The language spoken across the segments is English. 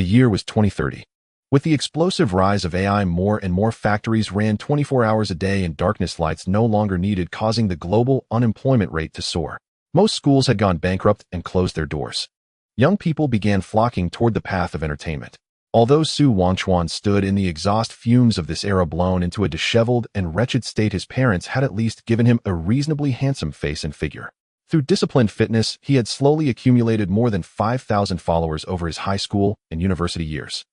The year was 2030. With the explosive rise of AI, more and more factories ran 24 hours a day and darkness lights no longer needed, causing the global unemployment rate to soar. Most schools had gone bankrupt and closed their doors. Young people began flocking toward the path of entertainment. Although Wangchuan stood in the exhaust fumes of this era, blown into a disheveled and wretched state, his parents had at least given him a reasonably handsome face and figure. Through disciplined fitness, he had slowly accumulated more than 5,000 followers over his high school and university years.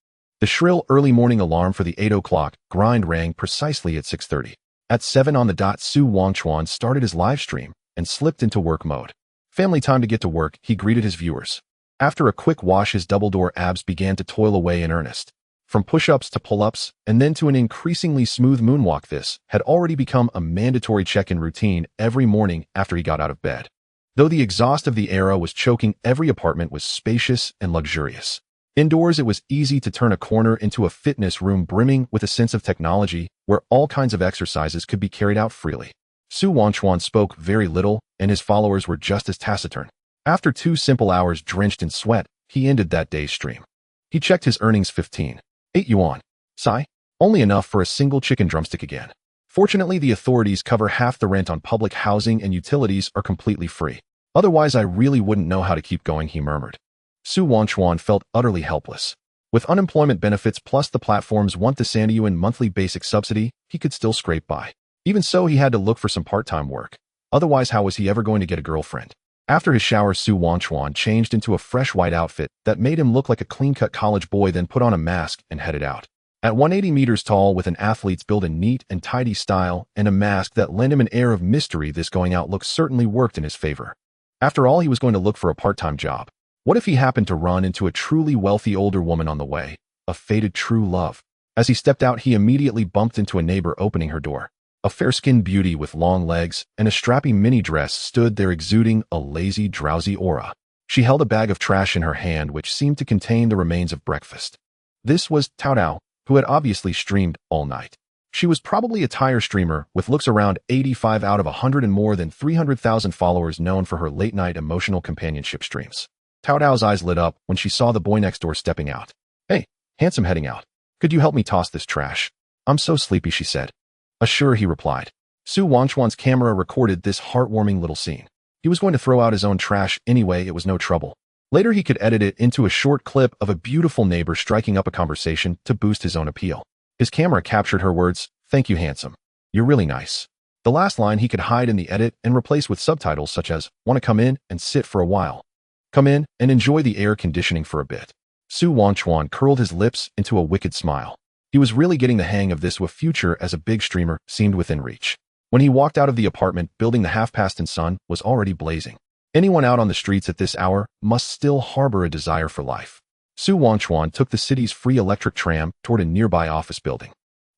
The shrill early morning alarm for the 8 o'clock grind rang precisely at 6:30. At 7 on the dot, Wangchuan started his live stream and slipped into work mode. Family time to get to work, he greeted his viewers. After a quick wash, his double-door abs began to toil away in earnest. From push-ups to pull-ups, and then to an increasingly smooth moonwalk, this had already become a mandatory check-in routine every morning after he got out of bed. Though the exhaust of the era was choking, every apartment was spacious and luxurious. Indoors, it was easy to turn a corner into a fitness room brimming with a sense of technology, where all kinds of exercises could be carried out freely. Wangchuan spoke very little, and his followers were just as taciturn. After 2 simple hours drenched in sweat, he ended that day's stream. He checked his earnings: 15.8 yuan. Sigh. Only enough for a single chicken drumstick again. Fortunately, the authorities cover half the rent on public housing and utilities are completely free. Otherwise, I really wouldn't know how to keep going, he murmured. Wangchuan felt utterly helpless. With unemployment benefits plus the platform's 1,000 yuan monthly basic subsidy, he could still scrape by. Even so, he had to look for some part-time work. Otherwise, how was he ever going to get a girlfriend? After his shower, Wangchuan changed into a fresh white outfit that made him look like a clean-cut college boy, then put on a mask and headed out. At 180 meters tall, with an athlete's build, a neat and tidy style, and a mask that lent him an air of mystery, this going out look certainly worked in his favor. After all, he was going to look for a part-time job. What if he happened to run into a truly wealthy older woman on the way, a fated true love? As he stepped out, he immediately bumped into a neighbor opening her door. A fair-skinned beauty with long legs and a strappy mini dress stood there, exuding a lazy, drowsy aura. She held a bag of trash in her hand, which seemed to contain the remains of breakfast. This was Tao, who had obviously streamed all night. She was probably a tire streamer with looks around 85 out of 100 and more than 300,000 followers, known for her late-night emotional companionship streams. Tao's eyes lit up when she saw the boy next door stepping out. "Hey, handsome, heading out. Could you help me toss this trash? I'm so sleepy," she said. Sure, he replied. Wangchuan's camera recorded this heartwarming little scene. He was going to throw out his own trash anyway, it was no trouble. Later, he could edit it into a short clip of a beautiful neighbor striking up a conversation to boost his own appeal. His camera captured her words, "Thank you, handsome. You're really nice." The last line he could hide in the edit and replace with subtitles such as, "Want to come in and sit for a while? Come in and enjoy the air conditioning for a bit." Wangchuan curled his lips into a wicked smile. He was really getting the hang of this. A future as a big streamer seemed within reach. When he walked out of the apartment building, the half-past and sun was already blazing. Anyone out on the streets at this hour must still harbor a desire for life. Wangchuan took the city's free electric tram toward a nearby office building.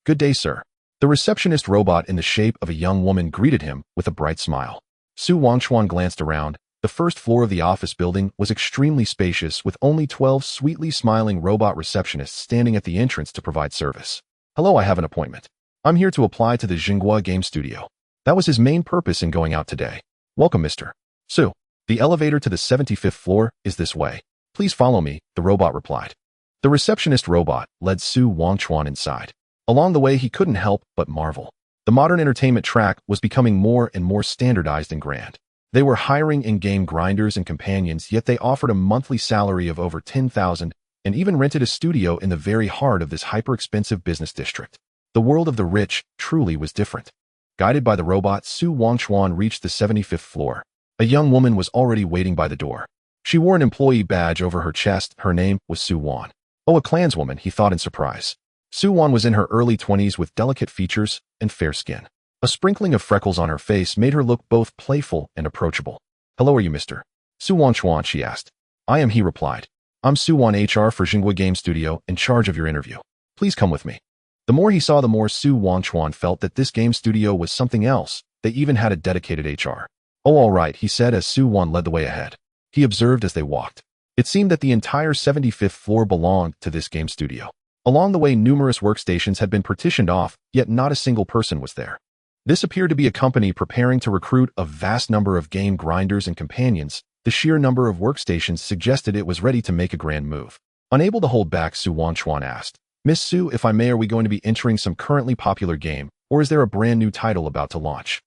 "Good day, sir." The receptionist robot in the shape of a young woman greeted him with a bright smile. Wangchuan glanced around. The first floor of the office building was extremely spacious, with only 12 sweetly smiling robot receptionists standing at the entrance to provide service. "Hello, I have an appointment. I'm here to apply to the Jianghu game studio." That was his main purpose in going out today. "Welcome, Mr. Su. The elevator to the 75th floor is this way. Please follow me," the robot replied. The receptionist robot led Wangchuan inside. Along the way, he couldn't help but marvel. The modern entertainment track was becoming more and more standardized and grand. They were hiring in-game grinders and companions, yet they offered a monthly salary of over 10,000 and even rented a studio in the very heart of this hyper-expensive business district. The world of the rich truly was different. Guided by the robot, Wangchuan reached the 75th floor. A young woman was already waiting by the door. She wore an employee badge over her chest. Her name was Wan. "Oh, a clanswoman," he thought in surprise. Wan was in her early 20s with delicate features and fair skin. A sprinkling of freckles on her face made her look both playful and approachable. "Hello, are you Mr. Wangchuan?" she asked. "I am," he replied. "I'm Wan, HR for Jianghu Game Studio, in charge of your interview. Please come with me." The more he saw, the more Wangchuan felt that this game studio was something else. They even had a dedicated HR. "Oh, all right," he said as Wan led the way ahead. He observed as they walked. It seemed that the entire 75th floor belonged to this game studio. Along the way, numerous workstations had been partitioned off, yet not a single person was there. This appeared to be a company preparing to recruit a vast number of game grinders and companions. The sheer number of workstations suggested it was ready to make a grand move. Unable to hold back, Wangchuan asked, Miss Su, if I may, are we going to be entering some currently popular game, or is there a brand new title about to launch?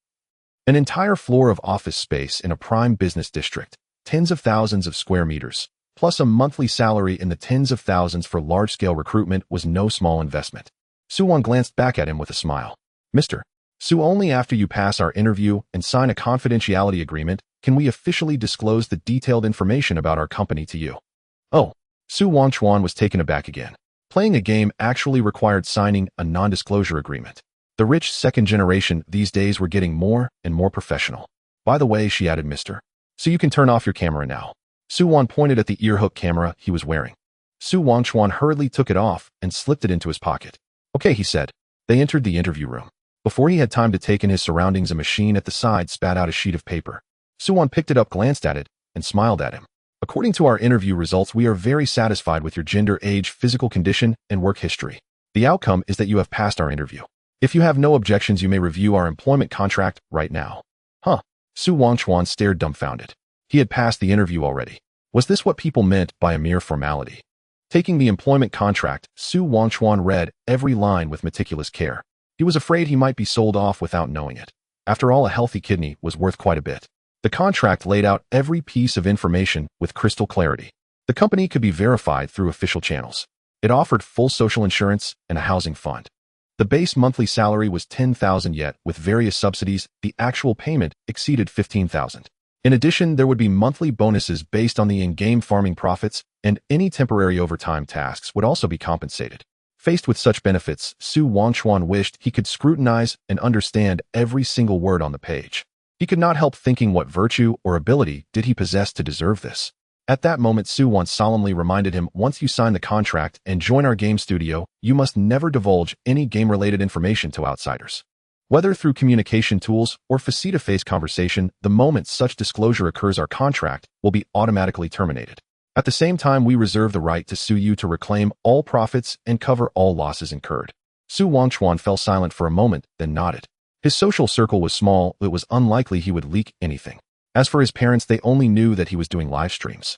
An entire floor of office space in a prime business district, tens of thousands of square meters, plus a monthly salary in the tens of thousands for large-scale recruitment was no small investment. Suwon glanced back at him with a smile. Mr. Su, only after you pass our interview and sign a confidentiality agreement can we officially disclose the detailed information about our company to you. Oh, Wangchuan was taken aback again. Playing a game actually required signing a non-disclosure agreement. The rich second generation these days were getting more and more professional. By the way, she added, Mr. So you can turn off your camera now. Suwon pointed at the earhook camera he was wearing. Wangchuan hurriedly took it off and slipped it into his pocket. Okay, he said. They entered the interview room. Before he had time to take in his surroundings, a machine at the side spat out a sheet of paper. Suwon picked it up, glanced at it, and smiled at him. According to our interview results, we are very satisfied with your gender, age, physical condition, and work history. The outcome is that you have passed our interview. If you have no objections, you may review our employment contract right now. Huh? Wangchuan stared dumbfounded. He had passed the interview already. Was this what people meant by a mere formality? Taking the employment contract, Wangchuan read every line with meticulous care. He was afraid he might be sold off without knowing it. After all, a healthy kidney was worth quite a bit. The contract laid out every piece of information with crystal clarity. The company could be verified through official channels. It offered full social insurance and a housing fund. The base monthly salary was 10,000, yet with various subsidies, the actual payment exceeded 15,000. In addition, there would be monthly bonuses based on the in-game farming profits, and any temporary overtime tasks would also be compensated. Faced with such benefits, Wangchuan wished he could scrutinize and understand every single word on the page. He could not help thinking, what virtue or ability did he possess to deserve this? At that moment, Suwon solemnly reminded him, once you sign the contract and join our game studio, you must never divulge any game-related information to outsiders. Whether through communication tools or face-to-face conversation, the moment such disclosure occurs, our contract will be automatically terminated. At the same time, we reserve the right to sue you to reclaim all profits and cover all losses incurred. Wangchuan fell silent for a moment, then nodded. His social circle was small, but it was unlikely he would leak anything. As for his parents, they only knew that he was doing live streams.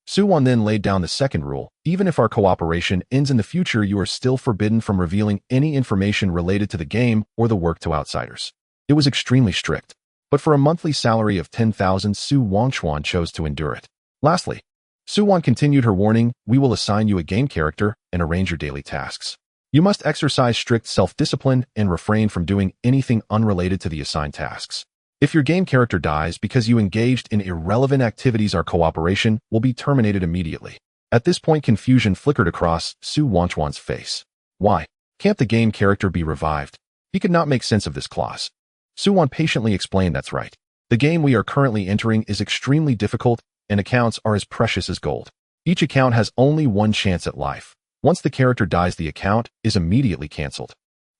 Suwon then laid down the second rule: even if our cooperation ends in the future, you are still forbidden from revealing any information related to the game or the work to outsiders. It was extremely strict, but for a monthly salary of 10,000, Wangchuan chose to endure it. Lastly, Suwon continued her warning: we will assign you a game character and arrange your daily tasks. You must exercise strict self-discipline and refrain from doing anything unrelated to the assigned tasks. If your game character dies because you engaged in irrelevant activities, our cooperation will be terminated immediately. At this point, confusion flickered across Wangchuan's face. Why can't the game character be revived? He could not make sense of this clause. Suwon patiently explained, that's right. The game we are currently entering is extremely difficult, and accounts are as precious as gold. Each account has only one chance at life. Once the character dies, the account is immediately cancelled.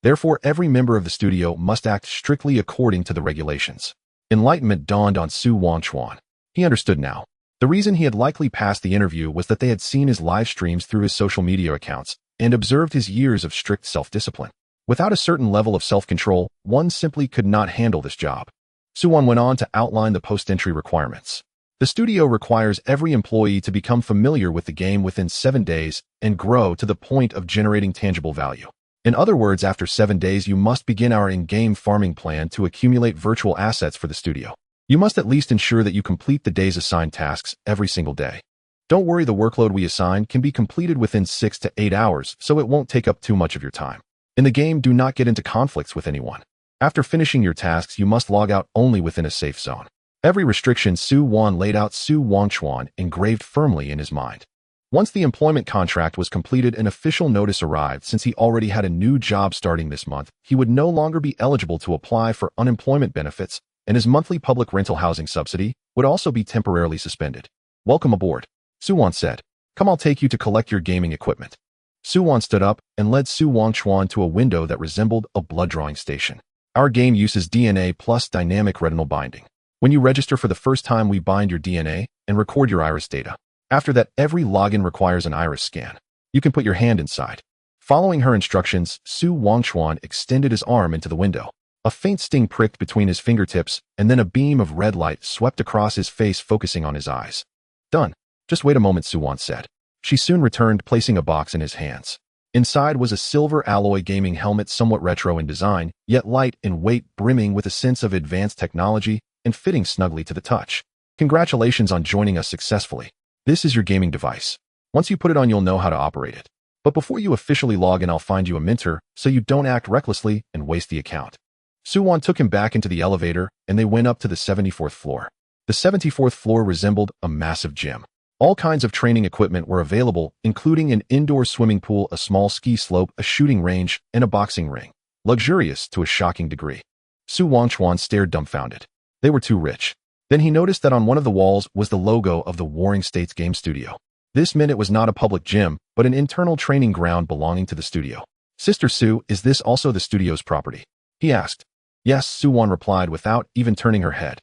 Therefore, every member of the studio must act strictly according to the regulations. Enlightenment dawned on Wangchuan. He understood now. The reason he had likely passed the interview was that they had seen his live streams through his social media accounts and observed his years of strict self-discipline. Without a certain level of self-control, one simply could not handle this job. Suwon went on to outline the post-entry requirements. The studio requires every employee to become familiar with the game within 7 days and grow to the point of generating tangible value. In other words, after 7 days, you must begin our in-game farming plan to accumulate virtual assets for the studio. You must at least ensure that you complete the day's assigned tasks every single day. Don't worry, the workload we assign can be completed within 6 to 8 hours, so it won't take up too much of your time. In the game, do not get into conflicts with anyone. After finishing your tasks, you must log out only within a safe zone. Every restriction Suwon laid out, Wangchuan engraved firmly in his mind. Once the employment contract was completed, an official notice arrived. Since he already had a new job starting this month, he would no longer be eligible to apply for unemployment benefits, and his monthly public rental housing subsidy would also be temporarily suspended. Welcome aboard, Suwon said. Come, I'll take you to collect your gaming equipment. Suwon stood up and led Wangchuan to a window that resembled a blood-drawing station. Our game uses DNA plus dynamic retinal binding. When you register for the first time, we bind your DNA and record your iris data. After that, every login requires an iris scan. You can put your hand inside. Following her instructions, Wangchuan extended his arm into the window. A faint sting pricked between his fingertips, and then a beam of red light swept across his face, focusing on his eyes. Done. Just wait a moment, Suwon said. She soon returned, placing a box in his hands. Inside was a silver alloy gaming helmet, somewhat retro in design, yet light in weight, brimming with a sense of advanced technology and fitting snugly to the touch. Congratulations on joining us successfully. This is your gaming device. Once you put it on, you'll know how to operate it. But before you officially log in, I'll find you a mentor so you don't act recklessly and waste the account. Su-won took him back into the elevator, and they went up to the 74th floor. The 74th floor resembled a massive gym. All kinds of training equipment were available, including an indoor swimming pool, a small ski slope, a shooting range, and a boxing ring. Luxurious to a shocking degree. Wangchuan stared dumbfounded. They were too rich. Then he noticed that on one of the walls was the logo of the Warring States Game Studio. This meant it was not a public gym, but an internal training ground belonging to the studio. Sister Su, is this also the studio's property? He asked. Yes, Su-won replied without even turning her head.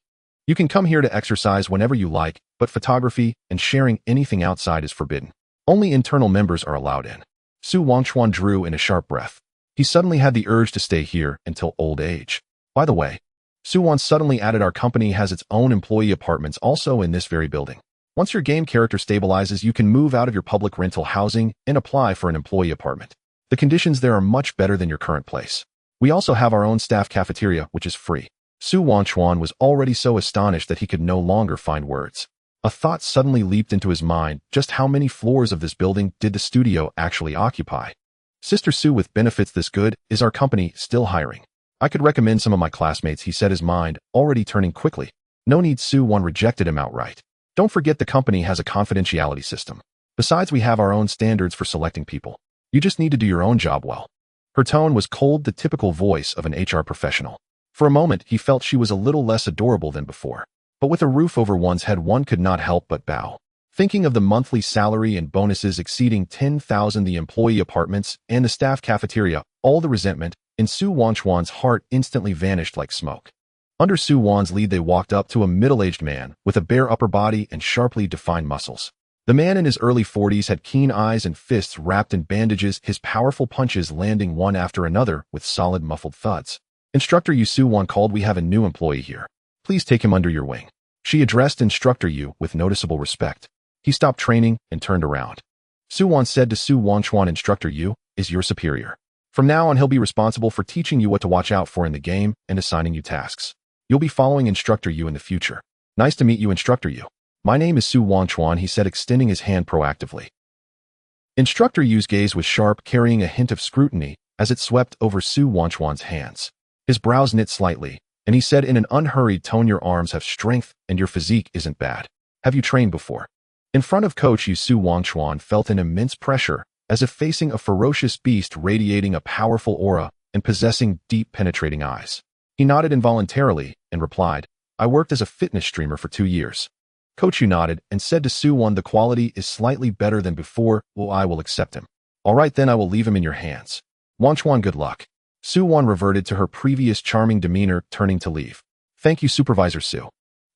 You can come here to exercise whenever you like, but photography and sharing anything outside is forbidden. Only internal members are allowed in. Wangchuan drew in a sharp breath. He suddenly had the urge to stay here until old age. By the way, Su-won suddenly added, our company has its own employee apartments also in this very building. Once your game character stabilizes, you can move out of your public rental housing and apply for an employee apartment. The conditions there are much better than your current place. We also have our own staff cafeteria, which is free. Wangchuan was already so astonished that he could no longer find words. A thought suddenly leaped into his mind. Just how many floors of this building did the studio actually occupy? Sister Su, with benefits this good, is our company still hiring? I could recommend some of my classmates, he said, his mind already turning quickly. No need. Su-won rejected him outright. Don't forget the company has a confidentiality system. Besides, we have our own standards for selecting people. You just need to do your own job well. Her tone was cold, the typical voice of an HR professional. For a moment, he felt she was a little less adorable than before. But with a roof over one's head, one could not help but bow. Thinking of the monthly salary and bonuses exceeding 10,000, the employee apartments, and the staff cafeteria, all the resentment in Wangchuan's heart instantly vanished like smoke. Under Su-won's lead, they walked up to a middle-aged man with a bare upper body and sharply defined muscles. The man in his early 40s had keen eyes and fists wrapped in bandages, his powerful punches landing one after another with solid muffled thuds. Instructor Yu, Su-won called, we have a new employee here. Please take him under your wing. She addressed Instructor Yu with noticeable respect. He stopped training and turned around. Su-won said to Wangchuan, Instructor Yu is your superior. From now on, he'll be responsible for teaching you what to watch out for in the game and assigning you tasks. You'll be following Instructor Yu in the future. Nice to meet you, Instructor Yu. My name is Wangchuan, he said, extending his hand proactively. Instructor Yu's gaze was sharp, carrying a hint of scrutiny as it swept over Wangchuan's hands. His brows knit slightly, and he said in an unhurried tone, your arms have strength and your physique isn't bad. Have you trained before? In front of Coach Yu, Wangchuan felt an immense pressure, as if facing a ferocious beast radiating a powerful aura and possessing deep, penetrating eyes. He nodded involuntarily and replied, I worked as a fitness streamer for 2 years. Coach Yu nodded and said to Su-won, the quality is slightly better than before. Well, I will accept him. All right, then I will leave him in your hands. Wangchuan, good luck. Su-won reverted to her previous charming demeanor, turning to leave. Thank you, Supervisor Su.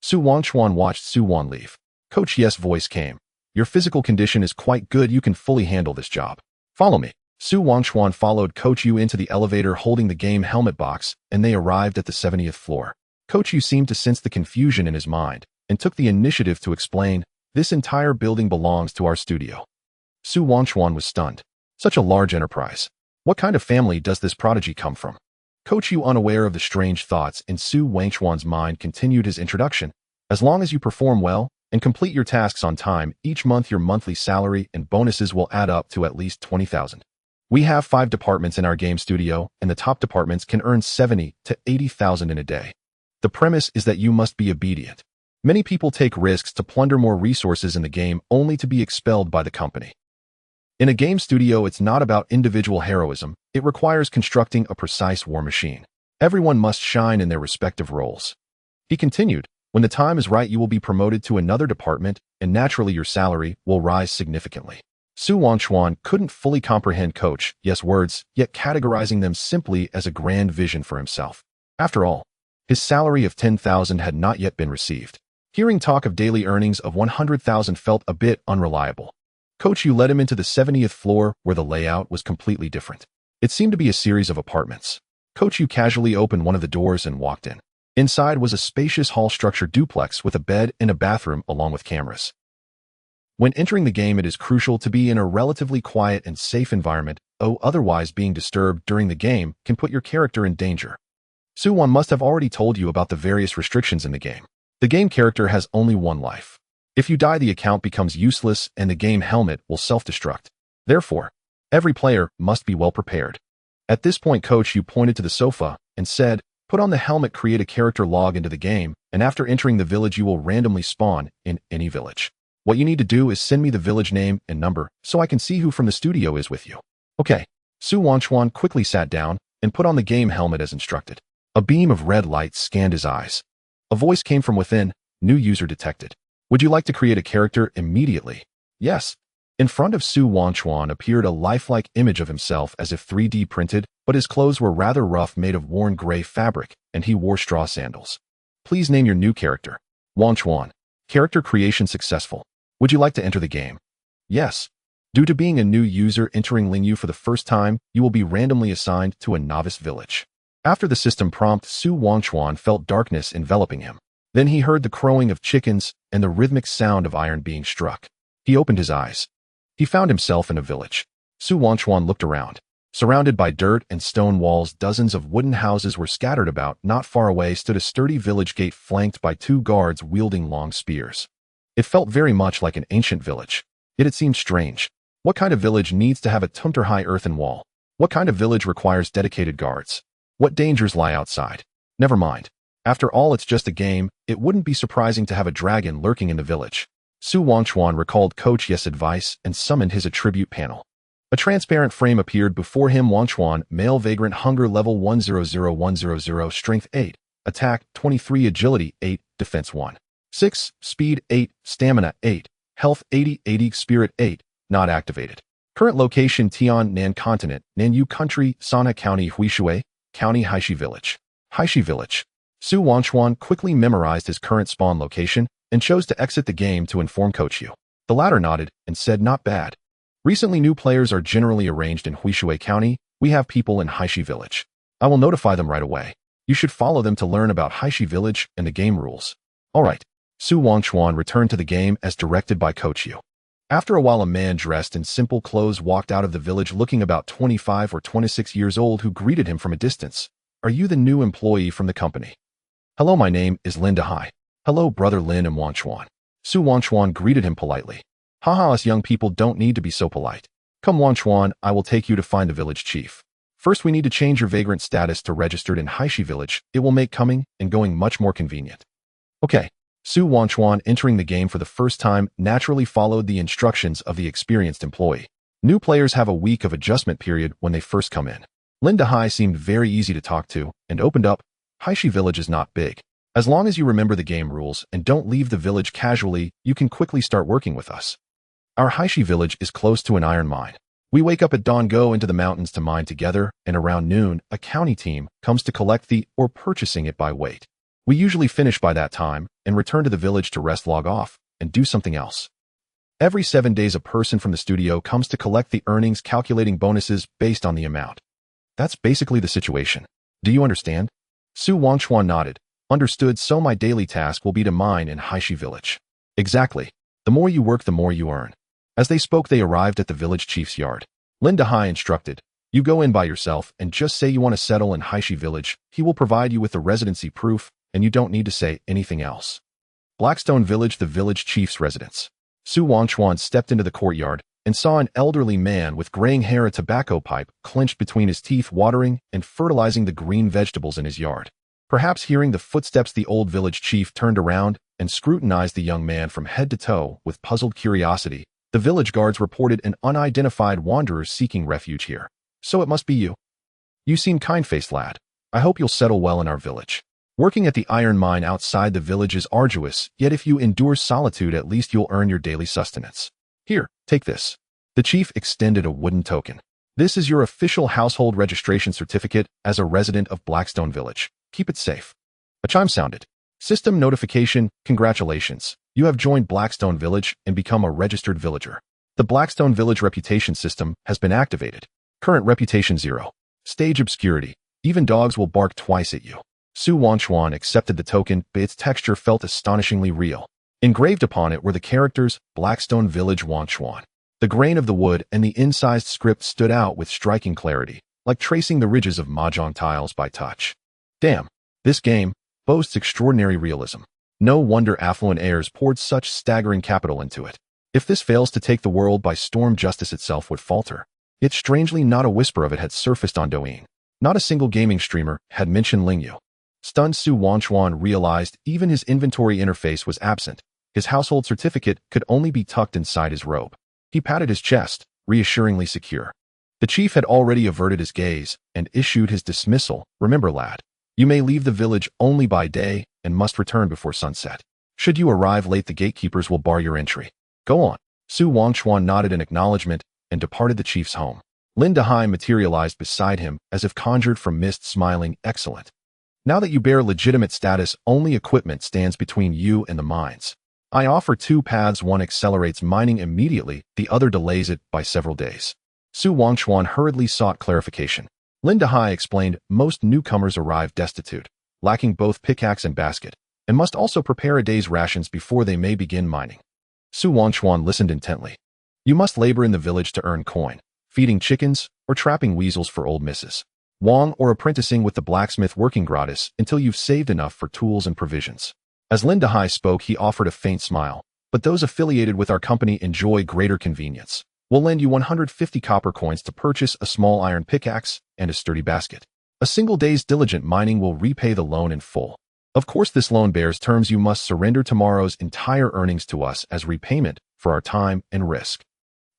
Wangchuan watched Su-won leave. Coach Yes' voice came. Your physical condition is quite good. You can fully handle this job. Follow me. Wangchuan followed Coach Yu into the elevator holding the game helmet box, and they arrived at the 70th floor. Coach Yu seemed to sense the confusion in his mind and took the initiative to explain, this entire building belongs to our studio. Wangchuan was stunned. Such a large enterprise. What kind of family does this prodigy come from? Coach Yu, unaware of the strange thoughts in Wangchuan's mind, continued his introduction. As long as you perform well and complete your tasks on time, each month your monthly salary and bonuses will add up to at least 20,000. We have 5 departments in our game studio, and the top departments can earn 70 to 80,000 in a day. The premise is that you must be obedient. Many people take risks to plunder more resources in the game only to be expelled by the company. In a game studio, it's not about individual heroism. It requires constructing a precise war machine. Everyone must shine in their respective roles. He continued, when the time is right, you will be promoted to another department, and naturally your salary will rise significantly. Wangchuan couldn't fully comprehend Coach Yes' words, yet categorizing them simply as a grand vision for himself. After all, his salary of 10,000 had not yet been received. Hearing talk of daily earnings of 100,000 felt a bit unreliable. Coach Yu led him into the 70th floor, where the layout was completely different. It seemed to be a series of apartments. Coach Yu casually opened one of the doors and walked in. Inside was a spacious hall structure duplex with a bed and a bathroom along with cameras. When entering the game, it is crucial to be in a relatively quiet and safe environment, otherwise being disturbed during the game can put your character in danger. Su-Wan must have already told you about the various restrictions in the game. The game character has only one life. If you die, the account becomes useless and the game helmet will self-destruct. Therefore, every player must be well prepared. At this point, Coach Yu pointed to the sofa and said, "Put on the helmet, create a character log into the game, and after entering the village you will randomly spawn in any village. What you need to do is send me the village name and number so I can see who from the studio is with you." Okay. Wangchuan quickly sat down and put on the game helmet as instructed. A beam of red light scanned his eyes. A voice came from within. "New user detected. Would you like to create a character immediately?" "Yes." In front of Wangchuan appeared a lifelike image of himself as if 3D printed, but his clothes were rather rough, made of worn gray fabric, and he wore straw sandals. "Please name your new character." "Wangchuan. Character creation successful. Would you like to enter the game?" "Yes." Due to being a new user entering Ling Yu for the first time, you will be randomly assigned to a novice village. After the system prompt, Wangchuan felt darkness enveloping him. Then he heard the crowing of chickens and the rhythmic sound of iron being struck. He opened his eyes. He found himself in a village. Wangchuan looked around. Surrounded by dirt and stone walls, dozens of wooden houses were scattered about. Not far away stood a sturdy village gate flanked by 2 guards wielding long spears. It felt very much like an ancient village. Yet it seemed strange. What kind of village needs to have a high earthen wall? What kind of village requires dedicated guards? What dangers lie outside? Never mind. After all, it's just a game. It wouldn't be surprising to have a dragon lurking in the village. Wangchuan recalled Coach Ye's advice and summoned his attribute panel. A transparent frame appeared before him. Wangchuan, male, vagrant, hunger level 100100, strength 8, attack 23, agility 8, defense 1, 6, speed 8, stamina 8, health 80, spirit 8, not activated. Current location: Tiannan Continent, Nanyu Country, Sana County, Huishui County, Haishi Village. Haishi Village. Wangchuan quickly memorized his current spawn location and chose to exit the game to inform Coach Yu. The latter nodded and said, "Not bad. Recently, new players are generally arranged in Huishui County. We have people in Haishi Village. I will notify them right away. You should follow them to learn about Haishi Village and the game rules." All right. Wangchuan returned to the game as directed by Coach Yu. After a while, a man dressed in simple clothes walked out of the village, looking about 25 or 26 years old, who greeted him from a distance. "Are you the new employee from the company?" "Hello, my name is Lin Dahai." "Hello, brother Lin and Wangchuan." Wangchuan greeted him politely. "Haha, us young people don't need to be so polite. Come, Wangchuan, I will take you to find the village chief. First, we need to change your vagrant status to registered in Haishi Village. It will make coming and going much more convenient." Okay. Wangchuan, entering the game for the first time, naturally followed the instructions of the experienced employee. New players have a week of adjustment period when they first come in. Lin Dahai seemed very easy to talk to and opened up. "Haishi Village is not big. As long as you remember the game rules and don't leave the village casually, you can quickly start working with us. Our Haishi Village is close to an iron mine. We wake up at dawn, go into the mountains to mine together, and around noon, a county team comes to collect the or purchasing it by weight. We usually finish by that time and return to the village to rest, log off, and do something else. Every 7 days, a person from the studio comes to collect the earnings, calculating bonuses based on the amount. That's basically the situation. Do you understand?" Wangchuan nodded. "Understood, so my daily task will be to mine in Haishi Village." "Exactly. The more you work, the more you earn." As they spoke, they arrived at the village chief's yard. Lin Dahai instructed, "You go in by yourself and just say you want to settle in Haishi Village. He will provide you with the residency proof, and you don't need to say anything else." Blackstone Village, the village chief's residence. Wangchuan stepped into the courtyard and saw an elderly man with graying hair, a tobacco pipe clenched between his teeth, watering and fertilizing the green vegetables in his yard. Perhaps hearing the footsteps, the old village chief turned around and scrutinized the young man from head to toe with puzzled curiosity. The village guards reported an unidentified wanderer seeking refuge here. "So it must be you. You seem kind-faced, lad. I hope you'll settle well in our village. Working at the iron mine outside the village is arduous, yet if you endure solitude, at least you'll earn your daily sustenance. Here, take this." The chief extended a wooden token. "This is your official household registration certificate as a resident of Blackstone Village. Keep it safe." A chime sounded. System notification: "Congratulations. You have joined Blackstone Village and become a registered villager. The Blackstone Village reputation system has been activated. Current reputation 0. Stage obscurity. Even dogs will bark twice at you." Wangchuan accepted the token, but its texture felt astonishingly real. Engraved upon it were the characters Blackstone Village Wangchuan. The grain of the wood and the incised script stood out with striking clarity, like tracing the ridges of mahjong tiles by touch. Damn, this game boasts extraordinary realism. No wonder affluent heirs poured such staggering capital into it. If this fails to take the world by storm, justice itself would falter. Yet strangely, not a whisper of it had surfaced on Douyin. Not a single gaming streamer had mentioned Ling Yu. Stunned, Su Wangchuan realized even his inventory interface was absent. His household certificate could only be tucked inside his robe. He patted his chest, reassuringly secure. The chief had already averted his gaze and issued his dismissal. Remember, lad, you may leave the village only by day and must return before sunset. Should you arrive late, the gatekeepers will bar your entry. Go on. Su Wangchuan nodded in acknowledgement and departed the chief's home. Lin Dehai materialized beside him as if conjured from mist, smiling. Excellent. Now that you bear legitimate status, only equipment stands between you and the mines. I offer 2 paths. One accelerates mining immediately, the other delays it by several days. Su Wangchuan hurriedly sought clarification. Lin Dehai explained most newcomers arrive destitute, lacking both pickaxe and basket, and must also prepare a day's rations before they may begin mining. Su Wangchuan listened intently. You must labor in the village to earn coin, feeding chickens or trapping weasels for old Mrs. Wang, or apprenticing with the blacksmith, working gratis until you've saved enough for tools and provisions. As Lin Dehai spoke, he offered a faint smile. But those affiliated with our company enjoy greater convenience. We'll lend you 150 copper coins to purchase a small iron pickaxe and a sturdy basket. A single day's diligent mining will repay the loan in full. Of course, this loan bears terms. You must surrender tomorrow's entire earnings to us as repayment for our time and risk.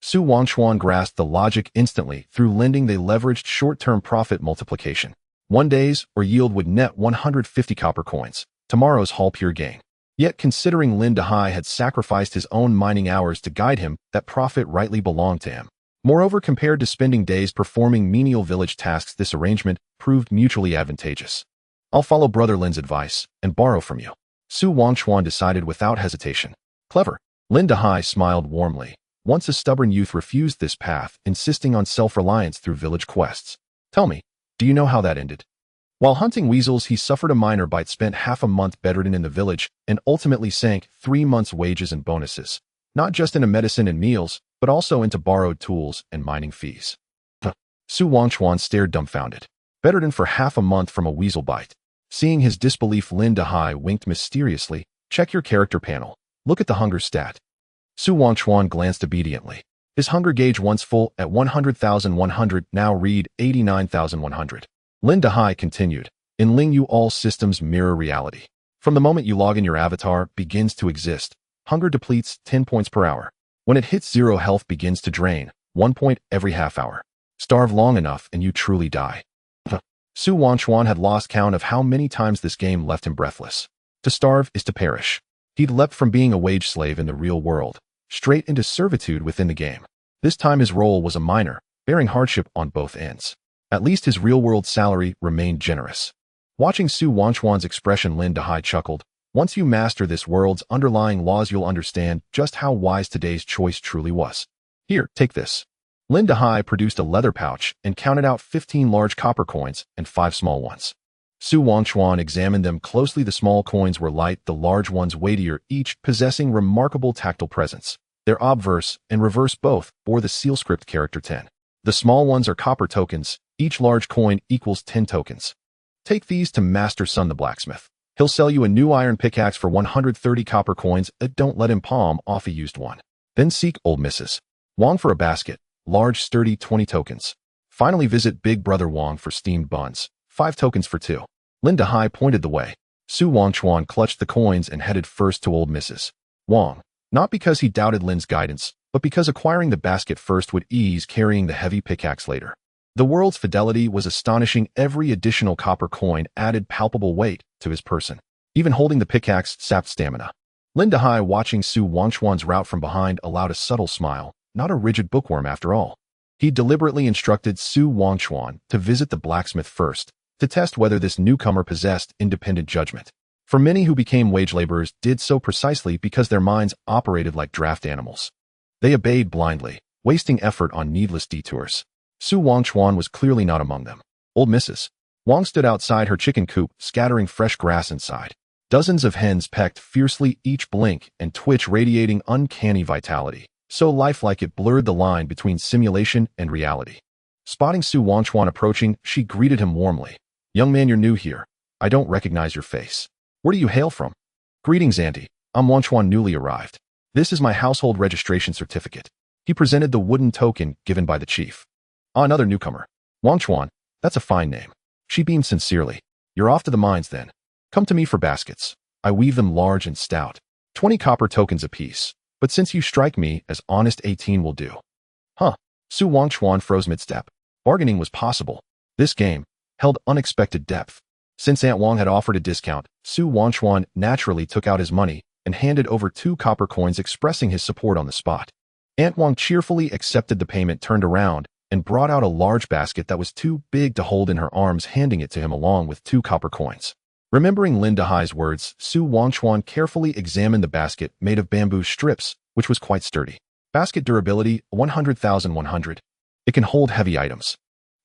Su Wangchuan grasped the logic instantly. Through lending, they leveraged short-term profit multiplication. 1 day's or yield would net 150 copper coins. Tomorrow's haul, pure gain. Yet, considering Lin Dehai had sacrificed his own mining hours to guide him, that profit rightly belonged to him. Moreover, compared to spending days performing menial village tasks, this arrangement proved mutually advantageous. I'll follow Brother Lin's advice and borrow from you. Su Wangchuan decided without hesitation. Clever. Lin Dehai smiled warmly. Once a stubborn youth refused this path, insisting on self-reliance through village quests. Tell me, do you know how that ended? While hunting weasels, he suffered a minor bite, spent half a month bedridden in the village, and ultimately sank 3 months' wages and bonuses, not just into medicine and meals, but also into borrowed tools and mining fees. Su Wangchuan stared dumbfounded. Bedridden for half a month from a weasel bite. Seeing his disbelief, Lin Dehai winked mysteriously. Check your character panel. Look at the hunger stat. Su Wangchuan glanced obediently. His hunger gauge, once full at 100,100, now read 89,100. Lin Dehai continued. In Ling Yu, all systems mirror reality. From the moment you log in, your avatar begins to exist. Hunger depletes 10 points per hour. When it hits 0, health begins to drain, 1 point every half hour. Starve long enough and you truly die. Su Wangchuan had lost count of how many times this game left him breathless. To starve is to perish. He'd leapt from being a wage slave in the real world, straight into servitude within the game. This time his role was a miner, bearing hardship on both ends. At least his real-world salary remained generous. Watching Su Wangchuan's expression, Lin Dehai chuckled. Once you master this world's underlying laws, you'll understand just how wise today's choice truly was. Here, take this. Lin Dehai produced a leather pouch and counted out 15 large copper coins and 5 small ones. Su Wangchuan examined them closely. The small coins were light, the large ones weightier, each possessing remarkable tactile presence. Their obverse and reverse both bore the seal script character 10. The small ones are copper tokens. Each large coin equals 10 tokens. Take these to Master Sun the blacksmith. He'll sell you a new iron pickaxe for 130 copper coins. Don't let him palm off a used one. Then seek old Mrs. Wang for a basket, large sturdy, 20 tokens. Finally visit Big Brother Wang for steamed buns, 5 tokens for 2. Lin Dehai pointed the way. Su Wangchuan clutched the coins and headed first to old Mrs. Wang, not because he doubted Lin's guidance, but because acquiring the basket first would ease carrying the heavy pickaxe later. The world's fidelity was astonishing. Every additional copper coin added palpable weight to his person. Even holding the pickaxe sapped stamina. Lin Dehai, watching Su Wangchuan's route from behind, allowed a subtle smile. Not a rigid bookworm after all. He deliberately instructed Su Wangchuan to visit the blacksmith first, to test whether this newcomer possessed independent judgment. For many who became wage laborers did so precisely because their minds operated like draft animals. They obeyed blindly, wasting effort on needless detours. Su Wangchuan was clearly not among them. Old Mrs. Wang stood outside her chicken coop, scattering fresh grass inside. Dozens of hens pecked fiercely, each blink and twitch radiating uncanny vitality, so lifelike it blurred the line between simulation and reality. Spotting Su Wangchuan approaching, she greeted him warmly. "Young man, you're new here. I don't recognize your face. Where do you hail from?" "Greetings, auntie. I'm Wangchuan, newly arrived. This is my household registration certificate." He presented the wooden token given by the chief. "Ah, another newcomer. Wangchuan, that's a fine name." She beamed sincerely. "You're off to the mines then. Come to me for baskets. I weave them large and stout. 20 copper tokens apiece. But since you strike me as honest, 18 will do." Huh. Su Wangchuan froze mid-step. Bargaining was possible. This game held unexpected depth. Since Aunt Wang had offered a discount, Su Wangchuan naturally took out his money and handed over 2 copper coins, expressing his support on the spot. Aunt Wang cheerfully accepted the payment, turned around, and brought out a large basket that was too big to hold in her arms, handing it to him along with 2 copper coins. Remembering Lin Dahai's words, Su Wangchuan carefully examined the basket made of bamboo strips, which was quite sturdy. Basket durability, 100,100. It can hold heavy items.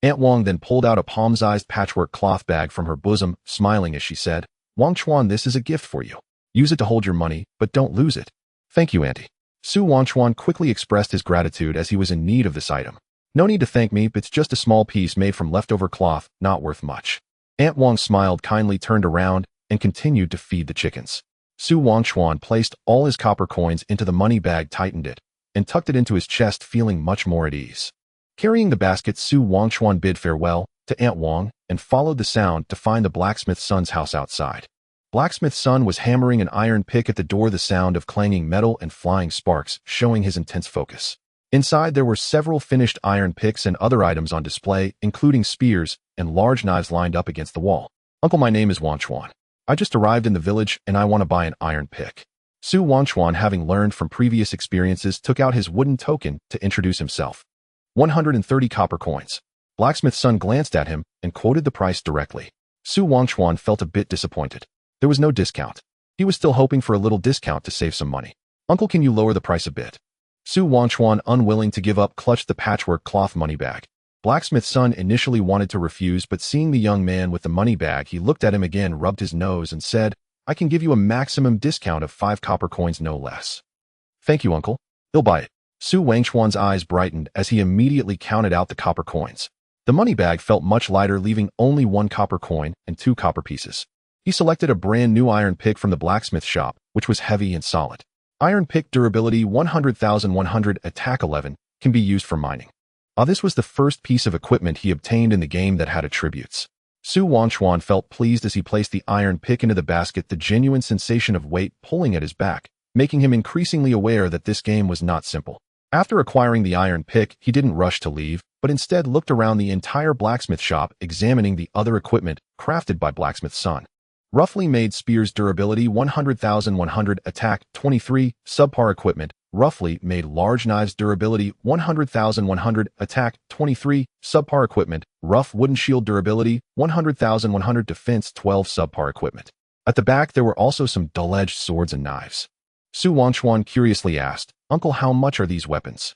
Aunt Wang then pulled out a palm-sized patchwork cloth bag from her bosom, smiling as she said, "Wangchuan, this is a gift for you. Use it to hold your money, but don't lose it." "Thank you, auntie." Su Wangchuan quickly expressed his gratitude as he was in need of this item. "No need to thank me, it's just a small piece made from leftover cloth, not worth much." Aunt Wang smiled kindly, turned around, and continued to feed the chickens. Su Wangchuan placed all his copper coins into the money bag, tightened it, and tucked it into his chest, feeling much more at ease. Carrying the basket, Su Wangchuan bid farewell to Aunt Wang and followed the sound to find the blacksmith's son's house outside. Blacksmith's son was hammering an iron pick at the door, the sound of clanging metal and flying sparks showing his intense focus. Inside there were several finished iron picks and other items on display, including spears and large knives lined up against the wall. "Uncle, my name is Wangchuan. I just arrived in the village and I want to buy an iron pick." Su Wangchuan, having learned from previous experiences, took out his wooden token to introduce himself. 130 copper coins. Blacksmith's son glanced at him and quoted the price directly. Su Wangchuan felt a bit disappointed. There was no discount. He was still hoping for a little discount to save some money. "Uncle, can you lower the price a bit?" Su Wangchuan, unwilling to give up, clutched the patchwork cloth money bag. Blacksmith's son initially wanted to refuse, but seeing the young man with the money bag, he looked at him again, rubbed his nose, and said, "I can give you a maximum discount of 5 copper coins, no less." "Thank you, uncle. He'll buy it." Su Wangchuan's eyes brightened as he immediately counted out the copper coins. The money bag felt much lighter, leaving only 1 copper coin and 2 copper pieces. He selected a brand new iron pick from the blacksmith shop, which was heavy and solid. Iron pick durability 100,100, attack 11, can be used for mining. This was the first piece of equipment he obtained in the game that had attributes. Su Wangchuan felt pleased as he placed the iron pick into the basket, the genuine sensation of weight pulling at his back, making him increasingly aware that this game was not simple. After acquiring the iron pick, he didn't rush to leave, but instead looked around the entire blacksmith shop, examining the other equipment crafted by Blacksmith's son. Roughly made spears durability 100,100, attack 23, subpar equipment. Roughly made large knives durability 100,100, attack 23, subpar equipment. Rough wooden shield durability 100,100, defense 12, subpar equipment. At the back there were also some dull-edged swords and knives. Su Wangchuan curiously asked, "Uncle, how much are these weapons?"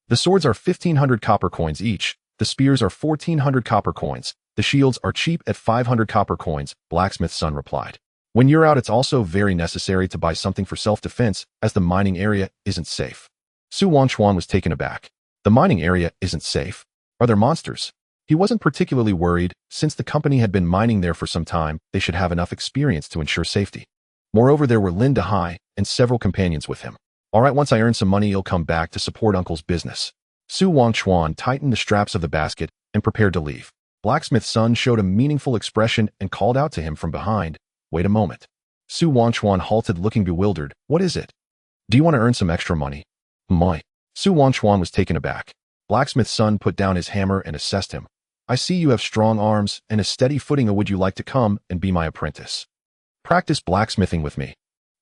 "The swords are 1,500 copper coins each, the spears are 1,400 copper coins, the shields are cheap at 500 copper coins," Blacksmith's son replied. "When you're out, it's also very necessary to buy something for self-defense, as the mining area isn't safe." Su Wangchuan was taken aback. The mining area isn't safe? Are there monsters? He wasn't particularly worried. Since the company had been mining there for some time, they should have enough experience to ensure safety. Moreover, there were Lin Dahai and several companions with him. "All right, once I earn some money, I'll come back to support uncle's business." Su Wangchuan tightened the straps of the basket and prepared to leave. Blacksmith's son showed a meaningful expression and called out to him from behind, "Wait a moment." Su Wangchuan halted, looking bewildered. "What is it?" "Do you want to earn some extra money?" "My." Su Wangchuan was taken aback. Blacksmith's son put down his hammer and assessed him. "I see you have strong arms and a steady footing. Would you like to come and be my apprentice? Practice blacksmithing with me."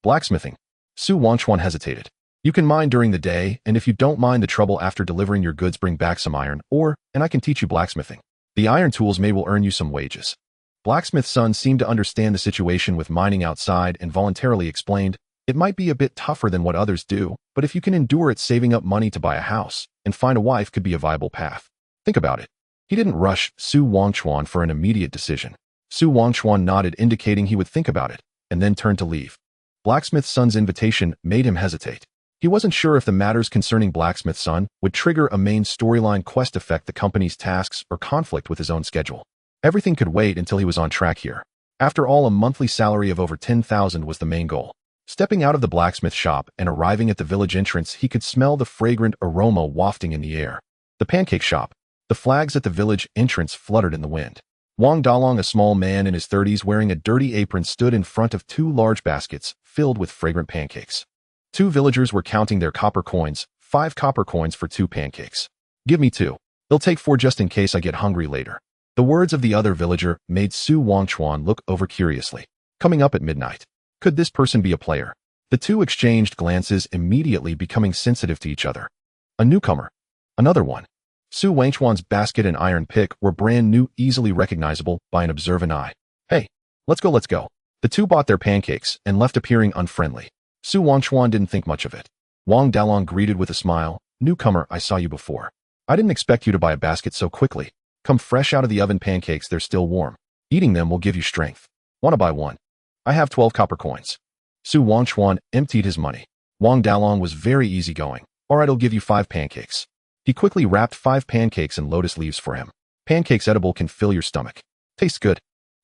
"Blacksmithing?" Su Wangchuan hesitated. "You can mine during the day, and if you don't mind the trouble after delivering your goods, bring back some iron, and I can teach you blacksmithing. The iron tools will earn you some wages." Blacksmith's son seemed to understand the situation with mining outside and voluntarily explained, "It might be a bit tougher than what others do, but if you can endure it, saving up money to buy a house and find a wife could be a viable path. Think about it." He didn't rush Su Wangchuan for an immediate decision. Su Wangchuan nodded, indicating he would think about it. and then turned to leave. Blacksmith's son's invitation made him hesitate. He wasn't sure if the matters concerning Blacksmith's son would trigger a main storyline quest affect the company's tasks or conflict with his own schedule. Everything could wait until he was on track here. After all, a monthly salary of over 10,000 was the main goal. Stepping out of the blacksmith shop and arriving at the village entrance, he could smell the fragrant aroma wafting in the air. The pancake shop. The flags at the village entrance fluttered in the wind. Wang Dalong, a small man in his 30s wearing a dirty apron, stood in front of two large baskets filled with fragrant pancakes. Two villagers were counting their copper coins, 5 copper coins for 2 pancakes. "Give me 2. They'll take 4 just in case I get hungry later." The words of the other villager made Su Wangchuan look over curiously. Coming up at midnight. Could this person be a player? The two exchanged glances, immediately becoming sensitive to each other. A newcomer. Another one. Su Wangchuan's basket and iron pick were brand new, easily recognizable by an observant eye. "Hey, let's go, let's go." The two bought their pancakes and left, appearing unfriendly. Su Wangchuan didn't think much of it. Wang Dalong greeted with a smile. "Newcomer, I saw you before. I didn't expect you to buy a basket so quickly. Come fresh out of the oven pancakes, they're still warm. Eating them will give you strength. Want to buy one? I have 12 copper coins." Su Wangchuan emptied his money. Wang Dalong was very easygoing. "All right, I'll give you 5 pancakes." He quickly wrapped 5 pancakes in lotus leaves for him. "Pancakes edible, can fill your stomach. Tastes good."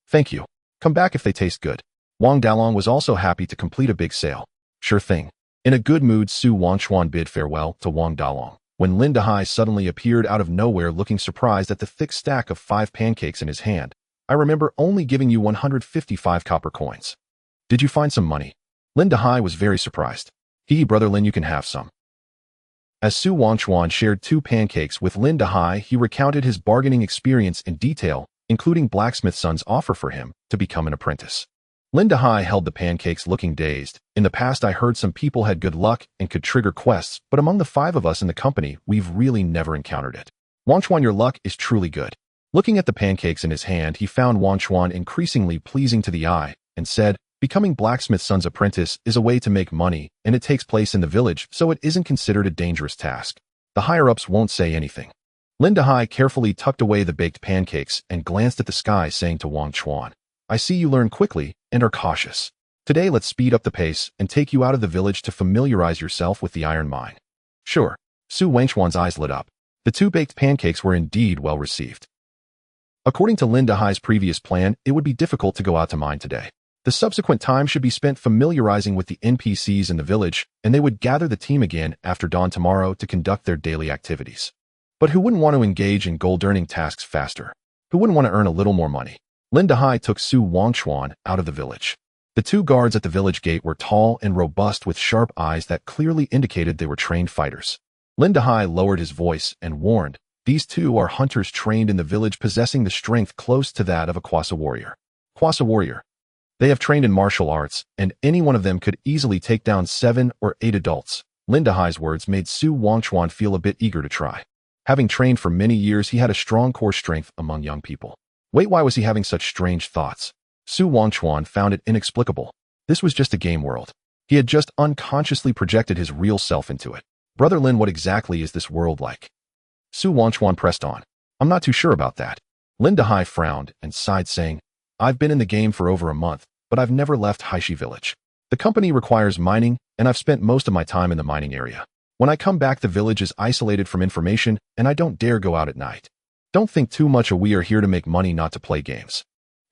"Thank you. Come back if they taste good." Wang Dalong was also happy to complete a big sale. "Sure thing." In a good mood, Su Wangchuan bid farewell to Wang Dalong, when Lin Dahai suddenly appeared out of nowhere, looking surprised at the thick stack of 5 pancakes in his hand. "I remember only giving you 155 copper coins. Did you find some money?" Lin Dahai was very surprised. Brother Lin, you can have some." As Su Wangchuan shared 2 pancakes with Lin Dahai, he recounted his bargaining experience in detail, including Blacksmith's son's offer for him to become an apprentice. Lin Dahai held the pancakes, looking dazed. "In the past, I heard some people had good luck and could trigger quests, but among the 5 of us in the company, we've really never encountered it. Wangchuan, your luck is truly good." Looking at the pancakes in his hand, he found Wangchuan increasingly pleasing to the eye and said, "Becoming Blacksmith's son's apprentice is a way to make money, and it takes place in the village, so it isn't considered a dangerous task. The higher-ups won't say anything." Lin Dahai carefully tucked away the baked pancakes and glanced at the sky, saying to Wangchuan, "I see you learn quickly and are cautious. Today, let's speed up the pace and take you out of the village to familiarize yourself with the iron mine." "Sure." Su Wangchuan's eyes lit up. The 2 baked pancakes were indeed well received. According to Lin Dahai's previous plan, it would be difficult to go out to mine today. The subsequent time should be spent familiarizing with the NPCs in the village, and they would gather the team again after dawn tomorrow to conduct their daily activities. But who wouldn't want to engage in gold-earning tasks faster? Who wouldn't want to earn a little more money? Lin Dahai took Su Wangchuan out of the village. The 2 guards at the village gate were tall and robust, with sharp eyes that clearly indicated they were trained fighters. Lin Dahai lowered his voice and warned, "These 2 are hunters trained in the village, possessing the strength close to that of a Kwasa warrior." Kwasa warrior. They have trained in martial arts, and any one of them could easily take down 7 or 8 adults. Lin Dahai's words made Su Wangchuan feel a bit eager to try. Having trained for many years, he had a strong core strength among young people. Wait, why was he having such strange thoughts? Su Wangchuan found it inexplicable. This was just a game world. He had just unconsciously projected his real self into it. "Brother Lin, what exactly is this world like?" Su Wangchuan pressed on. "I'm not too sure about that." Lin Dahai frowned and sighed, saying, "I've been in the game for over a month, but I've never left Haishi village. The company requires mining, and I've spent most of my time in the mining area. When I come back, the village is isolated from information, and I don't dare go out at night. Don't think too much, we are here to make money, not to play games.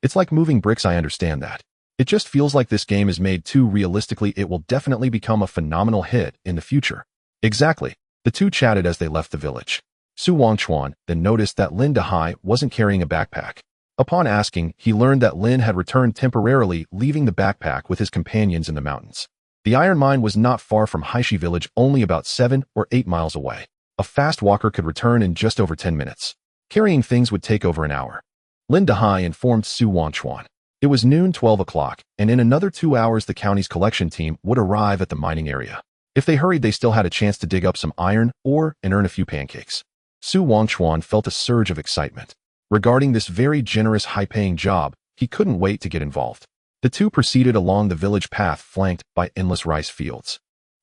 It's like moving bricks, I understand that. It just feels like this game is made too realistically. It will definitely become a phenomenal hit in the future." "Exactly." The 2 chatted as they left the village. Su Wangchuan then noticed that Lin Dahai wasn't carrying a backpack. Upon asking, he learned that Lin had returned temporarily, leaving the backpack with his companions in the mountains. The iron mine was not far from Haishi village, only about 7 or 8 miles away. A fast walker could return in just over 10 minutes. Carrying things would take over an hour. Lin Dahai informed Su Wangchuan. It was noon, 12 o'clock, and in another 2 hours the county's collection team would arrive at the mining area. If they hurried, they still had a chance to dig up some iron ore and earn a few pancakes. Su Wangchuan felt a surge of excitement. Regarding this very generous, high-paying job, he couldn't wait to get involved. The 2 proceeded along the village path flanked by endless rice fields.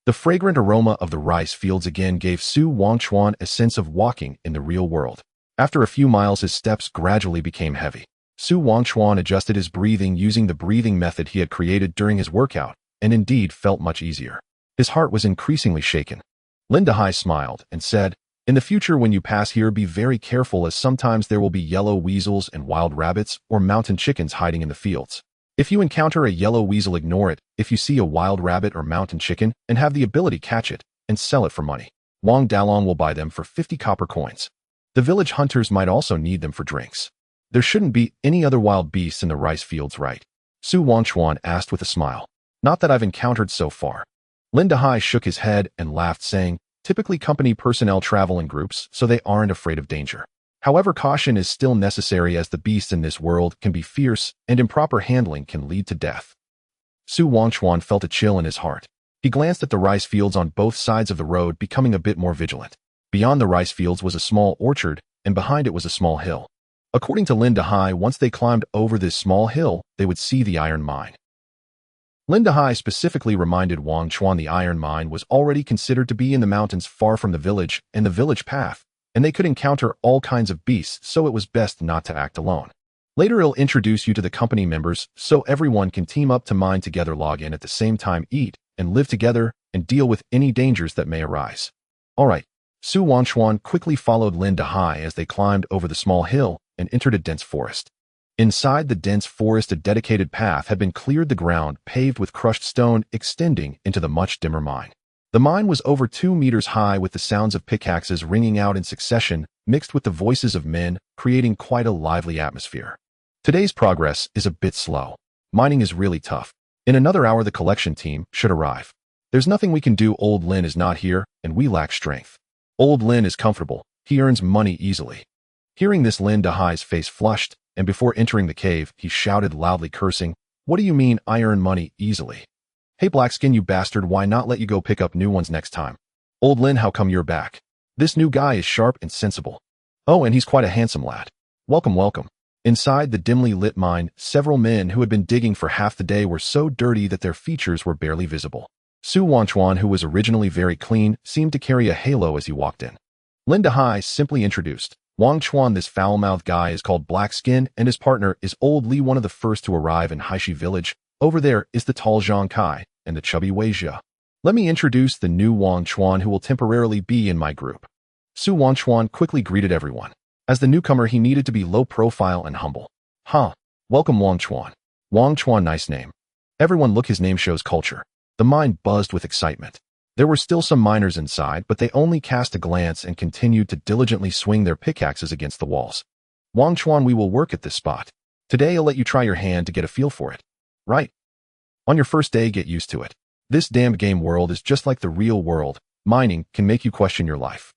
The fragrant aroma of the rice fields again gave Su Wangchuan a sense of walking in the real world. After a few miles, his steps gradually became heavy. Su Wangchuan adjusted his breathing using the breathing method he had created during his workout, and indeed felt much easier. His heart was increasingly shaken. Lin Dehai smiled and said, "In the future when you pass here, be very careful, as sometimes there will be yellow weasels and wild rabbits or mountain chickens hiding in the fields. If you encounter a yellow weasel, ignore it. If you see a wild rabbit or mountain chicken and have the ability, catch it and sell it for money. Wang Dalong will buy them for 50 copper coins. The village hunters might also need them for drinks. There shouldn't be any other wild beasts in the rice fields, right?" Su Wangchuan asked with a smile. "Not that I've encountered so far." Lin Dehai shook his head and laughed, saying, "Typically company personnel travel in groups, so they aren't afraid of danger. However, caution is still necessary, as the beasts in this world can be fierce and improper handling can lead to death." Su Wangchuan felt a chill in his heart. He glanced at the rice fields on both sides of the road, becoming a bit more vigilant. Beyond the rice fields was a small orchard, and behind it was a small hill. According to Lin Dehai, once they climbed over this small hill, they would see the iron mine. Lin Dehai specifically reminded Wangchuan the iron mine was already considered to be in the mountains far from the village and the village path, and they could encounter all kinds of beasts, so it was best not to act alone. Later he'll introduce you to the company members so everyone can team up to mine together, log in at the same time, eat, and live together, and deal with any dangers that may arise. Alright. Su Wangchuan quickly followed Lin Dehai as they climbed over the small hill and entered a dense forest. Inside the dense forest, a dedicated path had been cleared, the ground paved with crushed stone extending into the much dimmer mine. The mine was over 2 meters high, with the sounds of pickaxes ringing out in succession, mixed with the voices of men, creating quite a lively atmosphere. Today's progress is a bit slow. Mining is really tough. In another hour the collection team should arrive. There's nothing we can do. Old Lin is not here, and we lack strength. Old Lin is comfortable. He earns money easily." Hearing this, Lin Dehai's face flushed, and before entering the cave, he shouted loudly, cursing, "What do you mean I earn money easily? Hey Blackskin, you bastard, why not let you go pick up new ones next time? Old Lin, how come you're back? This new guy is sharp and sensible. Oh, and he's quite a handsome lad. Welcome, welcome." Inside the dimly lit mine, several men who had been digging for half the day were so dirty that their features were barely visible. Su Wangchuan, who was originally very clean, seemed to carry a halo as he walked in. Lin Dehai simply introduced, "Wangchuan, this foul-mouthed guy is called Blackskin, and his partner is Old Li, one of the first to arrive in Haishi village. Over there is the tall Zhang Kai and the chubby Wuxia. Let me introduce the new Wangchuan, who will temporarily be in my group." Su Wangchuan quickly greeted everyone. As the newcomer, he needed to be low profile and humble. "Huh. Welcome, Wangchuan. Wangchuan, nice name. Everyone look, his name shows culture." The mine buzzed with excitement. There were still some miners inside, but they only cast a glance and continued to diligently swing their pickaxes against the walls. "Wangchuan, we will work at this spot. Today I'll let you try your hand to get a feel for it. Right? On your first day, get used to it. This damned game world is just like the real world. Mining can make you question your life."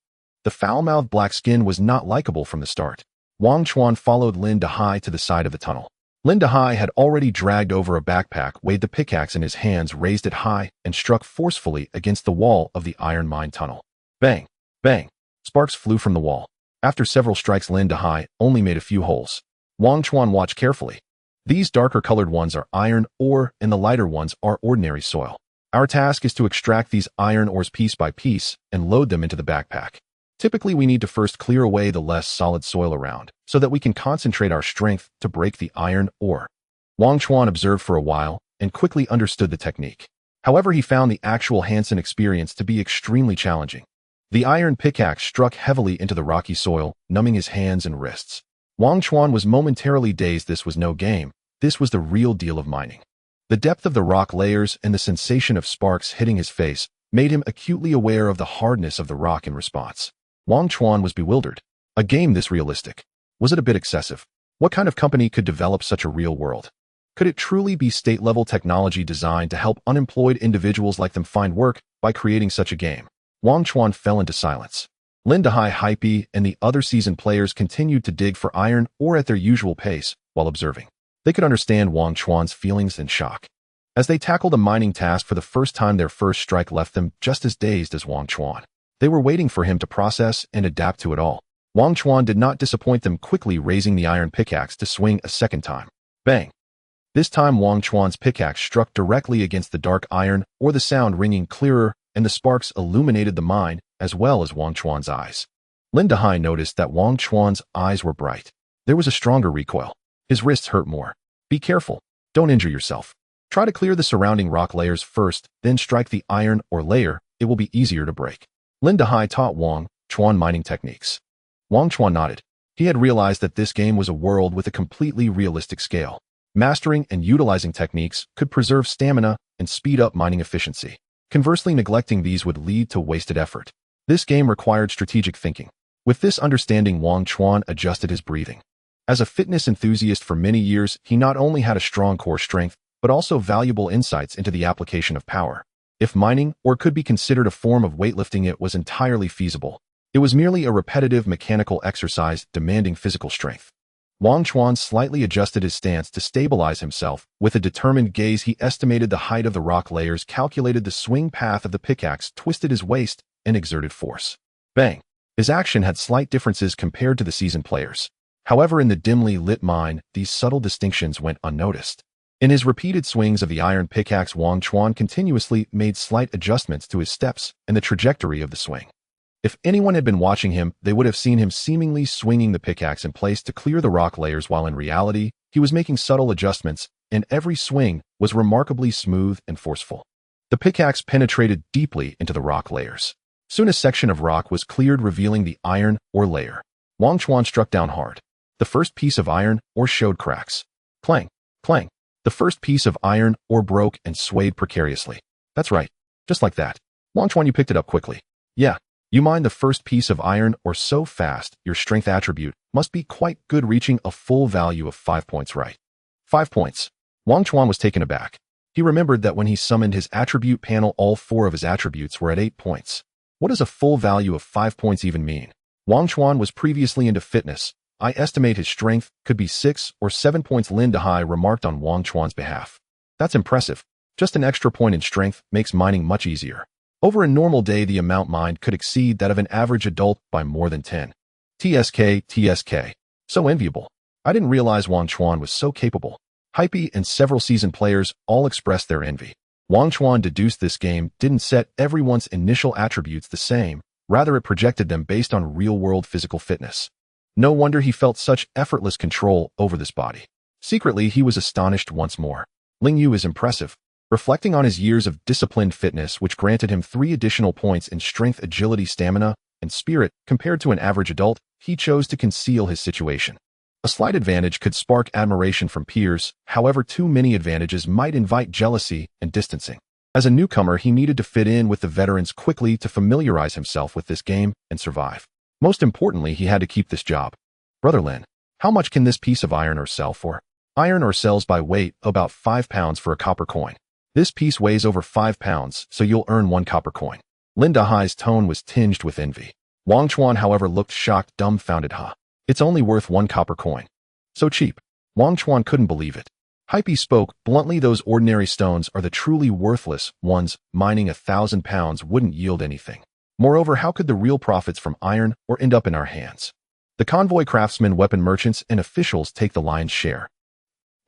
The foul-mouthed Blackskin was not likable from the start. Wangchuan followed Lin Dehai to the side of the tunnel. Lin Dehai had already dragged over a backpack, weighed the pickaxe in his hands, raised it high, and struck forcefully against the wall of the iron mine tunnel. Bang! Bang! Sparks flew from the wall. After several strikes, Lin Dehai only made a few holes. Wangchuan watched carefully. These darker-colored ones are iron ore, and the lighter ones are ordinary soil. Our task is to extract these iron ores piece by piece and load them into the backpack. Typically, we need to first clear away the less solid soil around, so that we can concentrate our strength to break the iron ore. Wangchuan observed for a while and quickly understood the technique. However, he found the actual hands-on experience to be extremely challenging. The iron pickaxe struck heavily into the rocky soil, numbing his hands and wrists. Wangchuan was momentarily dazed. This was no game. This was the real deal of mining. The depth of the rock layers and the sensation of sparks hitting his face made him acutely aware of the hardness of the rock in response. Wangchuan was bewildered. A game this realistic? Was it a bit excessive? What kind of company could develop such a real world? Could it truly be state-level technology designed to help unemployed individuals like them find work by creating such a game? Wangchuan fell into silence. Lin Dehai, Hype, and the other seasoned players continued to dig for iron ore at their usual pace while observing. They could understand Wangchuan's feelings and shock. As they tackled a mining task for the first time, their first strike left them just as dazed as Wangchuan. They were waiting for him to process and adapt to it all. Wangchuan did not disappoint them, quickly raising the iron pickaxe to swing a second time. Bang! This time Wangchuan's pickaxe struck directly against the dark iron ore, the sound ringing clearer, and the sparks illuminated the mine as well as Wangchuan's eyes. Lin Dehai noticed that Wangchuan's eyes were bright. There was a stronger recoil. His wrists hurt more. Be careful. Don't injure yourself. Try to clear the surrounding rock layers first, then strike the iron or layer. It will be easier to break. Lin Dahai taught Wangchuan mining techniques. Wangchuan nodded. He had realized that this game was a world with a completely realistic scale. Mastering and utilizing techniques could preserve stamina and speed up mining efficiency. Conversely, neglecting these would lead to wasted effort. This game required strategic thinking. With this understanding, Wangchuan adjusted his breathing. As a fitness enthusiast for many years, he not only had a strong core strength, but also valuable insights into the application of power. If mining, or could be considered a form of weightlifting, it was entirely feasible. It was merely a repetitive mechanical exercise demanding physical strength. Wangchuan slightly adjusted his stance to stabilize himself. With a determined gaze, he estimated the height of the rock layers, calculated the swing path of the pickaxe, twisted his waist, and exerted force. Bang! His action had slight differences compared to the seasoned players. However, in the dimly lit mine, these subtle distinctions went unnoticed. In his repeated swings of the iron pickaxe, Wangchuan continuously made slight adjustments to his steps and the trajectory of the swing. If anyone had been watching him, they would have seen him seemingly swinging the pickaxe in place to clear the rock layers, while in reality, he was making subtle adjustments, and every swing was remarkably smooth and forceful. The pickaxe penetrated deeply into the rock layers. Soon a section of rock was cleared, revealing the iron ore layer. Wangchuan struck down hard. The first piece of iron ore showed cracks. Clang, clang. The first piece of iron ore broke and swayed precariously. That's right. Just like that. Wangchuan, you picked it up quickly. Yeah. You mined the first piece of iron ore so fast, your strength attribute must be quite good, reaching a full value of 5 points, right? 5 points. Wangchuan was taken aback. He remembered that when he summoned his attribute panel, all 4 of his attributes were at 8 points. What does a full value of 5 points even mean? Wangchuan was previously into fitness. I estimate his strength could be 6 or 7 points, Lin Dahai remarked on Wangchuan's behalf. That's impressive. Just an extra point in strength makes mining much easier. Over a normal day, the amount mined could exceed that of an average adult by more than 10. TSK. So enviable. I didn't realize Wangchuan was so capable. Hype and several seasoned players all expressed their envy. Wangchuan deduced this game didn't set everyone's initial attributes the same, rather it projected them based on real-world physical fitness. No wonder he felt such effortless control over this body. Secretly, he was astonished once more. Ling Yu is impressive. Reflecting on his years of disciplined fitness, which granted him 3 additional points in strength, agility, stamina, and spirit compared to an average adult, he chose to conceal his situation. A slight advantage could spark admiration from peers, however, too many advantages might invite jealousy and distancing. As a newcomer, he needed to fit in with the veterans quickly to familiarize himself with this game and survive. Most importantly, he had to keep this job. Brother Lin, how much can this piece of iron ore sell for? Iron ore sells by weight, about 5 pounds for a copper coin. This piece weighs over 5 pounds, so you'll earn 1 copper coin. Lin Dahai's tone was tinged with envy. Wangchuan, however, looked shocked, dumbfounded. It's only worth 1 copper coin. So cheap. Wangchuan couldn't believe it. Hype spoke bluntly. Those ordinary stones are the truly worthless ones. Mining 1,000 pounds wouldn't yield anything. Moreover, how could the real profits from iron ore end up in our hands? The convoy craftsmen, weapon merchants, and officials take the lion's share.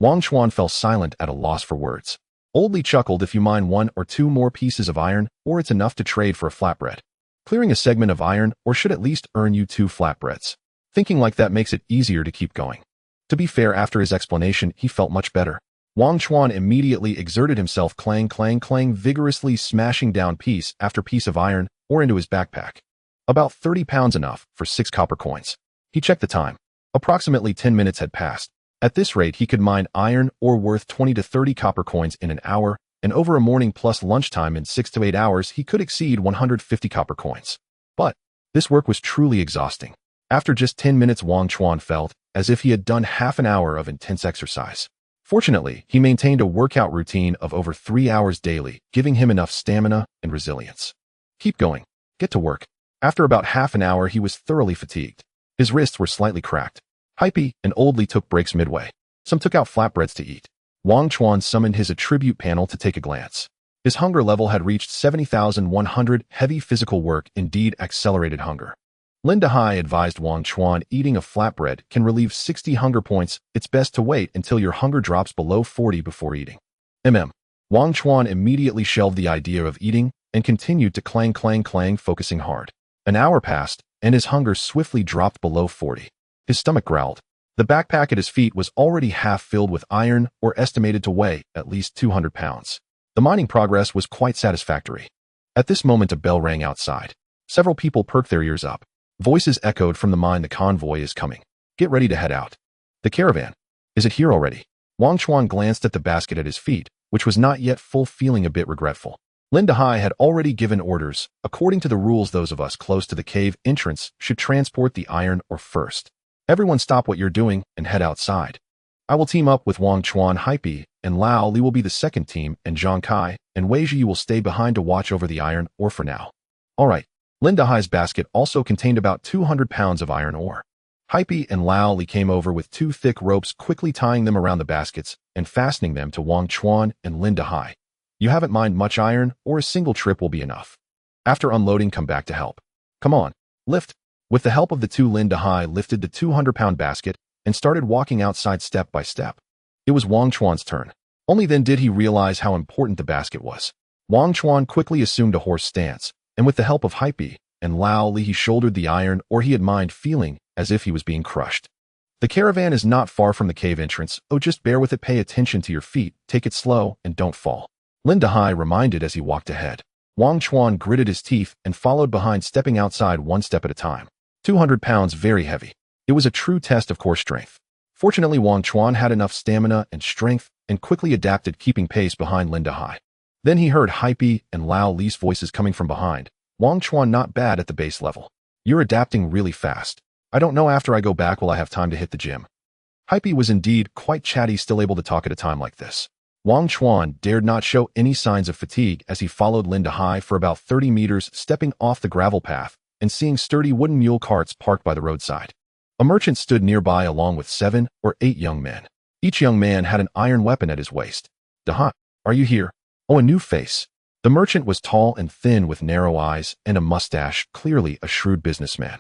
Wangchuan fell silent at a loss for words. Oldly chuckled. If you mine 1 or 2 more pieces of iron ore, it's enough to trade for a flatbread. Clearing a segment of iron ore should at least earn you 2 flatbreads. Thinking like that makes it easier to keep going. To be fair, after his explanation, he felt much better. Wangchuan immediately exerted himself, clang, clang, clang, vigorously smashing down piece after piece of iron ore into his backpack. About 30 pounds, enough for 6 copper coins. He checked the time. Approximately 10 minutes had passed. At this rate, he could mine iron ore worth 20 to 30 copper coins in an hour, and over a morning plus lunchtime in 6 to 8 hours, he could exceed 150 copper coins. But this work was truly exhausting. After just 10 minutes, Wangchuan felt as if he had done half an hour of intense exercise. Fortunately, he maintained a workout routine of over 3 hours daily, giving him enough stamina and resilience. Keep going. Get to work. After about half an hour, he was thoroughly fatigued. His wrists were slightly cracked. Hype and Oldly took breaks midway. Some took out flatbreads to eat. Wangchuan summoned his attribute panel to take a glance. His hunger level had reached 70,100. Heavy physical work indeed accelerated hunger. Lin Dahai advised Wangchuan eating a flatbread can relieve 60 hunger points. It's best to wait until your hunger drops below 40 before eating. Wangchuan immediately shelved the idea of eating and continued to clang, clang, clang, focusing hard. An hour passed, and his hunger swiftly dropped below 40. His stomach growled. The backpack at his feet was already half filled with iron or estimated to weigh at least 200 pounds. The mining progress was quite satisfactory. At this moment a bell rang outside. Several people perked their ears up. Voices echoed from the mine. The convoy is coming. Get ready to head out. The caravan. Is it here already? Wangchuan glanced at the basket at his feet, which was not yet full, feeling a bit regretful. Lin Dahai had already given orders. According to the rules, those of us close to the cave entrance should transport the iron ore first. Everyone stop what you're doing and head outside. I will team up with Wangchuan, Haipi, and Lao Li will be the second team, and Zhang Kai and Wei Ji will stay behind to watch over the iron ore for now. All right. Lin Dahai's basket also contained about 200 pounds of iron ore. Haipi and Lao Li came over with 2 thick ropes, quickly tying them around the baskets and fastening them to Wangchuan and Lin Dahai. You haven't mined much iron, or a single trip will be enough. After unloading, come back to help. Come on, lift. With the help of the 2, Lin Dahai lifted the 200-pound basket and started walking outside step by step. It was Wangchuan's turn. Only then did he realize how important the basket was. Wangchuan quickly assumed a horse stance, and with the help of Haipi and Lao Li he shouldered the iron ore he had mined, feeling as if he was being crushed. The caravan is not far from the cave entrance. Oh, just bear with it, pay attention to your feet, take it slow, and don't fall. Lin Dahai reminded as he walked ahead. Wangchuan gritted his teeth and followed behind, stepping outside one step at a time. 200 pounds, very heavy. It was a true test of core strength. Fortunately, Wangchuan had enough stamina and strength and quickly adapted, keeping pace behind Lin Dahai. Then he heard Haipi and Lao Li's voices coming from behind. Wangchuan, not bad at the base level. You're adapting really fast. I don't know, after I go back will I have time to hit the gym. Haipi was indeed quite chatty, still able to talk at a time like this. Wangchuan dared not show any signs of fatigue as he followed Lin Dahai for about 30 meters, stepping off the gravel path and seeing sturdy wooden mule carts parked by the roadside. A merchant stood nearby along with 7 or 8 young men. Each young man had an iron weapon at his waist. Dahai, are you here? Oh, a new face. The merchant was tall and thin with narrow eyes and a mustache, clearly a shrewd businessman.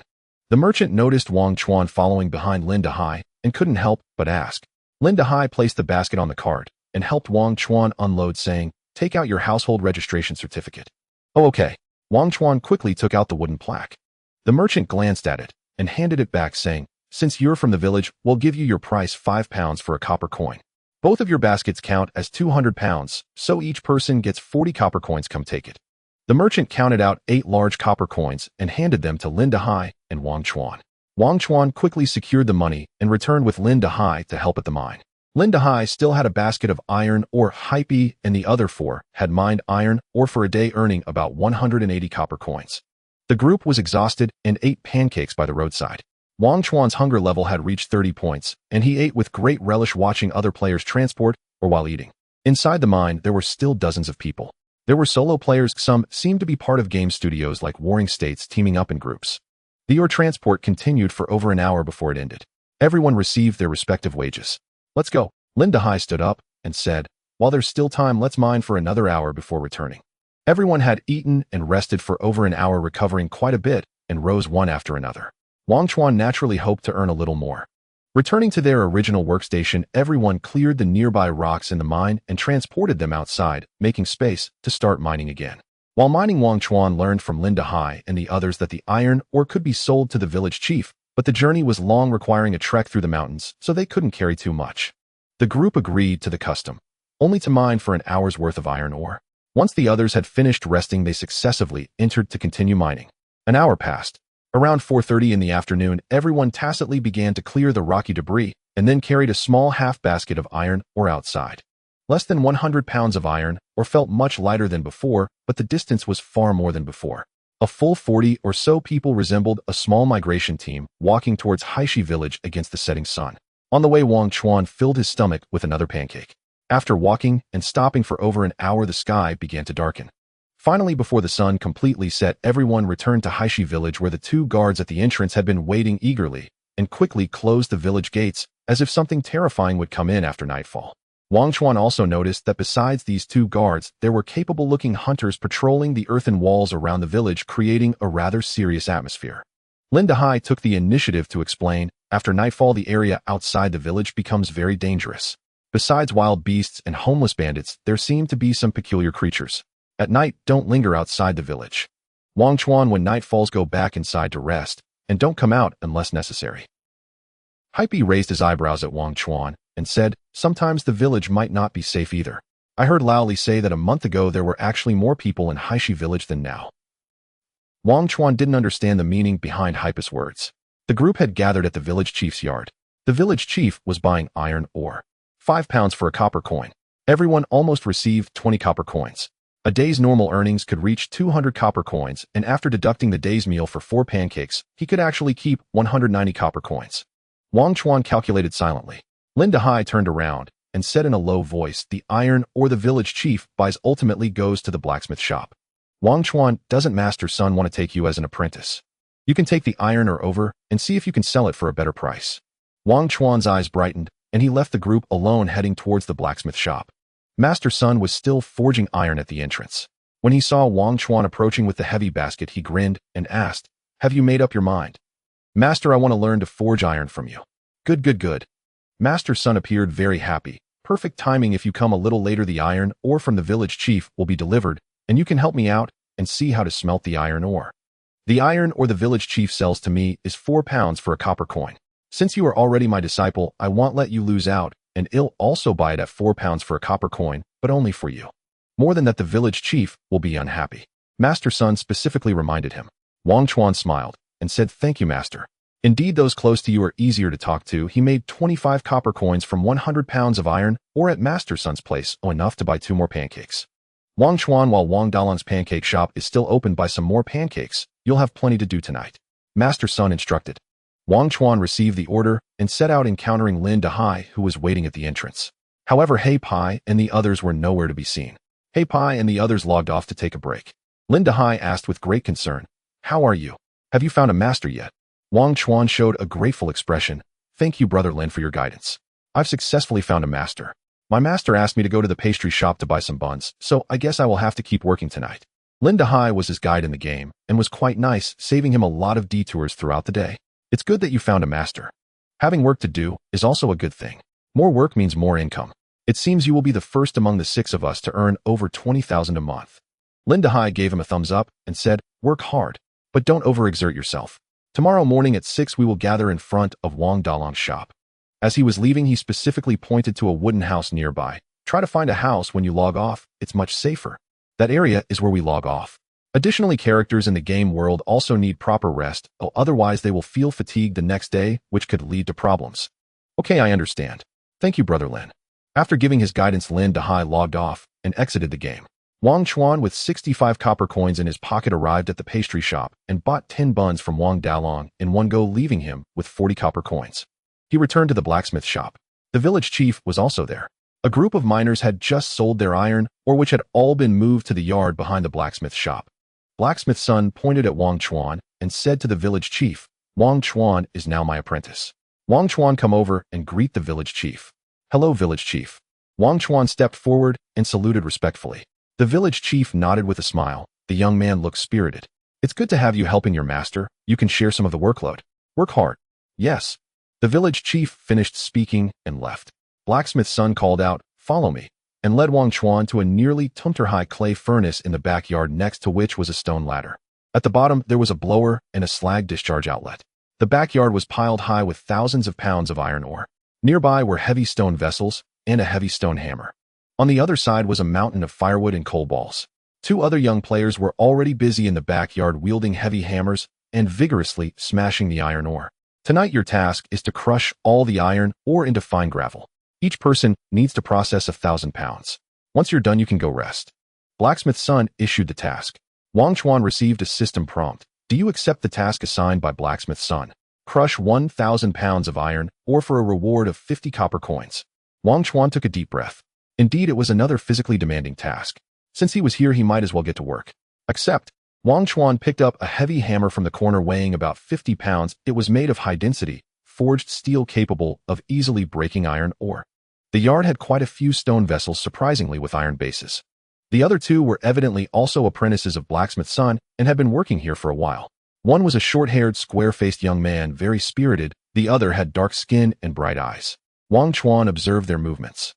The merchant noticed Wangchuan following behind Lin Dahai and couldn't help but ask. Lin Dahai placed the basket on the cart and helped Wangchuan unload, saying, take out your household registration certificate. Oh, okay. Wangchuan quickly took out the wooden plaque. The merchant glanced at it and handed it back, saying, since you're from the village, we'll give you your price, 5 pounds for a copper coin. Both of your baskets count as 200 pounds, so each person gets 40 copper coins. Come take it. The merchant counted out 8 large copper coins and handed them to Lin Dahai and Wangchuan. Wangchuan quickly secured the money and returned with Lin Dahai to help at the mine. Lin Dahai still had a basket of iron ore. Haipi and the other 4 had mined iron ore for a day, earning about 180 copper coins. The group was exhausted and ate pancakes by the roadside. Wangchuan's hunger level had reached 30 points, and he ate with great relish, watching other players transport or while eating. Inside the mine, there were still dozens of people. There were solo players. Some seemed to be part of game studios like Warring States, teaming up in groups. The ore transport continued for over an hour before it ended. Everyone received their respective wages. Let's go. Lin Dahai stood up and said, while there's still time, let's mine for another hour before returning. Everyone had eaten and rested for over an hour, recovering quite a bit, and rose one after another. Wangchuan naturally hoped to earn a little more. Returning to their original workstation, everyone cleared the nearby rocks in the mine and transported them outside, making space to start mining again. While mining, Wangchuan learned from Lin Dahai and the others that the iron ore could be sold to the village chief, but the journey was long, requiring a trek through the mountains, so they couldn't carry too much. The group agreed to the custom, only to mine for an hour's worth of iron ore. Once the others had finished resting, they successively entered to continue mining. An hour passed. Around 4:30 in the afternoon, everyone tacitly began to clear the rocky debris and then carried a small half basket of iron ore outside. Less than 100 pounds of iron ore felt much lighter than before, but the distance was far more than before. A full 40 or so people resembled a small migration team walking towards Haishi village against the setting sun. On the way, Wangchuan filled his stomach with another pancake. After walking and stopping for over an hour, the sky began to darken. Finally, before the sun completely set, everyone returned to Haishi village, where the 2 guards at the entrance had been waiting eagerly and quickly closed the village gates as if something terrifying would come in after nightfall. Wangchuan also noticed that besides these 2 guards, there were capable-looking hunters patrolling the earthen walls around the village, creating a rather serious atmosphere. Lin Dahai took the initiative to explain, after nightfall the area outside the village becomes very dangerous. Besides wild beasts and homeless bandits, there seem to be some peculiar creatures. At night, don't linger outside the village. Wangchuan, when night falls, go back inside to rest, and don't come out unless necessary. Hype raised his eyebrows at Wangchuan and said, sometimes the village might not be safe either. I heard Laoli say that a month ago there were actually more people in Haishi village than now. Wangchuan didn't understand the meaning behind Hype's words. The group had gathered at the village chief's yard. The village chief was buying iron ore. 5 pounds for a copper coin. Everyone almost received 20 copper coins. A day's normal earnings could reach 200 copper coins, and after deducting the day's meal for 4 pancakes, he could actually keep 190 copper coins. Wangchuan calculated silently. Lin Dahai turned around and said in a low voice, the iron ore the village chief buys ultimately goes to the blacksmith shop. Wangchuan, doesn't master son want to take you as an apprentice? You can take the iron ore over and see if you can sell it for a better price. Wangchuan's eyes brightened, and he left the group alone heading towards the blacksmith shop. Master Sun was still forging iron at the entrance. When he saw Wangchuan approaching with the heavy basket, he grinned and asked, have you made up your mind? Master, I want to learn to forge iron from you. Good, good, good. Master Sun appeared very happy. Perfect timing. If you come a little later, the iron ore from the village chief will be delivered, and you can help me out and see how to smelt the iron ore. The iron ore the village chief sells to me is 4 pounds for a copper coin. Since you are already my disciple, I won't let you lose out, and I'll also buy it at 4 pounds for a copper coin, but only for you. More than that, the village chief will be unhappy. Master Sun specifically reminded him. Wangchuan smiled and said, thank you, master. Indeed, those close to you are easier to talk to. He made 25 copper coins from 100 pounds of iron ore at Master Sun's place, enough to buy 2 more pancakes. Wangchuan, while Wang Dalan's pancake shop is still open, buy some more pancakes. You'll have plenty to do tonight. Master Sun instructed. Wangchuan received the order and set out, encountering Lin Dahai, who was waiting at the entrance. However, Hei Pai and the others were nowhere to be seen. Hei Pai and the others logged off to take a break. Lin Dahai asked with great concern, how are you? Have you found a master yet? Wangchuan showed a grateful expression. Thank you, Brother Lin, for your guidance. I've successfully found a master. My master asked me to go to the pastry shop to buy some buns, so I guess I will have to keep working tonight. Lin Dahai was his guide in the game and was quite nice, saving him a lot of detours throughout the day. It's good that you found a master. Having work to do is also a good thing. More work means more income. It seems you will be the first among the 6 of us to earn over 20,000 a month. Lin Dahai gave him a thumbs up and said, work hard, but don't overexert yourself. Tomorrow morning at 6 we will gather in front of Wang Dalang's shop. As he was leaving, he specifically pointed to a wooden house nearby. Try to find a house when you log off, it's much safer. That area is where we log off. Additionally, characters in the game world also need proper rest, or otherwise they will feel fatigued the next day, which could lead to problems. Okay, I understand. Thank you, Brother Lin. After giving his guidance, Lin Dahai logged off and exited the game. Wangchuan, with 65 copper coins in his pocket, arrived at the pastry shop and bought 10 buns from Wang Dalang in one go, leaving him with 40 copper coins. He returned to the blacksmith shop. The village chief was also there. A group of miners had just sold their iron ore, which had all been moved to the yard behind the blacksmith shop. Blacksmith's son pointed at Wangchuan and said to the village chief, Wangchuan is now my apprentice. Wangchuan, come over and greet the village chief. Hello, village chief. Wangchuan stepped forward and saluted respectfully. The village chief nodded with a smile. The young man looked spirited. It's good to have you helping your master. You can share some of the workload. Work hard. Yes. The village chief finished speaking and left. Blacksmith's son called out, follow me, and led Wangchuan to a nearly tumter-high clay furnace in the backyard, next to which was a stone ladder. At the bottom, there was a blower and a slag discharge outlet. The backyard was piled high with thousands of pounds of iron ore. Nearby were heavy stone vessels and a heavy stone hammer. On the other side was a mountain of firewood and coal balls. 2 other young players were already busy in the backyard, wielding heavy hammers and vigorously smashing the iron ore. Tonight your task is to crush all the iron ore into fine gravel. Each person needs to process 1,000 pounds. Once you're done, you can go rest. Blacksmith's son issued the task. Wangchuan received a system prompt. Do you accept the task assigned by Blacksmith's son? Crush 1,000 pounds of iron ore for a reward of 50 copper coins. Wangchuan took a deep breath. Indeed, it was another physically demanding task. Since he was here, he might as well get to work. Accept. Wangchuan picked up a heavy hammer from the corner, weighing about 50 pounds. It was made of high-density, forged steel capable of easily breaking iron ore. The yard had quite a few stone vessels, surprisingly, with iron bases. The other 2 were evidently also apprentices of Blacksmith's son and had been working here for a while. One was a short-haired, square-faced young man, very spirited. The other had dark skin and bright eyes. Wangchuan observed their movements.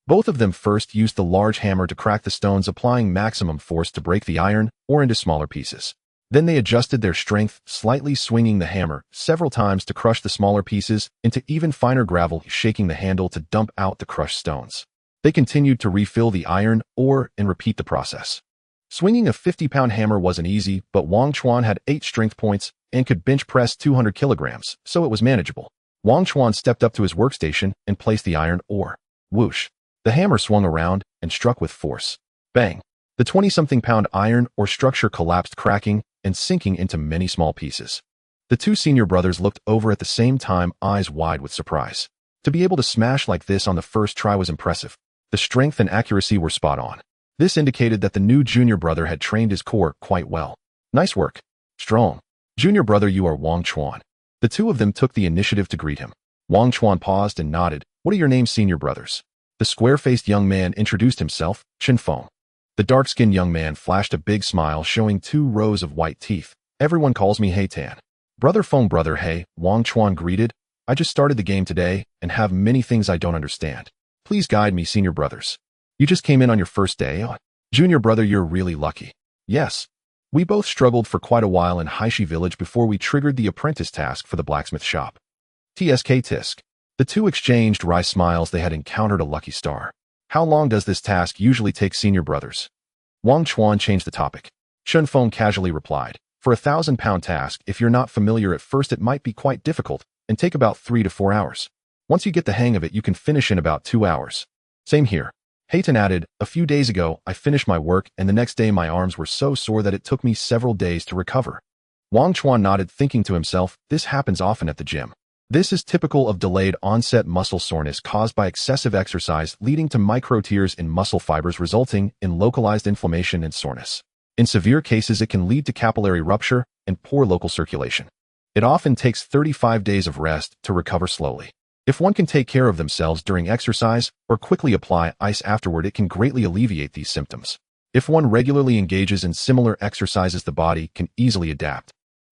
Both of them first used the large hammer to crack the stones, applying maximum force to break the iron ore into smaller pieces. Then they adjusted their strength, slightly swinging the hammer several times to crush the smaller pieces into even finer gravel, shaking the handle to dump out the crushed stones. They continued to refill the iron ore and repeat the process. Swinging a 50-pound hammer wasn't easy, but Wangchuan had 8 strength points and could bench press 200 kilograms, so it was manageable. Wangchuan stepped up to his workstation and placed the iron ore. Whoosh! The hammer swung around and struck with force. Bang! The 20-something-pound iron ore structure collapsed, cracking and sinking into many small pieces. The two senior brothers looked over at the same time, eyes wide with surprise. To be able to smash like this on the first try was impressive. The strength and accuracy were spot on. This indicated that the new junior brother had trained his core quite well. Nice work. Strong. Junior brother, you are Wangchuan. The two of them took the initiative to greet him. Wangchuan paused and nodded. What are your names, senior brothers? The square-faced young man introduced himself, Chinfeng. The dark-skinned young man flashed a big smile, showing 2 rows of white teeth. Everyone calls me He Tan. Brother Feng, brother He, Wangchuan greeted. I just started the game today and have many things I don't understand. Please guide me, senior brothers. You just came in on your first day? Junior brother, you're really lucky. Yes. We both struggled for quite a while in Haishi village before we triggered the apprentice task for the blacksmith shop. TSK Tisk. The two exchanged wry smiles. They had encountered a lucky star. How long does this task usually take, senior brothers? Wangchuan changed the topic. Chinfeng casually replied. For a 1,000-pound task, if you're not familiar at first, it might be quite difficult and take about 3 to 4 hours. Once you get the hang of it, you can finish in about 2 hours. Same here. Hayton added, a few days ago, I finished my work and the next day my arms were so sore that it took me several days to recover. Wangchuan nodded, thinking to himself, this happens often at the gym. This is typical of delayed onset muscle soreness caused by excessive exercise, leading to micro tears in muscle fibers, resulting in localized inflammation and soreness. In severe cases, it can lead to capillary rupture and poor local circulation. It often takes 35 days of rest to recover slowly. If one can take care of themselves during exercise or quickly apply ice afterward, it can greatly alleviate these symptoms. If one regularly engages in similar exercises, the body can easily adapt.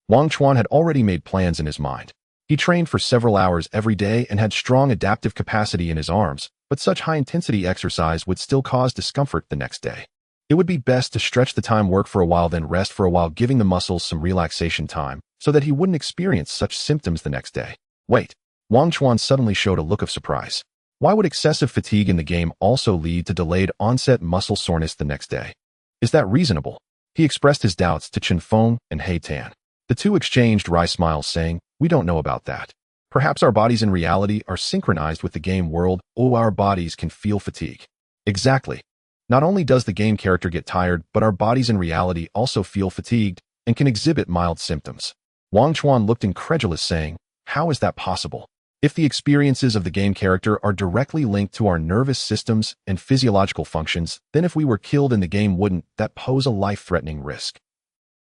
Wangchuan had already made plans in his mind. He trained for several hours every day and had strong adaptive capacity in his arms, but such high-intensity exercise would still cause discomfort the next day. It would be best to stretch the time, work for a while, then rest for a while, giving the muscles some relaxation time so that he wouldn't experience such symptoms the next day. Wait. Wangchuan suddenly showed a look of surprise. Why would excessive fatigue in the game also lead to delayed onset muscle soreness the next day? Is that reasonable? He expressed his doubts to Chinfeng and He Tan. The two exchanged wry smiles, saying, we don't know about that. Perhaps our bodies in reality are synchronized with the game world, or our bodies can feel fatigue. Exactly. Not only does the game character get tired, but our bodies in reality also feel fatigued and can exhibit mild symptoms. Wangchuan looked incredulous, saying, how is that possible? If the experiences of the game character are directly linked to our nervous systems and physiological functions, then if we were killed in the game, wouldn't that pose a life-threatening risk?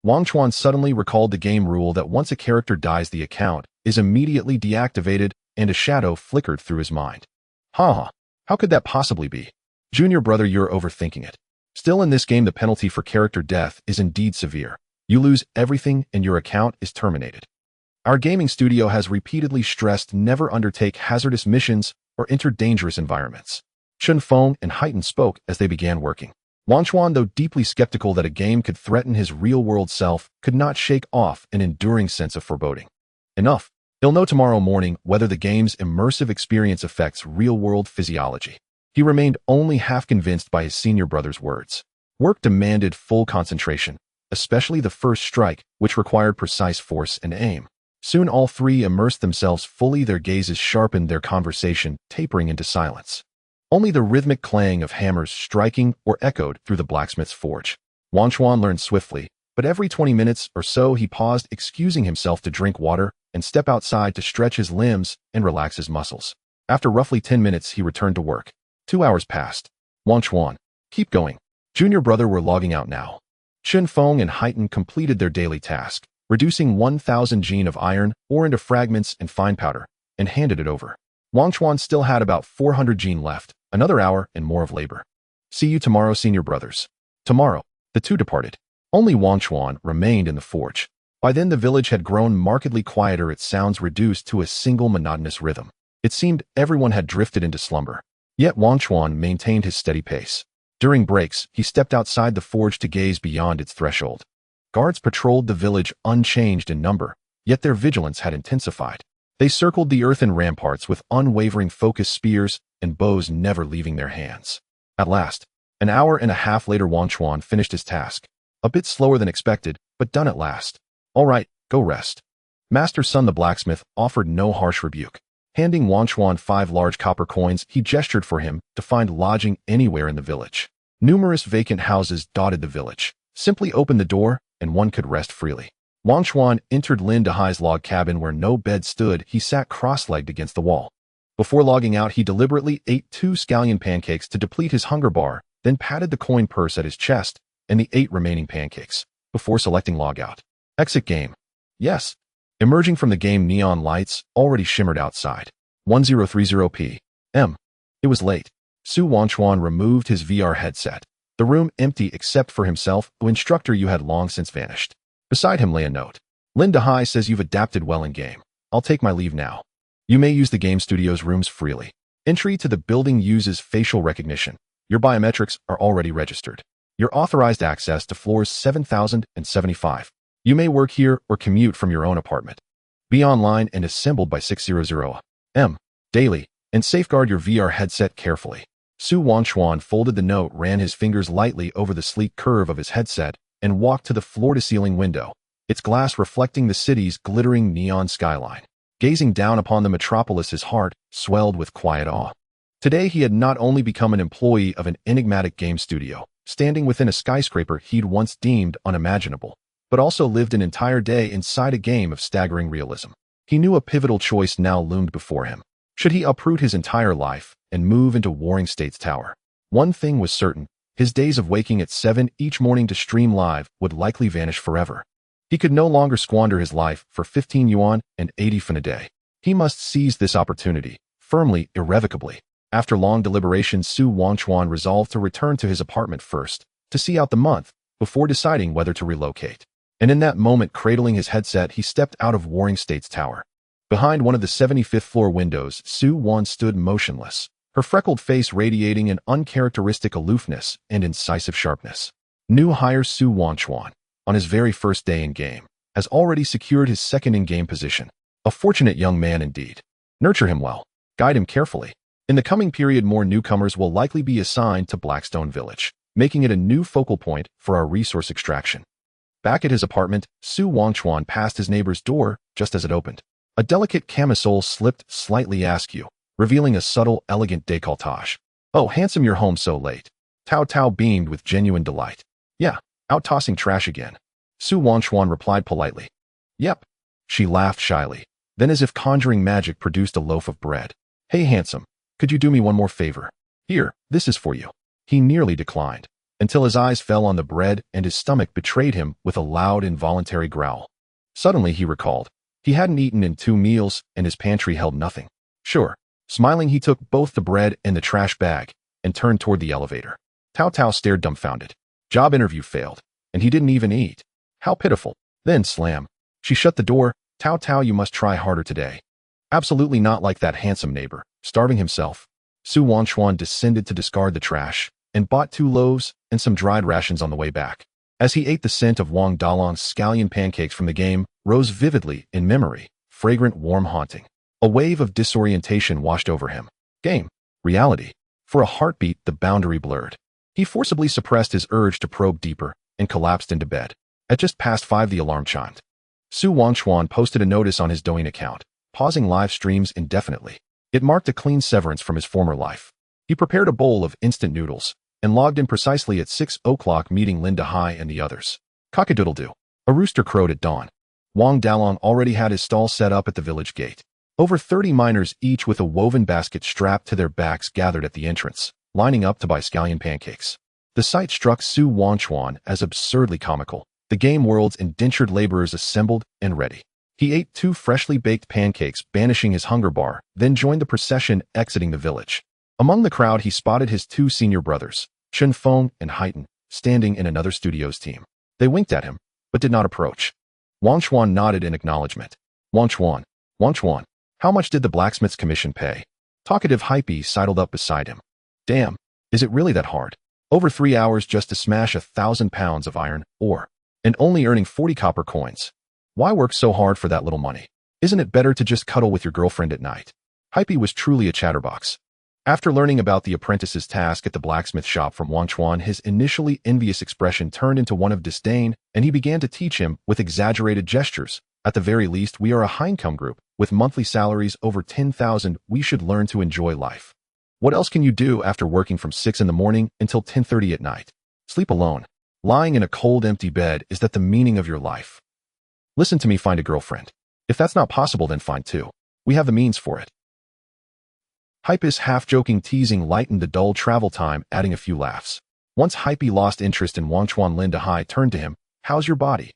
Wangchuan suddenly recalled the game rule that once a character dies, the account is immediately deactivated, and a shadow flickered through his mind. How could that possibly be? Junior brother, you're overthinking it. Still, in this game, the penalty for character death is indeed severe. You lose everything and your account is terminated. Our gaming studio has repeatedly stressed never undertake hazardous missions or enter dangerous environments. Chinfeng and Heighten spoke as they began working. Wangchuan, though deeply skeptical that a game could threaten his real-world self, could not shake off an enduring sense of foreboding. Enough. He'll know tomorrow morning whether the game's immersive experience affects real-world physiology. He remained only half convinced by his senior brother's words. Work demanded full concentration, especially the first strike, which required precise force and aim. Soon all three immersed themselves fully, their gazes sharpened, their conversation tapering into silence. Only the rhythmic clang of hammers striking or echoed through the blacksmith's forge. Wangchuan learned swiftly, but every 20 minutes or so he paused, excusing himself to drink water and step outside to stretch his limbs and relax his muscles. After roughly 10 minutes, he returned to work. 2 hours passed. Wangchuan, keep going. Junior brother were logging out now. Chinfeng and Heighten completed their daily task, reducing 1,000 gene of iron ore into fragments and fine powder, and handed it over. Wangchuan still had about 400 gene left, another hour and more of labor. See you tomorrow, senior brothers. Tomorrow, the two departed. Only Wangchuan remained in the forge. By then the village had grown markedly quieter, its sounds reduced to a single monotonous rhythm. It seemed everyone had drifted into slumber. Yet Wangchuan maintained his steady pace. During breaks, he stepped outside the forge to gaze beyond its threshold. Guards patrolled the village unchanged in number, yet their vigilance had intensified. They circled the earthen ramparts with unwavering focus, spears and bows never leaving their hands. At last, an hour and a half later, Wangchuan finished his task. A bit slower than expected, but done at last. All right, go rest. Master Sun the blacksmith offered no harsh rebuke. Handing Wangchuan 5 large copper coins, he gestured for him to find lodging anywhere in the village. Numerous vacant houses dotted the village. Simply open the door, and one could rest freely. Wangchuan entered Lin Dahai's log cabin where no bed stood. He sat cross-legged against the wall. Before logging out, he deliberately ate 2 scallion pancakes to deplete his hunger bar, then patted the coin purse at his chest and the 8 remaining pancakes, before selecting log out. Exit game. Yes. Emerging from the game, neon lights already shimmered outside. 1030 p.m. It was late. Su Wangchuan removed his VR headset. The room empty except for himself, the instructor you had long since vanished. Beside him lay a note. Lin Dahai says you've adapted well in game. I'll take my leave now. You may use the game studio's rooms freely. Entry to the building uses facial recognition. Your biometrics are already registered. You're authorized access to floors 7075. You may work here or commute from your own apartment. Be online and assembled by 600 m. daily, and safeguard your VR headset carefully. Su Wangchuan folded the note, ran his fingers lightly over the sleek curve of his headset, and walked to the floor-to-ceiling window, its glass reflecting the city's glittering neon skyline. Gazing down upon the metropolis, his heart swelled with quiet awe. Today he had not only become an employee of an enigmatic game studio, standing within a skyscraper he'd once deemed unimaginable, but also lived an entire day inside a game of staggering realism. He knew a pivotal choice now loomed before him. Should he uproot his entire life and move into Warring States Tower? One thing was certain. His days of waking at 7 each morning to stream live would likely vanish forever. He could no longer squander his life for 15 yuan and 80 fen a day. He must seize this opportunity, firmly, irrevocably. After long deliberations, Su Wangchuan resolved to return to his apartment first, to see out the month, before deciding whether to relocate. And in that moment, cradling his headset, he stepped out of Warring States Tower. Behind one of the 75th floor windows, Su Wan stood motionless, her freckled face radiating an uncharacteristic aloofness and incisive sharpness. New hire Su Wangchuan, on his very first day in game, has already secured his second in-game position. A fortunate young man indeed. Nurture him well. Guide him carefully. In the coming period, more newcomers will likely be assigned to Blackstone Village, making it a new focal point for our resource extraction. Back at his apartment, Su Wangchuan passed his neighbor's door just as it opened. A delicate camisole slipped slightly askew, revealing a subtle, elegant décolletage. "Oh, handsome, you're home so late." Tao Tao beamed with genuine delight. "Yeah, out tossing trash again." Su Wangchuan replied politely. "Yep." She laughed shyly, then as if conjuring magic produced a loaf of bread. "Hey, handsome, could you do me one more favor? Here, this is for you." He nearly declined, until his eyes fell on the bread and his stomach betrayed him with a loud, involuntary growl. Suddenly he recalled. He hadn't eaten in 2 meals and his pantry held nothing. Sure. Smiling, he took both the bread and the trash bag and turned toward the elevator. Tao Tao stared dumbfounded. Job interview failed, and he didn't even eat. How pitiful. Then slam. She shut the door. "Tao Tao, you must try harder today." Absolutely not like that handsome neighbor, starving himself. Su Wangchuan descended to discard the trash and bought 2 loaves and some dried rations on the way back. As he ate, the scent of Wang Dalong's scallion pancakes from the game rose vividly in memory, fragrant, warm, haunting. A wave of disorientation washed over him. Game. Reality. For a heartbeat, the boundary blurred. He forcibly suppressed his urge to probe deeper and collapsed into bed. At just past 5, the alarm chimed. Su Wangchuan posted a notice on his Douyin account, pausing live streams indefinitely. It marked a clean severance from his former life. He prepared a bowl of instant noodles and logged in precisely at 6 o'clock, meeting Lin Dahai and the others. Cock-a-doodle-doo. A rooster crowed at dawn. Wang Dalong already had his stall set up at the village gate. Over 30 miners, each with a woven basket strapped to their backs, gathered at the entrance, lining up to buy scallion pancakes. The sight struck Su Wangchuan as absurdly comical. The game world's indentured laborers assembled and ready. He ate 2 freshly baked pancakes, banishing his hunger bar, then joined the procession exiting the village. Among the crowd, he spotted his 2 senior brothers, Chen Feng and Haitan, standing in another studio's team. They winked at him, but did not approach. Wangchuan nodded in acknowledgement. Wangchuan, how much did the blacksmith's commission pay?" Talkative Hype sidled up beside him. "Damn, is it really that hard? Over 3 hours just to smash 1,000 pounds of iron ore." and only earning 40 copper coins. Why work so hard for that little money? Isn't it better to just cuddle with your girlfriend at night? Hype was truly a chatterbox. After learning about the apprentice's task at the blacksmith shop from Wangchuan, his initially envious expression turned into one of disdain, and he began to teach him with exaggerated gestures. At the very least, we are a high-income group. With monthly salaries over 10,000, we should learn to enjoy life. What else can you do after working from 6 in the morning until 10:30 at night? Sleep alone. Lying in a cold, empty bed, is that the meaning of your life? Listen to me, find a girlfriend. If that's not possible, then find two. We have the means for it. Hype's half-joking teasing lightened the dull travel time, adding a few laughs. Once Hype lost interest in Wangchuan, Lin Dahai turned to him. How's your body?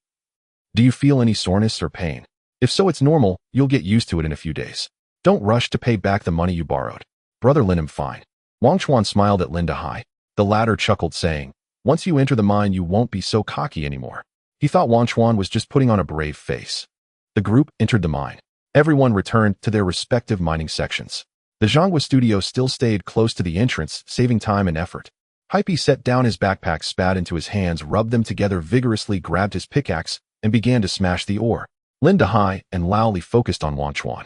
Do you feel any soreness or pain? If so, it's normal. You'll get used to it in a few days. Don't rush to pay back the money you borrowed. Brother Lin, I'm fine. Wangchuan smiled at Lin Dahai. The latter chuckled, saying, once you enter the mine, you won't be so cocky anymore. He thought Wangchuan was just putting on a brave face. The group entered the mine. Everyone returned to their respective mining sections. The Jianghu studio still stayed close to the entrance, saving time and effort. Hype set down his backpack, spat into his hands, rubbed them together vigorously, grabbed his pickaxe, and began to smash the ore. Lin Dahai and Lao Li focused on Wangchuan.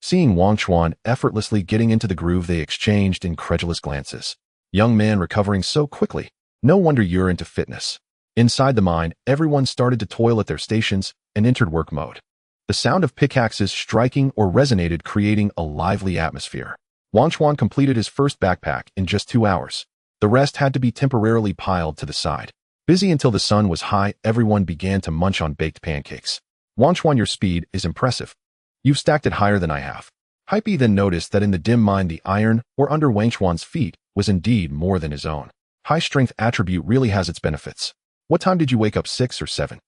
Seeing Wangchuan effortlessly getting into the groove, they exchanged incredulous glances. Young man recovering so quickly. No wonder you're into fitness. Inside the mine, everyone started to toil at their stations and entered work mode. The sound of pickaxes striking or resonated, creating a lively atmosphere. Wangchuan completed his first backpack in just 2 hours. The rest had to be temporarily piled to the side. Busy until the sun was high, everyone began to munch on baked pancakes. Wangchuan, your speed is impressive. You've stacked it higher than I have. Hype then noticed that in the dim mine, the iron, or under Wangchuan's feet, was indeed more than his own. High-strength attribute really has its benefits. What time did you wake up, 6 or 7?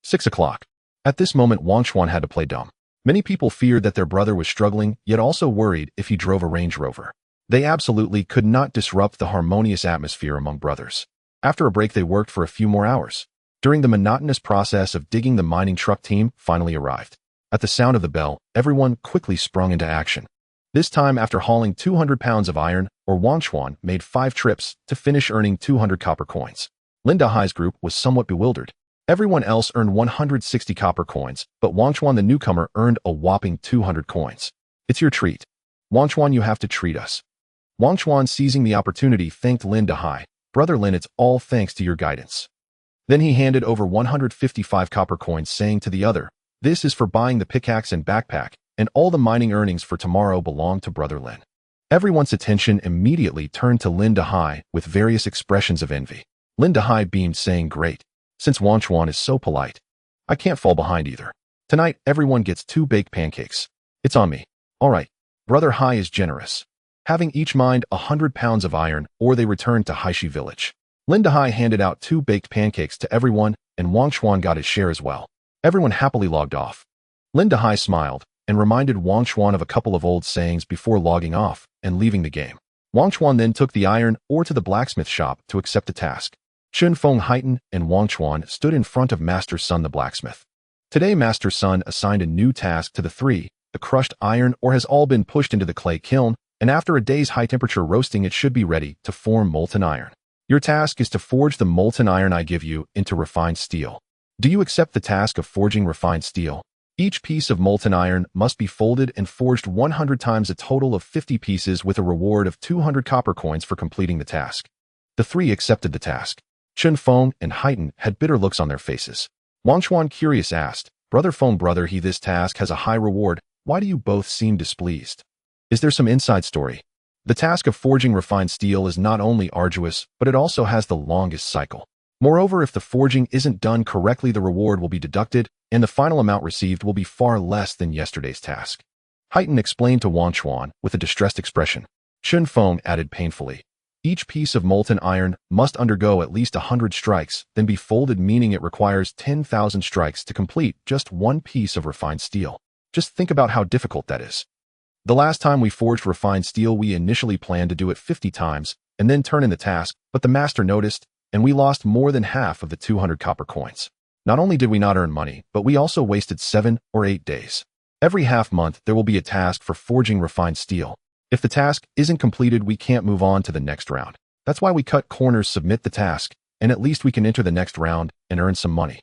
6 o'clock. At this moment, Wangchuan had to play dumb. Many people feared that their brother was struggling, yet also worried if he drove a Range Rover. They absolutely could not disrupt the harmonious atmosphere among brothers. After a break, they worked for a few more hours. During the monotonous process of digging, the mining truck team finally arrived. At the sound of the bell, everyone quickly sprung into action. This time, after hauling 200 pounds of iron, or Wangchuan made 5 trips to finish, earning 200 copper coins. Lin Dahai's group was somewhat bewildered. Everyone else earned 160 copper coins, but Wangchuan, the newcomer, earned a whopping 200 coins. It's your treat. Wangchuan, you have to treat us. Wangchuan, seizing the opportunity, thanked Lin Dahai. Brother Lin, it's all thanks to your guidance. Then he handed over 155 copper coins, saying to the other, this is for buying the pickaxe and backpack, and all the mining earnings for tomorrow belong to Brother Lin. Everyone's attention immediately turned to Lin Dahai with various expressions of envy. Lin Dahai beamed, saying, great. Since Wangchuan is so polite, I can't fall behind either. Tonight, everyone gets 2 baked pancakes. It's on me. All right. Brother Hai is generous. Having each mined 100 pounds of iron, or they returned to Haishi village. Lin Dahai handed out 2 baked pancakes to everyone, and Wangchuan got his share as well. Everyone happily logged off. Lin Dahai smiled and reminded Wangchuan of a couple of old sayings before logging off and leaving the game. Wangchuan then took the iron ore to the blacksmith shop to accept the task. Chun Feng, Haitan, and Wangchuan stood in front of Master Sun the blacksmith. Today, Master Sun assigned a new task to the 3. The crushed iron ore has all been pushed into the clay kiln, and after a day's high-temperature roasting, it should be ready to form molten iron. Your task is to forge the molten iron I give you into refined steel. Do you accept the task of forging refined steel? Each piece of molten iron must be folded and forged 100 times, a total of 50 pieces, with a reward of 200 copper coins for completing the task. The 3 accepted the task. Chun Feng and Haitan had bitter looks on their faces. Wangchuan, curious, asked, Brother Feng, brother He, this task has a high reward. Why do you both seem displeased? Is there some inside story? The task of forging refined steel is not only arduous, but it also has the longest cycle. Moreover, if the forging isn't done correctly, the reward will be deducted, and the final amount received will be far less than yesterday's task. Haitan explained to Wangchuan with a distressed expression. Chun Feng added painfully, each piece of molten iron must undergo at least 100 strikes, then be folded, meaning it requires 10,000 strikes to complete just 1 piece of refined steel. Just think about how difficult that is. The last time we forged refined steel, we initially planned to do it 50 times and then turn in the task, but the master noticed, and we lost more than half of the 200 copper coins. Not only did we not earn money, but we also wasted 7 or 8 days. Every half month, there will be a task for forging refined steel. If the task isn't completed, we can't move on to the next round. That's why we cut corners. Submit the task, and at least we can enter the next round and earn some money.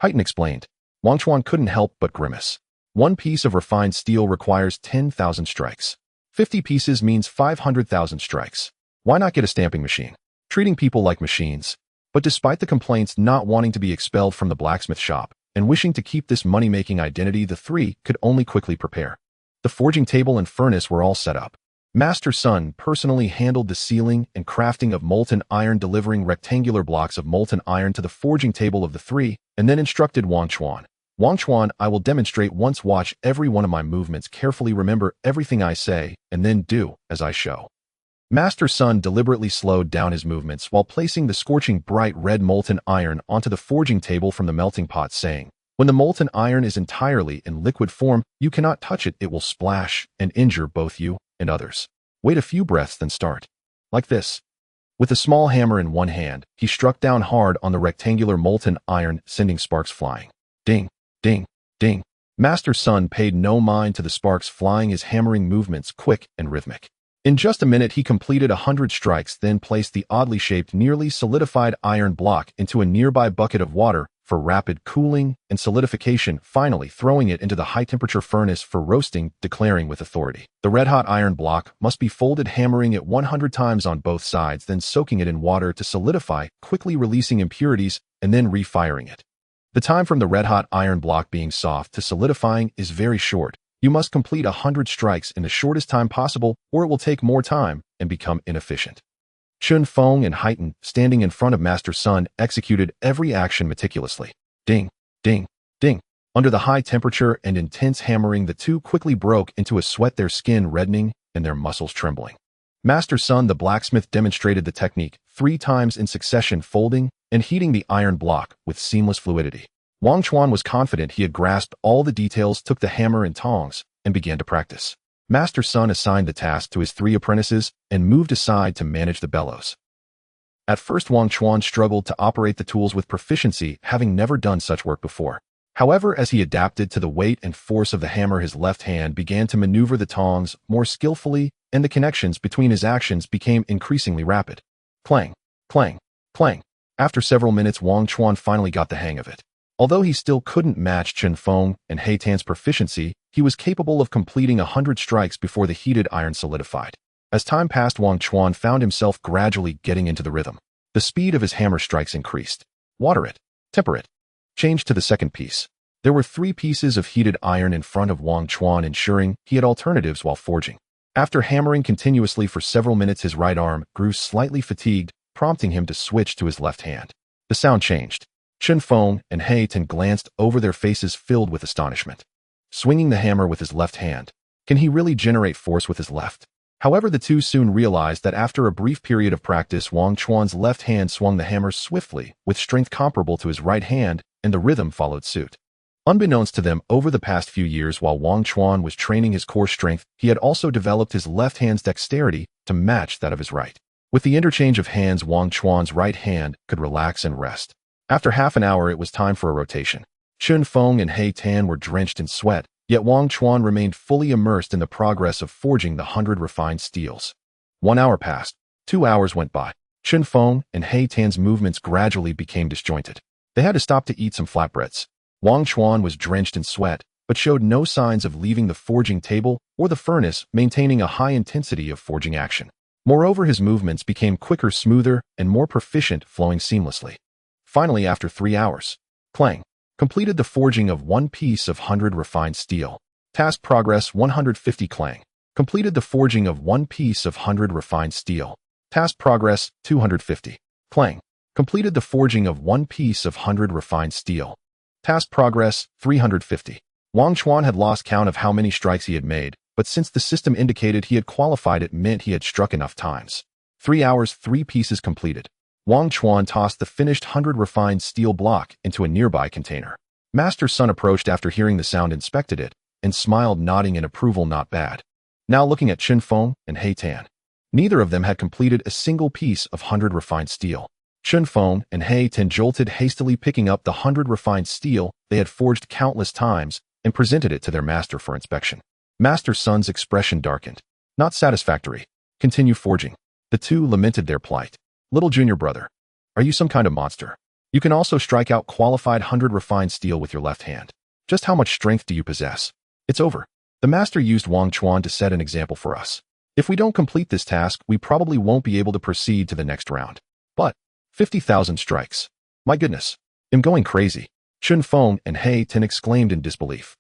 Haiten explained. Wangchuan couldn't help but grimace. One piece of refined steel requires 10,000 strikes. 50 pieces means 500,000 strikes. Why not get a stamping machine? Treating people like machines. But despite the complaints not wanting to be expelled from the blacksmith shop and wishing to keep this money-making identity, the three could only quickly prepare. The forging table and furnace were all set up. Master Sun personally handled the sealing and crafting of molten iron, delivering rectangular blocks of molten iron to the forging table of the three, and then instructed Wangchuan. Wangchuan, I will demonstrate once. Watch every one of my movements carefully, remember everything I say, and then do as I show. Master Sun deliberately slowed down his movements while placing the scorching bright red molten iron onto the forging table from the melting pot, saying, when the molten iron is entirely in liquid form, you cannot touch it. It will splash and injure both you and others. Wait a few breaths, then start. Like this. With a small hammer in one hand, he struck down hard on the rectangular molten iron, sending sparks flying. Ding, ding, ding. Master Sun paid no mind to the sparks flying, his hammering movements quick and rhythmic. In just a minute, he completed 100 strikes, then placed the oddly shaped, nearly solidified iron block into a nearby bucket of water for rapid cooling and solidification, finally throwing it into the high-temperature furnace for roasting, declaring with authority, the red-hot iron block must be folded, hammering it 100 times on both sides, then soaking it in water to solidify, quickly releasing impurities, and then refiring it. The time from the red-hot iron block being soft to solidifying is very short. You must complete 100 strikes in the shortest time possible, or it will take more time and become inefficient. Chun Feng and Haiten, standing in front of Master Sun, executed every action meticulously. Ding, ding, ding. Under the high temperature and intense hammering, the two quickly broke into a sweat, their skin reddening and their muscles trembling. Master Sun, the blacksmith, demonstrated the technique 3 times in succession, folding and heating the iron block with seamless fluidity. Wangchuan was confident he had grasped all the details, took the hammer and tongs, and began to practice. Master Sun assigned the task to his 3 apprentices and moved aside to manage the bellows. At first, Wangchuan struggled to operate the tools with proficiency, having never done such work before. However, as he adapted to the weight and force of the hammer, his left hand began to maneuver the tongs more skillfully, and the connections between his actions became increasingly rapid. Clang, clang, clang. After several minutes, Wangchuan finally got the hang of it. Although he still couldn't match Chun Feng and Heitan's proficiency, he was capable of completing 100 strikes before the heated iron solidified. As time passed, Wangchuan found himself gradually getting into the rhythm. The speed of his hammer strikes increased. Water it. Temper it. Change to the second piece. There were 3 pieces of heated iron in front of Wangchuan, ensuring he had alternatives while forging. After hammering continuously for several minutes, his right arm grew slightly fatigued, prompting him to switch to his left hand. The sound changed. Chun Feng and Heitan glanced over, their faces filled with astonishment. Swinging the hammer with his left hand, can he really generate force with his left? However, the two soon realized that after a brief period of practice, Wangchuan's left hand swung the hammer swiftly, with strength comparable to his right hand, and the rhythm followed suit. Unbeknownst to them, over the past few years while Wangchuan was training his core strength, he had also developed his left hand's dexterity to match that of his right. With the interchange of hands, Wangchuan's right hand could relax and rest. After half an hour, it was time for a rotation. Chun Feng and Heitan were drenched in sweat, yet Wangchuan remained fully immersed in the progress of forging the 100 refined steels. 1 hour passed. 2 hours went by. Chun Feng and Heitan's movements gradually became disjointed. They had to stop to eat some flatbreads. Wangchuan was drenched in sweat, but showed no signs of leaving the forging table or the furnace, maintaining a high intensity of forging action. Moreover, his movements became quicker, smoother, and more proficient, flowing seamlessly. Finally, after 3 hours, clang, completed the forging of 1 piece of 100 refined steel. Task progress 150. Clang, completed the forging of 1 piece of 100 refined steel. Task progress 250. Clang, completed the forging of 1 piece of 100 refined steel. Task progress 350. Wangchuan had lost count of how many strikes he had made, but since the system indicated he had qualified, it meant he had struck enough times. 3 hours, 3 pieces completed. Wangchuan tossed the finished 100 refined steel block into a nearby container. Master Sun approached after hearing the sound, inspected it, and smiled, nodding in approval. Not bad. Now looking at Chun Feng and Heitan. Neither of them had completed a single piece of 100 refined steel. Chun Feng and Heitan jolted, hastily picking up the 100 refined steel they had forged countless times and presented it to their master for inspection. Master Sun's expression darkened. Not satisfactory. Continue forging. The two lamented their plight. Little junior brother, Are you some kind of monster? You can also strike out qualified 100 refined steel with your left hand. Just how much strength do you possess? It's over. The master used Wangchuan to set an example for us. If we don't complete this task, we probably won't be able to proceed to the next round. But 50,000 strikes. My goodness. I'm going crazy. Chun Feng and He Tin exclaimed in disbelief.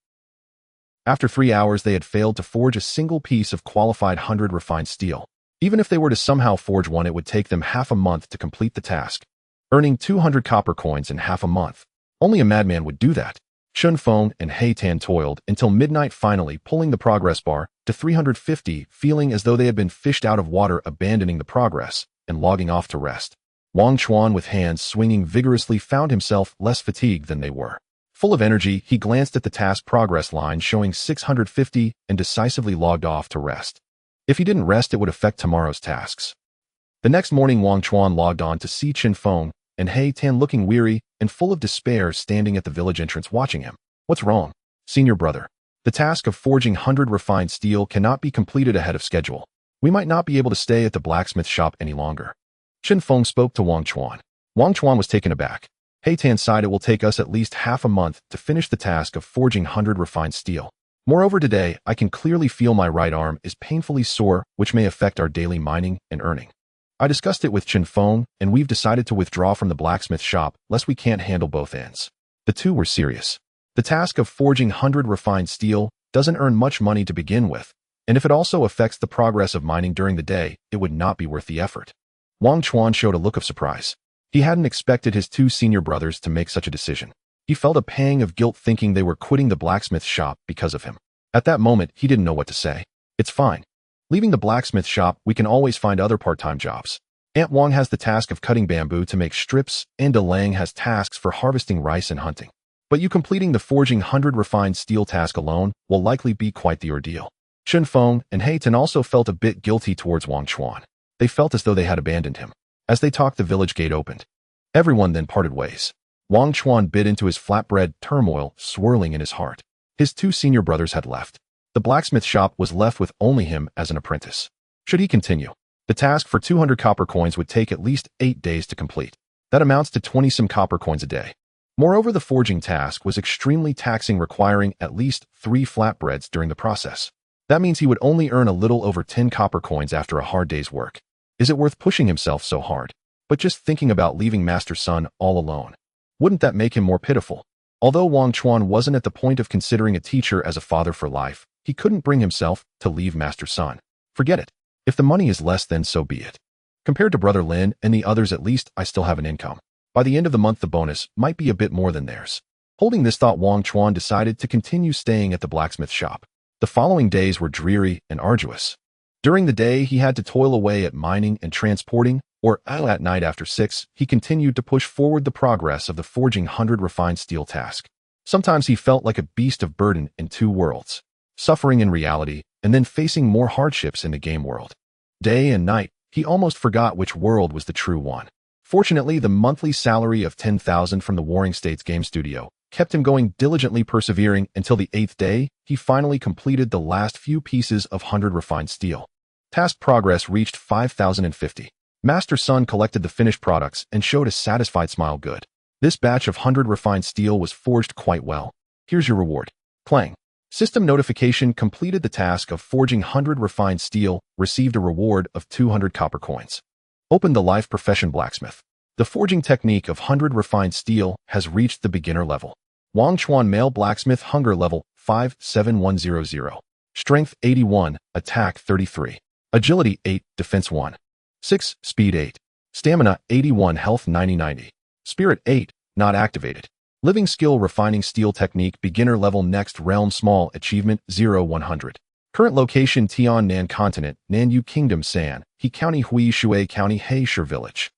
After 3 hours, they had failed to forge a single piece of qualified 100 refined steel. Even if they were to somehow forge one, it would take them half a month to complete the task, earning 200 copper coins in half a month. Only a madman would do that. Chun Feng and He Tin toiled until midnight, finally pulling the progress bar to 350, feeling as though they had been fished out of water, abandoning the progress and logging off to rest. Wangchuan, with hands swinging vigorously, found himself less fatigued than they were. Full of energy, he glanced at the task progress line showing 650 and decisively logged off to rest. If he didn't rest, it would affect tomorrow's tasks. The next morning, Wangchuan logged on to see Chun Feng and He Tin looking weary and full of despair, standing at the village entrance watching him. What's wrong? Senior brother. The task of forging 100 refined steel cannot be completed ahead of schedule. We might not be able to stay at the blacksmith shop any longer. Chun Feng spoke to Wangchuan. Wangchuan was taken aback. He Tin sighed. It will take us at least half a month to finish the task of forging 100 refined steel. Moreover, today, I can clearly feel my right arm is painfully sore, which may affect our daily mining and earning. I discussed it with Chun Feng, and we've decided to withdraw from the blacksmith shop, lest we can't handle both ends. The two were serious. The task of forging 100 refined steel doesn't earn much money to begin with, and if it also affects the progress of mining during the day, it would not be worth the effort. Wangchuan showed a look of surprise. He hadn't expected his two senior brothers to make such a decision. He felt a pang of guilt thinking they were quitting the blacksmith shop because of him. At that moment, he didn't know what to say. It's fine. Leaving the blacksmith shop, we can always find other part-time jobs. Aunt Wang has the task of cutting bamboo to make strips, and De Lang has tasks for harvesting rice and hunting. But you completing the forging 100 refined steel task alone will likely be quite the ordeal. Chun Feng and He Tin also felt a bit guilty towards Wangchuan. They felt as though they had abandoned him. As they talked, the village gate opened. Everyone then parted ways. Wangchuan bit into his flatbread, turmoil swirling in his heart. His two senior brothers had left. The blacksmith shop was left with only him as an apprentice. Should he continue? The task for 200 copper coins would take at least 8 days to complete. That amounts to 20-some copper coins a day. Moreover, the forging task was extremely taxing, requiring at least 3 flatbreads during the process. That means he would only earn a little over 10 copper coins after a hard day's work. Is it worth pushing himself so hard? But just thinking about leaving Master Sun all alone, wouldn't that make him more pitiful? Although Wangchuan wasn't at the point of considering a teacher as a father for life, he couldn't bring himself to leave Master Sun. Forget it. If the money is less, then so be it. Compared to Brother Lin and the others, at least I still have an income. By the end of the month, the bonus might be a bit more than theirs. Holding this thought, Wangchuan decided to continue staying at the blacksmith shop. The following days were dreary and arduous. During the day, he had to toil away at mining and transporting, or at night after 6, he continued to push forward the progress of the forging 100 refined steel task. Sometimes he felt like a beast of burden in two worlds, suffering in reality and then facing more hardships in the game world. Day and night, he almost forgot which world was the true one. Fortunately, the monthly salary of 10,000 from the Warring States game studio kept him going, diligently persevering until the 8th day. He finally completed the last few pieces of 100 refined steel. Task progress reached 5,050. Master Sun collected the finished products and showed a satisfied smile. Good. This batch of 100 refined steel was forged quite well. Here's your reward. Clang. System notification: completed the task of forging 100 refined steel, received a reward of 200 copper coins. Open the life profession blacksmith. The forging technique of 100 refined steel has reached the beginner level. Wangchuan male blacksmith, hunger level 57100. Strength 81, attack 33. Agility 8, defense 1. 6, speed 8. Stamina 81, health 90-90. Spirit 8, not activated. Living skill: refining steel technique, beginner level. Next realm, small achievement 0-100. Current location: Tiannan Continent, Nanyu Kingdom, San He County, Hui Shui County, Heisher Village.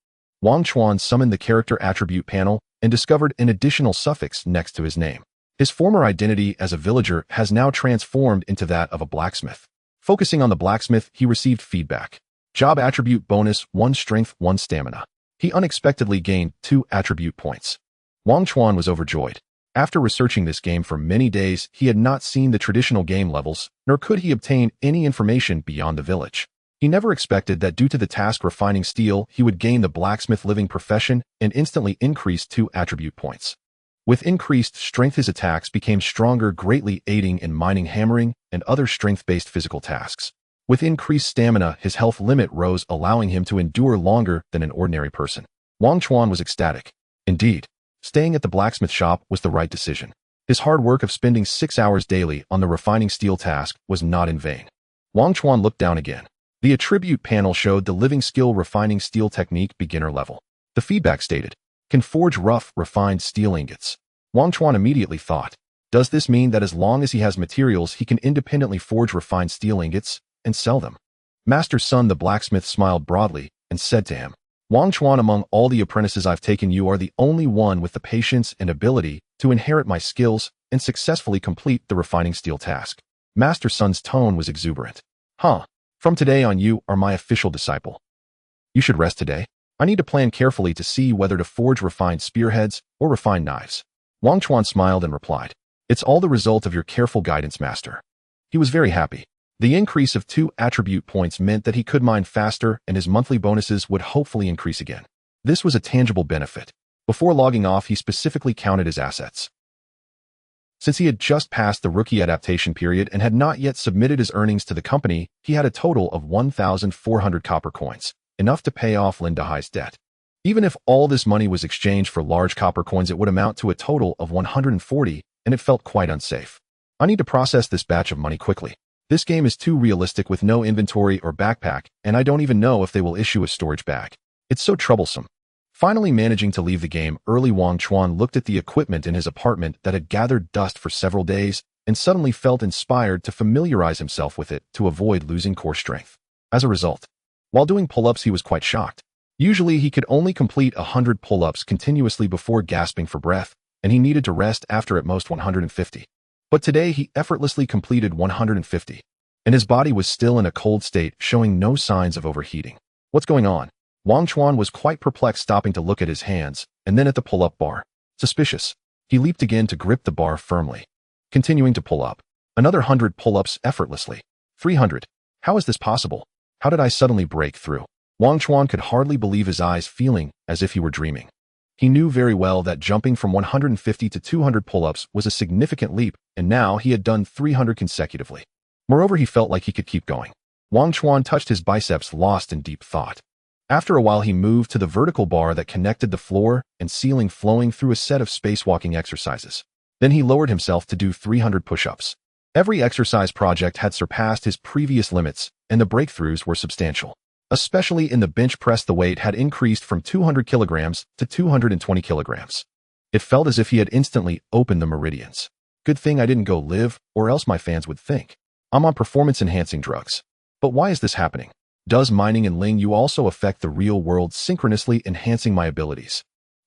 Wangchuan summoned the character attribute panel and discovered an additional suffix next to his name. His former identity as a villager has now transformed into that of a blacksmith. Focusing on the blacksmith, he received feedback. Job attribute bonus: 1 strength, 1 stamina. He unexpectedly gained 2 attribute points. Wangchuan was overjoyed. After researching this game for many days, he had not seen the traditional game levels, nor could he obtain any information beyond the village. He never expected that due to the task refining steel, he would gain the blacksmith living profession and instantly increase 2 attribute points. With increased strength, his attacks became stronger, greatly aiding in mining, hammering, and other strength-based physical tasks. With increased stamina, his health limit rose, allowing him to endure longer than an ordinary person. Wangchuan was ecstatic. Indeed, staying at the blacksmith shop was the right decision. His hard work of spending 6 hours daily on the refining steel task was not in vain. Wangchuan looked down again. The attribute panel showed the living skill refining steel technique beginner level. The feedback stated, can forge rough, refined steel ingots. Wangchuan immediately thought, does this mean that as long as he has materials, he can independently forge refined steel ingots and sell them? Master Sun the blacksmith smiled broadly and said to him, Wangchuan, among all the apprentices I've taken, you are the only one with the patience and ability to inherit my skills and successfully complete the refining steel task. Master Sun's tone was exuberant. From today on, you are my official disciple. You should rest today. I need to plan carefully to see whether to forge refined spearheads or refined knives. Wangchuan smiled and replied, it's all the result of your careful guidance, master. He was very happy. The increase of 2 attribute points meant that he could mine faster and his monthly bonuses would hopefully increase again. This was a tangible benefit. Before logging off, he specifically counted his assets. Since he had just passed the rookie adaptation period and had not yet submitted his earnings to the company, he had a total of 1,400 copper coins, enough to pay off Lin Dahai's debt. Even if all this money was exchanged for large copper coins, it would amount to a total of 140, and it felt quite unsafe. I need to process this batch of money quickly. This game is too realistic with no inventory or backpack, and I don't even know if they will issue a storage bag. It's so troublesome. Finally managing to leave the game early, Wangchuan looked at the equipment in his apartment that had gathered dust for several days and suddenly felt inspired to familiarize himself with it to avoid losing core strength. As a result, while doing pull-ups, he was quite shocked. Usually he could only complete 100 pull-ups continuously before gasping for breath, and he needed to rest after at most 150. But today he effortlessly completed 150, and his body was still in a cold state, showing no signs of overheating. What's going on? Wangchuan was quite perplexed, stopping to look at his hands, and then at the pull-up bar. Suspicious. He leaped again to grip the bar firmly, continuing to pull up. Another 100 pull-ups effortlessly. 300. How is this possible? How did I suddenly break through? Wangchuan could hardly believe his eyes, feeling as if he were dreaming. He knew very well that jumping from 150 to 200 pull-ups was a significant leap, and now he had done 300 consecutively. Moreover, he felt like he could keep going. Wangchuan touched his biceps, lost in deep thought. After a while, he moved to the vertical bar that connected the floor and ceiling, flowing through a set of spacewalking exercises. Then he lowered himself to do 300 push-ups. Every exercise project had surpassed his previous limits, and the breakthroughs were substantial. Especially in the bench press, the weight had increased from 200 kilograms to 220 kilograms. It felt as if he had instantly opened the meridians. Good thing I didn't go live, or else my fans would think I'm on performance-enhancing drugs. But why is this happening? Does mining in Ling Yu also affect the real world, synchronously enhancing my abilities?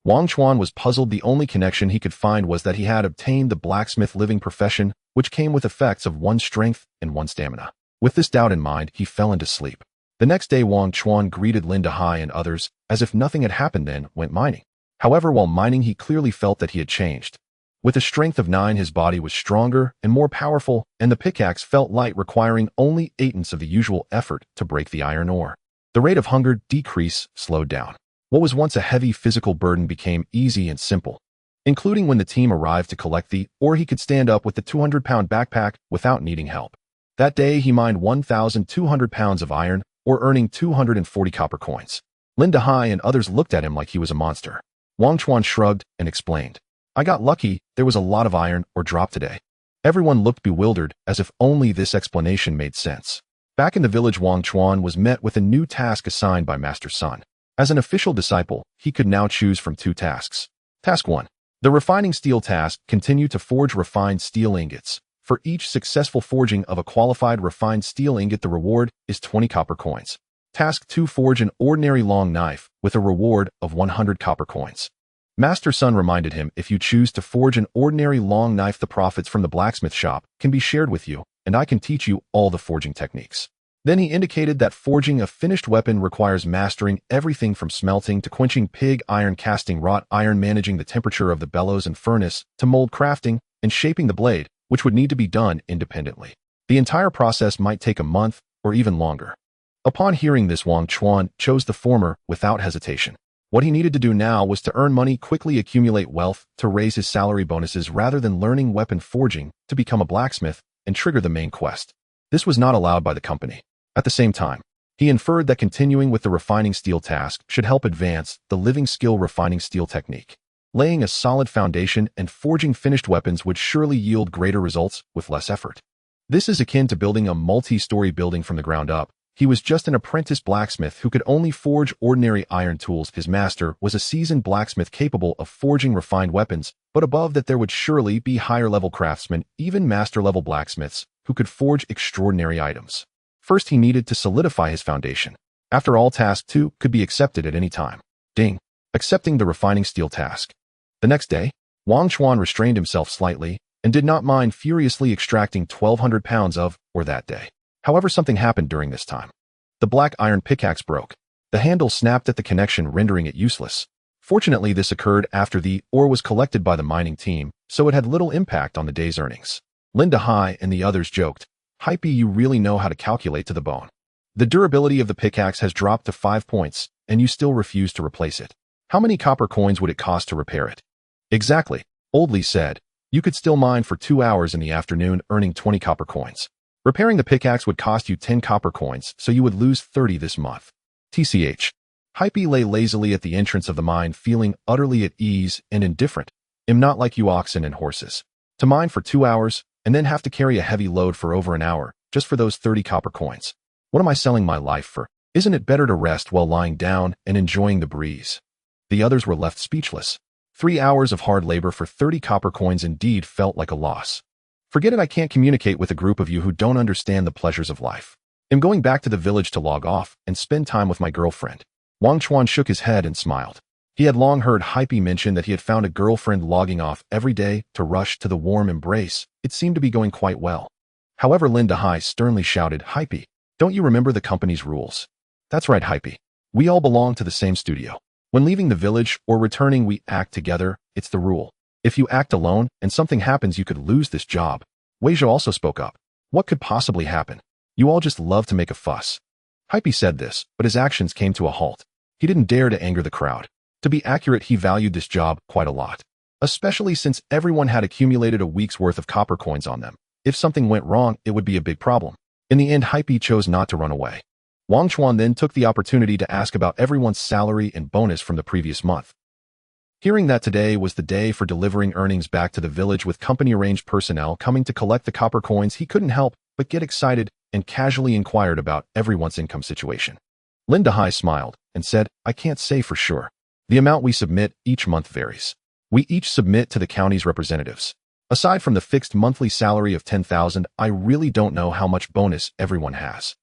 Wangchuan was puzzled. The only connection he could find was that he had obtained the blacksmith living profession, which came with effects of 1 strength and 1 stamina. With this doubt in mind, he fell into sleep. The next day, Wangchuan greeted Lin Dahai and others as if nothing had happened, then went mining. However, while mining, he clearly felt that he had changed. With a strength of 9, his body was stronger and more powerful, and the pickaxe felt light, requiring only 8 of the usual effort to break the iron ore. The rate of hunger decrease slowed down. What was once a heavy physical burden became easy and simple. Including when the team arrived to collect the ore, he could stand up with the 200-pound backpack without needing help. That day, he mined 1,200 pounds of iron, or earning 240 copper coins. Lin Dahai and others looked at him like he was a monster. Wangchuan shrugged and explained, I got lucky, there was a lot of iron ore dropped today. Everyone looked bewildered, as if only this explanation made sense. Back in the village, Wangchuan was met with a new task assigned by Master Sun. As an official disciple, he could now choose from 2 tasks. Task 1. The refining steel task. Continue to forge refined steel ingots. For each successful forging of a qualified refined steel ingot, the reward is 20 copper coins. Task 2. Forge an ordinary long knife with a reward of 100 copper coins. Master Sun reminded him, if you choose to forge an ordinary long knife, the profits from the blacksmith shop can be shared with you, and I can teach you all the forging techniques. Then he indicated that forging a finished weapon requires mastering everything from smelting to quenching pig iron, casting wrought iron, managing the temperature of the bellows and furnace, to mold, crafting, and shaping the blade, which would need to be done independently. The entire process might take a month or even longer. Upon hearing this, Wangchuan chose the former without hesitation. What he needed to do now was to earn money, quickly accumulate wealth, to raise his salary bonuses rather than learning weapon forging, to become a blacksmith, and trigger the main quest. This was not allowed by the company. At the same time, he inferred that continuing with the refining steel task should help advance the living skill refining steel technique. Laying a solid foundation and forging finished weapons would surely yield greater results with less effort. This is akin to building a multi-story building from the ground up. He was just an apprentice blacksmith who could only forge ordinary iron tools. His master was a seasoned blacksmith capable of forging refined weapons, but above that there would surely be higher-level craftsmen, even master-level blacksmiths, who could forge extraordinary items. First, he needed to solidify his foundation. After all, task 2 could be accepted at any time. Ding. Accepting the refining steel task. The next day, Wangchuan restrained himself slightly and did not mind furiously extracting 1,200 pounds of ore that day. However, something happened during this time. The black iron pickaxe broke. The handle snapped at the connection, rendering it useless. Fortunately, this occurred after the ore was collected by the mining team, so it had little impact on the day's earnings. Linda Hai and the others joked, "Hype, you really know how to calculate to the bone. The durability of the pickaxe has dropped to 5 points, and you still refuse to replace it. How many copper coins would it cost to repair it?" "Exactly," Old Lee said. "You could still mine for 2 hours in the afternoon, earning 20 copper coins. Repairing the pickaxe would cost you 10 copper coins, so you would lose 30 this month." TCH. Hype lay lazily at the entrance of the mine, feeling utterly at ease and indifferent. "I'm not like you oxen and horses. To mine for 2 hours, and then have to carry a heavy load for over an hour, just for those 30 copper coins. What am I selling my life for? Isn't it better to rest while lying down and enjoying the breeze?" The others were left speechless. 3 hours of hard labor for 30 copper coins indeed felt like a loss. "Forget it, I can't communicate with a group of you who don't understand the pleasures of life. I'm going back to the village to log off and spend time with my girlfriend." Wangchuan shook his head and smiled. He had long heard Hype mention that he had found a girlfriend logging off every day to rush to the warm embrace. It seemed to be going quite well. However, Linda Hai sternly shouted, "Hype, don't you remember the company's rules?" "That's right, Hype. We all belong to the same studio. When leaving the village or returning, we act together. It's the rule. If you act alone and something happens, you could lose this job." Weizhou also spoke up. "What could possibly happen? You all just love to make a fuss." Hype said this, but his actions came to a halt. He didn't dare to anger the crowd. To be accurate, he valued this job quite a lot, especially since everyone had accumulated a week's worth of copper coins on them. If something went wrong, it would be a big problem. In the end, Hype chose not to run away. Wangchuan then took the opportunity to ask about everyone's salary and bonus from the previous month. Hearing that today was the day for delivering earnings back to the village with company-arranged personnel coming to collect the copper coins, he couldn't help but get excited and casually inquired about everyone's income situation. Linda Hai smiled and said, "I can't say for sure. The amount we submit each month varies. We each submit to the county's representatives. Aside from the fixed monthly salary of 10,000, I really don't know how much bonus everyone has.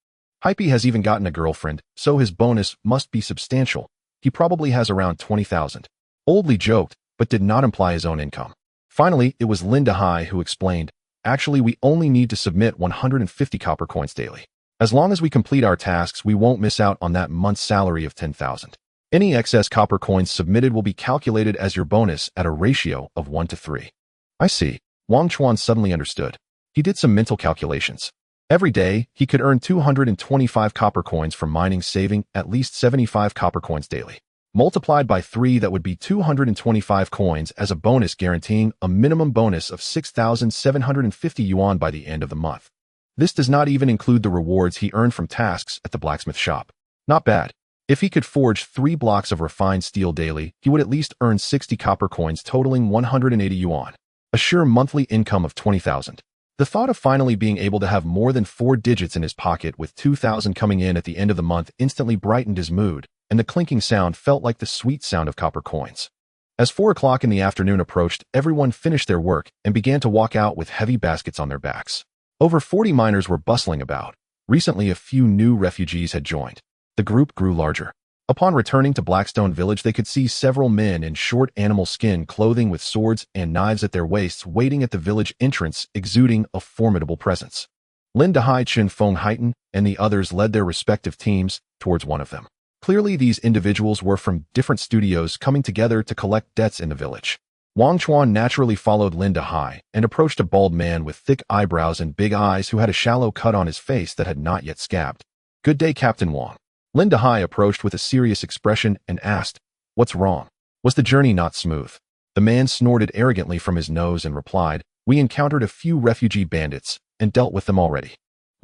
Hype has even gotten a girlfriend, so his bonus must be substantial. He probably has around 20,000. Old Lee joked, but did not imply his own income. Finally, it was Linda Hai who explained, "Actually, we only need to submit 150 copper coins daily. As long as we complete our tasks, we won't miss out on that month's salary of 10,000. Any excess copper coins submitted will be calculated as your bonus at a ratio of 1 to 3. "I see. Wangchuan suddenly understood. He did some mental calculations. Every day, he could earn 225 copper coins from mining, saving at least 75 copper coins daily. Multiplied by 3, that would be 225 coins as a bonus, guaranteeing a minimum bonus of 6,750 yuan by the end of the month. This does not even include the rewards he earned from tasks at the blacksmith shop. Not bad. If he could forge 3 blocks of refined steel daily, he would at least earn 60 copper coins, totaling 180 yuan. A sure monthly income of 20,000. The thought of finally being able to have more than 4 digits in his pocket with 2,000 coming in at the end of the month instantly brightened his mood, and the clinking sound felt like the sweet sound of copper coins. As 4 o'clock in the afternoon approached, everyone finished their work and began to walk out with heavy baskets on their backs. Over 40 miners were bustling about. Recently, a few new refugees had joined. The group grew larger. Upon returning to Blackstone Village, they could see several men in short animal skin clothing with swords and knives at their waists waiting at the village entrance, exuding a formidable presence. Lin Dehai, Chen Feng Haitan, and the others led their respective teams towards one of them. Clearly, these individuals were from different studios coming together to collect debts in the village. Wangchuan naturally followed Lin Dehai and approached a bald man with thick eyebrows and big eyes who had a shallow cut on his face that had not yet scabbed. Good day, Captain Wang. Lin Dehai approached with a serious expression and asked, "What's wrong? Was the journey not smooth?" The man snorted arrogantly from his nose and replied, "We encountered a few refugee bandits and dealt with them already."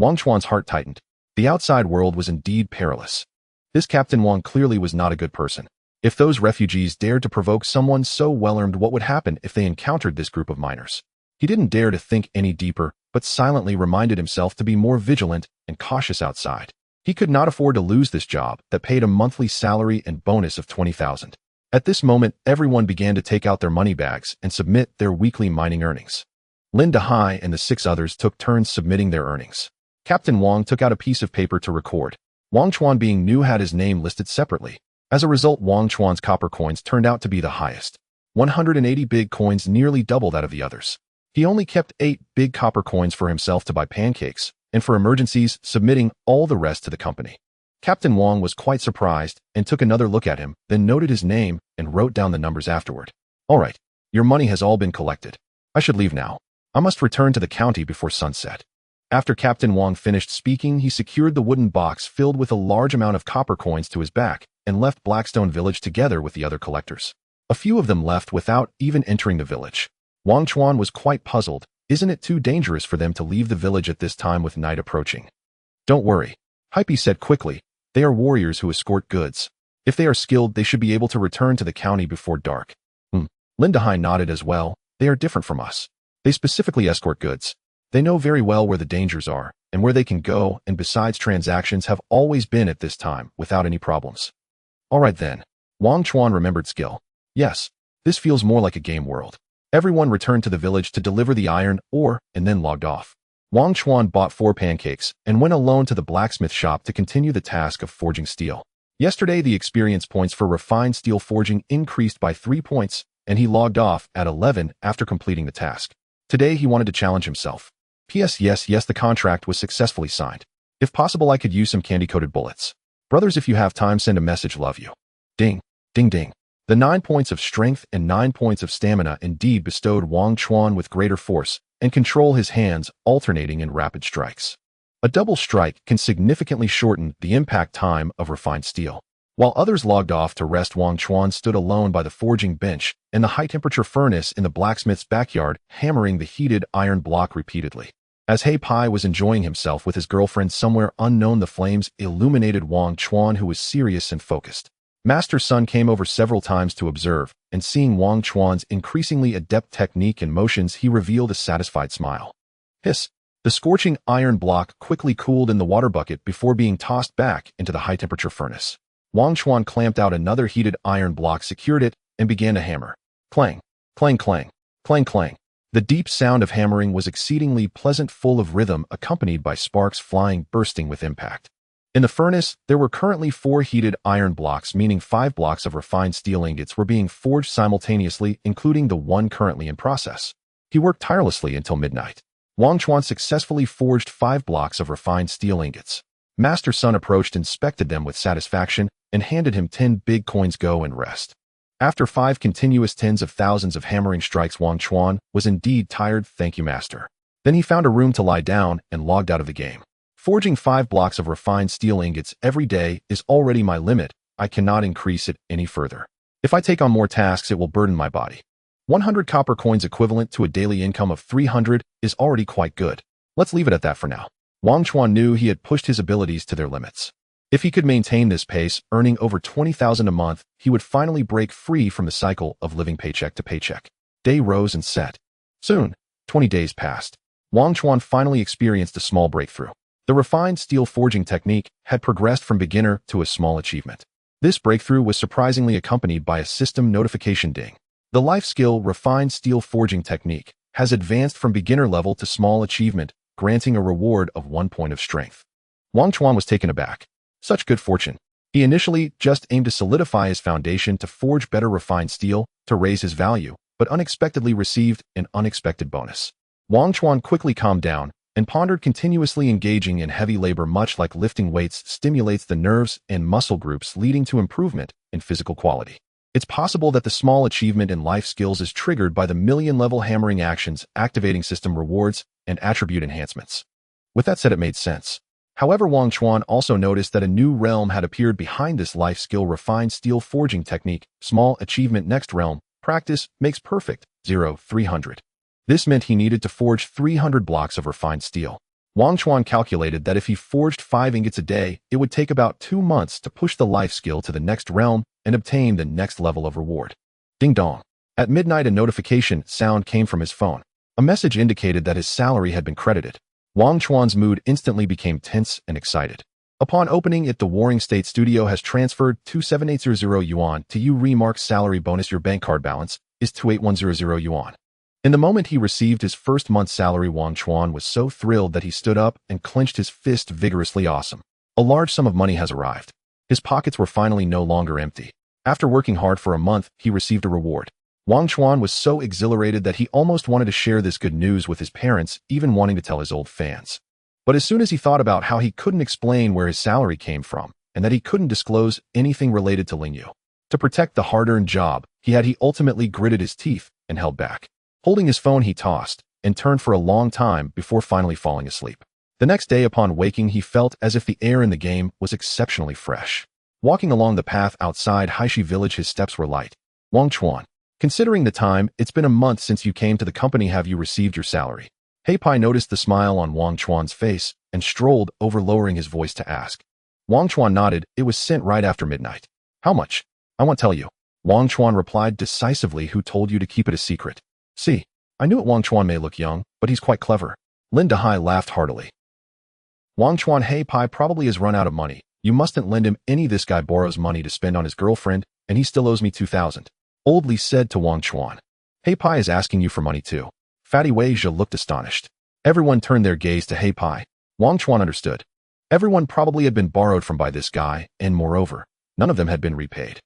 Wangchuan's heart tightened. The outside world was indeed perilous. This Captain Wang clearly was not a good person. If those refugees dared to provoke someone so well-armed, what would happen if they encountered this group of miners? He didn't dare to think any deeper, but silently reminded himself to be more vigilant and cautious outside. He could not afford to lose this job that paid a monthly salary and bonus of 20,000. At this moment, everyone began to take out their money bags and submit their weekly mining earnings. Lin Dehai and the 6 others took turns submitting their earnings. Captain Wang took out a piece of paper to record. Wangchuan, being new, had his name listed separately. As a result, Wangchuan's copper coins turned out to be the highest. 180 big coins, nearly double that of the others. He only kept 8 big copper coins for himself to buy pancakes, and for emergencies, submitting all the rest to the company. Captain Wang was quite surprised and took another look at him, then noted his name and wrote down the numbers afterward. "All right, your money has all been collected. I should leave now. I must return to the county before sunset." After Captain Wang finished speaking, he secured the wooden box filled with a large amount of copper coins to his back and left Blackstone Village together with the other collectors. A few of them left without even entering the village. Wangchuan was quite puzzled. Isn't it too dangerous for them to leave the village at this time with night approaching? "Don't worry," Hype said quickly. "They are warriors who escort goods. If they are skilled, they should be able to return to the county before dark." Lin Dehai nodded as well. "They are different from us. They specifically escort goods. They know very well where the dangers are and where they can go, and besides, transactions have always been at this time without any problems." "All right then." Wangchuan remembered skill. "Yes, this feels more like a game world." Everyone returned to the village to deliver the iron ore and then logged off. Wangchuan bought 4 pancakes and went alone to the blacksmith shop to continue the task of forging steel. Yesterday, the experience points for refined steel forging increased by 3 points, and he logged off at 11 after completing the task. Today, he wanted to challenge himself. P.S. Yes, the contract was successfully signed. If possible, I could use some candy-coated bullets. Brothers, if you have time, send a message, love you. Ding, ding, ding. The 9 points of strength and 9 points of stamina indeed bestowed Wangchuan with greater force and control his hands, alternating in rapid strikes. A double strike can significantly shorten the impact time of refined steel. While others logged off to rest, Wangchuan stood alone by the forging bench and the high-temperature furnace in the blacksmith's backyard, hammering the heated iron block repeatedly. As Hei Pai was enjoying himself with his girlfriend somewhere unknown, the flames illuminated Wangchuan, who was serious and focused. Master Sun came over several times to observe, and seeing Wangchuan's increasingly adept technique and motions, he revealed a satisfied smile. Hiss! The scorching iron block quickly cooled in the water bucket before being tossed back into the high-temperature furnace. Wangchuan clamped out another heated iron block, secured it, and began to hammer. Clang, clang, clang, clang, clang. The deep sound of hammering was exceedingly pleasant, full of rhythm, accompanied by sparks flying, bursting with impact. In the furnace, there were currently 4 heated iron blocks, meaning 5 blocks of refined steel ingots were being forged simultaneously, including the one currently in process. He worked tirelessly until midnight. Wangchuan successfully forged 5 blocks of refined steel ingots. Master Sun approached, inspected them with satisfaction, and handed him 10 big coins. Go and rest. After 5 continuous tens of thousands of hammering strikes, Wangchuan was indeed tired. Thank you, master. Then he found a room to lie down and logged out of the game. Forging 5 blocks of refined steel ingots every day is already my limit. I cannot increase it any further. If I take on more tasks, it will burden my body. 100 copper coins, equivalent to a daily income of 300, is already quite good. Let's leave it at that for now. Wangchuan knew he had pushed his abilities to their limits. If he could maintain this pace, earning over 20,000 a month, he would finally break free from the cycle of living paycheck to paycheck. Day rose and set. Soon, 20 days passed. Wangchuan finally experienced a small breakthrough. The refined steel forging technique had progressed from beginner to a small achievement. This breakthrough was surprisingly accompanied by a system notification ding. The life skill refined steel forging technique has advanced from beginner level to small achievement, granting a reward of 1 point of strength. Wangchuan was taken aback. Such good fortune. He initially just aimed to solidify his foundation to forge better refined steel to raise his value, but unexpectedly received an unexpected bonus. Wangchuan quickly calmed down and pondered. Continuously engaging in heavy labor, much like lifting weights, stimulates the nerves and muscle groups, leading to improvement in physical quality. It's possible that the small achievement in life skills is triggered by the million-level hammering actions, activating system rewards, and attribute enhancements. With that said, it made sense. However, Wangchuan also noticed that a new realm had appeared behind this life skill: refined steel forging technique. Small achievement: next realm. Practice makes perfect. 300. This meant he needed to forge 300 blocks of refined steel. Wangchuan calculated that if he forged 5 ingots a day, it would take about 2 months to push the life skill to the next realm and obtain the next level of reward. Ding dong. At midnight, a notification sound came from his phone. A message indicated that his salary had been credited. Wangchuan's mood instantly became tense and excited. Upon opening it, the Warring State Studio has transferred 27800 yuan to you. Remark: salary bonus. Your bank card balance is 28100 yuan. In the moment he received his first month's salary, Wangchuan was so thrilled that he stood up and clenched his fist vigorously. Awesome. A large sum of money has arrived. His pockets were finally no longer empty. After working hard for a month, he received a reward. Wangchuan was so exhilarated that he almost wanted to share this good news with his parents, even wanting to tell his old fans. But as soon as he thought about how he couldn't explain where his salary came from, and that he couldn't disclose anything related to Ling Yu, to protect the hard-earned job he ultimately gritted his teeth and held back. Holding his phone, he tossed and turned for a long time before finally falling asleep. The next day, upon waking, he felt as if the air in the game was exceptionally fresh. Walking along the path outside Haishi village, his steps were light. Wangchuan, considering the time, it's been a month since you came to the company. Have you received your salary? Heipai noticed the smile on Wangchuan's face and strolled over, lowering his voice to ask. Wangchuan nodded. It was sent right after midnight. How much? I won't tell you. Wangchuan replied decisively. Who told you to keep it a secret? See, I knew it. Wangchuan may look young, but he's quite clever. Lin Dehai laughed heartily. Wangchuan, Heipai probably has run out of money. You mustn't lend him any. This guy borrows money to spend on his girlfriend, and he still owes me 2,000. Old Li said to Wangchuan. Heipai is asking you for money too. Fatty Wei Zhe looked astonished. Everyone turned their gaze to Heipai. Wangchuan understood. Everyone probably had been borrowed from by this guy, and moreover, none of them had been repaid.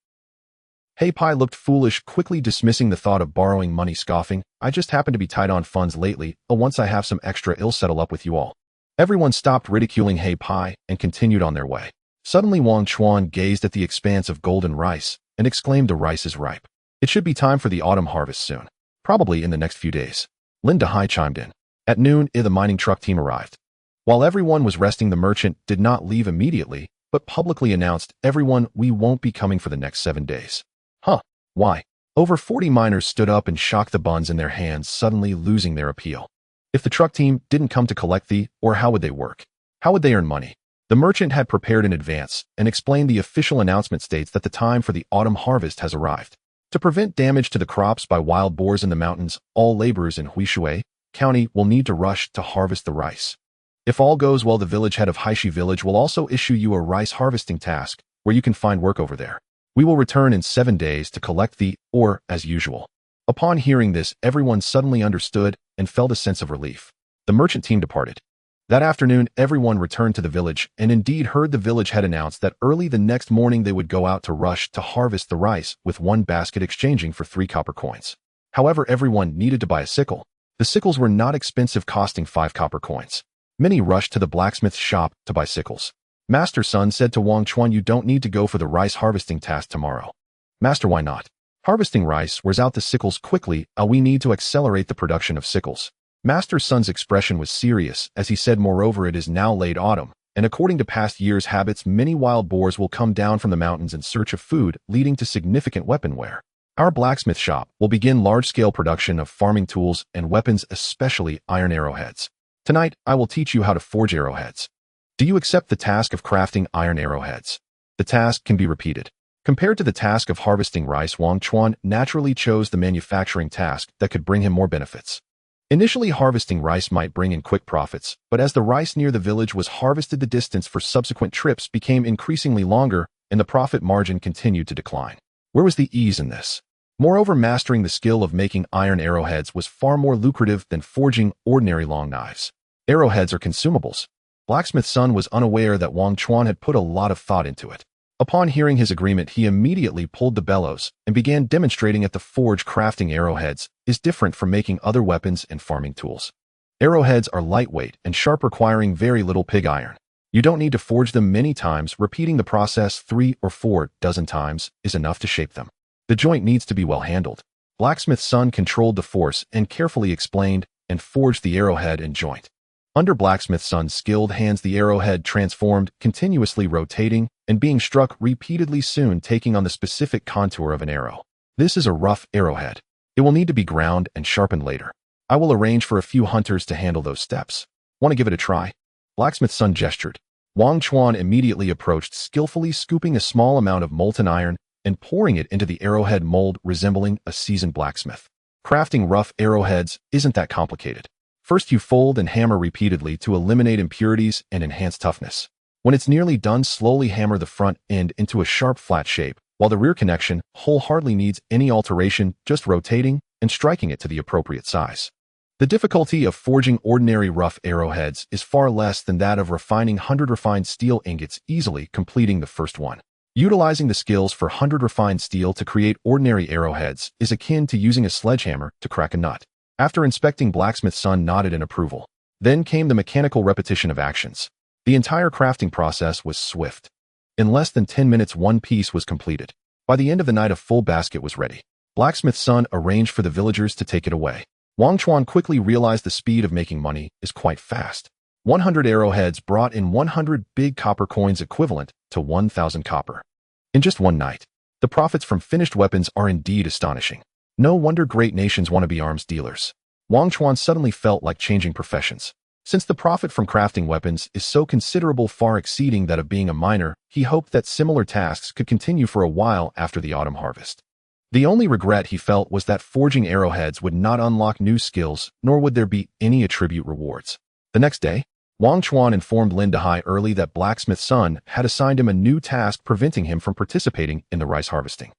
Heipai looked foolish, quickly dismissing the thought of borrowing money, scoffing. I just happen to be tight on funds lately. Once I have some extra, I'll settle up with you all. Everyone stopped ridiculing Heipai and continued on their way. Suddenly Wangchuan gazed at the expanse of golden rice and exclaimed, the rice is ripe. It should be time for the autumn harvest soon. Probably in the next few days. Lin Dehai chimed in. At noon, the mining truck team arrived. While everyone was resting, the merchant did not leave immediately, but publicly announced, everyone, we won't be coming for the next 7 days. Huh? Why? Over 40 miners stood up and shocked the buns in their hands, suddenly losing their appeal. If the truck team didn't come to collect or how would they work? How would they earn money? The merchant had prepared in advance and explained the official announcement states that the time for the autumn harvest has arrived. To prevent damage to the crops by wild boars in the mountains, all laborers in Huishui County will need to rush to harvest the rice. If all goes well, the village head of Haishi village will also issue you a rice harvesting task where you can find work over there. We will return in 7 days to collect the ore as usual. Upon hearing this, everyone suddenly understood and felt a sense of relief. The merchant team departed. That afternoon, everyone returned to the village and indeed heard the village head announce that early the next morning they would go out to rush to harvest the rice, with 1 basket exchanging for 3 copper coins. However, everyone needed to buy a sickle. The sickles were not expensive, costing 5 copper coins. Many rushed to the blacksmith's shop to buy sickles. Master Sun said to Wangchuan, you don't need to go for the rice harvesting task tomorrow. Master, why not? Harvesting rice wears out the sickles quickly, we need to accelerate the production of sickles. Master Sun's expression was serious as he said, moreover, it is now late autumn, and according to past years' habits, many wild boars will come down from the mountains in search of food, leading to significant weapon wear. Our blacksmith shop will begin large-scale production of farming tools and weapons, especially iron arrowheads. Tonight, I will teach you how to forge arrowheads. Do you accept the task of crafting iron arrowheads? The task can be repeated. Compared to the task of harvesting rice, Wangchuan naturally chose the manufacturing task that could bring him more benefits. Initially, harvesting rice might bring in quick profits, but as the rice near the village was harvested, the distance for subsequent trips became increasingly longer, and the profit margin continued to decline. Where was the ease in this? Moreover, mastering the skill of making iron arrowheads was far more lucrative than forging ordinary long knives. Arrowheads are consumables. Blacksmith Sun was unaware that Wangchuan had put a lot of thought into it. Upon hearing his agreement, he immediately pulled the bellows and began demonstrating at the forge. Crafting arrowheads is different from making other weapons and farming tools. Arrowheads are lightweight and sharp, requiring very little pig iron. You don't need to forge them many times. Repeating the process 3 or 4 dozen times is enough to shape them. The joint needs to be well handled. Blacksmith Sun controlled the force and carefully explained and forged the arrowhead and joint. Under blacksmith's son's skilled hands, the arrowhead transformed, continuously rotating and being struck repeatedly, soon taking on the specific contour of an arrow. This is a rough arrowhead. It will need to be ground and sharpened later. I will arrange for a few hunters to handle those steps. Want to give it a try? Blacksmith's son gestured. Wangchuan immediately approached, skillfully scooping a small amount of molten iron and pouring it into the arrowhead mold, resembling a seasoned blacksmith. Crafting rough arrowheads isn't that complicated. First, you fold and hammer repeatedly to eliminate impurities and enhance toughness. When it's nearly done, slowly hammer the front end into a sharp, flat shape, while the rear connection hole hardly needs any alteration, just rotating and striking it to the appropriate size. The difficulty of forging ordinary rough arrowheads is far less than that of refining 100 refined steel ingots, easily completing the first one. Utilizing the skills for 100 refined steel to create ordinary arrowheads is akin to using a sledgehammer to crack a nut. After inspecting, blacksmith's son nodded in approval. Then came the mechanical repetition of actions. The entire crafting process was swift. In less than 10 minutes, one piece was completed. By the end of the night, a full basket was ready. Blacksmith's son arranged for the villagers to take it away. Wangchuan quickly realized the speed of making money is quite fast. 100 arrowheads brought in 100 big copper coins, equivalent to 1,000 copper. In just one night. The profits from finished weapons are indeed astonishing. No wonder great nations want to be arms dealers. Wangchuan suddenly felt like changing professions. Since the profit from crafting weapons is so considerable, far exceeding that of being a miner, he hoped that similar tasks could continue for a while after the autumn harvest. The only regret he felt was that forging arrowheads would not unlock new skills, nor would there be any attribute rewards. The next day, Wangchuan informed Lin Dahai early that blacksmith's son had assigned him a new task, preventing him from participating in the rice harvesting.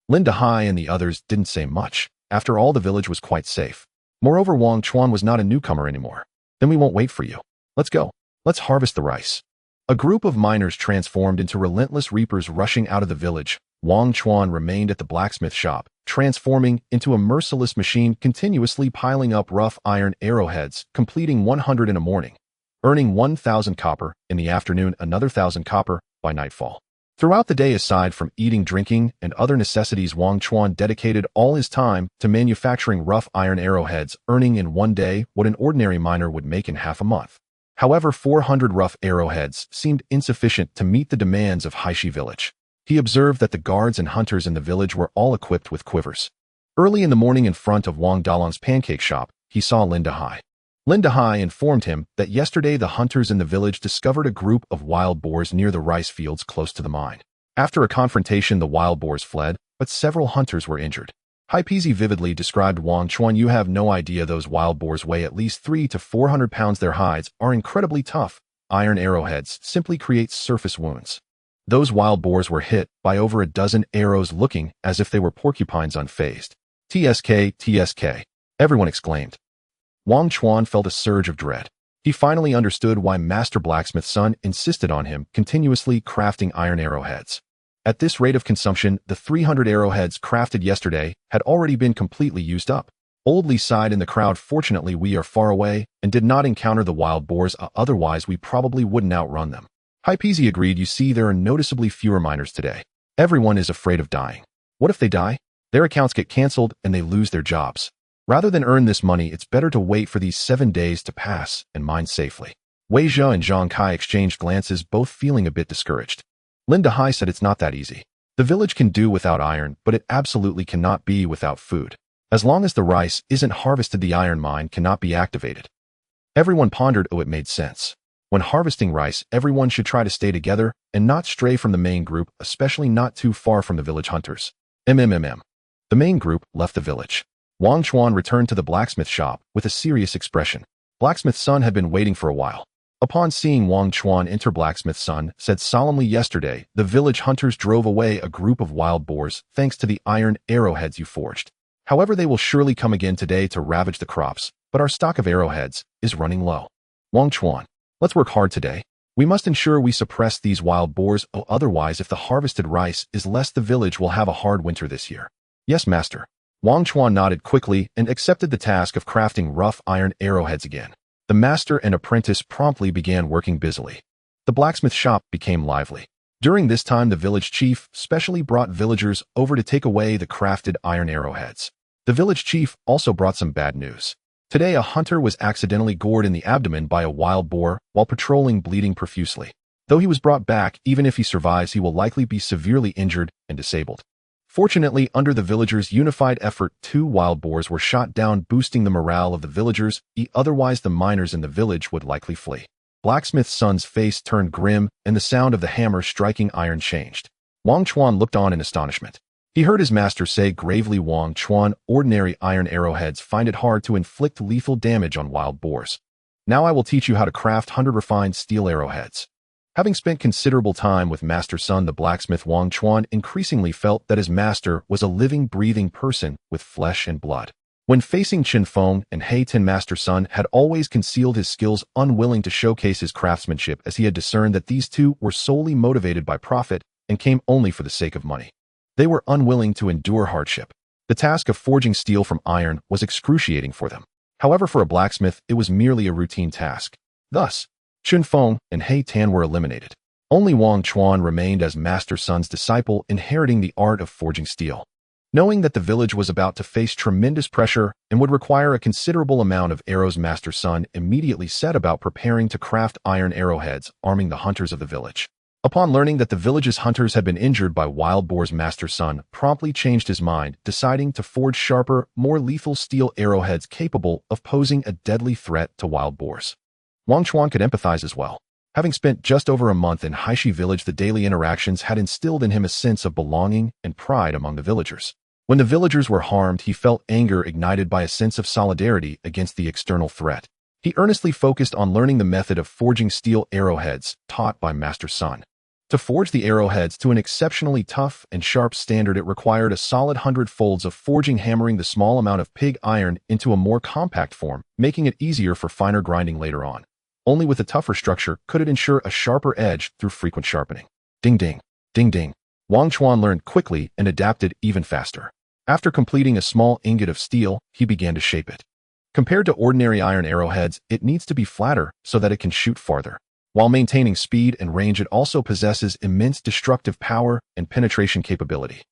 Lin Dahai and the others didn't say much. After all, the village was quite safe. Moreover, Wangchuan was not a newcomer anymore. Then we won't wait for you. Let's go. Let's harvest the rice. A group of miners transformed into relentless reapers rushing out of the village. Wangchuan remained at the blacksmith shop, transforming into a merciless machine, continuously piling up rough iron arrowheads, completing 100 in a morning, earning 1,000 copper, in the afternoon another 1,000 copper, by nightfall. Throughout the day, aside from eating, drinking, and other necessities, Wangchuan dedicated all his time to manufacturing rough iron arrowheads, earning in one day what an ordinary miner would make in half a month. However, 400 rough arrowheads seemed insufficient to meet the demands of Haishi village. He observed that the guards and hunters in the village were all equipped with quivers. Early in the morning, in front of Wang Dalong's pancake shop, he saw Lin Dahai. Lin Dahai informed him that yesterday the hunters in the village discovered a group of wild boars near the rice fields close to the mine. After a confrontation, the wild boars fled, but several hunters were injured. Haipizi vividly described Wangchuan. You have no idea, those wild boars weigh at least 300 to 400 pounds. Their hides are incredibly tough. Iron arrowheads simply create surface wounds. Those wild boars were hit by over a dozen arrows, looking as if they were porcupines unfazed. TSK, TSK, everyone exclaimed. Wangchuan felt a surge of dread. He finally understood why Master Blacksmith's son insisted on him continuously crafting iron arrowheads. At this rate of consumption, the 300 arrowheads crafted yesterday had already been completely used up. Old Li sighed in the crowd. Fortunately, we are far away and did not encounter the wild boars, otherwise we probably wouldn't outrun them. Haipizi agreed. You see, there are noticeably fewer miners today. Everyone is afraid of dying. What if they die? Their accounts get cancelled and they lose their jobs. Rather than earn this money, it's better to wait for these 7 days to pass and mine safely. Wei Zhe and Zhang Kai exchanged glances, both feeling a bit discouraged. Lin Dahai said it's not that easy. The village can do without iron, but it absolutely cannot be without food. As long as the rice isn't harvested, the iron mine cannot be activated. Everyone pondered. Oh, it made sense. When harvesting rice, everyone should try to stay together and not stray from the main group, especially not too far from the village hunters. The main group left the village. Wangchuan returned to the blacksmith shop with a serious expression. Blacksmith's son had been waiting for a while. Upon seeing Wangchuan enter, blacksmith's son said solemnly, yesterday, the village hunters drove away a group of wild boars thanks to the iron arrowheads you forged. However, they will surely come again today to ravage the crops, but our stock of arrowheads is running low. Wangchuan, let's work hard today. We must ensure we suppress these wild boars, otherwise if the harvested rice is less, the village will have a hard winter this year. Yes, master. Wangchuan nodded quickly and accepted the task of crafting rough iron arrowheads again. The master and apprentice promptly began working busily. The blacksmith shop became lively. During this time, the village chief specially brought villagers over to take away the crafted iron arrowheads. The village chief also brought some bad news. Today, a hunter was accidentally gored in the abdomen by a wild boar while patrolling, bleeding profusely. Though he was brought back, even if he survives, he will likely be severely injured and disabled. Fortunately, under the villagers' unified effort, 2 wild boars were shot down, boosting the morale of the villagers. Otherwise, the miners in the village would likely flee. Blacksmith's son's face turned grim, and the sound of the hammer striking iron changed. Wangchuan looked on in astonishment. He heard his master say gravely, "Wangchuan, ordinary iron arrowheads find it hard to inflict lethal damage on wild boars. Now I will teach you how to craft 100 refined steel arrowheads." Having spent considerable time with Master Sun, the blacksmith, Wangchuan increasingly felt that his master was a living, breathing person with flesh and blood. When facing Qin Feng and He Tin, Master Sun had always concealed his skills, unwilling to showcase his craftsmanship, as he had discerned that these two were solely motivated by profit and came only for the sake of money. They were unwilling to endure hardship. The task of forging steel from iron was excruciating for them. However, for a blacksmith, it was merely a routine task. Thus, Qin Feng and He Tin were eliminated. Only Wangchuan remained as Master Sun's disciple, inheriting the art of forging steel. Knowing that the village was about to face tremendous pressure and would require a considerable amount of arrows, Master Sun immediately set about preparing to craft iron arrowheads, arming the hunters of the village. Upon learning that the village's hunters had been injured by wild boars, Master Sun promptly changed his mind, deciding to forge sharper, more lethal steel arrowheads capable of posing a deadly threat to wild boars. Wangchuan could empathize as well. Having spent just over a month in Haishi village, the daily interactions had instilled in him a sense of belonging and pride among the villagers. When the villagers were harmed, he felt anger ignited by a sense of solidarity against the external threat. He earnestly focused on learning the method of forging steel arrowheads taught by Master Sun. To forge the arrowheads to an exceptionally tough and sharp standard, it required a solid 100 folds of forging, hammering the small amount of pig iron into a more compact form, making it easier for finer grinding later on. Only with a tougher structure could it ensure a sharper edge through frequent sharpening. Ding ding, ding ding. Wangchuan learned quickly and adapted even faster. After completing a small ingot of steel, he began to shape it. Compared to ordinary iron arrowheads, it needs to be flatter so that it can shoot farther. While maintaining speed and range, it also possesses immense destructive power and penetration capability.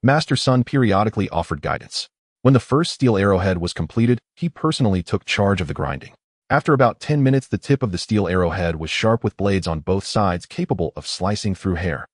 Master Sun periodically offered guidance. When the first steel arrowhead was completed, he personally took charge of the grinding. After about 10 minutes, the tip of the steel arrowhead was sharp with blades on both sides capable of slicing through hair.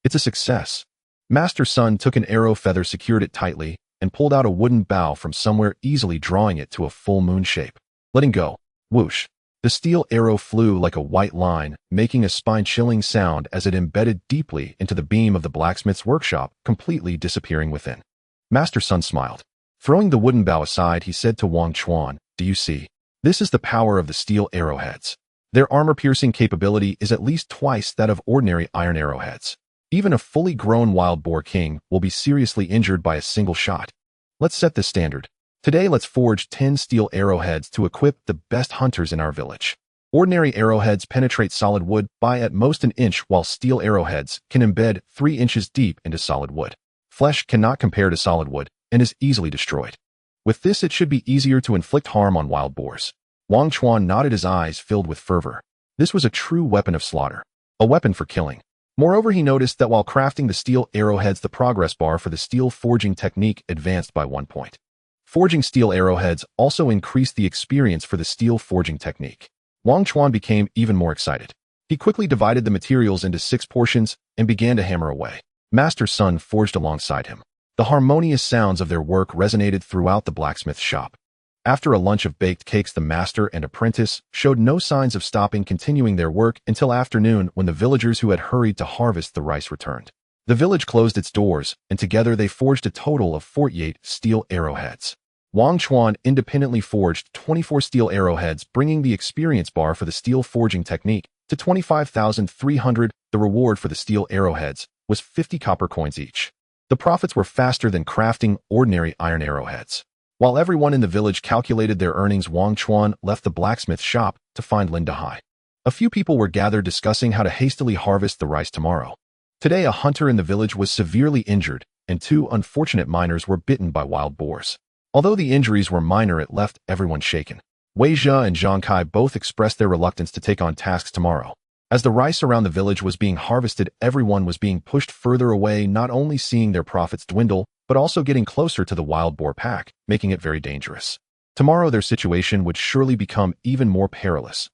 It's a success. Master Sun took an arrow feather, secured it tightly, and pulled out a wooden bow from somewhere, easily drawing it to a full moon shape. Letting go. Whoosh. The steel arrow flew like a white line, making a spine-chilling sound as it embedded deeply into the beam of the blacksmith's workshop, completely disappearing within. Master Sun smiled. Throwing the wooden bow aside, he said to Wangchuan, "Do you see? This is the power of the steel arrowheads. Their armor-piercing capability is at least twice that of ordinary iron arrowheads. Even a fully grown wild boar king will be seriously injured by a single shot. Let's set this standard. Today, let's forge 10 steel arrowheads to equip the best hunters in our village. Ordinary arrowheads penetrate solid wood by at most an inch, while steel arrowheads can embed 3 inches deep into solid wood. Flesh cannot compare to solid wood and is easily destroyed. With this, it should be easier to inflict harm on wild boars." Wangchuan nodded, his eyes filled with fervor. This was a true weapon of slaughter, a weapon for killing. Moreover, he noticed that while crafting the steel arrowheads, the progress bar for the steel forging technique advanced by 1 point. Forging steel arrowheads also increased the experience for the steel forging technique. Wangchuan became even more excited. He quickly divided the materials into 6 portions and began to hammer away. Master Sun forged alongside him. The harmonious sounds of their work resonated throughout the blacksmith shop. After a lunch of baked cakes, the master and apprentice showed no signs of stopping, continuing their work until afternoon, when the villagers who had hurried to harvest the rice returned. The village closed its doors, and together they forged a total of 48 steel arrowheads. Wangchuan independently forged 24 steel arrowheads, bringing the experience bar for the steel forging technique to 25,300. The reward for the steel arrowheads was 50 copper coins each. The profits were faster than crafting ordinary iron arrowheads. While everyone in the village calculated their earnings, Wangchuan left the blacksmith shop to find Lin Dahai. A few people were gathered discussing how to hastily harvest the rice tomorrow. Today, a hunter in the village was severely injured, and 2 unfortunate miners were bitten by wild boars. Although the injuries were minor, it left everyone shaken. Wuxia and Jianghu both expressed their reluctance to take on tasks tomorrow. As the rice around the village was being harvested, everyone was being pushed further away, not only seeing their profits dwindle, but also getting closer to the wild boar pack, making it very dangerous. Tomorrow their situation would surely become even more perilous.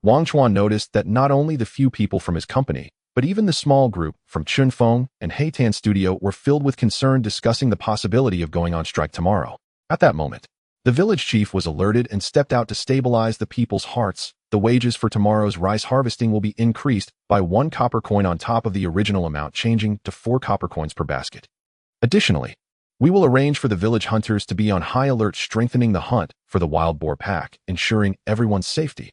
Wangchuan noticed that not only the few people from his company, but even the small group from Chunfeng and Heitan Studio were filled with concern discussing the possibility of going on strike tomorrow. At that moment, the village chief was alerted and stepped out to stabilize the people's hearts. The wages for tomorrow's rice harvesting will be increased by 1 copper coin on top of the original amount, changing to 4 copper coins per basket. Additionally, we will arrange for the village hunters to be on high alert, strengthening the hunt for the wild boar pack, ensuring everyone's safety.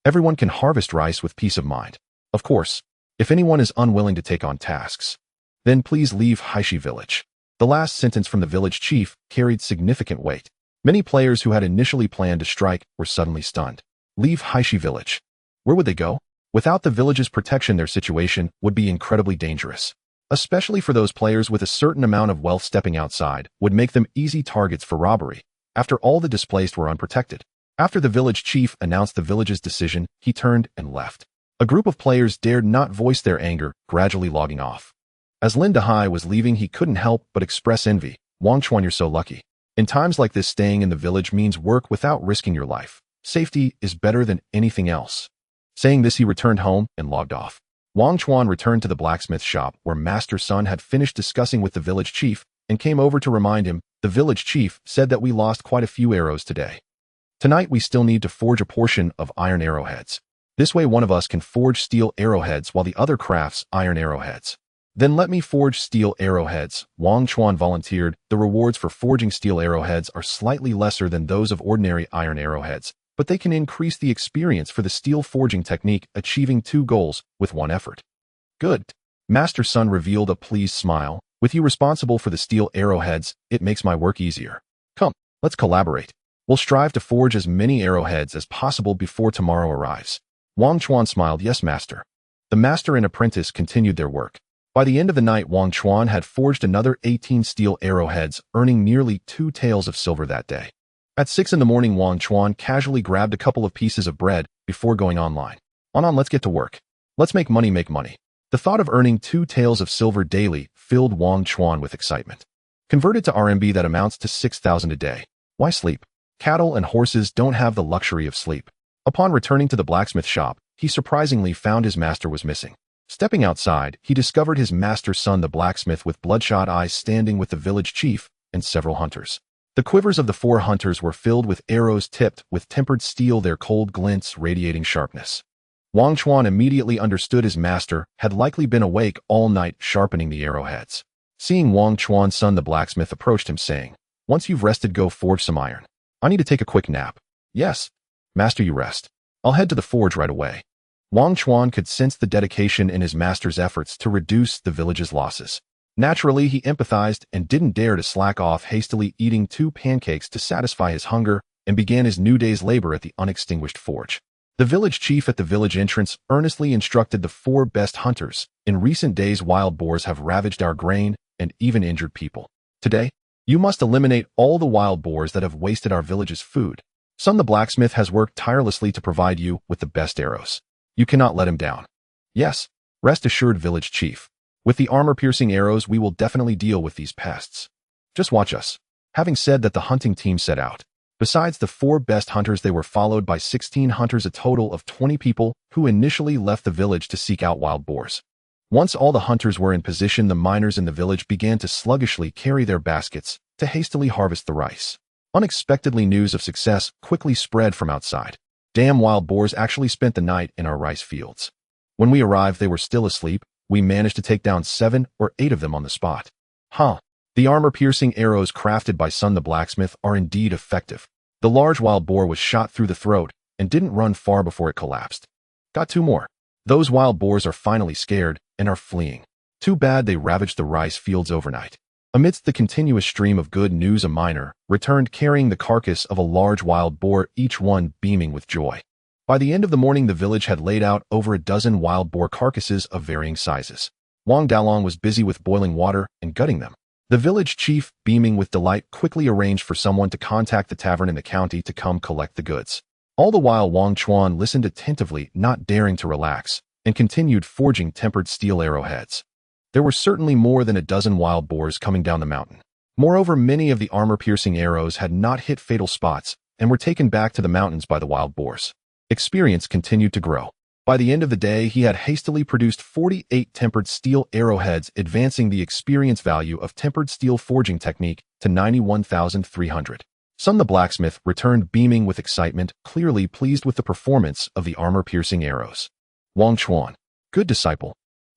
Everyone can harvest rice with peace of mind. Of course, if anyone is unwilling to take on tasks, then please leave Haishi village. The last sentence from the village chief carried significant weight. Many players who had initially planned to strike were suddenly stunned. Leave Haishi village. Where would they go? Without the village's protection, their situation would be incredibly dangerous. Especially for those players with a certain amount of wealth, stepping outside would make them easy targets for robbery. After all, the displaced were unprotected. After the village chief announced the village's decision, he turned and left. A group of players dared not voice their anger, gradually logging off. As Lin Dahai was leaving, he couldn't help but express envy. Wangchuan, you're so lucky. In times like this, staying in the village means work without risking your life. Safety is better than anything else. Saying this, he returned home and logged off. Wangchuan returned to the blacksmith shop where Master Sun had finished discussing with the village chief and came over to remind him. The village chief said that we lost quite a few arrows today. Tonight we still need to forge a portion of iron arrowheads. This way one of us can forge steel arrowheads while the other crafts iron arrowheads. Then let me forge steel arrowheads. Wangchuan volunteered. The rewards for forging steel arrowheads are slightly lesser than those of ordinary iron arrowheads, but they can increase the experience for the steel forging technique, achieving 2 goals with 1 effort. Good. Master Sun revealed a pleased smile. With you responsible for the steel arrowheads, it makes my work easier. Come, let's collaborate. We'll strive to forge as many arrowheads as possible before tomorrow arrives. Wangchuan smiled. Yes, master. The master and apprentice continued their work. By the end of the night, Wangchuan had forged another 18 steel arrowheads, earning nearly 2 taels of silver that day. At 6 in the morning, Wangchuan casually grabbed a couple of pieces of bread before going online. Let's get to work. Let's make money, make money. The thought of earning 2 taels of silver daily filled Wangchuan with excitement. Converted to RMB, that amounts to 6,000 a day. Why sleep? Cattle and horses don't have the luxury of sleep. Upon returning to the blacksmith shop, he surprisingly found his master was missing. Stepping outside, he discovered his master's son, the blacksmith, with bloodshot eyes, standing with the village chief and several hunters. The quivers of the 4 hunters were filled with arrows tipped with tempered steel, their cold glints radiating sharpness. Wangchuan immediately understood his master had likely been awake all night sharpening the arrowheads. Seeing Wangchuan's son, the blacksmith approached him, saying, "Once you've rested, go forge some iron. I need to take a quick nap." "Yes, master, you rest. I'll head to the forge right away." Wangchuan could sense the dedication in his master's efforts to reduce the village's losses. Naturally, he empathized and didn't dare to slack off, hastily eating 2 pancakes to satisfy his hunger, and began his new day's labor at the unextinguished forge. The village chief at the village entrance earnestly instructed the 4 best hunters. "In recent days, wild boars have ravaged our grain and even injured people. Today, you must eliminate all the wild boars that have wasted our village's food. Sun, the blacksmith, has worked tirelessly to provide you with the best arrows. You cannot let him down." "Yes, rest assured, village chief. With the armor-piercing arrows, we will definitely deal with these pests. Just watch us." Having said that, the hunting team set out. Besides the 4 best hunters, they were followed by 16 hunters, a total of 20 people who initially left the village to seek out wild boars. Once all the hunters were in position, the miners in the village began to sluggishly carry their baskets to hastily harvest the rice. Unexpectedly, news of success quickly spread from outside. "Damn, wild boars actually spent the night in our rice fields. When we arrived, they were still asleep. We managed to take down 7 or 8 of them on the spot." "Huh. The armor-piercing arrows crafted by Sun, the blacksmith, are indeed effective." The large wild boar was shot through the throat and didn't run far before it collapsed. "Got 2 more. Those wild boars are finally scared and are fleeing. Too bad they ravaged the rice fields overnight." Amidst the continuous stream of good news, a miner returned carrying the carcass of a large wild boar, each one beaming with joy. By the end of the morning, the village had laid out over a dozen wild boar carcasses of varying sizes. Wang Dalong was busy with boiling water and gutting them. The village chief, beaming with delight, quickly arranged for someone to contact the tavern in the county to come collect the goods. All the while, Wangchuan listened attentively, not daring to relax, and continued forging tempered steel arrowheads. There were certainly more than a dozen wild boars coming down the mountain. Moreover, many of the armor-piercing arrows had not hit fatal spots, and were taken back to the mountains by the wild boars. Experience continued to grow. By the end of the day, he had hastily produced 48 tempered steel arrowheads, advancing the experience value of tempered steel forging technique to 91,300. Sun the blacksmith returned beaming with excitement, clearly pleased with the performance of the armor-piercing arrows. Wangchuan, good disciple.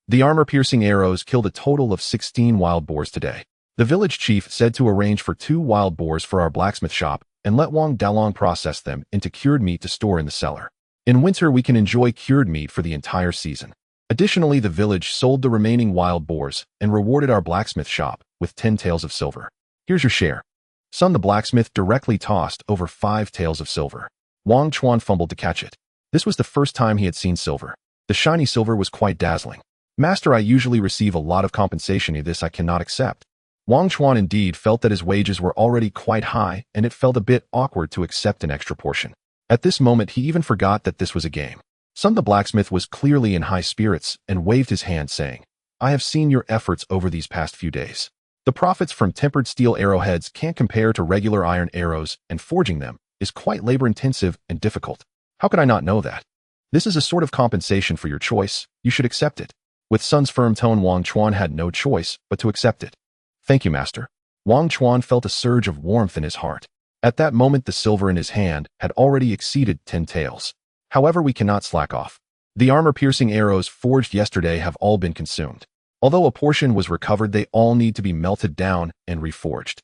The armor-piercing arrows killed a total of 16 wild boars today. The village chief said to arrange for 2 wild boars for our blacksmith shop and let Wang Dalong process them into cured meat to store in the cellar. In winter, we can enjoy cured meat for the entire season. Additionally, the village sold the remaining wild boars and rewarded our blacksmith shop with 10 taels of silver. Here's your share. Sun the blacksmith directly tossed over 5 taels of silver. Wangchuan fumbled to catch it. This was the first time he had seen silver. The shiny silver was quite dazzling. Master, I usually receive a lot of compensation. This I cannot accept. Wangchuan indeed felt that his wages were already quite high, and it felt a bit awkward to accept an extra portion. At this moment, he even forgot that this was a game. Sun the blacksmith was clearly in high spirits and waved his hand, saying, I have seen your efforts over these past few days. The profits from tempered steel arrowheads can't compare to regular iron arrows, and forging them is quite labor-intensive and difficult. How could I not know that? This is a sort of compensation for your choice. You should accept it. With Sun's firm tone, Wangchuan had no choice but to accept it. Thank you, master. Wangchuan felt a surge of warmth in his heart. At that moment, the silver in his hand had already exceeded 10 taels. However, we cannot slack off. The armor-piercing arrows forged yesterday have all been consumed. Although a portion was recovered, they all need to be melted down and reforged.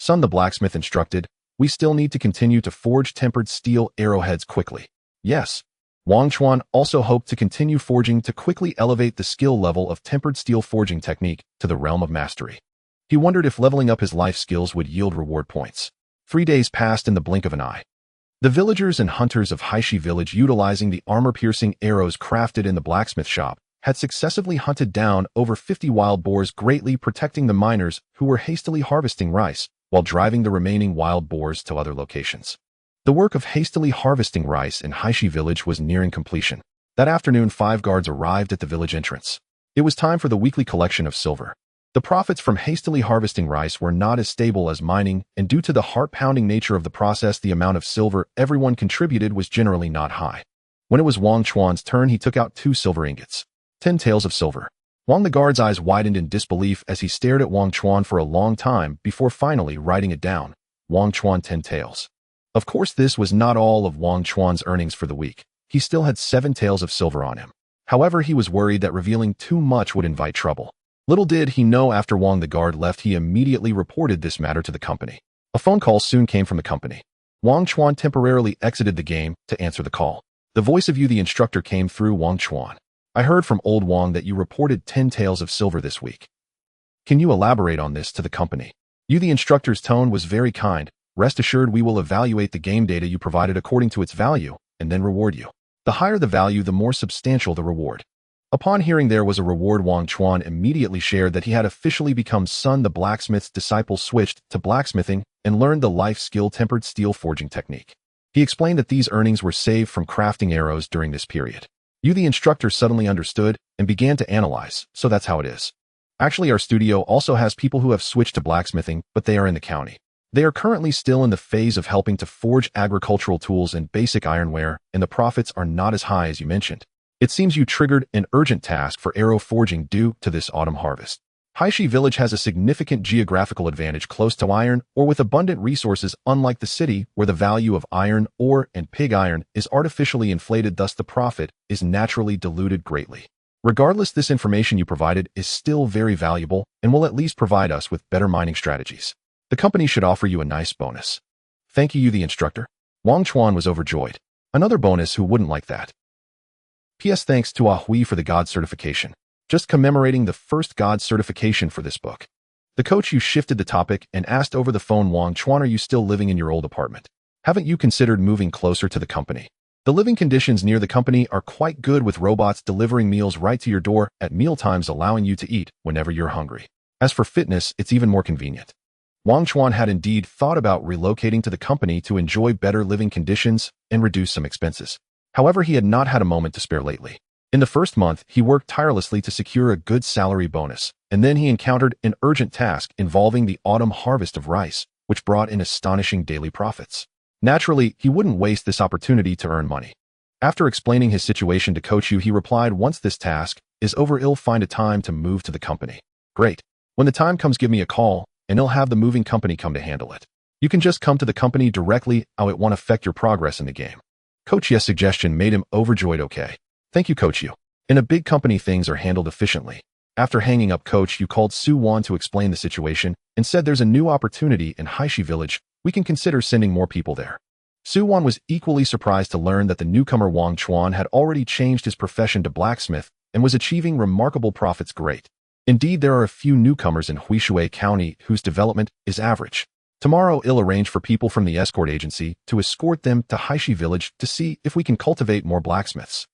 Sun the blacksmith instructed, we still need to continue to forge tempered steel arrowheads quickly. Yes. Wangchuan also hoped to continue forging to quickly elevate the skill level of tempered steel forging technique to the realm of mastery. He wondered if leveling up his life skills would yield reward points. 3 days passed in the blink of an eye. The villagers and hunters of Haishi village, utilizing the armor-piercing arrows crafted in the blacksmith shop, had successively hunted down over 50 wild boars, greatly protecting the miners who were hastily harvesting rice while driving the remaining wild boars to other locations. The work of hastily harvesting rice in Haishi village was nearing completion. That afternoon, 5 guards arrived at the village entrance. It was time for the weekly collection of silver. The profits from hastily harvesting rice were not as stable as mining, and due to the heart-pounding nature of the process, the amount of silver everyone contributed was generally not high. When it was Wangchuan's turn, he took out 2 silver ingots. 10 taels of silver. Wang the guard's eyes widened in disbelief as he stared at Wangchuan for a long time before finally writing it down. Wangchuan, 10 taels. Of course, this was not all of Wangchuan's earnings for the week. He still had 7 taels of silver on him. However, he was worried that revealing too much would invite trouble. Little did he know, after Wang the guard left, he immediately reported this matter to the company. A phone call soon came from the company. Wangchuan temporarily exited the game to answer the call. The voice of Yu the instructor came through. Wangchuan, I heard from old Wang that you reported 10 taels of silver this week. Can you elaborate on this to the company? Yu the instructor's tone was very kind. Rest assured, we will evaluate the game data you provided according to its value and then reward you. The higher the value, the more substantial the reward. Upon hearing there was a reward, Wangchuan immediately shared that he had officially become Sun the blacksmith's disciple, switched to blacksmithing, and learned the life skill tempered steel forging technique. He explained that these earnings were saved from crafting arrows during this period. Yu the instructor suddenly understood and began to analyze. So that's how it is. Actually, our studio also has people who have switched to blacksmithing, but they are in the county. They are currently still in the phase of helping to forge agricultural tools and basic ironware, and the profits are not as high as you mentioned. It seems you triggered an urgent task for arrow forging due to this autumn harvest. Haishi village has a significant geographical advantage close to iron or with abundant resources, unlike the city where the value of iron ore and pig iron is artificially inflated, thus the profit is naturally diluted greatly. Regardless, this information you provided is still very valuable and will at least provide us with better mining strategies. The company should offer you a nice bonus. Thank you, the instructor. Wangchuan was overjoyed. Another bonus, who wouldn't like that? P.S. Thanks to Hui for the God certification. Just commemorating the first God certification for this book. The coach Yu shifted the topic and asked over the phone, Wangchuan, are you still living in your old apartment? Haven't you considered moving closer to the company? The living conditions near the company are quite good, with robots delivering meals right to your door at mealtimes, allowing you to eat whenever you're hungry. As for fitness, it's even more convenient. Wangchuan had indeed thought about relocating to the company to enjoy better living conditions and reduce some expenses. However, he had not had a moment to spare lately. In the first month, he worked tirelessly to secure a good salary bonus, and then he encountered an urgent task involving the autumn harvest of rice, which brought in astonishing daily profits. Naturally, he wouldn't waste this opportunity to earn money. After explaining his situation to Coach Yu, he replied, "Once this task is over, I'll find a time to move to the company." "Great. When the time comes, give me a call, and I'll have the moving company come to handle it. You can just come to the company directly. It won't affect your progress in the game." Coach Yu's suggestion made him overjoyed. "Okay. Thank you, Coach Yu. In a big company, things are handled efficiently." After hanging up, Coach Yu called Su Wan to explain the situation and said, "There's a new opportunity in Haishi Village. We can consider sending more people there." Su Wan was equally surprised to learn that the newcomer Wangchuan had already changed his profession to blacksmith and was achieving remarkable profits. Great. Indeed, there are a few newcomers in Wuxia County whose development is average. Tomorrow, I'll arrange for people from the escort agency to escort them to Haishi Village to see if we can cultivate more blacksmiths.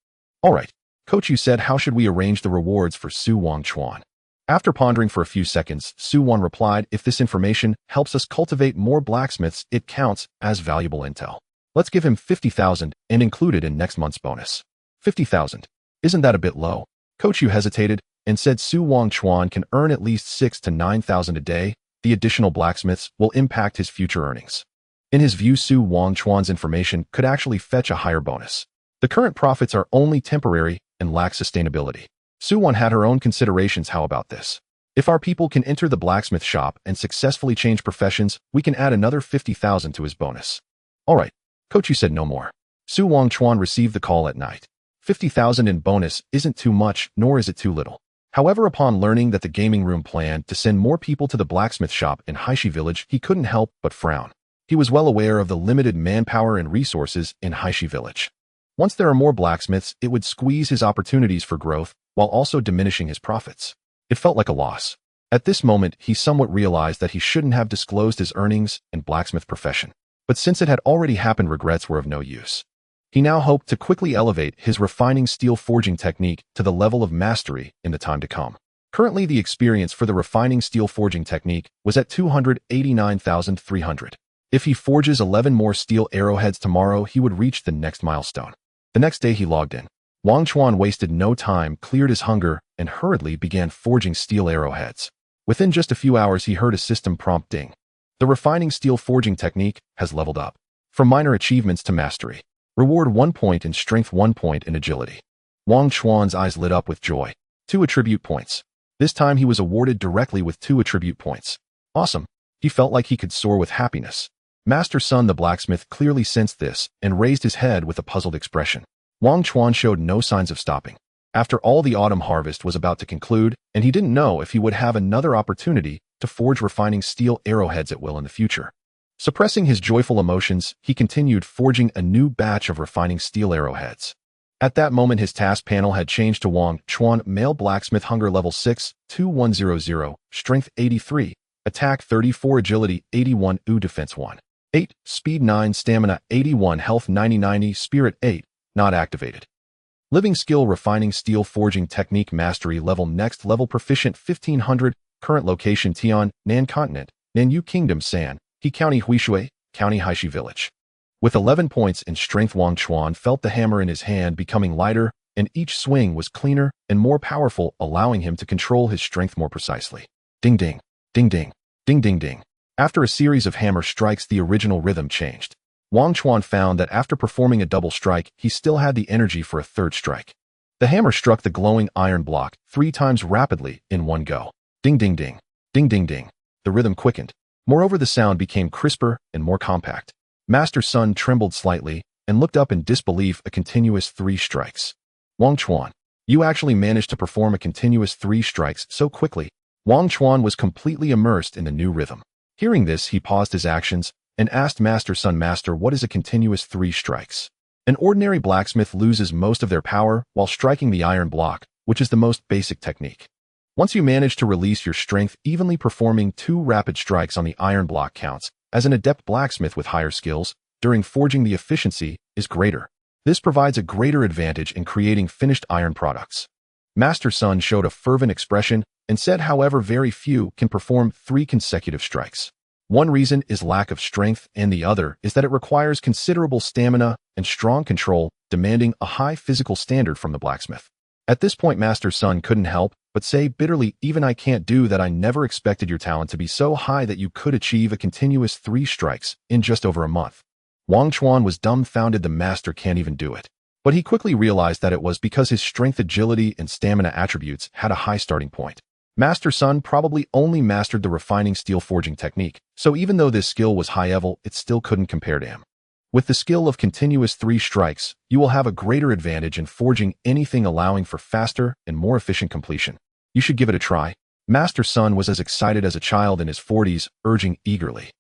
All right. Coach Yu said, "How should we arrange the rewards for Su Wangchuan?" After pondering for a few seconds, Su Wan replied, "If this information helps us cultivate more blacksmiths, it counts as valuable intel. Let's give him 50,000 and include it in next month's bonus." 50,000. Isn't that a bit low? Coach Yu hesitated and said Su Wangchuan can earn at least 6,000 to 9,000 a day. The additional blacksmiths will impact his future earnings. In his view, Su Wangchuan's information could actually fetch a higher bonus. The current profits are only temporary and lack sustainability. Su Wan had her own considerations. How about this? If our people can enter the blacksmith shop and successfully change professions, we can add another 50,000 to his bonus. All right. Coach Yu said no more. Su Wangchuan received the call at night. 50,000 in bonus isn't too much, nor is it too little. However, upon learning that the gaming room planned to send more people to the blacksmith shop in Haishi Village, he couldn't help but frown. He was well aware of the limited manpower and resources in Haishi Village. Once there are more blacksmiths, it would squeeze his opportunities for growth while also diminishing his profits. It felt like a loss. At this moment, he somewhat realized that he shouldn't have disclosed his earnings and blacksmith profession. But since it had already happened, regrets were of no use. He now hoped to quickly elevate his refining steel forging technique to the level of mastery in the time to come. Currently, the experience for the refining steel forging technique was at 289,300. If he forges 11 more steel arrowheads tomorrow, he would reach the next milestone. The next day, he logged in. Wangchuan wasted no time, cleared his hunger, and hurriedly began forging steel arrowheads. Within just a few hours, he heard a system prompt ding. The refining steel forging technique has leveled up. From minor achievements to mastery. Reward 1 point in strength, 1 point in agility. Wangchuan's eyes lit up with joy. 2 attribute points. This time he was awarded directly with 2 attribute points. Awesome. He felt like he could soar with happiness. Master Sun the blacksmith clearly sensed this and raised his head with a puzzled expression. Wangchuan showed no signs of stopping. After all, the autumn harvest was about to conclude, and he didn't know if he would have another opportunity to forge refining steel arrowheads at will in the future. Suppressing his joyful emotions, he continued forging a new batch of refining steel arrowheads. At that moment, his task panel had changed to Wangchuan, male blacksmith, hunger level 6, 2100, strength 83, attack 34, agility 81, defense 1. 8, speed 9, stamina 81, health 90, spirit 8, not activated. Living skill, refining steel forging technique, mastery level, next level, proficient 1500, current location Tian, Nan Continent, Nanyu Kingdom, San, He County, Huishui, County, Haishi Village. With 11 points in strength, Wangchuan felt the hammer in his hand becoming lighter, and each swing was cleaner and more powerful, allowing him to control his strength more precisely. Ding ding, ding ding, ding ding ding. After a series of hammer strikes, the original rhythm changed. Wangchuan found that after performing a double strike, he still had the energy for a third strike. The hammer struck the glowing iron block 3 times rapidly in one go. Ding ding ding, ding ding ding. The rhythm quickened. Moreover, the sound became crisper and more compact. Master Sun trembled slightly and looked up in disbelief. A continuous 3 strikes. Wangchuan, you actually managed to perform a continuous 3 strikes so quickly. Wangchuan was completely immersed in the new rhythm. Hearing this, he paused his actions and asked Master Sun, "Master, what is a continuous 3 strikes?" An ordinary blacksmith loses most of their power while striking the iron block, which is the most basic technique. Once you manage to release your strength, evenly performing 2 rapid strikes on the iron block counts. As an adept blacksmith with higher skills, during forging the efficiency is greater. This provides a greater advantage in creating finished iron products. Master Sun showed a fervent expression and said, however, very few can perform 3 consecutive strikes. One reason is lack of strength, and the other is that it requires considerable stamina and strong control, demanding a high physical standard from the blacksmith. At this point, Master Sun couldn't help but say bitterly, "Even I can't do that. I never expected your talent to be so high that you could achieve a continuous 3 strikes in just over a month." Wangchuan was dumbfounded. The master can't even do it. But he quickly realized that it was because his strength, agility, and stamina attributes had a high starting point. Master Sun probably only mastered the refining steel forging technique, so even though this skill was high-level, it still couldn't compare to him. With the skill of continuous 3 strikes, you will have a greater advantage in forging anything, allowing for faster and more efficient completion. You should give it a try. Master Sun was as excited as a child in his 40s, urging eagerly.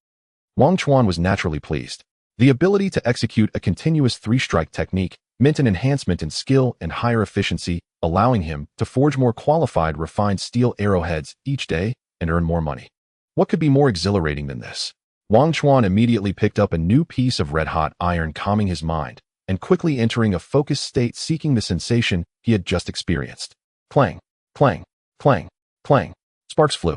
Wangchuan was naturally pleased. The ability to execute a continuous 3-strike technique meant an enhancement in skill and higher efficiency, allowing him to forge more qualified, refined steel arrowheads each day and earn more money. What could be more exhilarating than this? Wangchuan immediately picked up a new piece of red-hot iron, calming his mind, and quickly entering a focused state, seeking the sensation he had just experienced. Clang, clang, clang, clang. Sparks flew.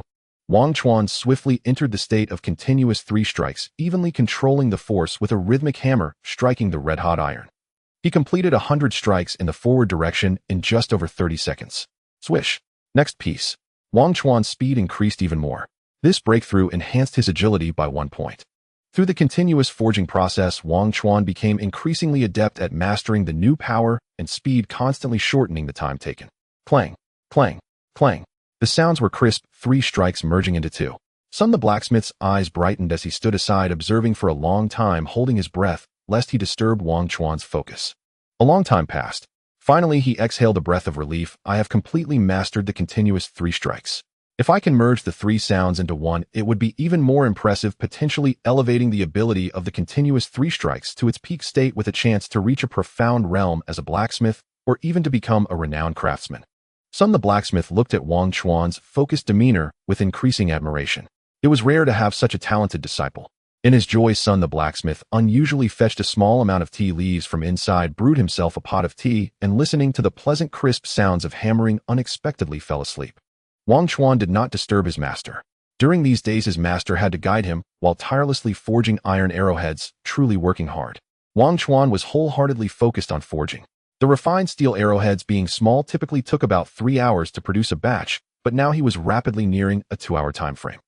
Wangchuan swiftly entered the state of continuous 3 strikes, evenly controlling the force with a rhythmic hammer, striking the red-hot iron. He completed 100 strikes in the forward direction in just over 30 seconds. Swish. Next piece. Wangchuan's speed increased even more. This breakthrough enhanced his agility by 1 point. Through the continuous forging process, Wangchuan became increasingly adept at mastering the new power and speed, constantly shortening the time taken. Clang, clang, clang. The sounds were crisp, 3 strikes merging into 2. Sun the blacksmith's eyes brightened as he stood aside, observing for a long time, holding his breath, lest he disturb Wangchuan's focus. A long time passed. Finally, he exhaled a breath of relief. I have completely mastered the continuous 3 strikes. If I can merge the 3 sounds into one, it would be even more impressive, potentially elevating the ability of the continuous 3 strikes to its peak state, with a chance to reach a profound realm as a blacksmith, or even to become a renowned craftsman. Sun the blacksmith looked at Wangchuan's focused demeanor with increasing admiration. It was rare to have such a talented disciple. In his joy, Sun the blacksmith unusually fetched a small amount of tea leaves from inside, brewed himself a pot of tea, and listening to the pleasant crisp sounds of hammering, unexpectedly fell asleep. Wangchuan did not disturb his master. During these days, his master had to guide him while tirelessly forging iron arrowheads, truly working hard. Wangchuan was wholeheartedly focused on forging. The refined steel arrowheads, being small, typically took about 3 hours to produce a batch, but now he was rapidly nearing a 2-hour time frame.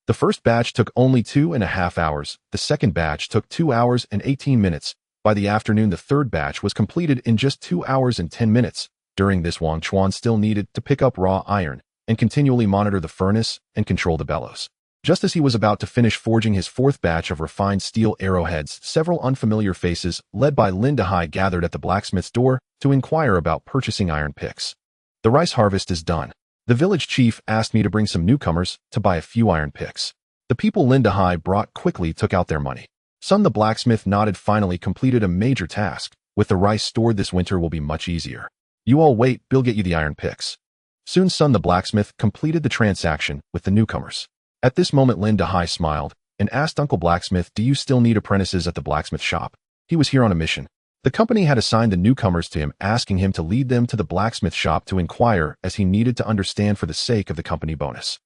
The first batch took only 2.5 hours. The second batch took 2 hours and 18 minutes. By the afternoon, the third batch was completed in just 2 hours and 10 minutes. During this, Wangchuan still needed to pick up raw iron and continually monitor the furnace and control the bellows. Just as he was about to finish forging his 4th batch of refined steel arrowheads, several unfamiliar faces, led by Lin Dahai, gathered at the blacksmith's door to inquire about purchasing iron picks. The rice harvest is done. The village chief asked me to bring some newcomers to buy a few iron picks. The people Lin Dahai brought quickly took out their money. Sun the blacksmith nodded. Finally completed a major task. With the rice stored this winter will be much easier. You all wait, Bill get you the iron picks. Soon Sun the blacksmith completed the transaction with the newcomers. At this moment, Lin Dahai smiled and asked Uncle Blacksmith, do you still need apprentices at the blacksmith shop? He was here on a mission. The company had assigned the newcomers to him, asking him to lead them to the blacksmith shop to inquire, as he needed to understand for the sake of the company bonus.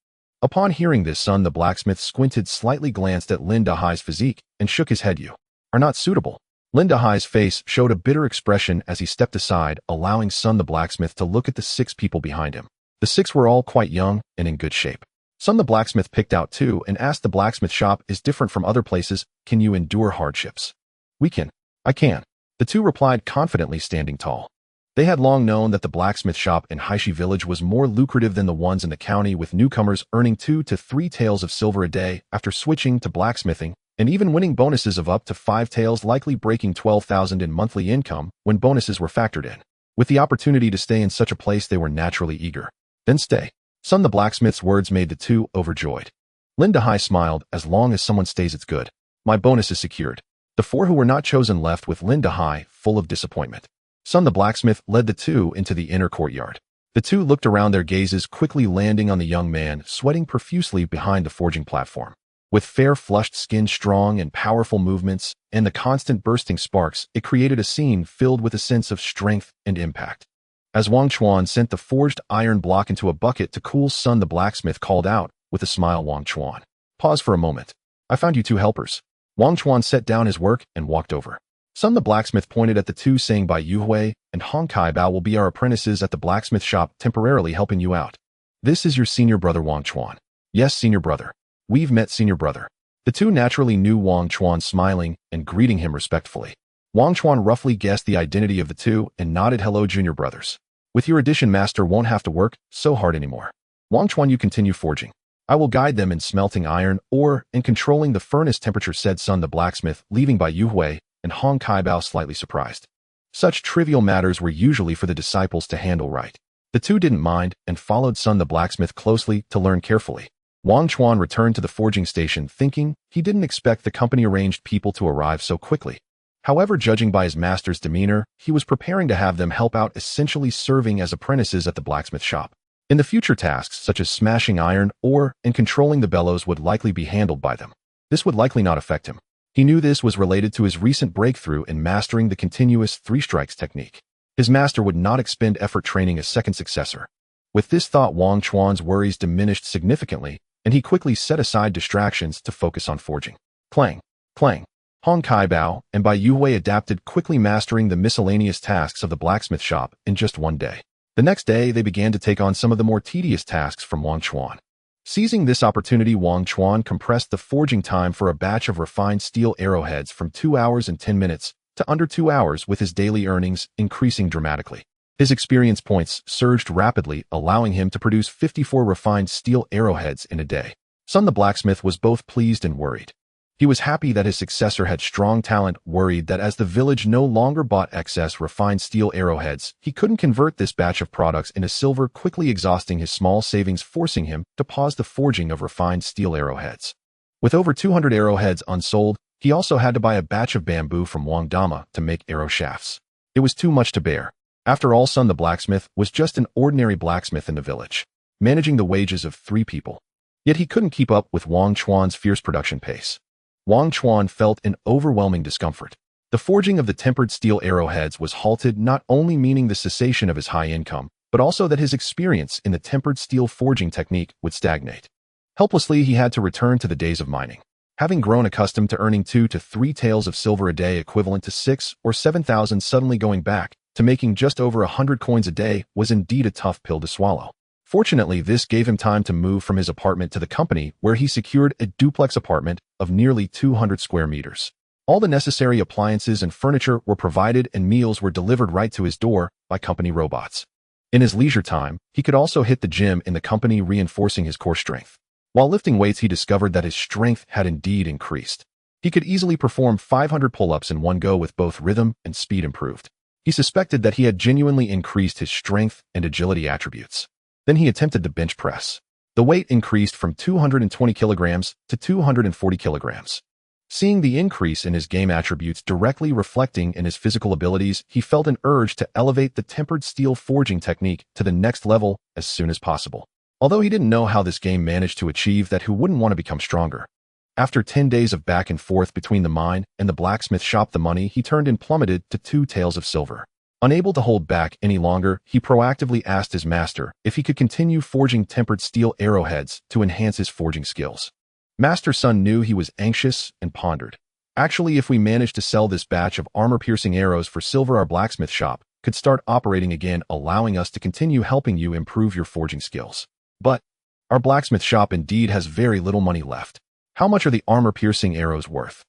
Upon hearing this, Sun the blacksmith squinted slightly, glanced at Lin Dahai's physique, and shook his head. You are not suitable. Lin Dahai's face showed a bitter expression as he stepped aside, allowing Sun the blacksmith to look at the 6 people behind him. The 6 were all quite young and in good shape. Sun the blacksmith picked out 2 and asked, the blacksmith shop is different from other places. Can you endure hardships? We can. I can. The 2 replied confidently, standing tall. They had long known that the blacksmith shop in Haishi village was more lucrative than the ones in the county, with newcomers earning 2 to 3 taels of silver a day after switching to blacksmithing, and even winning bonuses of up to 5 taels, likely breaking 12,000 in monthly income when bonuses were factored in. With the opportunity to stay in such a place, they were naturally eager. Then stay. Sun the blacksmith's words made the 2 overjoyed. Lin Dahai smiled. As long as someone stays, it's good. My bonus is secured. The 4 who were not chosen left, with Lin Dahai full of disappointment. Sun the blacksmith led the 2 into the inner courtyard. The 2 looked around, their gazes quickly landing on the young man, sweating profusely behind the forging platform. With fair flushed skin, strong and powerful movements, and the constant bursting sparks, it created a scene filled with a sense of strength and impact. As Wangchuan sent the forged iron block into a bucket to cool, Sun the blacksmith called out with a smile, Wangchuan, pause for a moment. I found you 2 helpers. Wangchuan set down his work and walked over. Sun the blacksmith pointed at the 2, saying, Bai Yuhui and Hong Kai Bao will be our apprentices at the blacksmith shop, temporarily helping you out. This is your senior brother, Wangchuan. Yes, senior brother. We've met, senior brother. The two naturally knew Wangchuan, smiling and greeting him respectfully. Wangchuan roughly guessed the identity of the two and nodded, "Hello, junior brothers. With your addition, master won't have to work so hard anymore. Wangchuan, you continue forging. I will guide them in smelting iron ore and controlling the furnace temperature," said Sun the blacksmith, leaving by Yu Hui and Hong Kaibao slightly surprised. Such trivial matters were usually for the disciples to handle right. The two didn't mind and followed Sun the blacksmith closely to learn carefully. Wangchuan returned to the forging station thinking he didn't expect the company-arranged people to arrive so quickly. However, judging by his master's demeanor, he was preparing to have them help out, essentially serving as apprentices at the blacksmith shop. In the future, tasks such as smashing iron ore and controlling the bellows would likely be handled by them. This would likely not affect him. He knew this was related to his recent breakthrough in mastering the continuous three strikes technique. His master would not expend effort training a second successor. With this thought, Wangchuan's worries diminished significantly, and he quickly set aside distractions to focus on forging. Clang, clang. Hong Kaibao and Bai Yuhui adapted, quickly mastering the miscellaneous tasks of the blacksmith shop in just one day. The next day, they began to take on some of the more tedious tasks from Wangchuan. Seizing this opportunity, Wangchuan compressed the forging time for a batch of refined steel arrowheads from 2 hours and 10 minutes to under 2 hours, with his daily earnings increasing dramatically. His experience points surged rapidly, allowing him to produce 54 refined steel arrowheads in a day. Sun the blacksmith was both pleased and worried. He was happy that his successor had strong talent, worried that as the village no longer bought excess refined steel arrowheads, he couldn't convert this batch of products into silver, quickly exhausting his small savings, forcing him to pause the forging of refined steel arrowheads. With over 200 arrowheads unsold, he also had to buy a batch of bamboo from Wangdama to make arrow shafts. It was too much to bear. After all, Sun the blacksmith was just an ordinary blacksmith in the village, managing the wages of 3 people. Yet he couldn't keep up with Wangchuan's fierce production pace. Wangchuan felt an overwhelming discomfort. The forging of the tempered steel arrowheads was halted, not only meaning the cessation of his high income, but also that his experience in the tempered steel forging technique would stagnate. Helplessly, he had to return to the days of mining. Having grown accustomed to earning 2 to 3 taels of silver a day, equivalent to 6 or 7,000, suddenly going back to making just over 100 coins a day was indeed a tough pill to swallow. Fortunately, this gave him time to move from his apartment to the company, where he secured a duplex apartment of nearly 200 square meters. All the necessary appliances and furniture were provided, and meals were delivered right to his door by company robots. In his leisure time, he could also hit the gym in the company, reinforcing his core strength. While lifting weights, he discovered that his strength had indeed increased. He could easily perform 500 pull-ups in one go, with both rhythm and speed improved. He suspected that he had genuinely increased his strength and agility attributes. Then he attempted the bench press. The weight increased from 220 kilograms to 240 kilograms. Seeing the increase in his game attributes directly reflecting in his physical abilities, he felt an urge to elevate the tempered steel forging technique to the next level as soon as possible. Although he didn't know how this game managed to achieve that, who wouldn't want to become stronger? After 10 days of back and forth between the mine and the blacksmith shop, the money he turned in plummeted to 2 taels of silver. Unable to hold back any longer, he proactively asked his master if he could continue forging tempered steel arrowheads to enhance his forging skills. Master Sun knew he was anxious and pondered. "Actually, if we manage to sell this batch of armor-piercing arrows for silver, our blacksmith shop could start operating again, allowing us to continue helping you improve your forging skills. But our blacksmith shop indeed has very little money left. How much are the armor-piercing arrows worth?"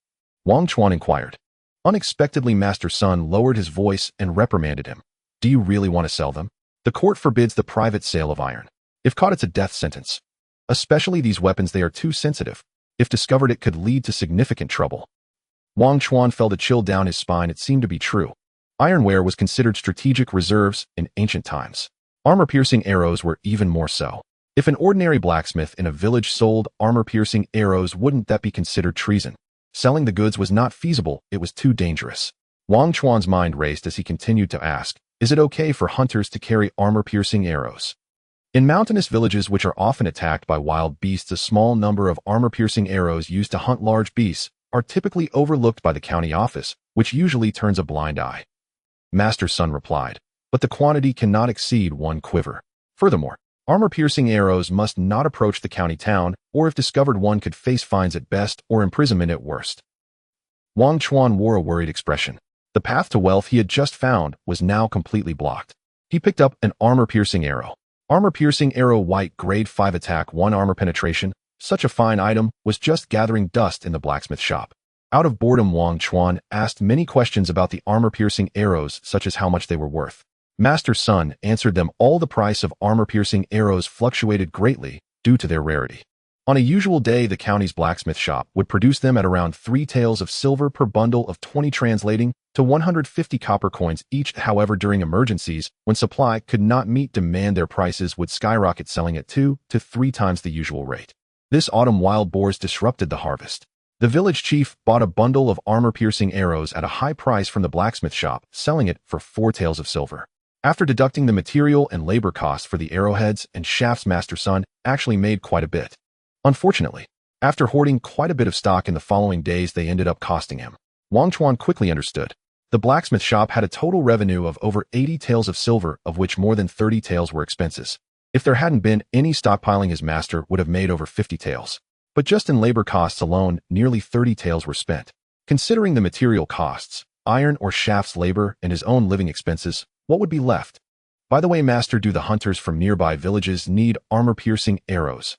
Wangchuan inquired. Unexpectedly, Master Sun lowered his voice and reprimanded him. "Do you really want to sell them? The court forbids the private sale of iron. If caught, it's a death sentence. Especially these weapons, they are too sensitive. If discovered, it could lead to significant trouble." Wangchuan felt a chill down his spine. It seemed to be true. Ironware was considered strategic reserves in ancient times. Armor-piercing arrows were even more so. If an ordinary blacksmith in a village sold armor-piercing arrows, wouldn't that be considered treason? Selling the goods was not feasible, it was too dangerous. Wangchuan's mind raced as he continued to ask, is it okay for hunters to carry armor-piercing arrows? In mountainous villages which are often attacked by wild beasts, a small number of armor-piercing arrows used to hunt large beasts are typically overlooked by the county office, which usually turns a blind eye. Master Sun replied, but the quantity cannot exceed 1 quiver. Furthermore, armor-piercing arrows must not approach the county town, or if discovered, one could face fines at best or imprisonment at worst. Wangchuan wore a worried expression. The path to wealth he had just found was now completely blocked. He picked up an armor-piercing arrow. Armor-piercing arrow, white, grade 5 attack, 1 armor penetration, Such a fine item was just gathering dust in the blacksmith shop. Out of boredom, Wangchuan asked many questions about the armor-piercing arrows, such as how much they were worth. Master Sun answered them all. The price of armor-piercing arrows fluctuated greatly due to their rarity. On a usual day, the county's blacksmith shop would produce them at around 3 taels of silver per bundle of 20, translating to 150 copper coins each. However, during emergencies, when supply could not meet demand, their prices would skyrocket, selling at 2 to 3 times the usual rate. This autumn, wild boars disrupted the harvest. The village chief bought a bundle of armor-piercing arrows at a high price from the blacksmith shop, selling it for 4 taels of silver. After deducting the material and labor costs for the arrowheads and shafts, Master Sun actually made quite a bit. Unfortunately, after hoarding quite a bit of stock in the following days, they ended up costing him. Wangchuan quickly understood. The blacksmith shop had a total revenue of over 80 taels of silver, of which more than 30 taels were expenses. If there hadn't been any stockpiling, his master would have made over 50 taels. But just in labor costs alone, nearly 30 taels were spent. Considering the material costs, iron or shaft's labor, and his own living expenses, what would be left? By the way, master, do the hunters from nearby villages need armor-piercing arrows?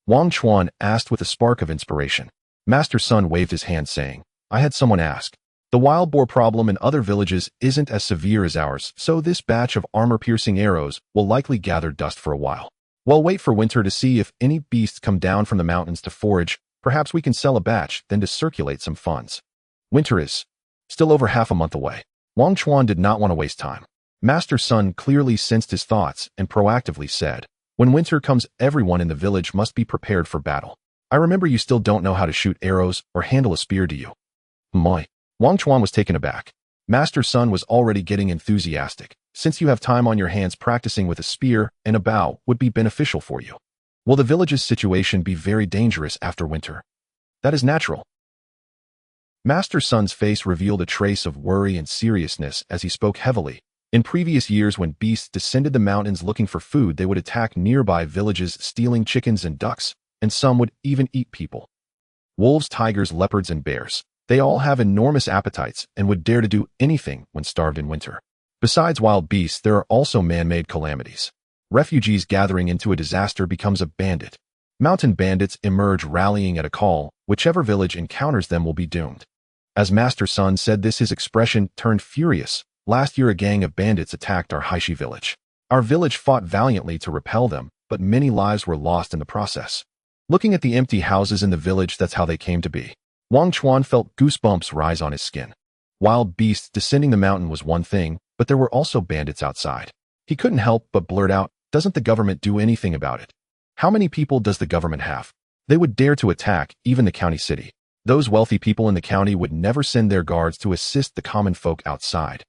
Wangchuan asked with a spark of inspiration. Master Sun waved his hand, saying, I had someone ask. The wild boar problem in other villages isn't as severe as ours, so this batch of armor-piercing arrows will likely gather dust for a while. We'll wait for winter to see if any beasts come down from the mountains to forage. Perhaps we can sell a batch, then to circulate some funds. Winter is still over half a month away. Wangchuan did not want to waste time. Master Sun clearly sensed his thoughts and proactively said, when winter comes, everyone in the village must be prepared for battle. I remember you still don't know how to shoot arrows or handle a spear, do you? Moi. Wangchuan was taken aback. Master Sun was already getting enthusiastic. Since you have time on your hands, practicing with a spear and a bow would be beneficial for you. Will the village's situation be very dangerous after winter? That is natural. Master Sun's face revealed a trace of worry and seriousness as he spoke heavily. In previous years, when beasts descended the mountains looking for food, they would attack nearby villages, stealing chickens and ducks, and some would even eat people. Wolves, tigers, leopards, and bears. They all have enormous appetites and would dare to do anything when starved in winter. Besides wild beasts, there are also man-made calamities. Refugees gathering into a disaster becomes a bandit. Mountain bandits emerge, rallying at a call. Whichever village encounters them will be doomed. As Master Sun said this, his expression turned furious. Last year, a gang of bandits attacked our Haishi village. Our village fought valiantly to repel them, but many lives were lost in the process. Looking at the empty houses in the village, that's how they came to be. Wangchuan felt goosebumps rise on his skin. Wild beasts descending the mountain was one thing, but there were also bandits outside. He couldn't help but blurt out, doesn't the government do anything about it? How many people does the government have? They would dare to attack even the county city. Those wealthy people in the county would never send their guards to assist the common folk outside.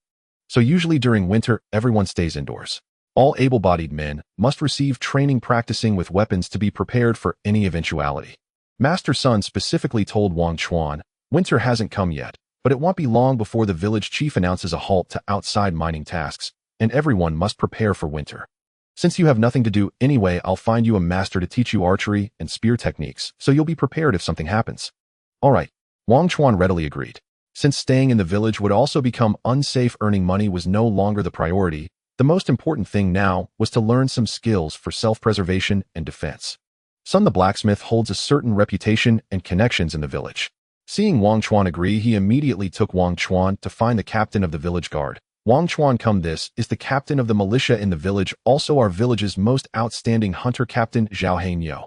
So usually during winter, everyone stays indoors. All able-bodied men must receive training practicing with weapons to be prepared for any eventuality. Master Sun specifically told Wangchuan, winter hasn't come yet, but it won't be long before the village chief announces a halt to outside mining tasks, and everyone must prepare for winter. Since you have nothing to do anyway, I'll find you a master to teach you archery and spear techniques, so you'll be prepared if something happens. All right. Wangchuan readily agreed. Since staying in the village would also become unsafe, earning money was no longer the priority. The most important thing now was to learn some skills for self-preservation and defense. Sun the blacksmith holds a certain reputation and connections in the village. Seeing Wangchuan agree, he immediately took Wangchuan to find the captain of the village guard. Wangchuan, come, this is the captain of the militia in the village, also our village's most outstanding hunter, Captain Zhao Heinyo.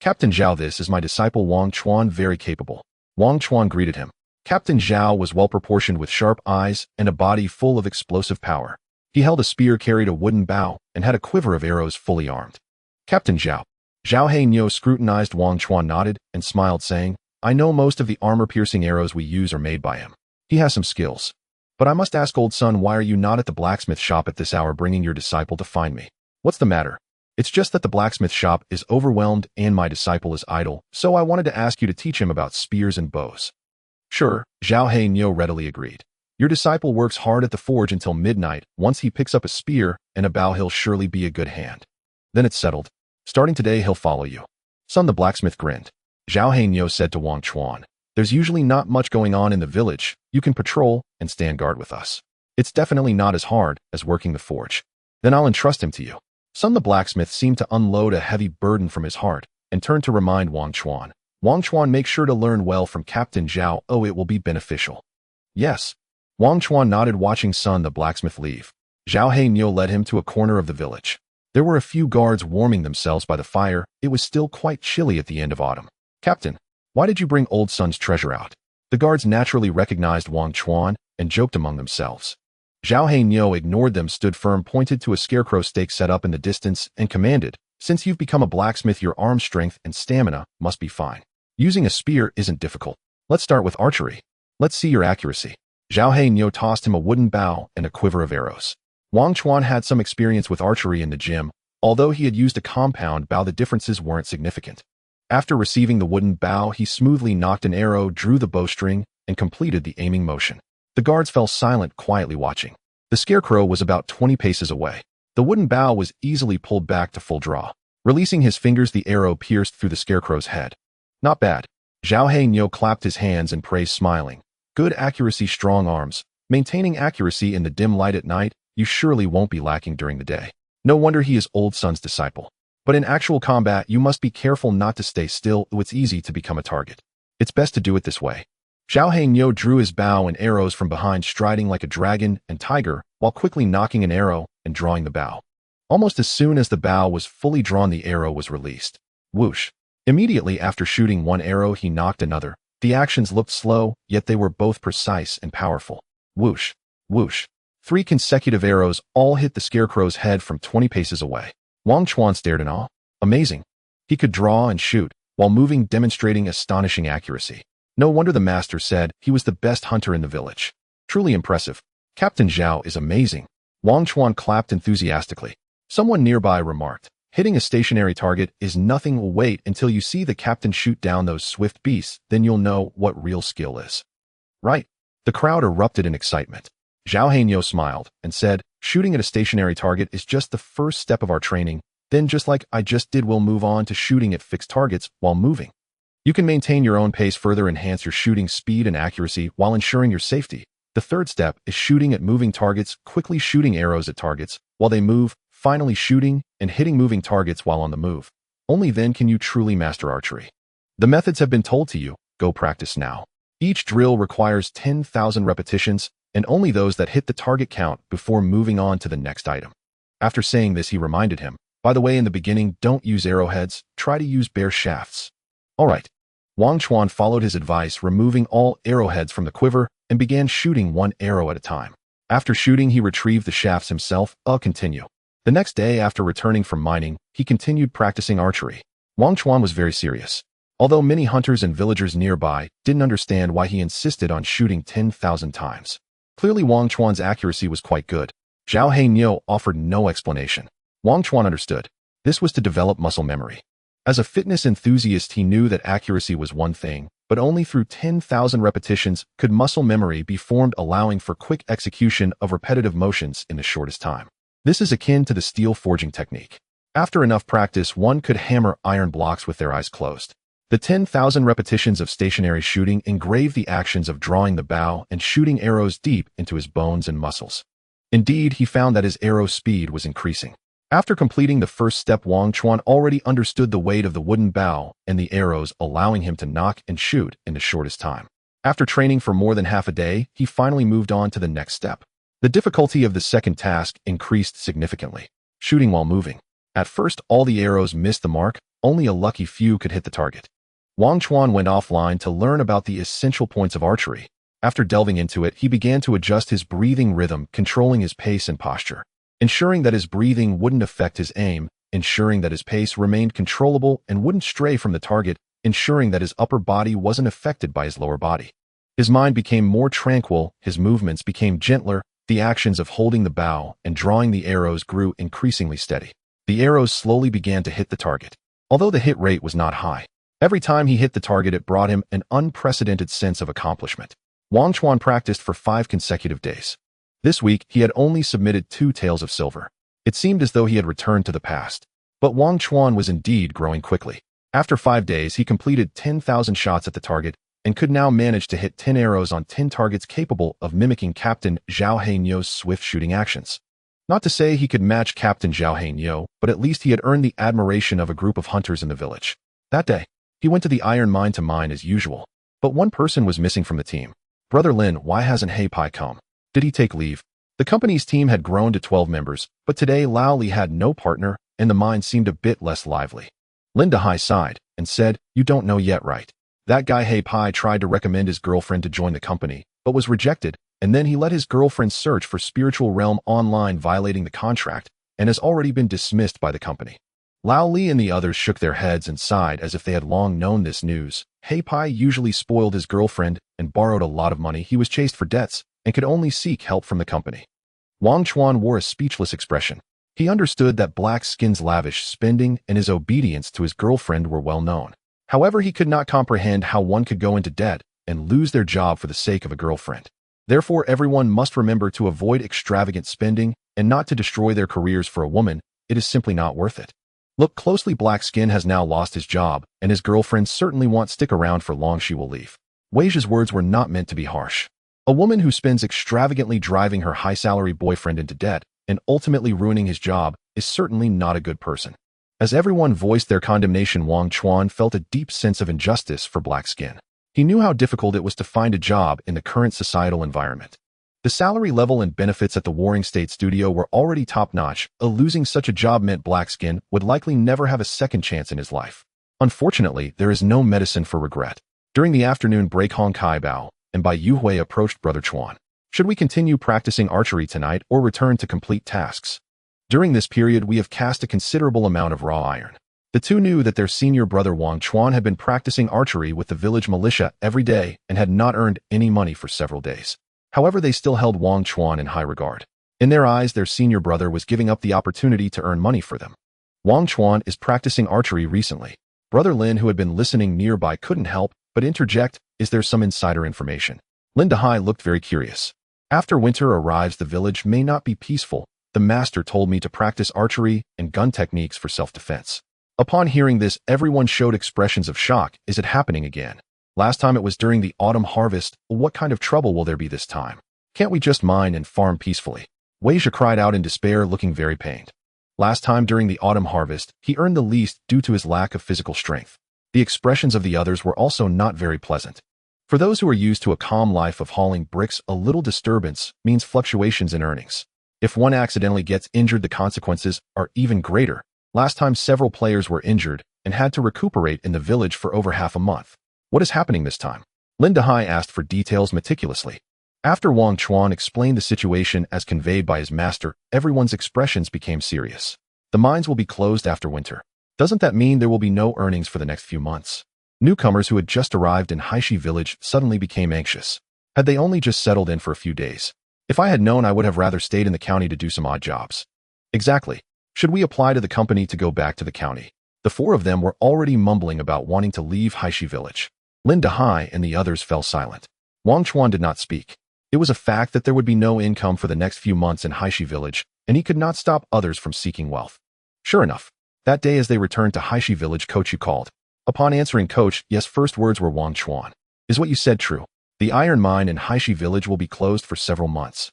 Captain Zhao, this is my disciple Wangchuan, very capable. Wangchuan greeted him. Captain Zhao was well-proportioned with sharp eyes and a body full of explosive power. He held a spear, carried a wooden bow, and had a quiver of arrows, fully armed. Captain Zhao. Zhao Heinyo scrutinized Wangchuan, nodded, and smiled, saying, I know most of the armor-piercing arrows we use are made by him. He has some skills. But I must ask, old son, why are you not at the blacksmith shop at this hour bringing your disciple to find me? What's the matter? It's just that the blacksmith shop is overwhelmed and my disciple is idle, so I wanted to ask you to teach him about spears and bows. Sure, Zhao Heinyo readily agreed. Your disciple works hard at the forge until midnight. Once he picks up a spear and a bow, he'll surely be a good hand. Then it's settled. Starting today, he'll follow you. Son the blacksmith grinned. Zhao Heinyo said to Wangchuan, there's usually not much going on in the village. You can patrol and stand guard with us. It's definitely not as hard as working the forge. Then I'll entrust him to you. Son the blacksmith seemed to unload a heavy burden from his heart. and turned to remind Wangchuan. Wangchuan, make sure to learn well from Captain Zhao. Oh, it will be beneficial. Yes. Wangchuan nodded, watching Sun the blacksmith leave. Zhao Hainyo led him to a corner of the village. There were a few guards warming themselves by the fire. It was still quite chilly at the end of autumn. Captain, why did you bring old Sun's treasure out? The guards naturally recognized Wangchuan and joked among themselves. Zhao Hainyo ignored them, stood firm, pointed to a scarecrow stake set up in the distance, and commanded, since you've become a blacksmith, your arm strength and stamina must be fine. Using a spear isn't difficult. Let's start with archery. Let's see your accuracy. Zhao Hainyo tossed him a wooden bow and a quiver of arrows. Wangchuan had some experience with archery in the gym. Although he had used a compound bow, the differences weren't significant. After receiving the wooden bow, he smoothly nocked an arrow, drew the bowstring, and completed the aiming motion. The guards fell silent, quietly watching. The scarecrow was about 20 paces away. The wooden bow was easily pulled back to full draw. Releasing his fingers, the arrow pierced through the scarecrow's head. Not bad. Zhao Hainyo clapped his hands and praised, smiling. Good accuracy, strong arms. Maintaining accuracy in the dim light at night, you surely won't be lacking during the day. No wonder he is old Sun's disciple. But in actual combat, you must be careful not to stay still. It's easy to become a target. It's best to do it this way. Zhao Hainyo drew his bow and arrows from behind, striding like a dragon and tiger, while quickly nocking an arrow and drawing the bow. Almost as soon as the bow was fully drawn, the arrow was released. Whoosh. Immediately after shooting one arrow, he nocked another. The actions looked slow, yet they were both precise and powerful. Whoosh. Whoosh. 3 consecutive arrows all hit the scarecrow's head from 20 paces away. Wangchuan stared in awe. Amazing. He could draw and shoot, while moving, demonstrating astonishing accuracy. No wonder the master said he was the best hunter in the village. Truly impressive. Captain Zhao is amazing. Wangchuan clapped enthusiastically. Someone nearby remarked, hitting a stationary target is nothing. Wait until you see the captain shoot down those swift beasts, then you'll know what real skill is. Right. The crowd erupted in excitement. Zhao Hainyo smiled and said, shooting at a stationary target is just the first step of our training. Then, just like I just did, we'll move on to shooting at fixed targets while moving. You can maintain your own pace, further enhance your shooting speed and accuracy while ensuring your safety. The third step is shooting at moving targets, quickly shooting arrows at targets while they move, finally shooting and hitting moving targets while on the move. Only then can you truly master archery. The methods have been told to you. Go practice now. Each drill requires 10,000 repetitions, and only those that hit the target count before moving on to the next item. After saying this, he reminded him, by the way, in the beginning, don't use arrowheads, try to use bare shafts. Alright. Wangchuan followed his advice, removing all arrowheads from the quiver, and began shooting one arrow at a time. After shooting, he retrieved the shafts himself. Continue. The next day, after returning from mining, he continued practicing archery. Wangchuan was very serious. Although many hunters and villagers nearby didn't understand why he insisted on shooting 10,000 times. Clearly, Wangchuan's accuracy was quite good. Zhao Hainyo offered no explanation. Wangchuan understood. This was to develop muscle memory. As a fitness enthusiast, he knew that accuracy was one thing, but only through 10,000 repetitions could muscle memory be formed, allowing for quick execution of repetitive motions in the shortest time. This is akin to the steel forging technique. After enough practice, one could hammer iron blocks with their eyes closed. The 10,000 repetitions of stationary shooting engraved the actions of drawing the bow and shooting arrows deep into his bones and muscles. Indeed, he found that his arrow speed was increasing. After completing the first step, Wangchuan already understood the weight of the wooden bow and the arrows, allowing him to nock and shoot in the shortest time. After training for more than half a day, he finally moved on to the next step. The difficulty of the second task increased significantly. Shooting while moving. At first, all the arrows missed the mark. Only a lucky few could hit the target. Wangchuan went offline to learn about the essential points of archery. After delving into it, he began to adjust his breathing rhythm, controlling his pace and posture, ensuring that his breathing wouldn't affect his aim, ensuring that his pace remained controllable and wouldn't stray from the target, ensuring that his upper body wasn't affected by his lower body. His mind became more tranquil, his movements became gentler, the actions of holding the bow and drawing the arrows grew increasingly steady. The arrows slowly began to hit the target. Although the hit rate was not high, every time he hit the target, it brought him an unprecedented sense of accomplishment. Wangchuan practiced for 5 consecutive days. This week, he had only submitted 2 tails of silver. It seemed as though he had returned to the past. But Wangchuan was indeed growing quickly. After 5 days, he completed 10,000 shots at the target and could now manage to hit 10 arrows on 10 targets, capable of mimicking Captain Zhao Hainyo's swift shooting actions. Not to say he could match Captain Zhao Hainyo, but at least he had earned the admiration of a group of hunters in the village. That day, he went to the iron mine to mine as usual. But one person was missing from the team. Brother Lin, why hasn't Hei Pai come? Did he take leave? The company's team had grown to 12 members, but today Lao Li had no partner, and the mine seemed a bit less lively. Lin Dahai sighed and said, "You don't know yet, right? That guy Hei Pai tried to recommend his girlfriend to join the company, but was rejected, and then he let his girlfriend search for spiritual realm online, violating the contract, and has already been dismissed by the company." Lao Li and the others shook their heads and sighed as if they had long known this news. Hei Pai usually spoiled his girlfriend and borrowed a lot of money. He was chased for debts and could only seek help from the company. Wangchuan wore a speechless expression. He understood that Black Skin's lavish spending and his obedience to his girlfriend were well known. However, he could not comprehend how one could go into debt and lose their job for the sake of a girlfriend. Therefore, everyone must remember to avoid extravagant spending and not to destroy their careers for a woman. It is simply not worth it. Look closely, Black Skin has now lost his job, and his girlfriend certainly won't stick around for long. She will leave. Wei's words were not meant to be harsh. A woman who spends extravagantly driving her high-salary boyfriend into debt and ultimately ruining his job is certainly not a good person. As everyone voiced their condemnation, Wangchuan felt a deep sense of injustice for Black Skin. He knew how difficult it was to find a job in the current societal environment. The salary level and benefits at the Warring State studio were already top-notch. Losing such a job meant Black Skin would likely never have a second chance in his life. Unfortunately, there is no medicine for regret. During the afternoon break, Hong Kai Bao and Bai Yuhui approached Brother Chuan. Should we continue practicing archery tonight or return to complete tasks? During this period, we have cast a considerable amount of raw iron. The two knew that their senior brother Wangchuan had been practicing archery with the village militia every day and had not earned any money for several days. However, they still held Wangchuan in high regard. In their eyes, their senior brother was giving up the opportunity to earn money for them. Wangchuan is practicing archery recently. Brother Lin, who had been listening nearby, couldn't help but interject, "Is there some insider information?" Lin Dahai looked very curious. "After winter arrives, the village may not be peaceful. The master told me to practice archery and gun techniques for self-defense." Upon hearing this, everyone showed expressions of shock. Is it happening again? Last time it was during the autumn harvest. What kind of trouble will there be this time? Can't we just mine and farm peacefully? Weijia cried out in despair, looking very pained. Last time during the autumn harvest, he earned the least due to his lack of physical strength. The expressions of the others were also not very pleasant. For those who are used to a calm life of hauling bricks, a little disturbance means fluctuations in earnings. If one accidentally gets injured, the consequences are even greater. Last time several players were injured and had to recuperate in the village for over half a month. What is happening this time? Lin Dahai asked for details meticulously. After Wangchuan explained the situation as conveyed by his master, everyone's expressions became serious. The mines will be closed after winter. Doesn't that mean there will be no earnings for the next few months? Newcomers who had just arrived in Haishi village suddenly became anxious. Had they only just settled in for a few days? If I had known, I would have rather stayed in the county to do some odd jobs. Exactly. Should we apply to the company to go back to the county? The four of them were already mumbling about wanting to leave Haishi village. Lin Dahai and the others fell silent. Wangchuan did not speak. It was a fact that there would be no income for the next few months in Haishi village, and he could not stop others from seeking wealth. Sure enough, that day as they returned to Haishi village, Coach Yu called. Upon answering Coach, yes, first words were Wangchuan. Is what you said true? The iron mine in Haishi village will be closed for several months.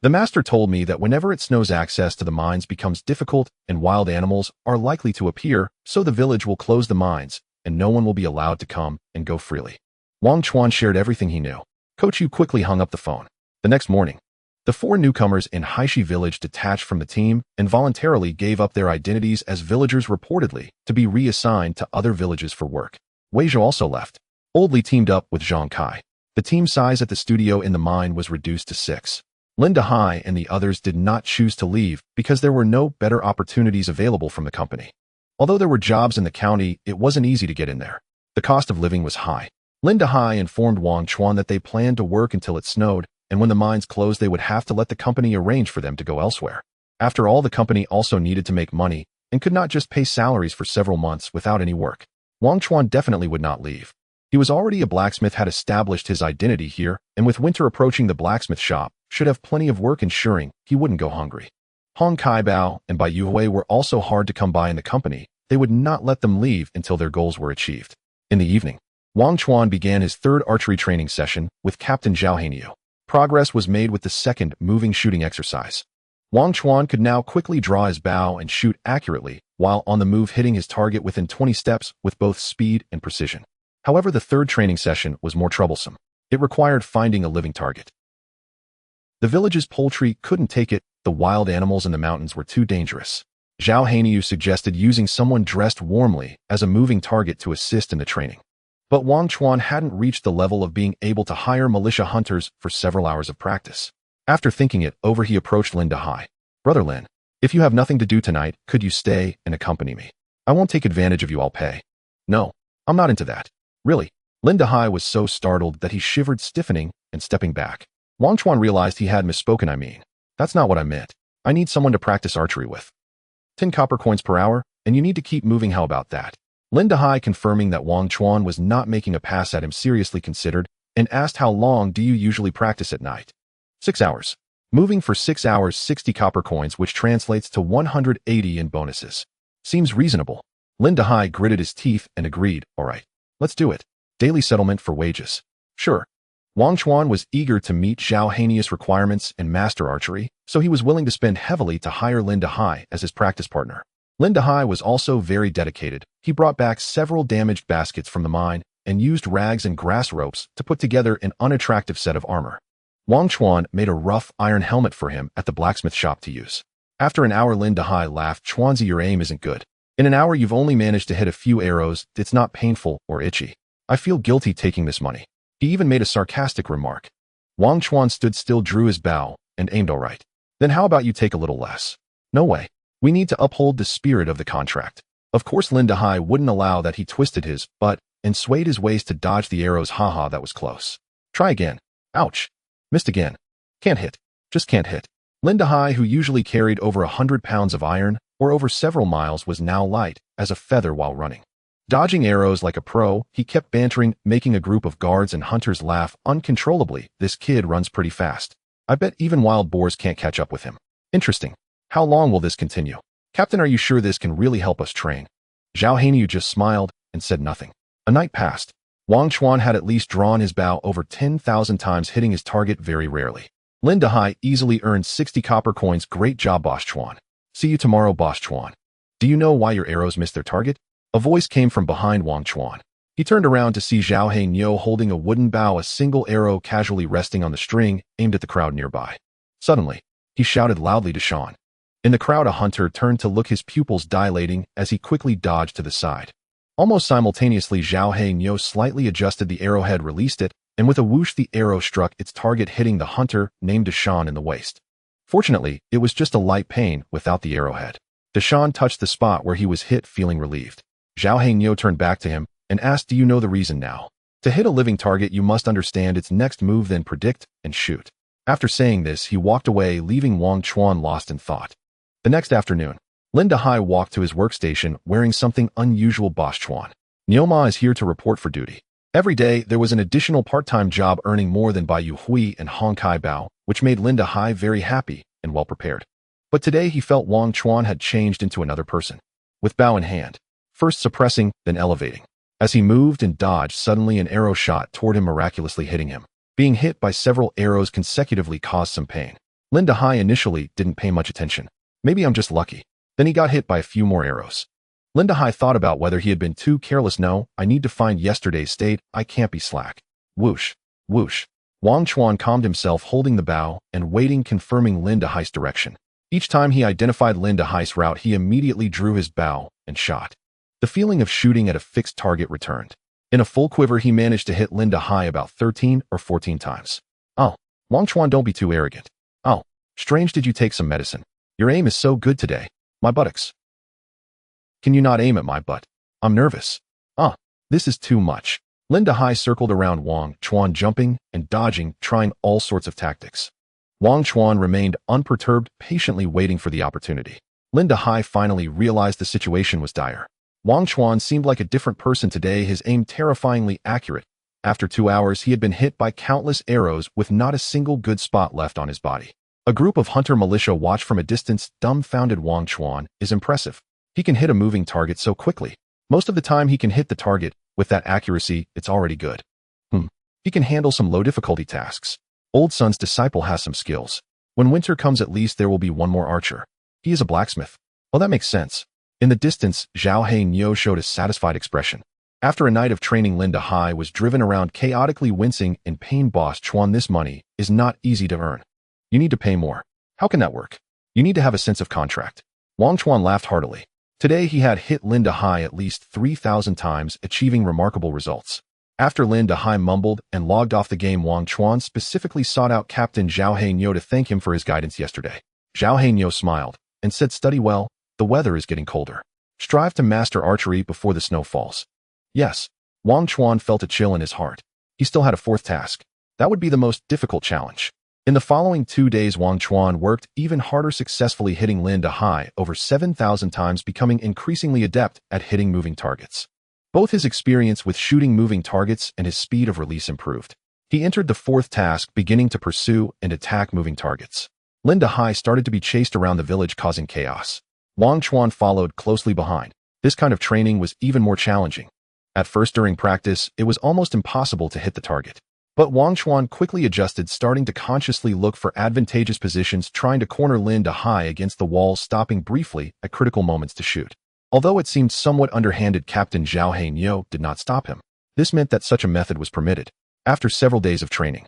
The master told me that whenever it snows, access to the mines becomes difficult and wild animals are likely to appear, so the village will close the mines, and no one will be allowed to come and go freely. Wangchuan shared everything he knew. Coach Yu quickly hung up the phone. The next morning, the four newcomers in Haishi village detached from the team and voluntarily gave up their identities as villagers, reportedly to be reassigned to other villages for work. Weizhou also left. Old Li teamed up with Zhang Kai. The team size at the studio in the mine was reduced to 6. Lin Dahai and the others did not choose to leave because there were no better opportunities available from the company. Although there were jobs in the county, it wasn't easy to get in there. The cost of living was high. Lin Dahai informed Wangchuan that they planned to work until it snowed, and when the mines closed, they would have to let the company arrange for them to go elsewhere. After all, the company also needed to make money and could not just pay salaries for several months without any work. Wangchuan definitely would not leave. He was already a blacksmith, had established his identity here, and with winter approaching, the blacksmith shop should have plenty of work, ensuring he wouldn't go hungry. Hong Kai Bao and Bai Yuhui were also hard to come by in the company. They would not let them leave until their goals were achieved. In the evening, Wangchuan began his third archery training session with Captain Zhao Heinyu. Progress was made with the second moving shooting exercise. Wangchuan could now quickly draw his bow and shoot accurately, while on the move hitting his target within 20 steps with both speed and precision. However, the third training session was more troublesome. It required finding a living target. The village's poultry couldn't take it, the wild animals in the mountains were too dangerous. Ling Yu suggested using someone dressed warmly as a moving target to assist in the training. But Wangchuan hadn't reached the level of being able to hire militia hunters for several hours of practice. After thinking it over, he approached Lin Dahai. "Brother Lin, if you have nothing to do tonight, could you stay and accompany me? I won't take advantage of you, I'll pay." "No, I'm not into that." "Really?" Lin Dahai was so startled that he shivered, stiffening and stepping back. Wangchuan realized he had misspoken. "I mean, that's not what I meant. I need someone to practice archery with. 10 copper coins per hour, and you need to keep moving. How about that?" Lin Dahai, confirming that Wangchuan was not making a pass at him, seriously considered and asked, "How long do you usually practice at night?" 6 hours. Moving for 6 hours, 60 copper coins, which translates to 180 in bonuses. Seems reasonable. Lin Dahai gritted his teeth and agreed. "All right, let's do it. Daily settlement for wages." "Sure." Wangchuan was eager to meet Ling Yu's requirements and master archery, so he was willing to spend heavily to hire Lin Dahai as his practice partner. Lin Dahai was also very dedicated. He brought back several damaged baskets from the mine and used rags and grass ropes to put together an unattractive set of armor. Wangchuan made a rough iron helmet for him at the blacksmith shop to use. After an hour, Lin Dahai laughed. "Chuanzi, your aim isn't good. In an hour, you've only managed to hit a few arrows. It's not painful or itchy. I feel guilty taking this money." He even made a sarcastic remark. Wangchuan stood still, drew his bow, and aimed. "All right. Then how about you take a little less?" "No way. We need to uphold the spirit of the contract." Of course, Lin Dahai wouldn't allow that. He twisted his butt and swayed his waist to dodge the arrows. "Haha, that was close. Try again." "Ouch. Missed again. Can't hit. Just can't hit." Lin Dahai, who usually carried over 100 pounds of iron or over several miles, was now light as a feather while running. Dodging arrows like a pro, he kept bantering, making a group of guards and hunters laugh uncontrollably. "This kid runs pretty fast. I bet even wild boars can't catch up with him. Interesting. How long will this continue? Captain, are you sure this can really help us train?" Ling Yu just smiled and said nothing. A night passed. Wangchuan had at least drawn his bow over 10,000 times, hitting his target very rarely. Lin Dahai easily earned 60 copper coins. "Great job, Boss Chuan. See you tomorrow, Boss Chuan. Do you know why your arrows missed their target?" A voice came from behind Wangchuan. He turned around to see Ling Yu holding a wooden bow, a single arrow casually resting on the string, aimed at the crowd nearby. Suddenly, he shouted loudly to Sean. In the crowd, a hunter turned to look, his pupils dilating as he quickly dodged to the side. Almost simultaneously, Ling Yu slightly adjusted the arrowhead, released it, and with a whoosh the arrow struck its target, hitting the hunter, named Deshaun, in the waist. Fortunately, it was just a light pain without the arrowhead. Deshaun touched the spot where he was hit, feeling relieved. Ling Yu turned back to him and asked, "Do you know the reason now? To hit a living target, you must understand its next move, then predict and shoot." After saying this, he walked away, leaving Wangchuan lost in thought. The next afternoon, Lin Dahai walked to his workstation wearing something unusual. "Boss Chuan, Nioma is here to report for duty." Every day, there was an additional part-time job earning more than Bai Yu Hui and Hong Kai Bao, which made Lin Dahai very happy and well-prepared. But today he felt Wangchuan had changed into another person. With bow in hand, first suppressing, then elevating. As he moved and dodged, suddenly an arrow shot toward him, miraculously hitting him. Being hit by several arrows consecutively caused some pain. Lin Dahai initially didn't pay much attention. "Maybe I'm just lucky." Then he got hit by a few more arrows. Lin Dahai thought about whether he had been too careless. "No, I need to find yesterday's state. I can't be slack." Whoosh, whoosh. Wangchuan calmed himself, holding the bow and waiting, confirming Lin Dahai's direction. Each time he identified Lin Dahai's route, he immediately drew his bow and shot. The feeling of shooting at a fixed target returned. In a full quiver, he managed to hit Lin Dahai about 13 or 14 times. "Oh, Wangchuan, don't be too arrogant. Oh, strange, did you take some medicine? Your aim is so good today. My buttocks. Can you not aim at my butt? I'm nervous." "Ah, this is too much." Lin Dahai circled around Wangchuan, jumping and dodging, trying all sorts of tactics. Wangchuan remained unperturbed, patiently waiting for the opportunity. Lin Dahai finally realized the situation was dire. Wangchuan seemed like a different person today, his aim terrifyingly accurate. After 2 hours, he had been hit by countless arrows with not a single good spot left on his body. A group of hunter militia watched from a distance, dumbfounded. "Wangchuan is impressive. He can hit a moving target so quickly. Most of the time he can hit the target. With that accuracy, it's already good. He can handle some low-difficulty tasks. Old Sun's disciple has some skills." When winter comes, at least there will be one more archer. He is a blacksmith. Well, that makes sense. In the distance, Zhao Heinyo showed a satisfied expression. After a night of training, Lin Dahai was driven around chaotically wincing in pain. Boss Chuan, this money is not easy to earn. You need to pay more. How can that work? You need to have a sense of contract. Wangchuan laughed heartily. Today he had hit Lin Dahai at least 3,000 times, achieving remarkable results. After Lin Dahai mumbled and logged off the game, Wangchuan specifically sought out Captain Zhao Heinyo to thank him for his guidance yesterday. Zhao Heinyo smiled and said, "Study well. The weather is getting colder. Strive to master archery before the snow falls." Yes. Wangchuan felt a chill in his heart. He still had a fourth task. That would be the most difficult challenge. In the following 2 days, Wangchuan worked even harder, successfully hitting Lin Dahai over 7,000 times, becoming increasingly adept at hitting moving targets. Both his experience with shooting moving targets and his speed of release improved. He entered the fourth task, beginning to pursue and attack moving targets. Lin Dahai started to be chased around the village, causing chaos. Wangchuan followed closely behind. This kind of training was even more challenging. At first, during practice, it was almost impossible to hit the target. But Wangchuan quickly adjusted, starting to consciously look for advantageous positions, trying to corner Lin Dahai against the wall, stopping briefly at critical moments to shoot. Although it seemed somewhat underhanded, Captain Zhao Heinyo did not stop him. This meant that such a method was permitted. After several days of training,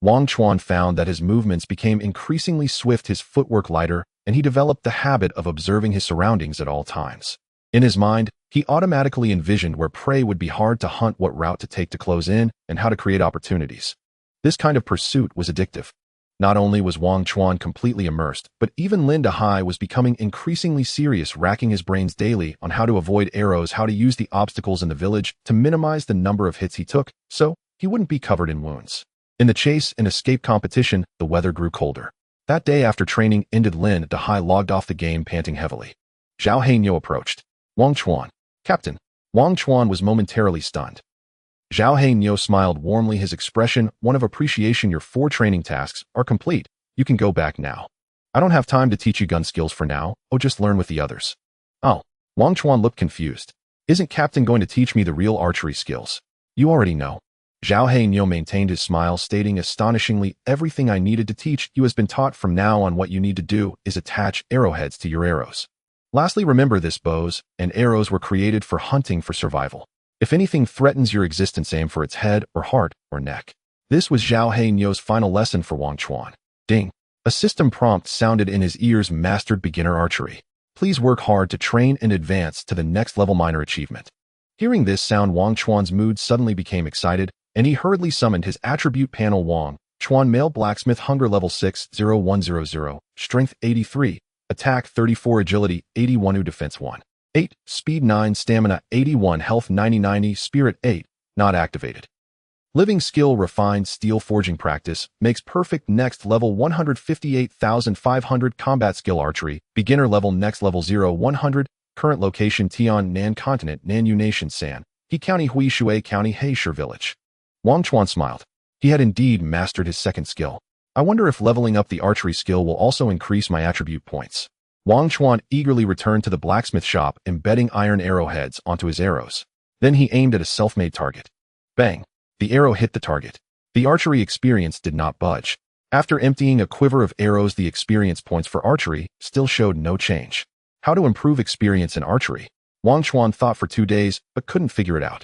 Wangchuan found that his movements became increasingly swift, his footwork lighter, and he developed the habit of observing his surroundings at all times. In his mind, he automatically envisioned where prey would be hard to hunt, what route to take to close in, and how to create opportunities. This kind of pursuit was addictive. Not only was Wangchuan completely immersed, but even Lin Dahai was becoming increasingly serious, racking his brains daily on how to avoid arrows, how to use the obstacles in the village to minimize the number of hits he took, so he wouldn't be covered in wounds. In the chase and escape competition, the weather grew colder. That day, after training ended, Lin Dahai logged off the game, panting heavily. Zhao Heinyo approached. "Wangchuan, Captain." Wangchuan was momentarily stunned. Zhao Heinyo smiled warmly, his expression one of appreciation. "Your 4 training tasks are complete. You can go back now. I don't have time to teach you gun skills for now. Just learn with the others." "Oh." Wangchuan looked confused. "Isn't Captain going to teach me the real archery skills? You already know." Zhao Heinyo maintained his smile, stating, "Astonishingly, everything I needed to teach you has been taught. From now on, what you need to do is attach arrowheads to your arrows. Lastly, remember this: bows and arrows were created for hunting, for survival. If anything threatens your existence, aim for its head or heart or neck." This was Zhao Heinyo's final lesson for Wangchuan. Ding! A system prompt sounded in his ears. "Mastered beginner archery. Please work hard to train and advance to the next level. Minor achievement." Hearing this sound, Wangchuan's mood suddenly became excited, and he hurriedly summoned his attribute panel. Wangchuan, male blacksmith, hunger level 60100, strength 83, attack 34, agility 81, defense 1.8, speed 9, stamina 81, health 90, spirit 8, not activated. Living skill, refined steel forging practice, makes perfect, next level 158,500, combat skill, archery, beginner level, next level 0-100, current location Tiannan Continent, Nanyu Nation, San He County, Huishui County, Heisher Village. Wangchuan smiled. He had indeed mastered his second skill. I wonder if leveling up the archery skill will also increase my attribute points. Wangchuan eagerly returned to the blacksmith shop, embedding iron arrowheads onto his arrows. Then he aimed at a self-made target. Bang! The arrow hit the target. The archery experience did not budge. After emptying a quiver of arrows, the experience points for archery still showed no change. How to improve experience in archery? Wangchuan thought for 2 days, but couldn't figure it out.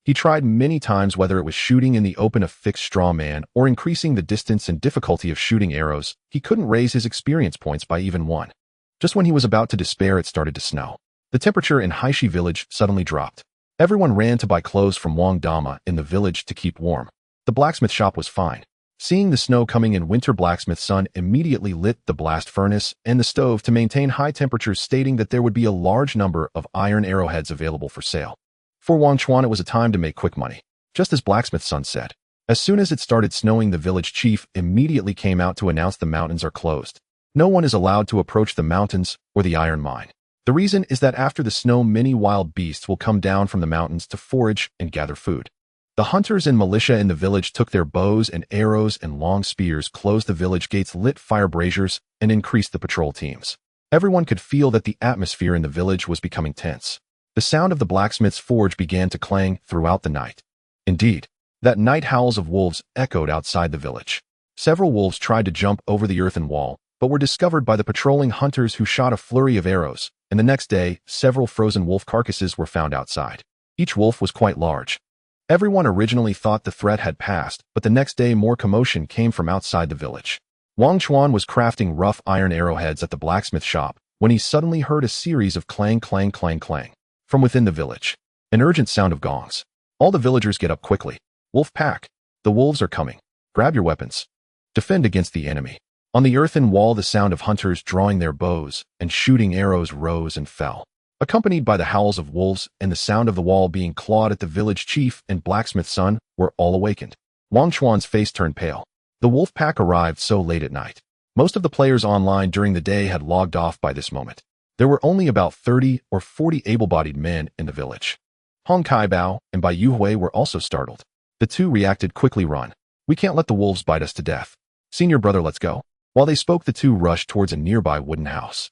He tried many times, whether it was shooting in the open a fixed straw man or increasing the distance and difficulty of shooting arrows. He couldn't raise his experience points by even 1. Just when he was about to despair, it started to snow. The temperature in Haishi village suddenly dropped. Everyone ran to buy clothes from Wangdama in the village to keep warm. The blacksmith shop was fine. Seeing the snow coming in winter, blacksmith's son immediately lit the blast furnace and the stove to maintain high temperatures, stating that there would be a large number of iron arrowheads available for sale. For Wangchuan, it was a time to make quick money, just as blacksmith's son said. As soon as it started snowing, the village chief immediately came out to announce the mountains are closed. No one is allowed to approach the mountains or the iron mine. The reason is that after the snow, many wild beasts will come down from the mountains to forage and gather food. The hunters and militia in the village took their bows and arrows and long spears, closed the village gates, lit fire braziers, and increased the patrol teams. Everyone could feel that the atmosphere in the village was becoming tense. The sound of the blacksmith's forge began to clang throughout the night. Indeed, that night howls of wolves echoed outside the village. Several wolves tried to jump over the earthen wall, but were discovered by the patrolling hunters who shot a flurry of arrows, and the next day, several frozen wolf carcasses were found outside. Each wolf was quite large. Everyone originally thought the threat had passed, but the next day more commotion came from outside the village. Wangchuan was crafting rough iron arrowheads at the blacksmith shop when he suddenly heard a series of clang, clang, clang, clang from within the village. An urgent sound of gongs. All the villagers get up quickly. Wolf pack. The wolves are coming. Grab your weapons. Defend against the enemy. On the earthen wall, the sound of hunters drawing their bows and shooting arrows rose and fell, accompanied by the howls of wolves and the sound of the wall being clawed at the village chief and blacksmith's son were all awakened. Wangchuan's face turned pale. The wolf pack arrived so late at night. Most of the players online during the day had logged off by this moment. There were only about 30 or 40 able-bodied men in the village. Hong Kai-bao and Bai Yuhui were also startled. The two reacted quickly. Run. We can't let the wolves bite us to death. Senior brother, let's go. While they spoke, the two rushed towards a nearby wooden house.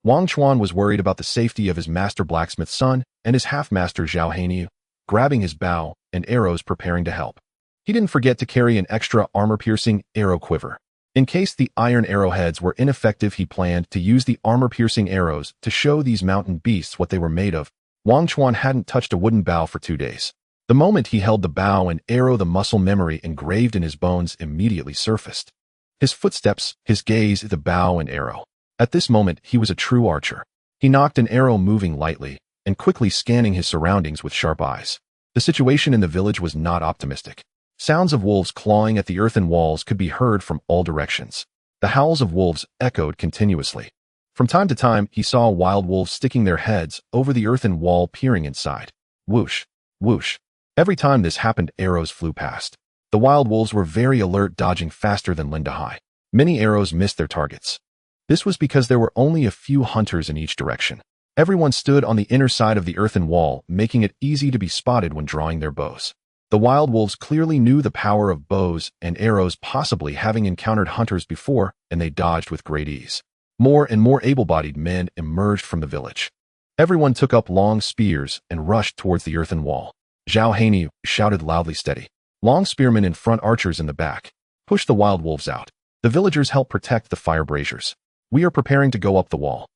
Wangchuan was worried about the safety of his master blacksmith's son and his half-master Zhao Hanyu, grabbing his bow and arrows preparing to help. He didn't forget to carry an extra armor-piercing arrow quiver. In case the iron arrowheads were ineffective, he planned to use the armor-piercing arrows to show these mountain beasts what they were made of. Wangchuan hadn't touched a wooden bow for 2 days. The moment he held the bow and arrow, the muscle memory engraved in his bones immediately surfaced. His footsteps, his gaze, the bow and arrow. At this moment, he was a true archer. He knocked an arrow, moving lightly and quickly, scanning his surroundings with sharp eyes. The situation in the village was not optimistic. Sounds of wolves clawing at the earthen walls could be heard from all directions. The howls of wolves echoed continuously. From time to time, he saw wild wolves sticking their heads over the earthen wall, peering inside. Whoosh, whoosh. Every time this happened, arrows flew past. The wild wolves were very alert, dodging faster than Linda High. Many arrows missed their targets. This was because there were only a few hunters in each direction. Everyone stood on the inner side of the earthen wall, making it easy to be spotted when drawing their bows. The wild wolves clearly knew the power of bows and arrows, possibly having encountered hunters before, and they dodged with great ease. More and more able-bodied men emerged from the village. Everyone took up long spears and rushed towards the earthen wall. Zhao Hanyu shouted loudly, "Steady." Long spearmen in front, archers in the back. Push the wild wolves out. The villagers help protect the fire braziers. We are preparing to go up the wall.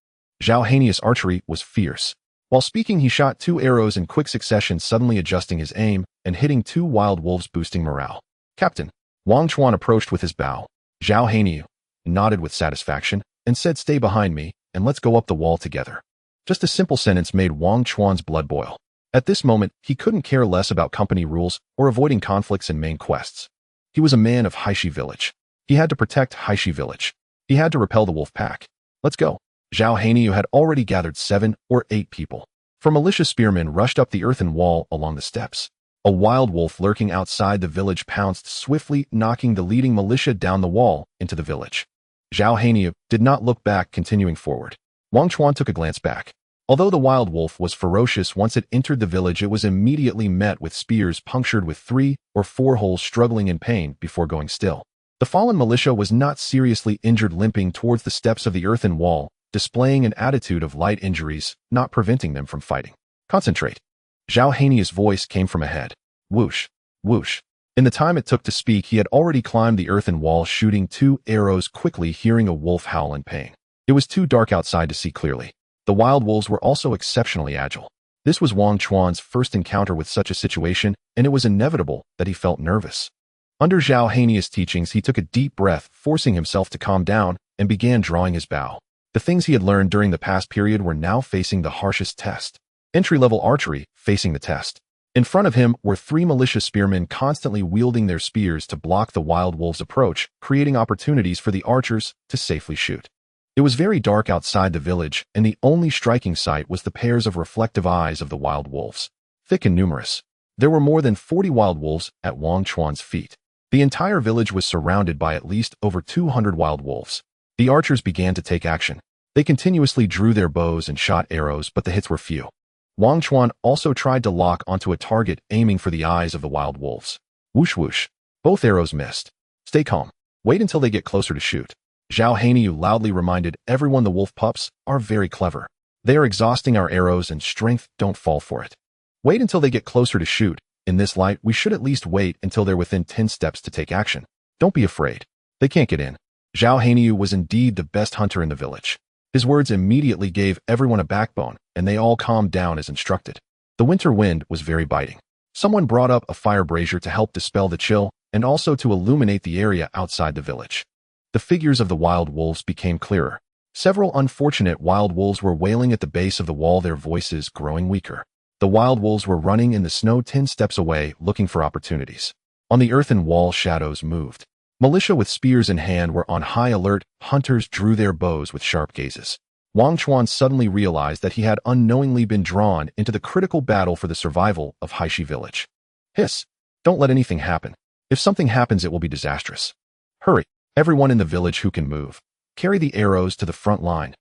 Zhao Hanyu's archery was fierce. While speaking, he shot 2 arrows in quick succession, suddenly adjusting his aim and hitting 2 wild wolves, boosting morale. Captain. Wangchuan approached with his bow. Zhao Hanyu nodded with satisfaction and said, "Stay behind me and let's go up the wall together." Just a simple sentence made Wangchuan's blood boil. At this moment, he couldn't care less about company rules or avoiding conflicts in main quests. He was a man of Haishi Village. He had to protect Haishi Village. He had to repel the wolf pack. Let's go. Zhao Hanyu had already gathered 7 or 8 people. 4 militia spearmen rushed up the earthen wall along the steps. A wild wolf lurking outside the village pounced swiftly, knocking the leading militia down the wall into the village. Zhao Hanyu did not look back, continuing forward. Wangchuan took a glance back. Although the wild wolf was ferocious, once it entered the village, it was immediately met with spears punctured with 3 or 4 holes, struggling in pain before going still. The fallen militia was not seriously injured, limping towards the steps of the earthen wall, displaying an attitude of light injuries, not preventing them from fighting. Concentrate. Zhao Hanyu's voice came from ahead. Whoosh, whoosh. In the time it took to speak, he had already climbed the earthen wall, shooting 2 arrows quickly, hearing a wolf howl in pain. It was too dark outside to see clearly. The wild wolves were also exceptionally agile. This was Wangchuan's first encounter with such a situation, and it was inevitable that he felt nervous. Under Zhao Hanyu's teachings, he took a deep breath, forcing himself to calm down, and began drawing his bow. The things he had learned during the past period were now facing the harshest test. Entry-level archery, facing the test. In front of him were 3 militia spearmen, constantly wielding their spears to block the wild wolves' approach, creating opportunities for the archers to safely shoot. It was very dark outside the village, and the only striking sight was the pairs of reflective eyes of the wild wolves. Thick and numerous. There were more than 40 wild wolves at Wangchuan's feet. The entire village was surrounded by at least over 200 wild wolves. The archers began to take action. They continuously drew their bows and shot arrows, but the hits were few. Wangchuan also tried to lock onto a target, aiming for the eyes of the wild wolves. Whoosh whoosh. Both arrows missed. Stay calm. Wait until they get closer to shoot. Zhao Hanyu loudly reminded everyone the wolf pups are very clever. They are exhausting our arrows and strength, don't fall for it. Wait until they get closer to shoot. In this light, we should at least wait until they're within 10 steps to take action. Don't be afraid. They can't get in. Zhao Haniu was indeed the best hunter in the village. His words immediately gave everyone a backbone, and they all calmed down as instructed. The winter wind was very biting. Someone brought up a fire brazier to help dispel the chill and also to illuminate the area outside the village. The figures of the wild wolves became clearer. Several unfortunate wild wolves were wailing at the base of the wall, their voices growing weaker. The wild wolves were running in the snow 10 steps away, looking for opportunities. On the earthen wall, shadows moved. Militia with spears in hand were on high alert. Hunters drew their bows with sharp gazes. Wangchuan suddenly realized that he had unknowingly been drawn into the critical battle for the survival of Haishi village. Hiss! Don't let anything happen. If something happens, it will be disastrous. Hurry! Everyone in the village who can move. Carry the arrows to the front line.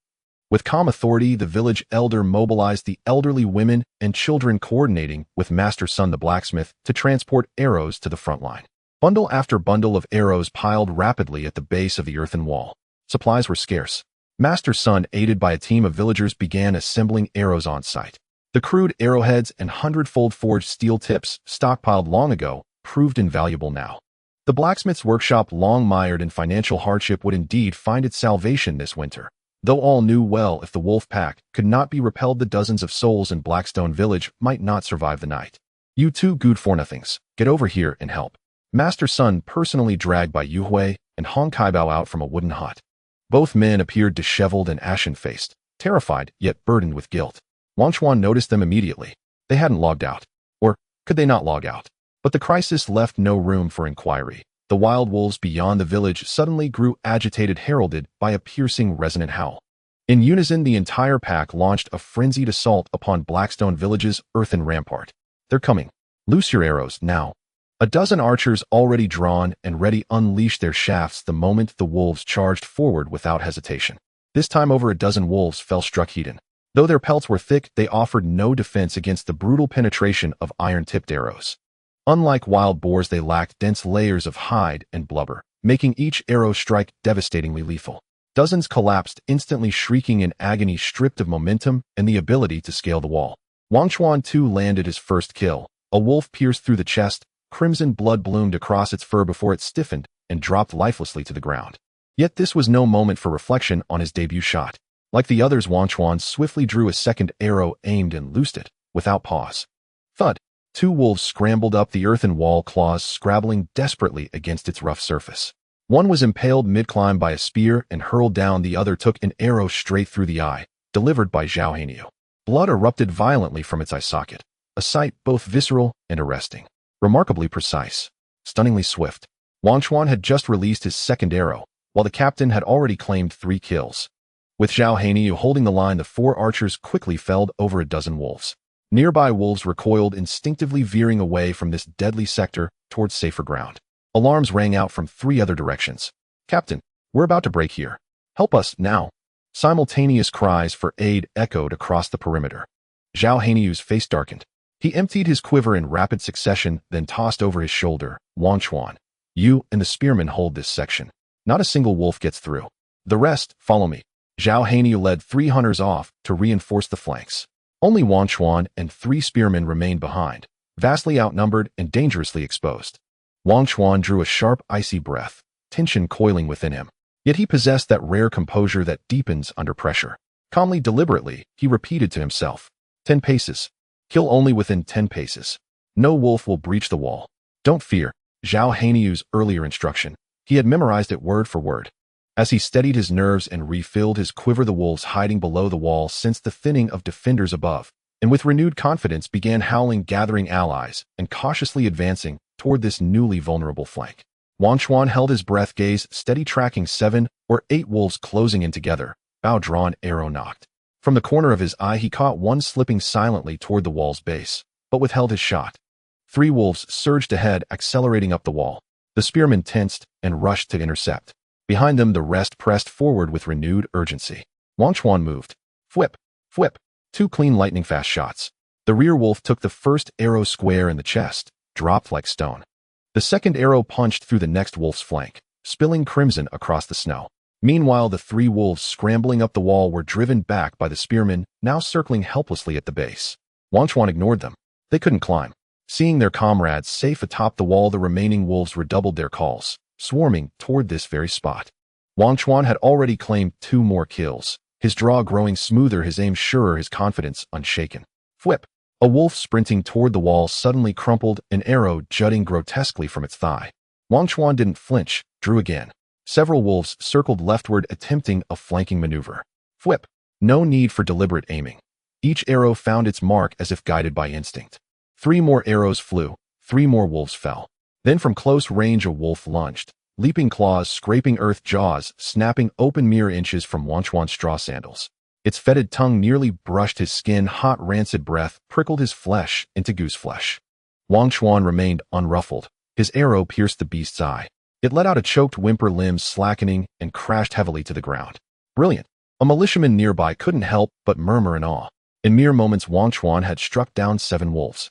With calm authority, the village elder mobilized the elderly women and children, coordinating with Master Sun the blacksmith to transport arrows to the front line. Bundle after bundle of arrows piled rapidly at the base of the earthen wall. Supplies were scarce. Master Sun, aided by a team of villagers, began assembling arrows on site. The crude arrowheads and hundredfold forged steel tips, stockpiled long ago, proved invaluable now. The blacksmith's workshop, long mired in financial hardship, would indeed find its salvation this winter. Though all knew well if the wolf pack could not be repelled, the dozens of souls in Blackstone Village might not survive the night. You two good-for-nothings, get over here and help. Master Sun personally dragged by Yu Hui and Hong Kaibao out from a wooden hut. Both men appeared disheveled and ashen-faced, terrified yet burdened with guilt. Wangchuan noticed them immediately. They hadn't logged out. Or could they not log out? But the crisis left no room for inquiry. The wild wolves beyond the village suddenly grew agitated, heralded by a piercing, resonant howl. In unison, the entire pack launched a frenzied assault upon Blackstone Village's earthen rampart. They're coming. Loose your arrows, now. A dozen archers, already drawn and ready, unleashed their shafts the moment the wolves charged forward without hesitation. This time over a dozen wolves fell, struck hidden. Though their pelts were thick, they offered no defense against the brutal penetration of iron-tipped arrows. Unlike wild boars, they lacked dense layers of hide and blubber, making each arrow strike devastatingly lethal. Dozens collapsed, instantly shrieking in agony, stripped of momentum and the ability to scale the wall. Wangchuan too landed his first kill. A wolf pierced through the chest, crimson blood bloomed across its fur before it stiffened and dropped lifelessly to the ground. Yet this was no moment for reflection on his debut shot. Like the others, Wangchuan swiftly drew a second arrow, aimed and loosed it, without pause. Thud! Two wolves scrambled up the earthen wall, claws scrabbling desperately against its rough surface. One was impaled mid-climb by a spear and hurled down. The other took an arrow straight through the eye, delivered by Zhao Haniu. Blood erupted violently from its eye socket, a sight both visceral and arresting. Remarkably precise, stunningly swift. Wangchuan had just released his second arrow, while the captain had already claimed 3 kills. With Zhao Haniu holding the line, the 4 archers quickly felled over a dozen wolves. Nearby wolves recoiled, instinctively veering away from this deadly sector towards safer ground. Alarms rang out from 3 other directions. Captain, we're about to break here. Help us, now. Simultaneous cries for aid echoed across the perimeter. Zhao Haniu's face darkened. He emptied his quiver in rapid succession, then tossed over his shoulder. Wangchuan, you and the spearmen hold this section. Not a single wolf gets through. The rest, follow me. Zhao Haniu led 3 hunters off to reinforce the flanks. Only Wangchuan and 3 spearmen remained behind, vastly outnumbered and dangerously exposed. Wangchuan drew a sharp, icy breath, tension coiling within him. Yet he possessed that rare composure that deepens under pressure. Calmly, deliberately, he repeated to himself, 10 paces. Kill only within 10 paces. No wolf will breach the wall. Don't fear. Zhao Haniu's earlier instruction. He had memorized it word for word. As he steadied his nerves and refilled his quiver, the wolves hiding below the wall sensed the thinning of defenders above, and with renewed confidence began howling, gathering allies, and cautiously advancing toward this newly vulnerable flank. Wangchuan held his breath, gaze steady, tracking 7 or 8 wolves closing in together, bow drawn, arrow nocked. From the corner of his eye, he caught one slipping silently toward the wall's base, but withheld his shot. 3 wolves surged ahead, accelerating up the wall. The spearmen tensed and rushed to intercept. Behind them, the rest pressed forward with renewed urgency. Wangchuan moved. Whip, whip, 2 clean lightning-fast shots. The rear wolf took the first arrow square in the chest, dropped like stone. The second arrow punched through the next wolf's flank, spilling crimson across the snow. Meanwhile, the 3 wolves scrambling up the wall were driven back by the spearmen, now circling helplessly at the base. Wangchuan ignored them. They couldn't climb. Seeing their comrades safe atop the wall, the remaining wolves redoubled their calls, swarming toward this very spot. Wangchuan had already claimed 2 more kills, his draw growing smoother, his aim surer, his confidence unshaken. Whip! A wolf sprinting toward the wall suddenly crumpled, an arrow jutting grotesquely from its thigh. Wangchuan didn't flinch, drew again. Several wolves circled leftward, attempting a flanking maneuver. Whip! No need for deliberate aiming. Each arrow found its mark as if guided by instinct. 3 more arrows flew, 3 more wolves fell. Then from close range a wolf lunged, leaping claws scraping earth, jaws snapping open mere inches from Wangchuan's straw sandals. Its fetid tongue nearly brushed his skin, hot rancid breath prickled his flesh into goose flesh. Wangchuan remained unruffled. His arrow pierced the beast's eye. It let out a choked whimper, limbs slackening, and crashed heavily to the ground. Brilliant! A militiaman nearby couldn't help but murmur in awe. In mere moments Wangchuan had struck down 7 wolves.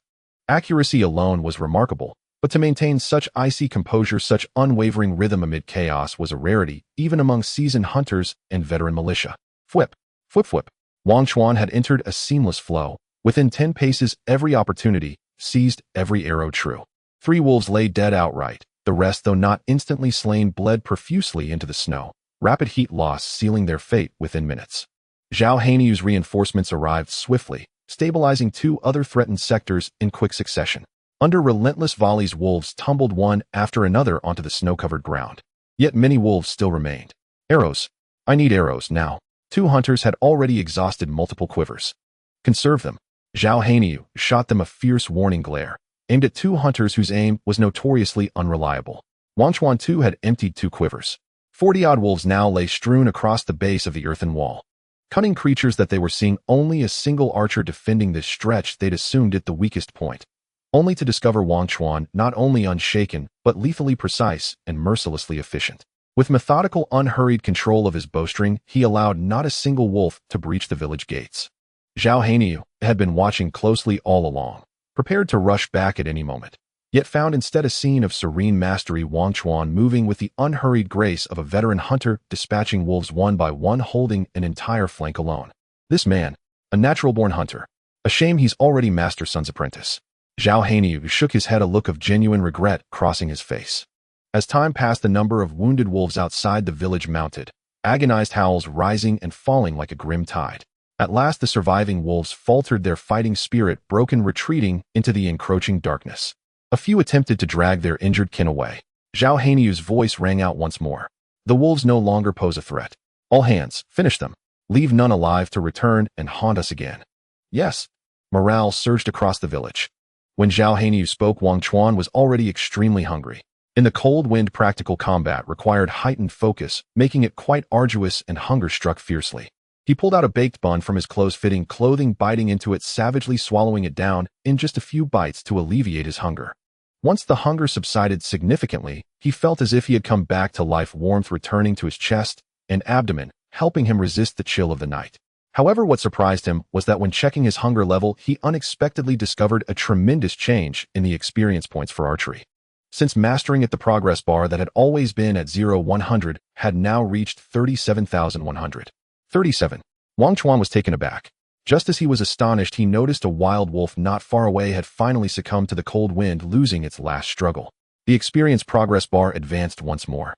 Accuracy alone was remarkable, but to maintain such icy composure, such unwavering rhythm amid chaos was a rarity, even among seasoned hunters and veteran militia. Whip! Whip whip! Wangchuan had entered a seamless flow. Within 10 paces, every opportunity, seized every arrow true. 3 wolves lay dead outright. The rest, though not instantly slain, bled profusely into the snow, rapid heat loss sealing their fate within minutes. Jianghu's reinforcements arrived swiftly, stabilizing 2 other threatened sectors in quick succession. Under relentless volleys, wolves tumbled one after another onto the snow-covered ground. Yet many wolves still remained. Arrows! I need arrows now. 2 hunters had already exhausted multiple quivers. Conserve them. Jianghu shot them a fierce warning glare, aimed at 2 hunters whose aim was notoriously unreliable. Wangchuan too had emptied 2 quivers. 40-odd wolves now lay strewn across the base of the earthen wall. Cunning creatures that they were seeing only a single archer defending this stretch they'd assumed it the weakest point, only to discover Wangchuan not only unshaken, but lethally precise and mercilessly efficient. With methodical, unhurried control of his bowstring, he allowed not a single wolf to breach the village gates. Jianghu had been watching closely all along, prepared to rush back at any moment, yet found instead a scene of serene mastery, Wangchuan moving with the unhurried grace of a veteran hunter, dispatching wolves one by one, holding an entire flank alone. This man, a natural-born hunter. A shame he's already Master Sun's apprentice. Jianghu shook his head, a look of genuine regret crossing his face. As time passed, the number of wounded wolves outside the village mounted, agonized howls rising and falling like a grim tide. At last the surviving wolves faltered, their fighting spirit broken, retreating into the encroaching darkness. A few attempted to drag their injured kin away. Jianghu's voice rang out once more. The wolves no longer pose a threat. All hands, finish them. Leave none alive to return and haunt us again. Yes. Morale surged across the village. When Jianghu spoke, Wangchuan was already extremely hungry. In the cold wind, practical combat required heightened focus, making it quite arduous, and hunger struck fiercely. He pulled out a baked bun from his close-fitting clothing, biting into it, savagely swallowing it down in just a few bites to alleviate his hunger. Once the hunger subsided significantly, he felt as if he had come back to life, warmth returning to his chest and abdomen, helping him resist the chill of the night. However, what surprised him was that when checking his hunger level, he unexpectedly discovered a tremendous change in the experience points for archery. Since mastering it, the progress bar that had always been at 0-100 had now reached 37,100. 37. Wangchuan was taken aback. Just as he was astonished, he noticed a wild wolf not far away had finally succumbed to the cold wind, losing its last struggle. The experience progress bar advanced once more.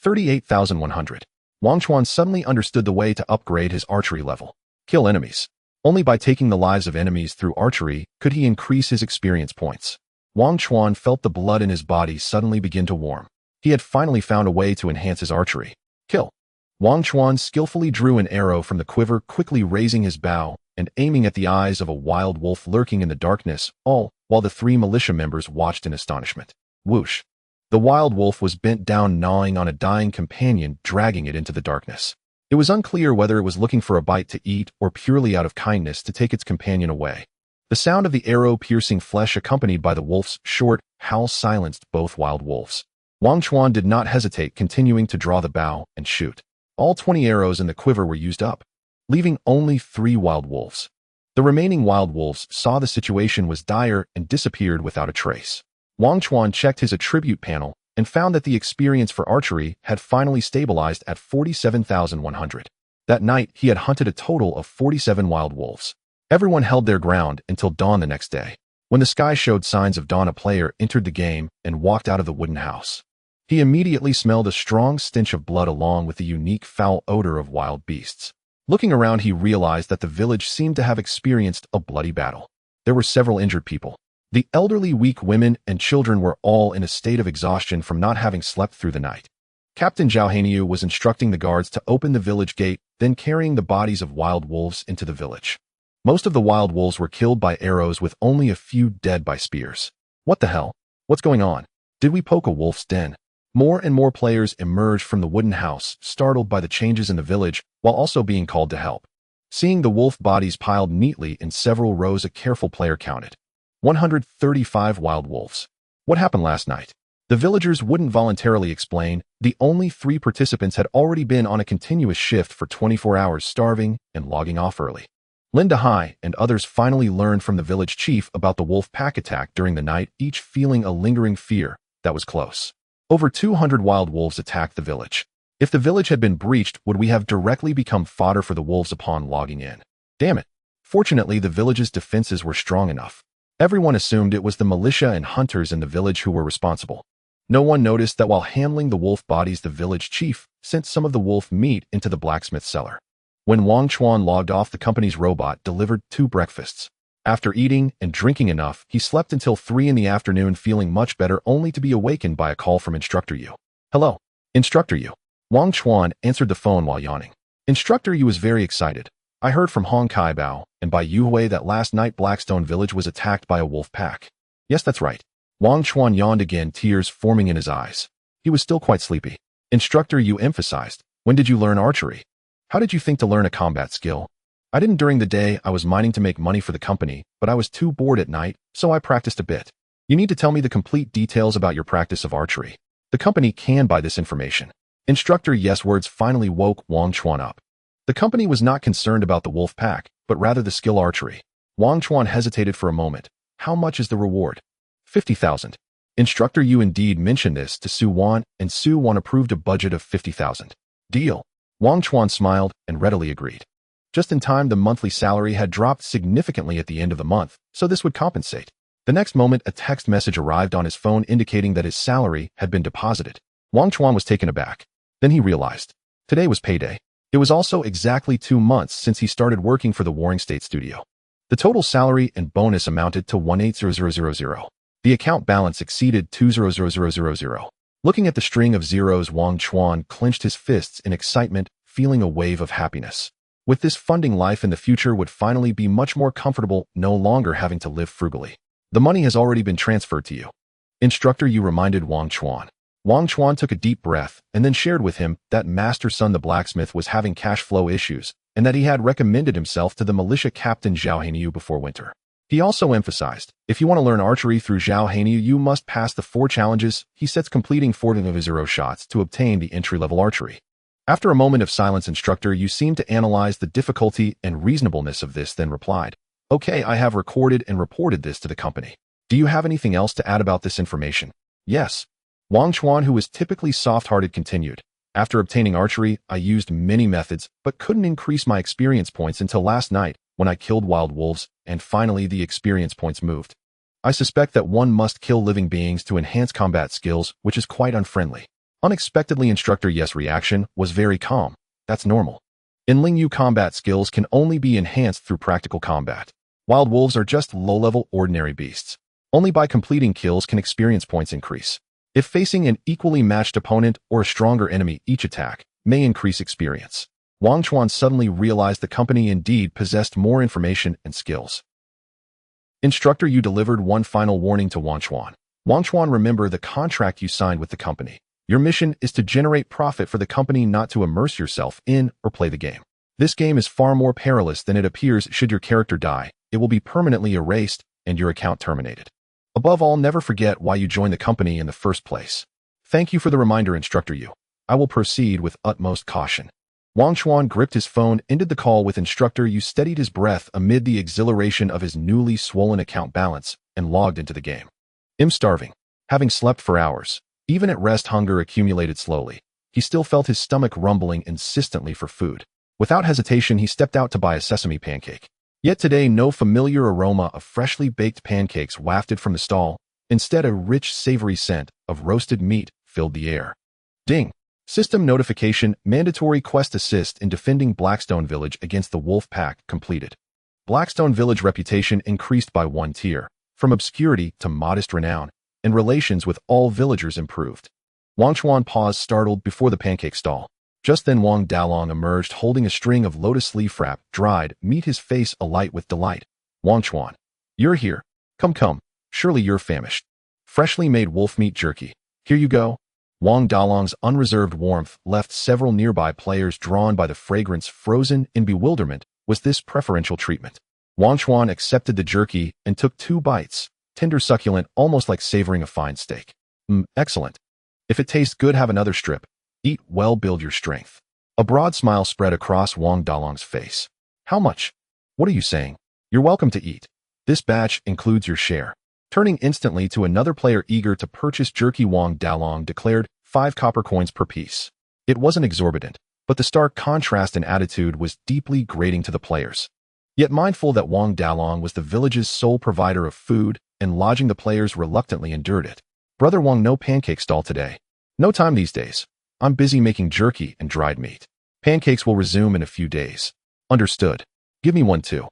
38,100. Wangchuan suddenly understood the way to upgrade his archery level. Kill enemies. Only by taking the lives of enemies through archery could he increase his experience points. Wangchuan felt the blood in his body suddenly begin to warm. He had finally found a way to enhance his archery. Kill. Wangchuan skillfully drew an arrow from the quiver, quickly raising his bow and aiming at the eyes of a wild wolf lurking in the darkness, all while the 3 militia members watched in astonishment. Whoosh! The wild wolf was bent down, gnawing on a dying companion, dragging it into the darkness. It was unclear whether it was looking for a bite to eat or purely out of kindness to take its companion away. The sound of the arrow piercing flesh, accompanied by the wolf's short howl, silenced both wild wolves. Wangchuan did not hesitate, continuing to draw the bow and shoot. All 20 arrows in the quiver were used up, leaving only 3 wild wolves. The remaining wild wolves saw the situation was dire and disappeared without a trace. Wangchuan checked his attribute panel and found that the experience for archery had finally stabilized at 47,100. That night, he had hunted a total of 47 wild wolves. Everyone held their ground until dawn the next day. When the sky showed signs of dawn, a player entered the game and walked out of the wooden house. He immediately smelled a strong stench of blood along with the unique foul odor of wild beasts. Looking around, he realized that the village seemed to have experienced a bloody battle. There were several injured people. The elderly, weak women and children were all in a state of exhaustion from not having slept through the night. Captain Jianghu was instructing the guards to open the village gate, then carrying the bodies of wild wolves into the village. Most of the wild wolves were killed by arrows with only a few dead by spears. What the hell? What's going on? Did we poke a wolf's den? More and more players emerged from the wooden house, startled by the changes in the village, while also being called to help. Seeing the wolf bodies piled neatly in several rows, a careful player counted 135 wild wolves. What happened last night? The villagers wouldn't voluntarily explain. The only 3 participants had already been on a continuous shift for 24 hours, starving and logging off early. Linda Hai and others finally learned from the village chief about the wolf pack attack during the night, each feeling a lingering fear that was close. Over 200 wild wolves attacked the village. If the village had been breached, would we have directly become fodder for the wolves upon logging in? Damn it. Fortunately, the village's defenses were strong enough. Everyone assumed it was the militia and hunters in the village who were responsible. No one noticed that while handling the wolf bodies, the village chief sent some of the wolf meat into the blacksmith cellar. When Wangchuan logged off, the company's robot delivered 2 breakfasts. After eating and drinking enough, he slept until 3 in the afternoon, feeling much better, only to be awakened by a call from Instructor Yu. Hello, Instructor Yu. Wangchuan answered the phone while yawning. Instructor Yu was very excited. I heard from Hong Kai Bao and by Yuhui that last night Blackstone Village was attacked by a wolf pack. Yes, that's right. Wangchuan yawned again, tears forming in his eyes. He was still quite sleepy. Instructor Yu emphasized, when did you learn archery? How did you think to learn a combat skill? I didn't during the day. I was mining to make money for the company, but I was too bored at night, so I practiced a bit. You need to tell me the complete details about your practice of archery. The company can buy this information. Instructor Yes words finally woke Wangchuan up. The company was not concerned about the wolf pack, but rather the skill archery. Wangchuan hesitated for a moment. How much is the reward? 50,000. Instructor Yu indeed mentioned this to Su Wan, and Su Wan approved a budget of 50,000. Deal. Wangchuan smiled and readily agreed. Just in time, the monthly salary had dropped significantly at the end of the month, so this would compensate. The next moment, a text message arrived on his phone indicating that his salary had been deposited. Wangchuan was taken aback. Then he realized. Today was payday. It was also exactly 2 months since he started working for the Warring State studio. The total salary and bonus amounted to 180000. The account balance exceeded 200000. Looking at the string of zeros, Wangchuan clenched his fists in excitement, feeling a wave of happiness. With this funding, life in the future would finally be much more comfortable, no longer having to live frugally. The money has already been transferred to you. Instructor Yu reminded Wangchuan. Wangchuan took a deep breath and then shared with him that Master Sun the blacksmith was having cash flow issues and that he had recommended himself to the militia captain Zhao Heinyu before winter. He also emphasized, if you want to learn archery through Zhao Heinyu, you must pass the 4 challenges he sets, completing 4 shots to obtain the entry-level archery. After a moment of silence, Instructor Yu seemed to analyze the difficulty and reasonableness of this, then replied, Okay, I have recorded and reported this to the company. Do you have anything else to add about this information? Yes. Wangchuan, who was typically soft-hearted, continued. After obtaining archery, I used many methods, but couldn't increase my experience points until last night when I killed wild wolves, and finally the experience points moved. I suspect that one must kill living beings to enhance combat skills, which is quite unfriendly. Unexpectedly, Instructor Yes' reaction was very calm. That's normal. In Ling Yu, combat skills can only be enhanced through practical combat. Wild wolves are just low-level ordinary beasts. Only by completing kills can experience points increase. If facing an equally matched opponent or a stronger enemy, each attack may increase experience. Wangchuan suddenly realized the company indeed possessed more information and skills. Instructor Yu delivered one final warning to Wangchuan. Wangchuan, remember the contract you signed with the company. Your mission is to generate profit for the company, not to immerse yourself in or play the game. This game is far more perilous than it appears. Should your character die, it will be permanently erased and your account terminated. Above all, never forget why you joined the company in the first place. Thank you for the reminder, Instructor Yu. I will proceed with utmost caution. Wangchuan gripped his phone, ended the call with Instructor Yu, steadied his breath amid the exhilaration of his newly swollen account balance, and logged into the game. I'm starving. Having slept for hours, even at rest, hunger accumulated slowly. He still felt his stomach rumbling insistently for food. Without hesitation, he stepped out to buy a sesame pancake. Yet today, no familiar aroma of freshly baked pancakes wafted from the stall. Instead, a rich, savory scent of roasted meat filled the air. Ding! System notification, mandatory quest assist in defending Blackstone Village against the wolf pack completed. Blackstone Village reputation increased by 1 tier, from obscurity to modest renown, and relations with all villagers improved. Wangchuan paused startled before the pancake stall. Just then Wang Dalong emerged holding a string of lotus leaf wrap, dried meat, his face alight with delight. Wangchuan, you're here. Come, surely you're famished. Freshly made wolf meat jerky. Here you go. Wang Dalong's unreserved warmth left several nearby players drawn by the fragrance, frozen in bewilderment. Was this preferential treatment? Wangchuan accepted the jerky and took 2 bites, tender, succulent, almost like savoring a fine steak. Excellent. If it tastes good, have another strip. Eat well, build your strength. A broad smile spread across Wang Dalong's face. How much? What are you saying? You're welcome to eat. This batch includes your share. Turning instantly to another player eager to purchase jerky, Wang Dalong declared 5 copper coins per piece. It wasn't exorbitant, but the stark contrast in attitude was deeply grating to the players. Yet mindful that Wang Dalong was the village's sole provider of food and lodging, the players reluctantly endured it. Brother Wang, no pancake stall today. No time these days. I'm busy making jerky and dried meat. Pancakes will resume in a few days. Understood. Give me one too.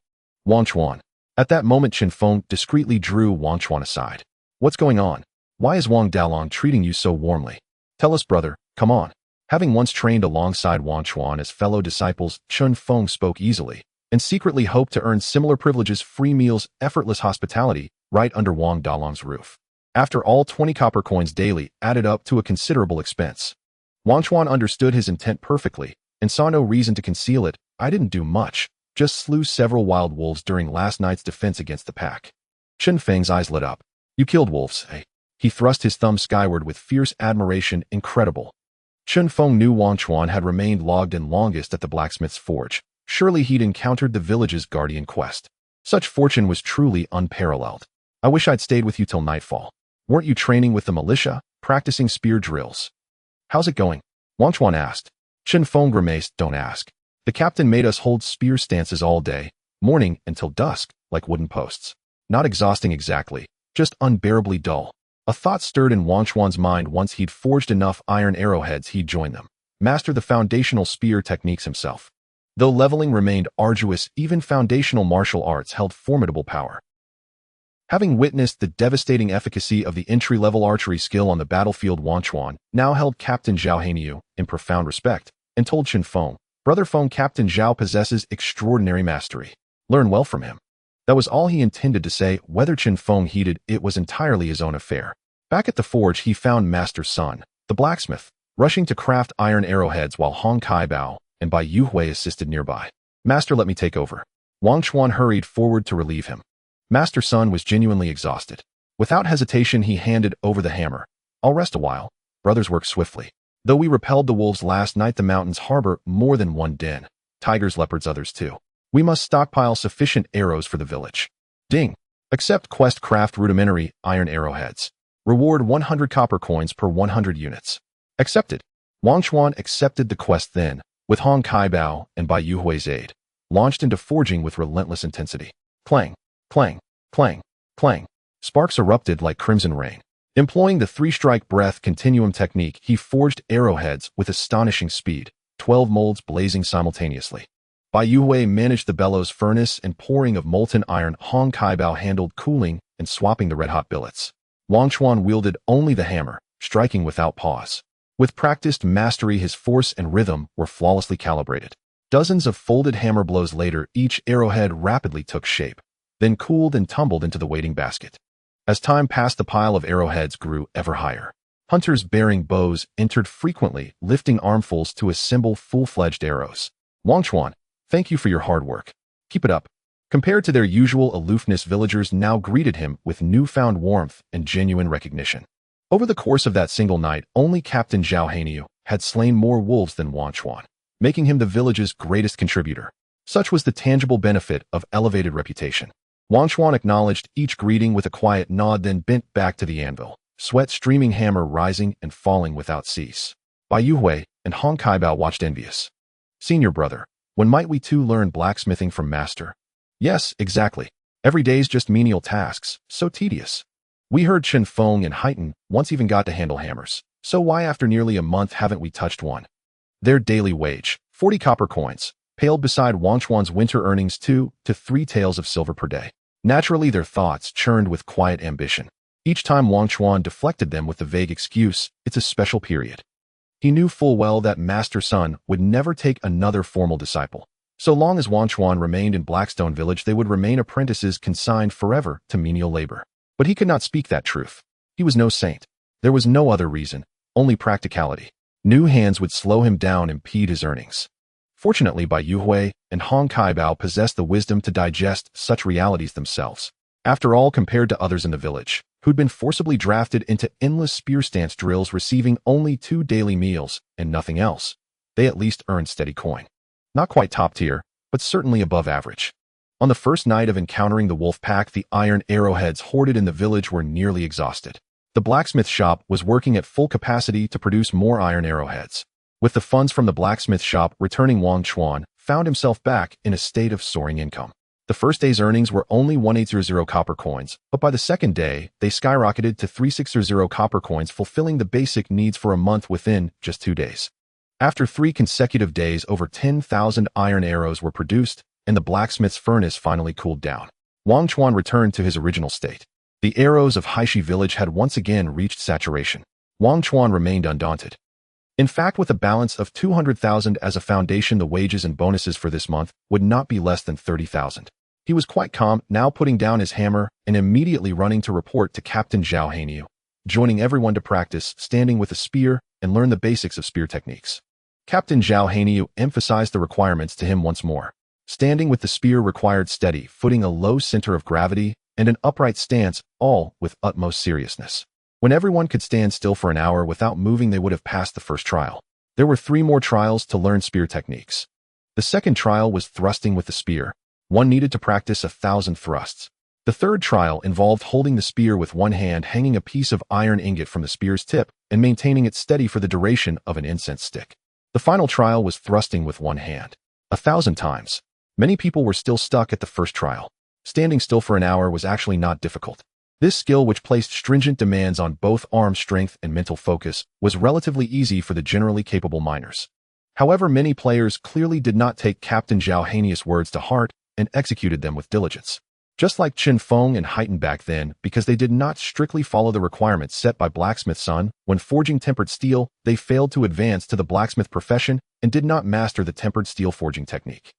Wangchuan. At that moment, Chen Feng discreetly drew Wangchuan aside. What's going on? Why is Wang Dalong treating you so warmly? Tell us, brother, come on. Having once trained alongside Wangchuan as fellow disciples, Chen Feng spoke easily, and secretly hoped to earn similar privileges, free meals, effortless hospitality, right under Wang Dalong's roof. After all, 20 copper coins daily added up to a considerable expense. Wangchuan understood his intent perfectly, and saw no reason to conceal it. I didn't do much. Just slew several wild wolves during last night's defense against the pack. Chen Feng's eyes lit up. You killed wolves, eh? He thrust his thumb skyward with fierce admiration. Incredible. Chen Feng knew Wangchuan had remained logged in longest at the blacksmith's forge. Surely he'd encountered the village's guardian quest. Such fortune was truly unparalleled. I wish I'd stayed with you till nightfall. Weren't you training with the militia, practicing spear drills? How's it going? Wangchuan asked. Chen Feng grimaced. Don't ask. The captain made us hold spear stances all day, morning until dusk, like wooden posts. Not exhausting exactly, just unbearably dull. A thought stirred in Wangchuan's mind. Once he'd forged enough iron arrowheads, he'd join them, master the foundational spear techniques himself. Though leveling remained arduous, even foundational martial arts held formidable power. Having witnessed the devastating efficacy of the entry-level archery skill on the battlefield, Wangchuan now held Captain Jianghu in profound respect, and told Chen Feng, Brother Feng, Captain Zhao possesses extraordinary mastery. Learn well from him. That was all he intended to say. Whether Chen Feng heeded it was entirely his own affair. Back at the forge, he found Master Sun, the blacksmith, rushing to craft iron arrowheads while Hong Kai-bao and Bai Yuhui assisted nearby. Master, let me take over. Wangchuan hurried forward to relieve him. Master Sun was genuinely exhausted. Without hesitation, he handed over the hammer. I'll rest a while. Brothers work swiftly. Though we repelled the wolves last night, the mountains harbor more than one den. Tigers, leopards, others too. We must stockpile sufficient arrows for the village. Ding. Accept quest, craft rudimentary iron arrowheads. Reward 100 copper coins per 100 units. Accepted. Wangchuan accepted the quest then, with Hong Kai-bao and Bai Yuhui's aid, launched into forging with relentless intensity. Clang, clang, clang, clang. Sparks erupted like crimson rain. Employing the 3-strike breath continuum technique, he forged arrowheads with astonishing speed, 12 molds blazing simultaneously. Bai Yuhui managed the bellows furnace and pouring of molten iron. Hong Kai-bao handled cooling and swapping the red-hot billets. Wangchuan wielded only the hammer, striking without pause. With practiced mastery, his force and rhythm were flawlessly calibrated. Dozens of folded hammer blows later, each arrowhead rapidly took shape, then cooled and tumbled into the waiting basket. As time passed, the pile of arrowheads grew ever higher. Hunters bearing bows entered frequently, lifting armfuls to assemble full-fledged arrows. Wangchuan, thank you for your hard work. Keep it up. Compared to their usual aloofness, villagers now greeted him with newfound warmth and genuine recognition. Over the course of that single night, only Captain Jianghu had slain more wolves than Wangchuan, making him the village's greatest contributor. Such was the tangible benefit of elevated reputation. Wangchuan acknowledged each greeting with a quiet nod, then bent back to the anvil, sweat streaming, hammer rising and falling without cease. Bai Yuhui and Hong Kai-bao watched envious. Senior brother, when might we too learn blacksmithing from master? Yes, exactly. Every day's just menial tasks, so tedious. We heard Chen Feng and Haitan once even got to handle hammers, So why after nearly a month haven't we touched one? Their daily wage, 40 copper coins, paled beside Wangchuan's winter earnings 2 to 3 taels of silver per day. Naturally, their thoughts churned with quiet ambition. Each time Wangchuan deflected them with the vague excuse, it's a special period. He knew full well that Master Sun would never take another formal disciple. So long as Wangchuan remained in Blackstone Village, they would remain apprentices consigned forever to menial labor. But he could not speak that truth. He was no saint. There was no other reason, only practicality. New hands would slow him down and impede his earnings. Fortunately, Bai Yuhui and Hong Kaibao possessed the wisdom to digest such realities themselves. After all, compared to others in the village, who'd been forcibly drafted into endless spear stance drills receiving only 2 daily meals and nothing else, they at least earned steady coin. Not quite top tier, but certainly above average. On the first night of encountering the wolf pack, the iron arrowheads hoarded in the village were nearly exhausted. The blacksmith shop was working at full capacity to produce more iron arrowheads. With the funds from the blacksmith shop returning, Wangchuan found himself back in a state of soaring income. The first day's earnings were only 1800 copper coins, but by the second day, they skyrocketed to 3600 copper coins, fulfilling the basic needs for a month within just 2 days. After 3 consecutive days, over 10,000 iron arrows were produced, and the blacksmith's furnace finally cooled down. Wangchuan returned to his original state. The arrows of Haishi village had once again reached saturation. Wangchuan remained undaunted. In fact, with a balance of 200,000 as a foundation, the wages and bonuses for this month would not be less than 30,000. He was quite calm, now putting down his hammer and immediately running to report to Captain Jianghu, joining everyone to practice standing with a spear and learn the basics of spear techniques. Captain Jianghu emphasized the requirements to him once more. Standing with the spear required steady footing, a low center of gravity, and an upright stance, all with utmost seriousness. When everyone could stand still for an hour without moving, they would have passed the first trial. There were 3 more trials to learn spear techniques. The second trial was thrusting with the spear. One needed to practice 1,000 thrusts. The third trial involved holding the spear with one hand, hanging a piece of iron ingot from the spear's tip, and maintaining it steady for the duration of an incense stick. The final trial was thrusting with one hand. 1,000 times. Many people were still stuck at the first trial. Standing still for an hour was actually not difficult. This skill, which placed stringent demands on both arm strength and mental focus, was relatively easy for the generally capable miners. However, many players clearly did not take Captain Jianghu's words to heart and executed them with diligence. Just like Qin Feng and Heighten back then, because they did not strictly follow the requirements set by Blacksmith Sun, when forging tempered steel, they failed to advance to the blacksmith profession and did not master the tempered steel forging technique.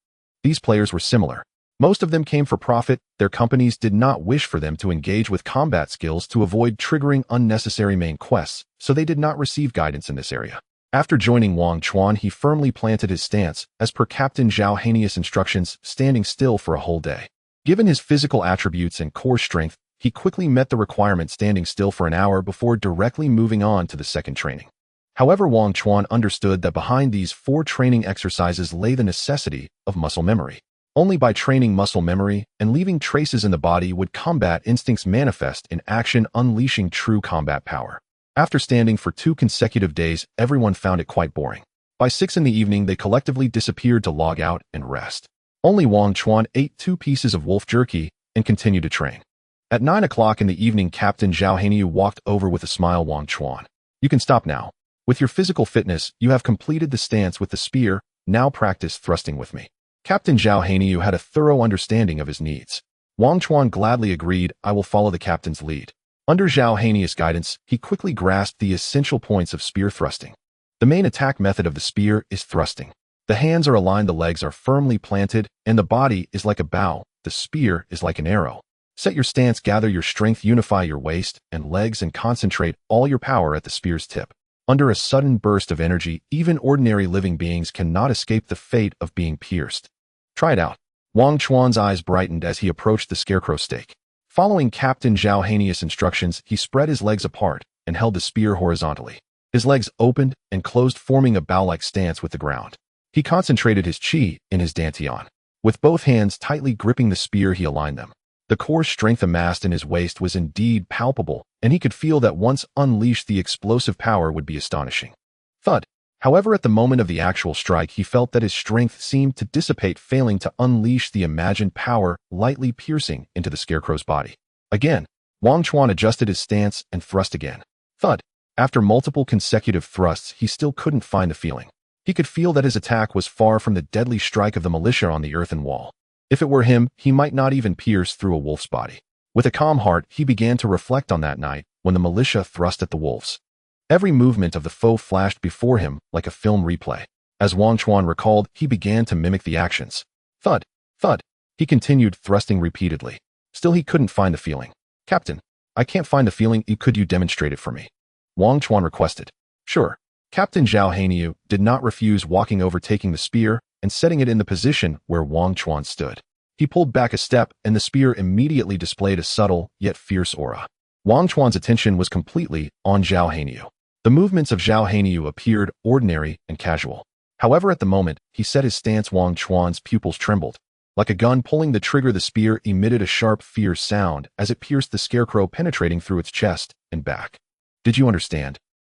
These players were similar. Most of them came for profit. Their companies did not wish for them to engage with combat skills to avoid triggering unnecessary main quests, so they did not receive guidance in this area. After joining Wangchuan, he firmly planted his stance, as per Captain Jianghu's instructions, standing still for a whole day. Given his physical attributes and core strength, he quickly met the requirement, standing still for an hour before directly moving on to the second training. However, Wangchuan understood that behind these 4 training exercises lay the necessity of muscle memory. Only by training muscle memory and leaving traces in the body would combat instincts manifest in action, unleashing true combat power. After standing for 2 consecutive days, everyone found it quite boring. By 6 in the evening, they collectively disappeared to log out and rest. Only Wangchuan ate 2 pieces of wolf jerky and continued to train. At 9 o'clock in the evening, Captain Jianghu walked over with a smile. Wangchuan, you can stop now. With your physical fitness, you have completed the stance with the spear. Now practice thrusting with me. Captain Jianghu had a thorough understanding of his needs. Wangchuan gladly agreed. I will follow the captain's lead. Under Jianghu's guidance, he quickly grasped the essential points of spear thrusting. The main attack method of the spear is thrusting. The hands are aligned, the legs are firmly planted, and the body is like a bow. The spear is like an arrow. Set your stance, gather your strength, unify your waist and legs, and concentrate all your power at the spear's tip. Under a sudden burst of energy, even ordinary living beings cannot escape the fate of being pierced. Try it out. Wangchuan's eyes brightened as he approached the scarecrow stake. Following Captain Jianghu's instructions, he spread his legs apart and held the spear horizontally. His legs opened and closed, forming a bow-like stance with the ground. He concentrated his chi in his dantian. With both hands tightly gripping the spear, he aligned them. The core strength amassed in his waist was indeed palpable, and he could feel that once unleashed, the explosive power would be astonishing. Thud. However, at the moment of the actual strike, he felt that his strength seemed to dissipate, failing to unleash the imagined power, lightly piercing into the scarecrow's body. Again, Wangchuan adjusted his stance and thrust again. Thud. After multiple consecutive thrusts, he still couldn't find the feeling. He could feel that his attack was far from the deadly strike of the militia on the earthen wall. If it were him, he might not even pierce through a wolf's body. With a calm heart, he began to reflect on that night when the militia thrust at the wolves. Every movement of the foe flashed before him like a film replay. As Wangchuan recalled, he began to mimic the actions. Thud, thud. He continued thrusting repeatedly. Still he couldn't find the feeling. Captain, I can't find the feeling. Could you demonstrate it for me? Wangchuan requested. Sure. Captain Jianghu did not refuse, walking over, taking the spear and setting it in the position where Wangchuan stood. He pulled back a step and the spear immediately displayed a subtle yet fierce aura. Wangchuan's attention was completely on Jianghu. The movements of Jianghu appeared ordinary and casual. However, at the moment he set his stance, Wangchuan's pupils trembled. Like a gun pulling the trigger, the spear emitted a sharp, fierce sound as it pierced the scarecrow, penetrating through its chest and back. Did you understand?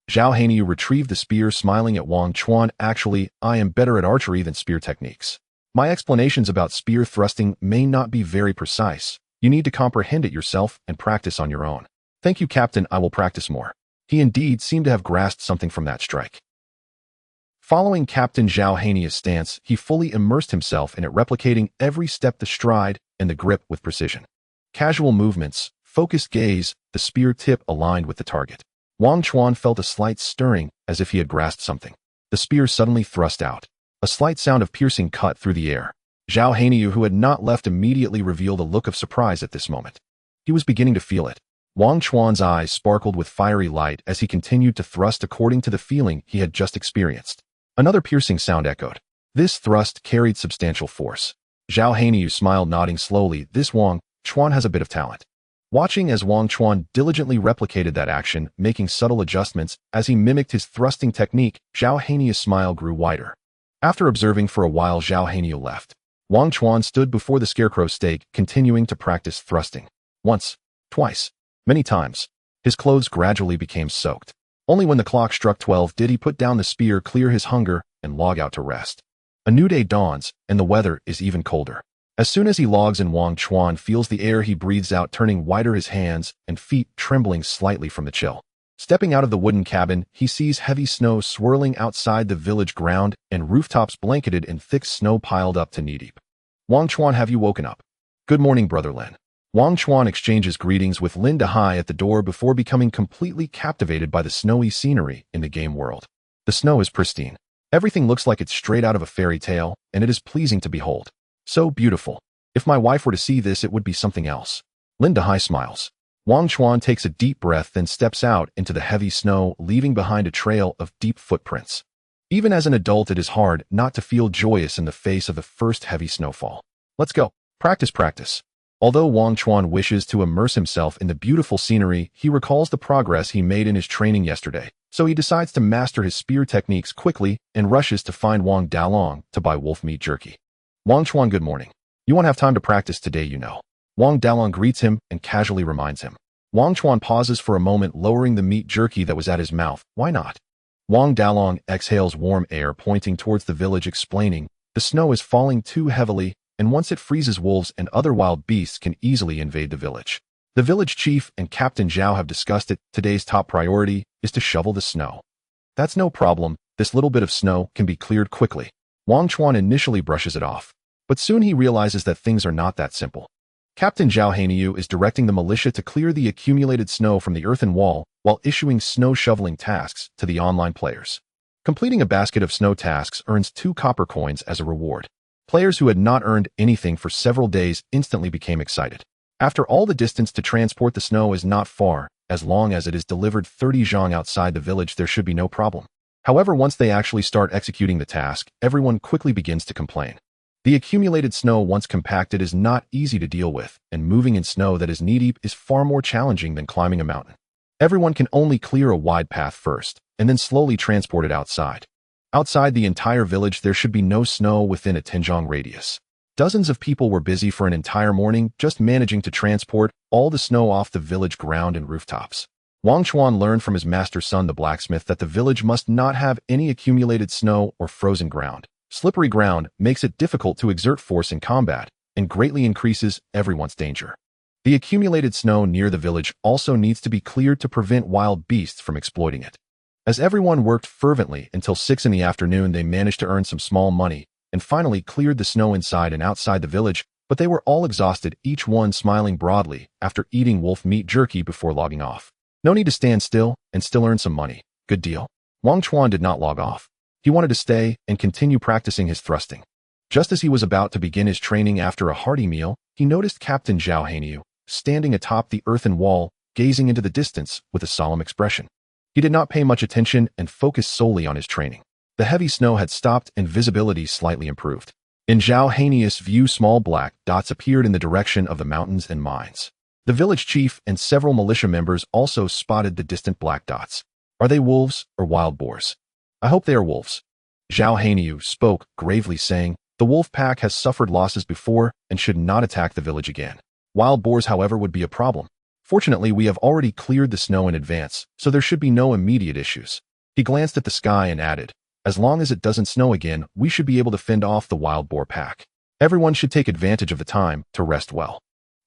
Jianghu retrieved the spear, smiling at Wangchuan. Actually, I am better at archery than spear techniques. My explanations about spear thrusting may not be very precise. You need to comprehend it yourself and practice on your own. Thank you, Captain. I will practice more. He indeed seemed to have grasped something from that strike. Following Captain Jianghu's stance, he fully immersed himself in it, replicating every step, the stride, and the grip with precision. Casual movements, focused gaze, the spear tip aligned with the target. Wangchuan felt a slight stirring, as if he had grasped something. The spear suddenly thrust out. A slight sound of piercing cut through the air. Jianghu, who had not left, immediately revealed a look of surprise at this moment. He was beginning to feel it. Wangchuan's eyes sparkled with fiery light as he continued to thrust according to the feeling he had just experienced. Another piercing sound echoed. This thrust carried substantial force. Jianghu smiled, nodding slowly. This Wangchuan has a bit of talent. Watching as Wangchuan diligently replicated that action, making subtle adjustments as he mimicked his thrusting technique, Jianghu's smile grew wider. After observing for a while, Jianghu left. Wangchuan stood before the scarecrow stake, continuing to practice thrusting. Once, twice, many times. His clothes gradually became soaked. Only when the clock struck 12 did he put down the spear, clear his hunger, and log out to rest. A new day dawns, and the weather is even colder. As soon as he logs in, Wangchuan feels the air he breathes out turning whiter, his hands and feet trembling slightly from the chill. Stepping out of the wooden cabin, he sees heavy snow swirling outside the village ground and rooftops blanketed in thick snow piled up to knee-deep. Wangchuan, have you woken up? Good morning, Brother Lin. Wangchuan exchanges greetings with Lin Dehai at the door before becoming completely captivated by the snowy scenery in the game world. The snow is pristine. Everything looks like it's straight out of a fairy tale, and it is pleasing to behold. So beautiful. If my wife were to see this, it would be something else. Lin Dehai smiles. Wangchuan takes a deep breath, then steps out into the heavy snow, leaving behind a trail of deep footprints. Even as an adult, it is hard not to feel joyous in the face of the first heavy snowfall. Let's go. Practice, practice. Although Wangchuan wishes to immerse himself in the beautiful scenery, he recalls the progress he made in his training yesterday, so he decides to master his spear techniques quickly and rushes to find Wang Dalong to buy wolf meat jerky. Wangchuan, good morning. You won't have time to practice today, you know. Wang Dalong greets him and casually reminds him. Wangchuan pauses for a moment, lowering the meat jerky that was at his mouth. Why not? Wang Dalong exhales warm air, pointing towards the village, explaining, the snow is falling too heavily, and once it freezes, wolves and other wild beasts can easily invade the village. The village chief and Captain Zhao have discussed it. Today's top priority is to shovel the snow. That's no problem. This little bit of snow can be cleared quickly. Wangchuan initially brushes it off, but soon he realizes that things are not that simple. Captain Jianghu is directing the militia to clear the accumulated snow from the earthen wall while issuing snow shoveling tasks to the online players. Completing a basket of snow tasks earns 2 copper coins as a reward. Players who had not earned anything for several days instantly became excited. After all, the distance to transport the snow is not far. As long as it is delivered 30 zhang outside the village, there should be no problem. However, once they actually start executing the task, everyone quickly begins to complain. The accumulated snow, once compacted, is not easy to deal with, and moving in snow that is knee-deep is far more challenging than climbing a mountain. Everyone can only clear a wide path first, and then slowly transport it outside. Outside the entire village, there should be no snow within a 10 zhang radius. Dozens of people were busy for an entire morning just managing to transport all the snow off the village ground and rooftops. Wangchuan learned from his master son, the blacksmith, that the village must not have any accumulated snow or frozen ground. Slippery ground makes it difficult to exert force in combat and greatly increases everyone's danger. The accumulated snow near the village also needs to be cleared to prevent wild beasts from exploiting it. As everyone worked fervently until 6 in the afternoon, they managed to earn some small money and finally cleared the snow inside and outside the village, but they were all exhausted, each one smiling broadly after eating wolf meat jerky before logging off. No need to stand still and still earn some money. Good deal. Wangchuan did not log off. He wanted to stay and continue practicing his thrusting. Just as he was about to begin his training after a hearty meal, he noticed Captain Jianghu standing atop the earthen wall, gazing into the distance with a solemn expression. He did not pay much attention and focused solely on his training. The heavy snow had stopped and visibility slightly improved. In Jianghu's view, small black dots appeared in the direction of the mountains and mines. The village chief and several militia members also spotted the distant black dots. Are they wolves or wild boars? I hope they are wolves. Jianghu spoke, gravely saying, the wolf pack has suffered losses before and should not attack the village again. Wild boars, however, would be a problem. Fortunately, we have already cleared the snow in advance, so there should be no immediate issues. He glanced at the sky and added, as long as it doesn't snow again, we should be able to fend off the wild boar pack. Everyone should take advantage of the time to rest well.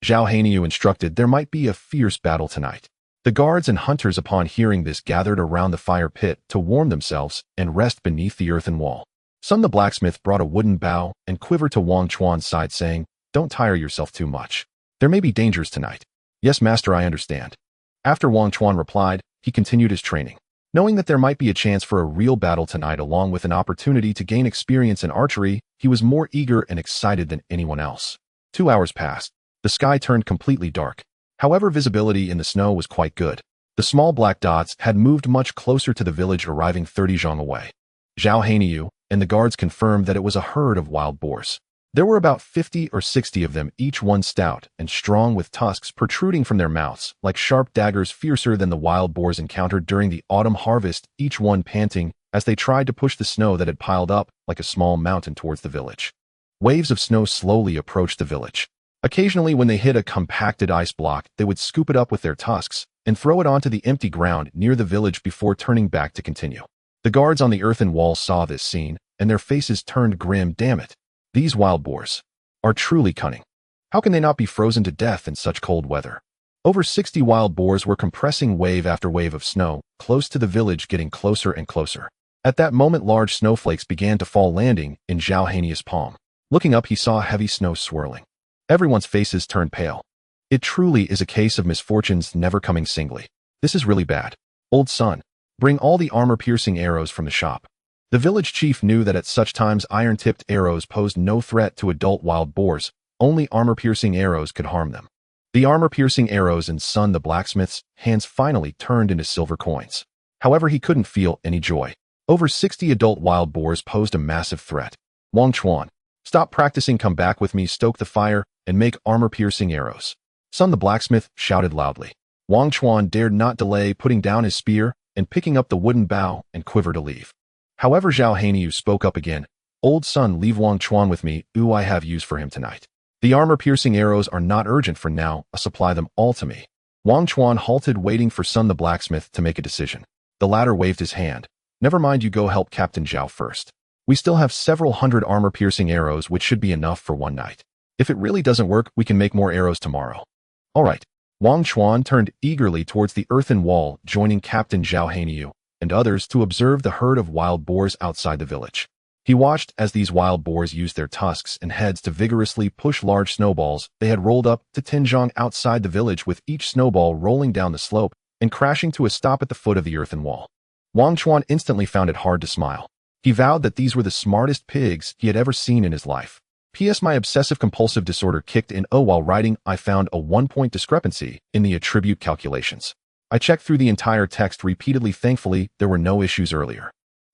Jianghu instructed there might be a fierce battle tonight. The guards and hunters, upon hearing this, gathered around the fire pit to warm themselves and rest beneath the earthen wall. Sun the blacksmith brought a wooden bow and quiver to Wangchuan's side, saying, don't tire yourself too much. There may be dangers tonight. Yes, master, I understand. After Wangchuan replied, he continued his training. Knowing that there might be a chance for a real battle tonight along with an opportunity to gain experience in archery, he was more eager and excited than anyone else. 2 hours passed. The sky turned completely dark. However, visibility in the snow was quite good. The small black dots had moved much closer to the village, arriving 30 zhang away. Jianghu and the guards confirmed that it was a herd of wild boars. There were about 50 or 60 of them, each one stout and strong with tusks protruding from their mouths, like sharp daggers, fiercer than the wild boars encountered during the autumn harvest, each one panting as they tried to push the snow that had piled up like a small mountain towards the village. Waves of snow slowly approached the village. Occasionally, when they hit a compacted ice block, they would scoop it up with their tusks and throw it onto the empty ground near the village before turning back to continue. The guards on the earthen wall saw this scene, and their faces turned grim. Damn it. These wild boars are truly cunning. How can they not be frozen to death in such cold weather? Over 60 wild boars were compressing wave after wave of snow, close to the village, getting closer and closer. At that moment, large snowflakes began to fall, landing in Jianghu's palm. Looking up, he saw heavy snow swirling. Everyone's faces turned pale. It truly is a case of misfortunes never coming singly. This is really bad. Old son, bring all the armor-piercing arrows from the shop. The village chief knew that at such times iron-tipped arrows posed no threat to adult wild boars. Only armor-piercing arrows could harm them. The armor-piercing arrows in Sun the blacksmith's hands finally turned into silver coins. However, he couldn't feel any joy. Over 60 adult wild boars posed a massive threat. Wangchuan, stop practicing, come back with me, stoke the fire, and make armor-piercing arrows. Sun the blacksmith shouted loudly. Wangchuan dared not delay, putting down his spear and picking up the wooden bow and quiver to leave. However, Jianghu spoke up again. Old son, leave Wangchuan with me. I have use for him tonight. The armor-piercing arrows are not urgent for now. Supply them all to me. Wangchuan halted, waiting for Sun the blacksmith to make a decision. The latter waved his hand. Never mind, you go help Captain Zhao first. We still have several hundred armor-piercing arrows, which should be enough for one night. If it really doesn't work, we can make more arrows tomorrow. All right. Wangchuan turned eagerly towards the earthen wall, joining Captain Jianghu and others to observe the herd of wild boars outside the village. He watched as these wild boars used their tusks and heads to vigorously push large snowballs they had rolled up to 10 zhang outside the village, with each snowball rolling down the slope and crashing to a stop at the foot of the earthen wall. Wangchuan instantly found it hard to smile. He vowed that these were the smartest pigs he had ever seen in his life. P.S. My obsessive-compulsive disorder kicked in. While writing, I found a 1-point discrepancy in the attribute calculations. I checked through the entire text repeatedly. Thankfully, there were no issues earlier.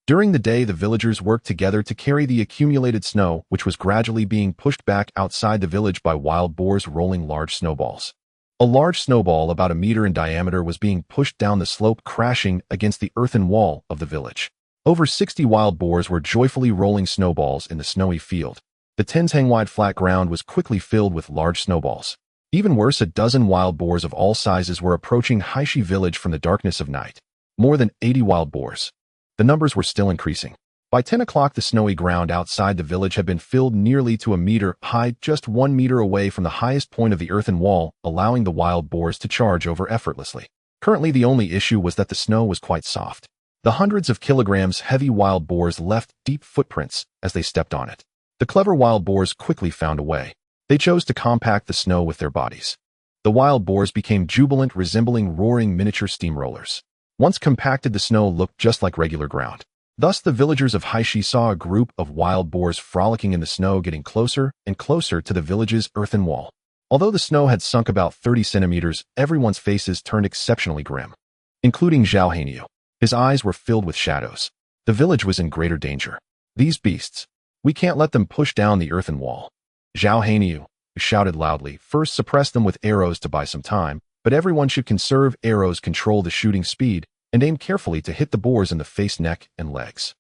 During the day, the villagers worked together to carry the accumulated snow, which was gradually being pushed back outside the village by wild boars rolling large snowballs. A large snowball about a meter in diameter was being pushed down the slope, crashing against the earthen wall of the village. Over 60 wild boars were joyfully rolling snowballs in the snowy field. The 10 zhang-wide flat ground was quickly filled with large snowballs. Even worse, a dozen wild boars of all sizes were approaching Haishi village from the darkness of night. More than 80 wild boars. The numbers were still increasing. By 10 o'clock, the snowy ground outside the village had been filled nearly to a meter high, just 1 meter away from the highest point of the earthen wall, allowing the wild boars to charge over effortlessly. Currently, the only issue was that the snow was quite soft. The hundreds of kilograms heavy wild boars left deep footprints as they stepped on it. The clever wild boars quickly found a way. They chose to compact the snow with their bodies. The wild boars became jubilant, resembling roaring miniature steamrollers. Once compacted, the snow looked just like regular ground. Thus, the villagers of Haishi saw a group of wild boars frolicking in the snow, getting closer and closer to the village's earthen wall. Although the snow had sunk about 30 centimeters, everyone's faces turned exceptionally grim, including Jianghu. His eyes were filled with shadows. The village was in greater danger. These beasts. We can't let them push down the earthen wall. Jianghu shouted loudly. First, suppress them with arrows to buy some time, but everyone should conserve arrows, control the shooting speed, and aim carefully to hit the boars in the face, neck, and legs.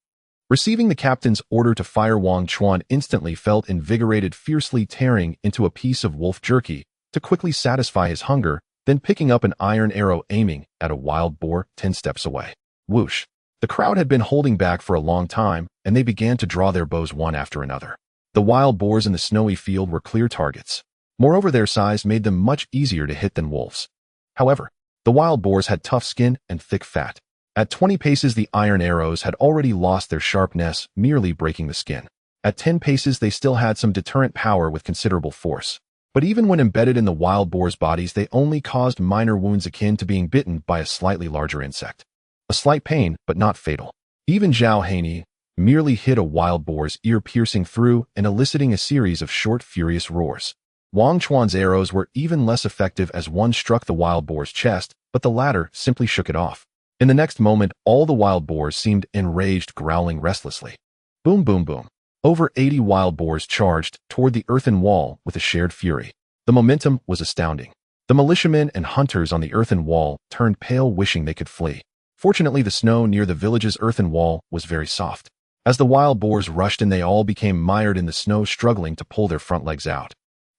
Receiving the captain's order to fire, Wangchuan instantly felt invigorated, fiercely tearing into a piece of wolf jerky to quickly satisfy his hunger, then picking up an iron arrow, aiming at a wild boar 10 steps away. Whoosh! The crowd had been holding back for a long time, and they began to draw their bows one after another. The wild boars in the snowy field were clear targets. Moreover, their size made them much easier to hit than wolves. However, the wild boars had tough skin and thick fat. At 20 paces, the iron arrows had already lost their sharpness, merely breaking the skin. At 10 paces, they still had some deterrent power with considerable force. But even when embedded in the wild boars' bodies, they only caused minor wounds akin to being bitten by a slightly larger insect. A slight pain, but not fatal. Even Jianghu merely hit a wild boar's ear, piercing through and eliciting a series of short, furious roars. Wangchuan's arrows were even less effective, as one struck the wild boar's chest, but the latter simply shook it off. In the next moment, all the wild boars seemed enraged, growling restlessly. Boom, boom, boom. Over 80 wild boars charged toward the earthen wall with a shared fury. The momentum was astounding. The militiamen and hunters on the earthen wall turned pale, wishing they could flee. Fortunately, the snow near the village's earthen wall was very soft. As the wild boars rushed in, they all became mired in the snow, struggling to pull their front legs out.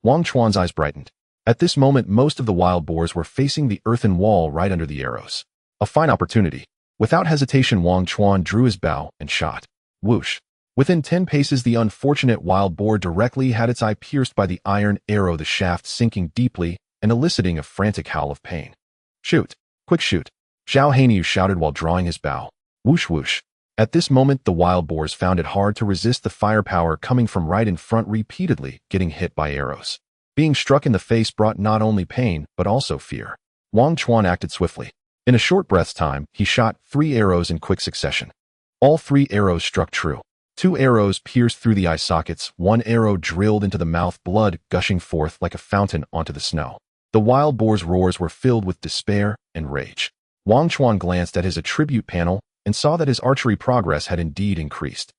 Wangchuan's eyes brightened. At this moment, most of the wild boars were facing the earthen wall right under the arrows. A fine opportunity. Without hesitation, Wangchuan drew his bow and shot. Whoosh! Within 10 paces, the unfortunate wild boar directly had its eye pierced by the iron arrow, the shaft sinking deeply and eliciting a frantic howl of pain. Shoot! Quick shoot! Jianghu shouted while drawing his bow. Whoosh, whoosh! At this moment, the wild boars found it hard to resist the firepower coming from right in front, repeatedly getting hit by arrows. Being struck in the face brought not only pain, but also fear. Wangchuan acted swiftly. In a short breath's time, he shot 3 arrows in quick succession. All 3 arrows struck true. 2 arrows pierced through the eye sockets, 1 arrow drilled into the mouth, blood gushing forth like a fountain onto the snow. The wild boar's roars were filled with despair and rage. Wangchuan glanced at his attribute panel and saw that his archery progress had indeed increased.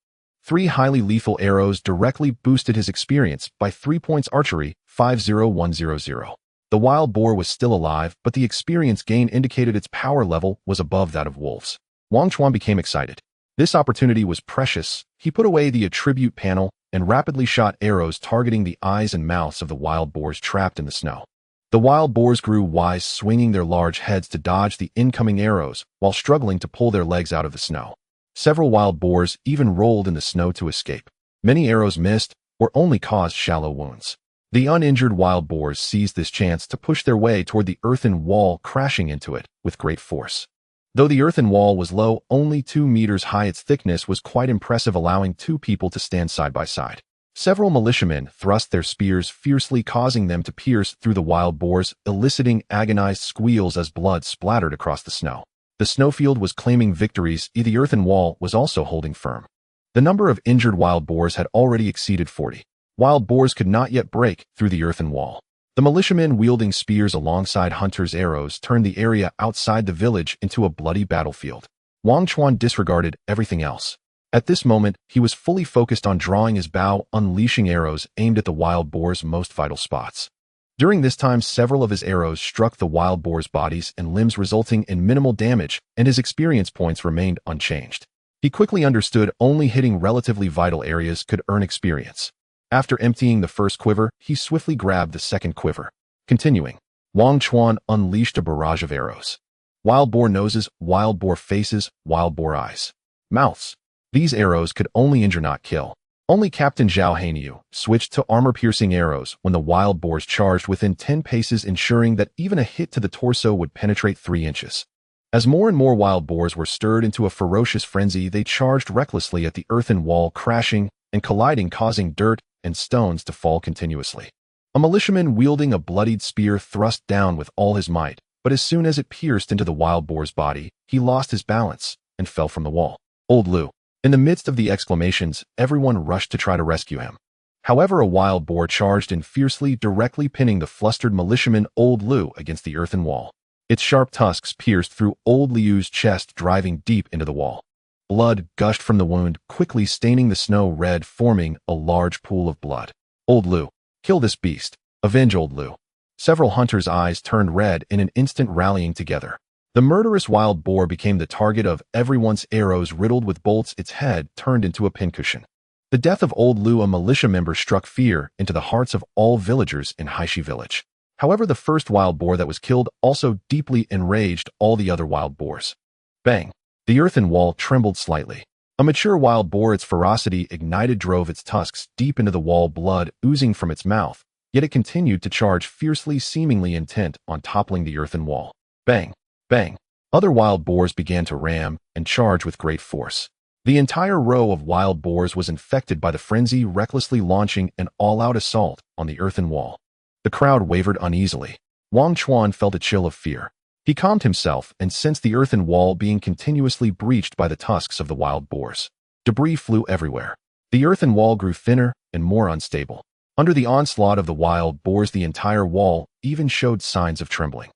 3 highly lethal arrows directly boosted his experience by 3 points. Archery 50100. The wild boar was still alive, but the experience gain indicated its power level was above that of wolves. Wangchuan became excited. This opportunity was precious. He put away the attribute panel and rapidly shot arrows targeting the eyes and mouths of the wild boars trapped in the snow. The wild boars grew wise, swinging their large heads to dodge the incoming arrows while struggling to pull their legs out of the snow. Several wild boars even rolled in the snow to escape. Many arrows missed or only caused shallow wounds. The uninjured wild boars seized this chance to push their way toward the earthen wall, crashing into it with great force. Though the earthen wall was low, only 2 meters high, its thickness was quite impressive, allowing 2 people to stand side by side. Several militiamen thrust their spears fiercely, causing them to pierce through the wild boars, eliciting agonized squeals as blood splattered across the snow. The snowfield was claiming victories, the earthen wall was also holding firm. The number of injured wild boars had already exceeded 40. Wild boars could not yet break through the earthen wall. The militiamen wielding spears alongside hunters' arrows turned the area outside the village into a bloody battlefield. Wangchuan disregarded everything else. At this moment, he was fully focused on drawing his bow, unleashing arrows aimed at the wild boar's most vital spots. During this time, several of his arrows struck the wild boar's bodies and limbs, resulting in minimal damage, and his experience points remained unchanged. He quickly understood only hitting relatively vital areas could earn experience. After emptying the first quiver, he swiftly grabbed the second quiver. Continuing, Wangchuan unleashed a barrage of arrows. Wild boar noses, wild boar faces, wild boar eyes, mouths. These arrows could only injure, not kill. Only Captain Ling switched to armor-piercing arrows when the wild boars charged within 10 paces, ensuring that even a hit to the torso would penetrate 3 inches. As more and more wild boars were stirred into a ferocious frenzy, they charged recklessly at the earthen wall, crashing and colliding, causing dirt and stones to fall continuously. A militiaman wielding a bloodied spear thrust down with all his might, but as soon as it pierced into the wild boar's body, he lost his balance and fell from the wall. Old Lu. In the midst of the exclamations, everyone rushed to try to rescue him. However, a wild boar charged in fiercely, directly pinning the flustered militiaman Old Lu against the earthen wall. Its sharp tusks pierced through Old Liu's chest, driving deep into the wall. Blood gushed from the wound, quickly staining the snow red, forming a large pool of blood. Old Lu. Kill this beast. Avenge Old Lu. Several hunters' eyes turned red in an instant, rallying together. The murderous wild boar became the target of everyone's arrows, riddled with bolts. Its head turned into a pincushion. The death of Old Lu, a militia member, struck fear into the hearts of all villagers in Haishi village. However, the first wild boar that was killed also deeply enraged all the other wild boars. Bang! The earthen wall trembled slightly. A mature wild boar, its ferocity ignited, drove its tusks deep into the wall, blood oozing from its mouth, yet it continued to charge fiercely, seemingly intent on toppling the earthen wall. Bang! Bang! Other wild boars began to ram and charge with great force. The entire row of wild boars was infected by the frenzy, recklessly launching an all-out assault on the earthen wall. The crowd wavered uneasily. Wangchuan felt a chill of fear. He calmed himself and sensed the earthen wall being continuously breached by the tusks of the wild boars. Debris flew everywhere. The earthen wall grew thinner and more unstable. Under the onslaught of the wild boars, the entire wall even showed signs of trembling.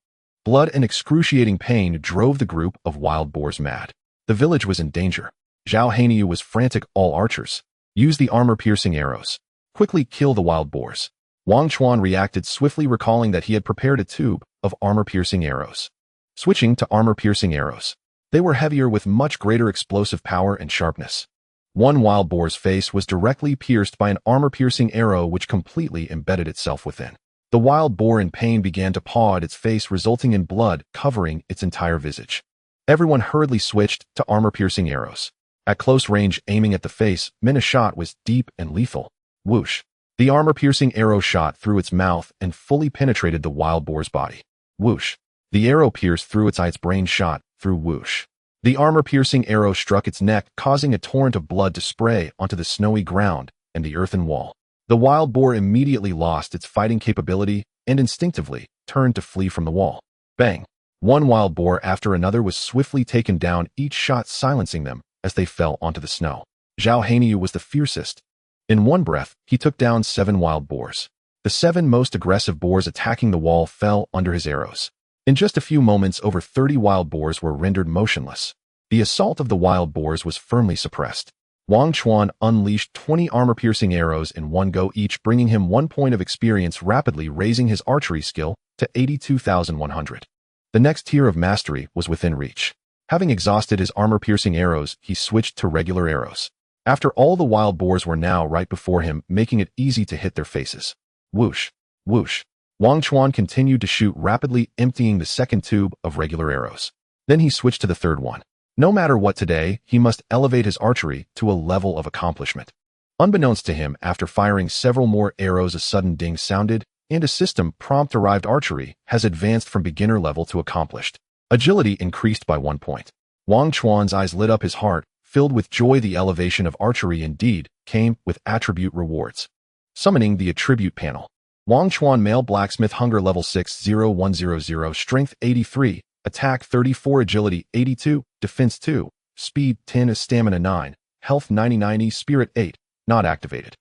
Blood and excruciating pain drove the group of wild boars mad. The village was in danger. Ling Yu was frantic. All archers, use the armor-piercing arrows. Quickly kill the wild boars. Wangchuan reacted swiftly, recalling that he had prepared a tube of armor-piercing arrows. Switching to armor-piercing arrows. They were heavier with much greater explosive power and sharpness. One wild boar's face was directly pierced by an armor-piercing arrow, which completely embedded itself within. The wild boar in pain began to paw at its face, resulting in blood covering its entire visage. Everyone hurriedly switched to armor-piercing arrows. At close range, aiming at the face, meant a shot was deep and lethal. Whoosh! The armor-piercing arrow shot through its mouth and fully penetrated the wild boar's body. Whoosh! The arrow pierced through its eye. Its brain shot through. Whoosh! The armor-piercing arrow struck its neck, causing a torrent of blood to spray onto the snowy ground and the earthen wall. The wild boar immediately lost its fighting capability and instinctively turned to flee from the wall. Bang! One wild boar after another was swiftly taken down, each shot silencing them as they fell onto the snow. Ling Yu was the fiercest. In one breath, he took down 7 wild boars. The 7 most aggressive boars attacking the wall fell under his arrows. In just a few moments, over 30 wild boars were rendered motionless. The assault of the wild boars was firmly suppressed. Wangchuan unleashed 20 armor-piercing arrows in one go, each bringing him 1 point of experience, rapidly raising his archery skill to 82,100. The next tier of mastery was within reach. Having exhausted his armor-piercing arrows, he switched to regular arrows. After all, the wild boars were now right before him, making it easy to hit their faces. Whoosh! Whoosh! Wangchuan continued to shoot rapidly, emptying the second tube of regular arrows. Then he switched to the third one. No matter what, today, he must elevate his archery to a level of accomplishment. Unbeknownst to him, after firing several more arrows, a sudden ding sounded, and a system prompt arrived. Archery has advanced from beginner level to accomplished. Agility increased by 1 point. Wangchuan's eyes lit up, his heart filled with joy. The elevation of archery indeed came with attribute rewards. Summoning the attribute panel. Wangchuan, male blacksmith, hunger level 60100, strength 83, attack 34, agility 82, defense 2, speed 10, stamina 9, health 90, spirit 8, not activated.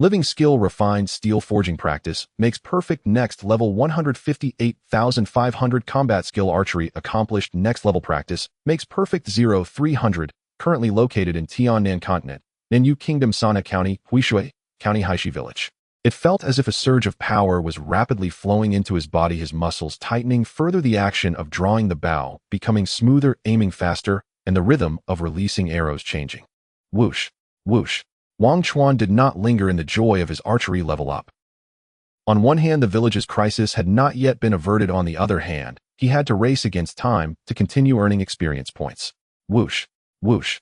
Living skill, refined steel forging practice, makes perfect, next level 158,500. Combat skill, archery, accomplished, next level practice, makes perfect 0300, currently located in Tiannan Continent, Ningyu Kingdom, Sana County, Huishui County, Haishi Village. It felt as if a surge of power was rapidly flowing into his body, his muscles tightening further, the action of drawing the bow becoming smoother, aiming faster, and the rhythm of releasing arrows changing. Whoosh! Whoosh! Wangchuan did not linger in the joy of his archery level up. On one hand, the village's crisis had not yet been averted. On the other hand, he had to race against time to continue earning experience points. Whoosh! Whoosh!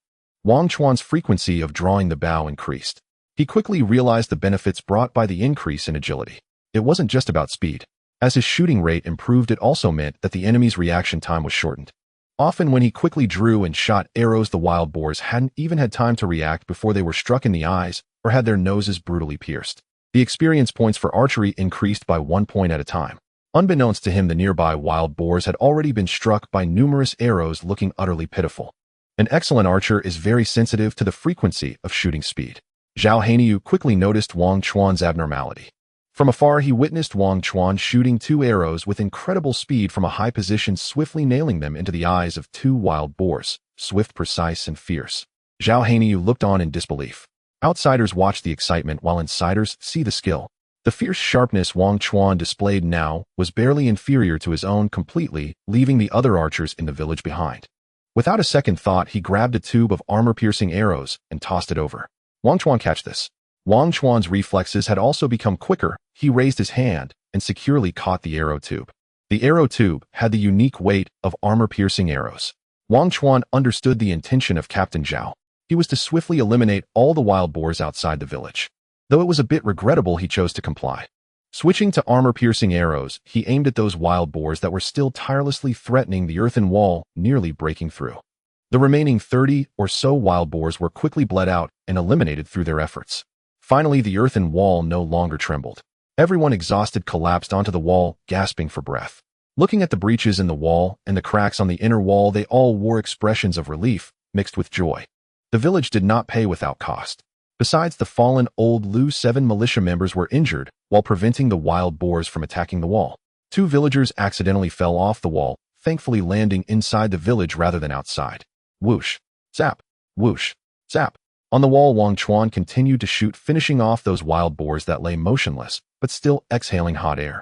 Wangchuan's frequency of drawing the bow increased. He quickly realized the benefits brought by the increase in agility. It wasn't just about speed. As his shooting rate improved, it also meant that the enemy's reaction time was shortened. Often when he quickly drew and shot arrows, the wild boars hadn't even had time to react before they were struck in the eyes or had their noses brutally pierced. The experience points for archery increased by 1 point at a time. Unbeknownst to him, the nearby wild boars had already been struck by numerous arrows looking utterly pitiful. An excellent archer is very sensitive to the frequency of shooting speed. Jianghu quickly noticed Wangchuan's abnormality. From afar, he witnessed Wangchuan shooting 2 arrows with incredible speed from a high position, swiftly nailing them into the eyes of 2 wild boars, swift, precise, and fierce. Jianghu looked on in disbelief. Outsiders watch the excitement while insiders see the skill. The fierce sharpness Wangchuan displayed now was barely inferior to his own, completely leaving the other archers in the village behind. Without a second thought, he grabbed a tube of armor-piercing arrows and tossed it over. Wangchuan, catch this. Wangchuan's reflexes had also become quicker. He raised his hand and securely caught the arrow tube. The arrow tube had the unique weight of armor-piercing arrows. Wangchuan understood the intention of Captain Zhao. He was to swiftly eliminate all the wild boars outside the village. Though it was a bit regrettable, he chose to comply. Switching to armor-piercing arrows, he aimed at those wild boars that were still tirelessly threatening the earthen wall, nearly breaking through. The remaining 30 or so wild boars were quickly bled out and eliminated through their efforts. Finally, the earthen wall no longer trembled. Everyone, exhausted, collapsed onto the wall, gasping for breath. Looking at the breaches in the wall and the cracks on the inner wall, they all wore expressions of relief mixed with joy. The village did not pay without cost. Besides, the fallen old Lu, 7 militia members were injured while preventing the wild boars from attacking the wall. 2 villagers accidentally fell off the wall, thankfully landing inside the village rather than outside. Whoosh, zap, whoosh, zap. On the wall, Wangchuan continued to shoot, finishing off those wild boars that lay motionless, but still exhaling hot air.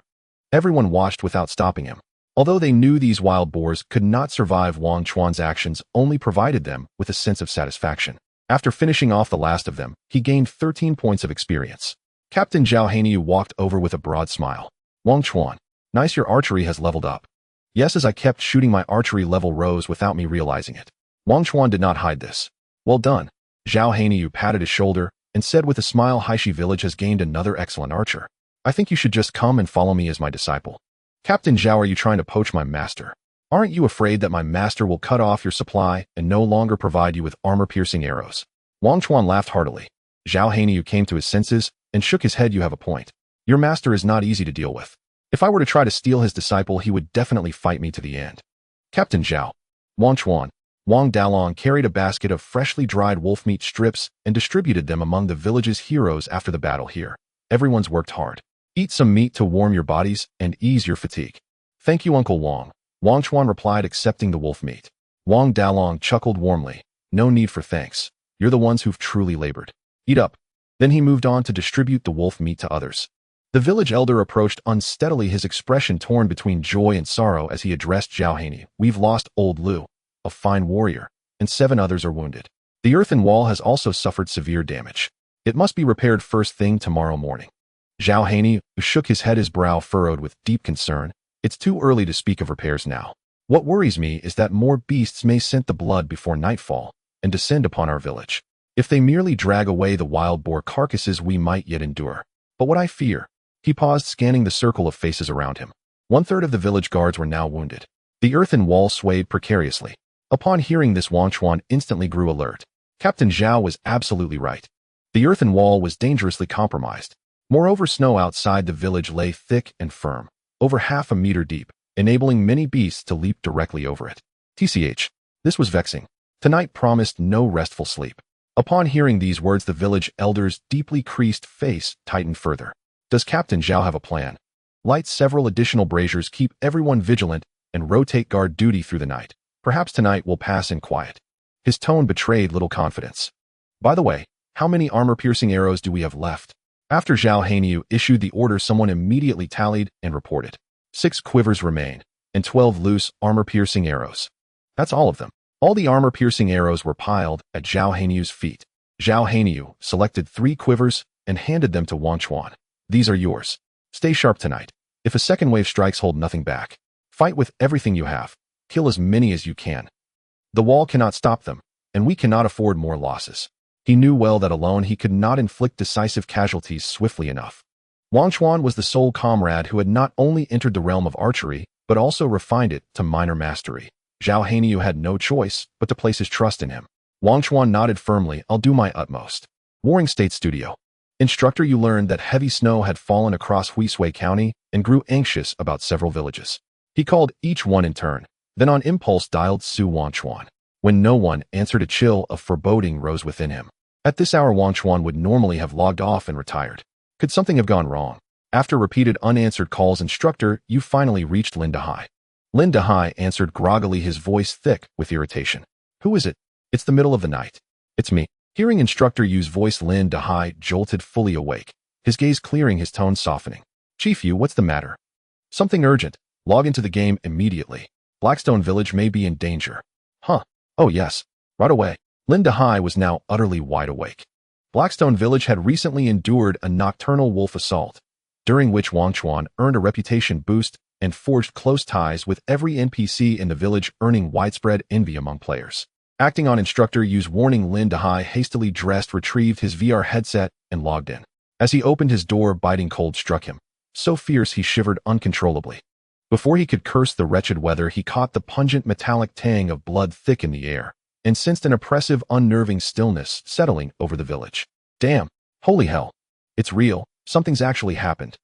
Everyone watched without stopping him. Although they knew these wild boars could not survive, Wangchuan's actions only provided them with a sense of satisfaction. After finishing off the last of them, he gained 13 points of experience. Captain Jianghu walked over with a broad smile. Wangchuan, nice, your archery has leveled up. Yes, as I kept shooting, my archery level rose without me realizing it. Wangchuan did not hide this. Well done. Jianghu patted his shoulder and said with a smile, Haishi village has gained another excellent archer. I think you should just come and follow me as my disciple. Captain Zhao, are you trying to poach my master? Aren't you afraid that my master will cut off your supply and no longer provide you with armor-piercing arrows? Wangchuan laughed heartily. Jianghu came to his senses and shook his head. You have a point. Your master is not easy to deal with. If I were to try to steal his disciple, he would definitely fight me to the end. Captain Zhao. Wangchuan. Wang Dalong carried a basket of freshly dried wolf meat strips and distributed them among the village's heroes after the battle here. Everyone's worked hard. Eat some meat to warm your bodies and ease your fatigue. Thank you, Uncle Wang. Wangchuan replied, accepting the wolf meat. Wang Dalong chuckled warmly. No need for thanks. You're the ones who've truly labored. Eat up. Then he moved on to distribute the wolf meat to others. The village elder approached unsteadily, his expression torn between joy and sorrow as he addressed Jianghu. We've lost old Lu, a fine warrior, and 7 others are wounded. The earthen wall has also suffered severe damage. It must be repaired first thing tomorrow morning. Jianghu shook his head, his brow furrowed with deep concern. It's too early to speak of repairs now. What worries me is that more beasts may scent the blood before nightfall and descend upon our village. If they merely drag away the wild boar carcasses, we might yet endure. But what I fear— He paused, scanning the circle of faces around him. 1/3 of the village guards were now wounded. The earthen wall swayed precariously. Upon hearing this, Wangchuan instantly grew alert. Captain Zhao was absolutely right. The earthen wall was dangerously compromised. Moreover, snow outside the village lay thick and firm, over 1/2 meter deep, enabling many beasts to leap directly over it. TCH. This was vexing. Tonight promised no restful sleep. Upon hearing these words, the village elder's deeply creased face tightened further. Does Captain Zhao have a plan? Light several additional braziers, keep everyone vigilant, and rotate guard duty through the night. Perhaps tonight will pass in quiet. His tone betrayed little confidence. By the way, how many armor-piercing arrows do we have left? After Jianghu issued the order, someone immediately tallied and reported. 6 quivers remain, and 12 loose armor-piercing arrows. That's all of them. All the armor-piercing arrows were piled at Jianghu's feet. Jianghu selected 3 quivers and handed them to Wangchuan. These are yours. Stay sharp tonight. If a second wave strikes, hold nothing back. Fight with everything you have. Kill as many as you can. The wall cannot stop them, and we cannot afford more losses. He knew well that alone he could not inflict decisive casualties swiftly enough. Wangchuan was the sole comrade who had not only entered the realm of archery, but also refined it to minor mastery. Zhao Hanyu had no choice but to place his trust in him. Wangchuan nodded firmly. I'll do my utmost. Warring State Studio. Instructor, you learned that heavy snow had fallen across Wuxia County and grew anxious about several villages. He called each one in turn, then on impulse dialed Su Wangchuan. When no one answered, a chill of foreboding rose within him. At this hour, Wangchuan would normally have logged off and retired. Could something have gone wrong? After repeated unanswered calls, instructor, you finally reached Lin Dahai. Lin Dahai answered groggily, his voice thick with irritation. Who is it? It's the middle of the night. It's me. Hearing instructor Yu's voice, Lin Dahai jolted, fully awake, his gaze clearing, his tone softening. Chief Yu, what's the matter? Something urgent. Log into the game immediately. Blackstone Village may be in danger. Huh. Oh yes. Right away. Lin Dahai was now utterly wide awake. Blackstone Village had recently endured a nocturnal wolf assault, during which Wangchuan earned a reputation boost and forged close ties with every NPC in the village, earning widespread envy among players. Acting on instructor Yu's warning, Lin Dahai hastily dressed, retrieved his VR headset, and logged in. As he opened his door, biting cold struck him, so fierce he shivered uncontrollably. Before he could curse the wretched weather, he caught the pungent metallic tang of blood thick in the air, and sensed an oppressive, unnerving stillness settling over the village. Damn! Holy hell! It's real. Something's actually happened.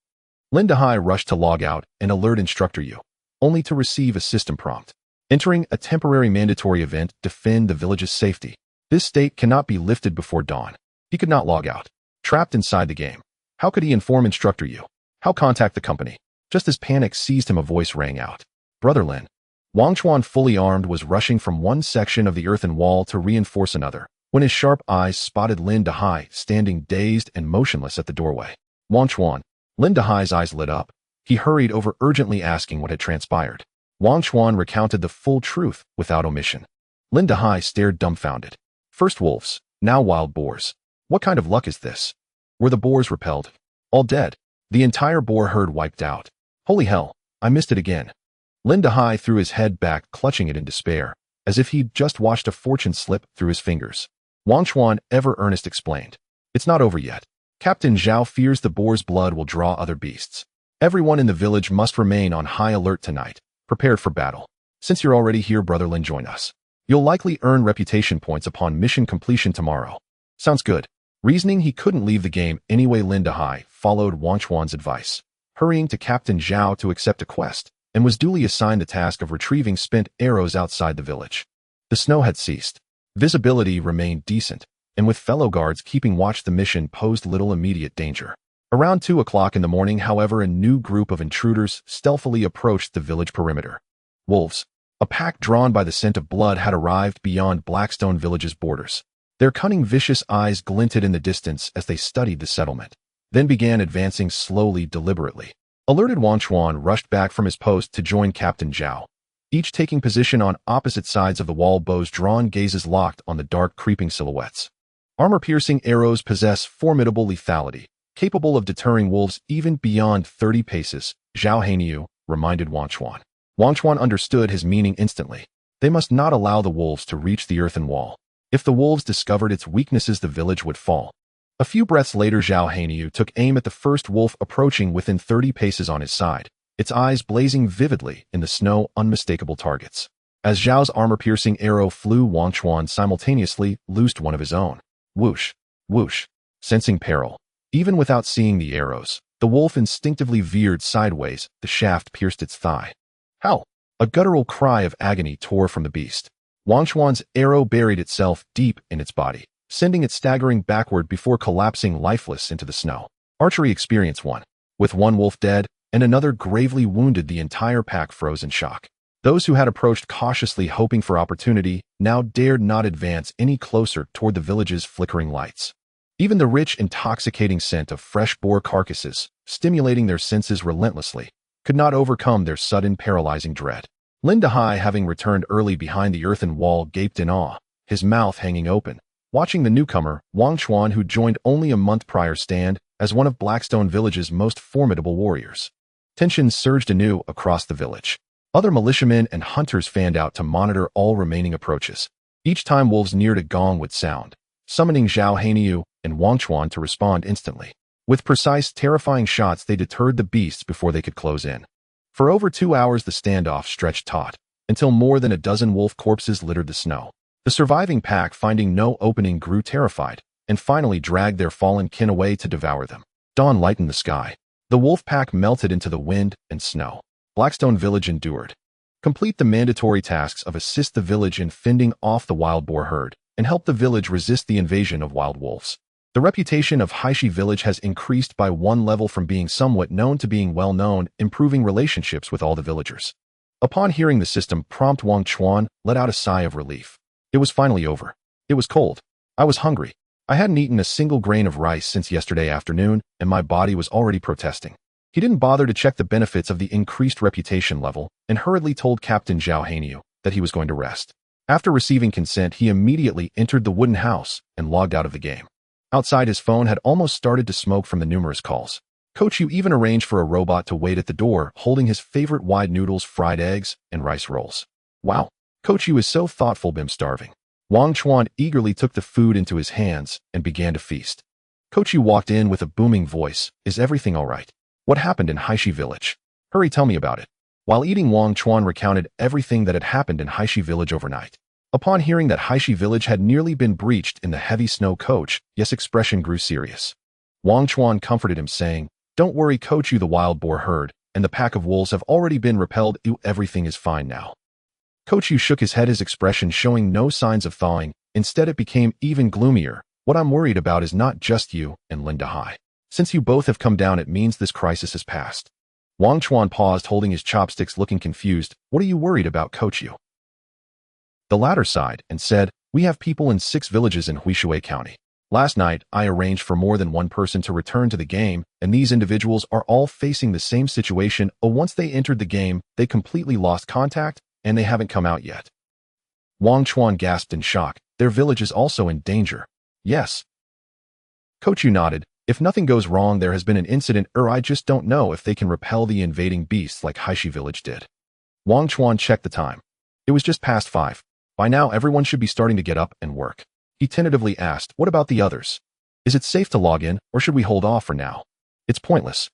Lin Dahai rushed to log out and alert instructor Yu, only to receive a system prompt. Entering a temporary mandatory event, defend the village's safety. This state cannot be lifted before dawn. He could not log out. Trapped inside the game. How could he inform instructor Yu? How contact the company? Just as panic seized him, a voice rang out. Brother Lin. Wangchuan, fully armed, was rushing from one section of the earthen wall to reinforce another, when his sharp eyes spotted Lin Dahai standing dazed and motionless at the doorway. Wangchuan. Lin Dahai's eyes lit up. He hurried over, urgently asking what had transpired. Wangchuan recounted the full truth without omission. Lin Dahai stared dumbfounded. First wolves, now wild boars. What kind of luck is this? Were the boars repelled? All dead. The entire boar herd wiped out. Holy hell, I missed it again. Lin Dahai threw his head back, clutching it in despair, as if he'd just watched a fortune slip through his fingers. Wangchuan, ever earnest, explained. It's not over yet. Captain Zhao fears the boar's blood will draw other beasts. Everyone in the village must remain on high alert tonight, prepared for battle. Since you're already here, Brother Lin, join us. You'll likely earn reputation points upon mission completion tomorrow. Sounds good. Reasoning he couldn't leave the game anyway, Lin Dahai followed Wangchuan's advice, hurrying to Captain Zhao to accept a quest, and was duly assigned the task of retrieving spent arrows outside the village. The snow had ceased. Visibility remained decent, and with fellow guards keeping watch, the mission posed little immediate danger. Around 2 o'clock in the morning, however, a new group of intruders stealthily approached the village perimeter. Wolves, a pack drawn by the scent of blood, had arrived beyond Blackstone Village's borders. Their cunning, vicious eyes glinted in the distance as they studied the settlement, then began advancing slowly, deliberately. Alerted, Wangchuan rushed back from his post to join Captain Zhao, each taking position on opposite sides of the wall, bows drawn, gazes locked on the dark, creeping silhouettes. Armor-piercing arrows possess formidable lethality, capable of deterring wolves even beyond 30 paces, Zhao Hanyu reminded Wangchuan. Wangchuan understood his meaning instantly. They must not allow the wolves to reach the earthen wall. If the wolves discovered its weaknesses, the village would fall. A few breaths later, Zhao Hanyu took aim at the first wolf approaching within 30 paces on his side, its eyes blazing vividly in the snow, unmistakable targets. As Zhao's armor-piercing arrow flew, Wangchuan simultaneously loosed one of his own. Whoosh, whoosh. Sensing peril, even without seeing the arrows, the wolf instinctively veered sideways. The shaft pierced its thigh. Howl! A guttural cry of agony tore from the beast. Wangchuan's arrow buried itself deep in its body, sending it staggering backward before collapsing lifeless into the snow. Archery Experience 1. With one wolf dead and another gravely wounded, the entire pack froze in shock. Those who had approached cautiously, hoping for opportunity, now dared not advance any closer toward the village's flickering lights. Even the rich, intoxicating scent of fresh boar carcasses, stimulating their senses relentlessly, could not overcome their sudden, paralyzing dread. Lin Dahai, having returned early behind the earthen wall, gaped in awe, his mouth hanging open, watching the newcomer, Wangchuan, who joined only a month prior, stand as one of Blackstone Village's most formidable warriors. Tensions surged anew across the village. Other militiamen and hunters fanned out to monitor all remaining approaches. Each time wolves neared, a gong would sound, summoning Jianghu and Wangchuan to respond instantly. With precise, terrifying shots, they deterred the beasts before they could close in. For over 2 hours, the standoff stretched taut, until more than a dozen wolf corpses littered the snow. The surviving pack, finding no opening, grew terrified, and finally dragged their fallen kin away to devour them. Dawn lightened the sky. The wolf pack melted into the wind and snow. Blackstone Village endured. Complete the mandatory tasks of assist the village in fending off the wild boar herd, and help the village resist the invasion of wild wolves. The reputation of Haishi Village has increased by 1 level from being somewhat known to being well known, improving relationships with all the villagers. Upon hearing the system prompt, Wangchuan let out a sigh of relief. It was finally over. It was cold. I was hungry. I hadn't eaten a single grain of rice since yesterday afternoon, and my body was already protesting. He didn't bother to check the benefits of the increased reputation level, and hurriedly told Captain Jianghu that he was going to rest. After receiving consent, he immediately entered the wooden house and logged out of the game. Outside, his phone had almost started to smoke from the numerous calls. Coach Yu even arranged for a robot to wait at the door, holding his favorite wide noodles, fried eggs, and rice rolls. Wow, Coach Yu is so thoughtful. I'm starving. Wangchuan eagerly took the food into his hands and began to feast. Coach Yu walked in with a booming voice. Is everything all right? What happened in Haishi Village? Hurry, tell me about it. While eating, Wangchuan recounted everything that had happened in Haishi Village overnight. Upon hearing that Haishi Village had nearly been breached in the heavy snow, Coach Yu's expression grew serious. Wangchuan comforted him, saying, "Don't worry, Coach Yu, the wild boar herd and the pack of wolves have already been repelled. Everything is fine now." Coach Yu shook his head, his expression showing no signs of thawing. Instead, it became even gloomier. "What I'm worried about is not just you and Linda Hai. Since you both have come down, it means this crisis has passed." Wangchuan paused, holding his chopsticks, looking confused. "What are you worried about, Coach Yu?" The latter sighed and said, "We have people in 6 villages in Wuxia County. Last night, I arranged for more than one person to return to the game, and these individuals are all facing the same situation. Once they entered the game, they completely lost contact, and they haven't come out yet." Wangchuan gasped in shock. "Their village is also in danger." "Yes." Coach Yu nodded. "If nothing goes wrong, there has been an incident, I just don't know if they can repel the invading beasts like Haishi Village did." Wangchuan checked the time. It was just past 5. By now, everyone should be starting to get up and work. He tentatively asked, "What about the others? Is it safe to log in, or should we hold off for now?" "It's pointless."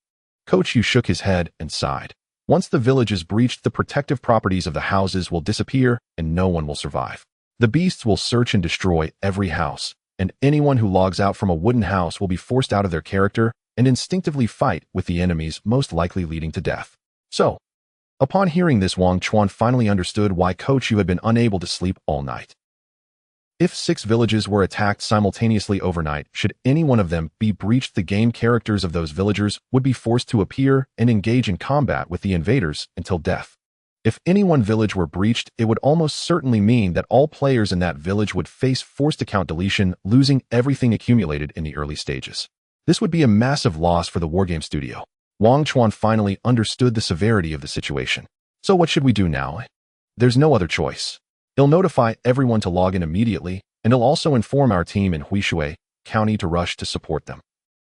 Coach Yu shook his head and sighed. "Once the village is breached, the protective properties of the houses will disappear, and no one will survive. The beasts will search and destroy every house, and anyone who logs out from a wooden house will be forced out of their character and instinctively fight with the enemies, most likely leading to death." So, upon hearing this, Wangchuan finally understood why Coach Yu had been unable to sleep all night. If 6 villages were attacked simultaneously overnight, should any one of them be breached, the game characters of those villagers would be forced to appear and engage in combat with the invaders until death. If any one village were breached, it would almost certainly mean that all players in that village would face forced account deletion, losing everything accumulated in the early stages. This would be a massive loss for the wargame studio. Wangchuan finally understood the severity of the situation. "So what should we do now?" "There's no other choice. He'll notify everyone to log in immediately, and he'll also inform our team in Wuxia County to rush to support them."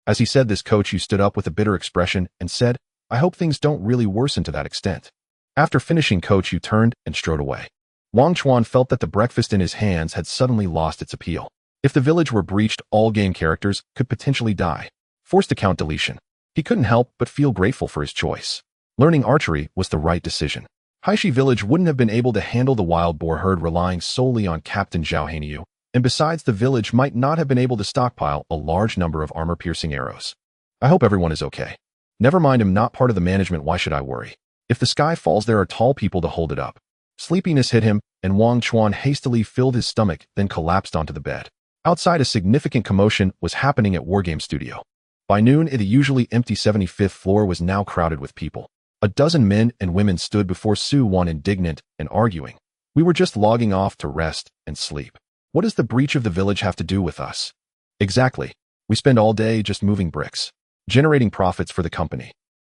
As he said this, Coach Yu stood up with a bitter expression and said, "I hope things don't really worsen to that extent." After finishing, Coach Yu turned and strode away. Wangchuan felt that the breakfast in his hands had suddenly lost its appeal. If the village were breached, all game characters could potentially die. Forced account deletion. He couldn't help but feel grateful for his choice. Learning archery was the right decision. Haishi Village wouldn't have been able to handle the wild boar herd relying solely on Captain Jianghu, and besides, the village might not have been able to stockpile a large number of armor-piercing arrows. "I hope everyone is okay. Never mind, I'm not part of the management, why should I worry? If the sky falls, there are tall people to hold it up." Sleepiness hit him, and Wangchuan hastily filled his stomach, then collapsed onto the bed. Outside, a significant commotion was happening at Wargame Studio. By noon, the usually empty 75th floor was now crowded with people. A dozen men and women stood before Su-Wan, indignant and arguing. "We were just logging off to rest and sleep. What does the breach of the village have to do with us?" "Exactly. We spend all day just moving bricks, generating profits for the company.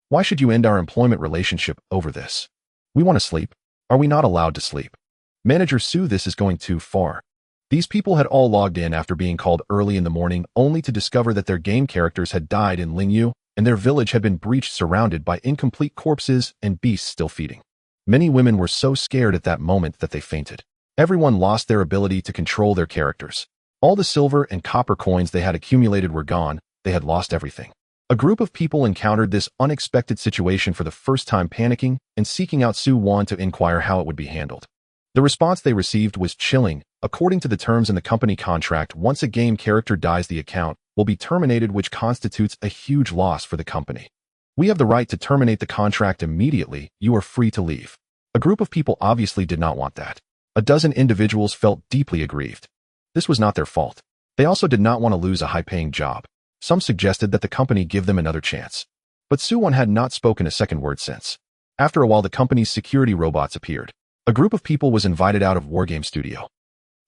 Why should you end our employment relationship over this? We want to sleep. Are we not allowed to sleep?" "Manager Su, this is going too far." These people had all logged in after being called early in the morning, only to discover that their game characters had died in Ling Yu, and their village had been breached, surrounded by incomplete corpses and beasts still feeding. Many women were so scared at that moment that they fainted. Everyone lost their ability to control their characters. All the silver and copper coins they had accumulated were gone. They had lost everything. A group of people encountered this unexpected situation for the first time, panicking and seeking out Su Wan to inquire how it would be handled. The response they received was chilling. According to the terms in the company contract, once a game character dies, the account will be terminated, which constitutes a huge loss for the company. We have the right to terminate the contract immediately. You are free to leave. A group of people obviously did not want that. A dozen individuals felt deeply aggrieved. This was not their fault. They also did not want to lose a high-paying job. Some suggested that the company give them another chance. But Su Wan had not spoken a second word since. After a while, the company's security robots appeared. A group of people was invited out of Wargame Studio.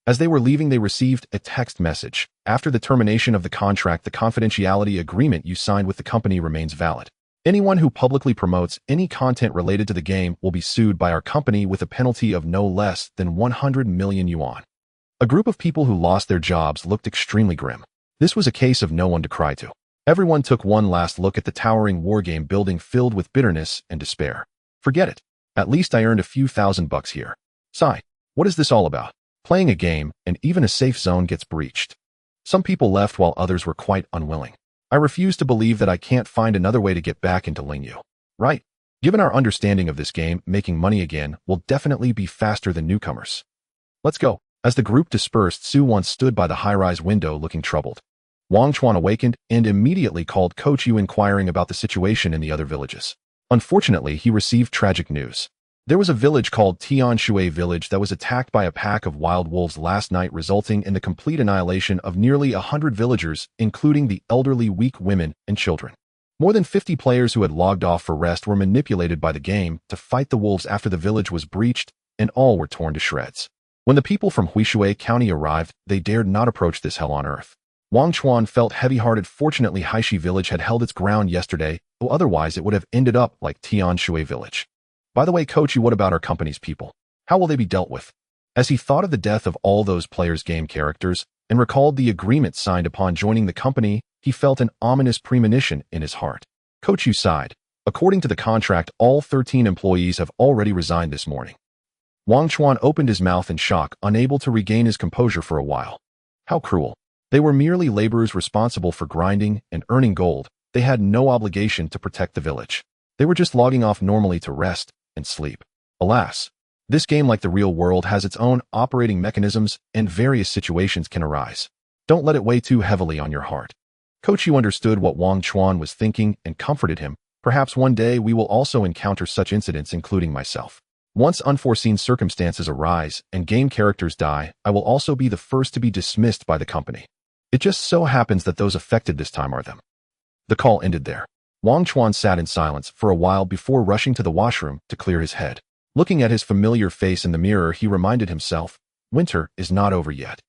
As they were leaving, they received a text message. After the termination of the contract, the confidentiality agreement you signed with the company remains valid. Anyone who publicly promotes any content related to the game will be sued by our company with a penalty of no less than 100 million yuan. A group of people who lost their jobs looked extremely grim. This was a case of no one to cry to. Everyone took one last look at the towering wargame building filled with bitterness and despair. Forget it. At least I earned a few $1,000 here. Sigh. What is this all about? Playing a game, and even a safe zone gets breached. Some people left while others were quite unwilling. I refuse to believe that I can't find another way to get back into Ling Yu. Right? Given our understanding of this game, making money again will definitely be faster than newcomers. Let's go. As the group dispersed, Su Wan stood by the high-rise window looking troubled. Wangchuan awakened and immediately called Coach Yu, inquiring about the situation in the other villages. Unfortunately, he received tragic news. There was a village called Tianshui Village that was attacked by a pack of wild wolves last night, resulting in the complete annihilation of nearly 100 villagers, including the elderly, weak women, and children. More than 50 players who had logged off for rest were manipulated by the game to fight the wolves after the village was breached, and all were torn to shreds. When the people from Huishui County arrived, they dared not approach this hell on earth. Wangchuan felt heavy-hearted. Fortunately, Haishi Village had held its ground yesterday, though otherwise it would have ended up like Tianshui Village. By the way, Coach Yu, what about our company's people? How will they be dealt with? As he thought of the death of all those players' game characters and recalled the agreement signed upon joining the company, he felt an ominous premonition in his heart. Coach Yu sighed. According to the contract, all 13 employees have already resigned this morning. Wangchuan opened his mouth in shock, unable to regain his composure for a while. How cruel. They were merely laborers responsible for grinding and earning gold. They had no obligation to protect the village. They were just logging off normally to rest and sleep. Alas, this game, like the real world, has its own operating mechanisms, and various situations can arise. Don't let it weigh too heavily on your heart. Coach Yu understood what Wangchuan was thinking and comforted him. Perhaps one day we will also encounter such incidents, including myself. Once unforeseen circumstances arise and game characters die, I will also be the first to be dismissed by the company. It just so happens that those affected this time are them. The call ended there. Wangchuan sat in silence for a while before rushing to the washroom to clear his head. Looking at his familiar face in the mirror, he reminded himself, winter is not over yet.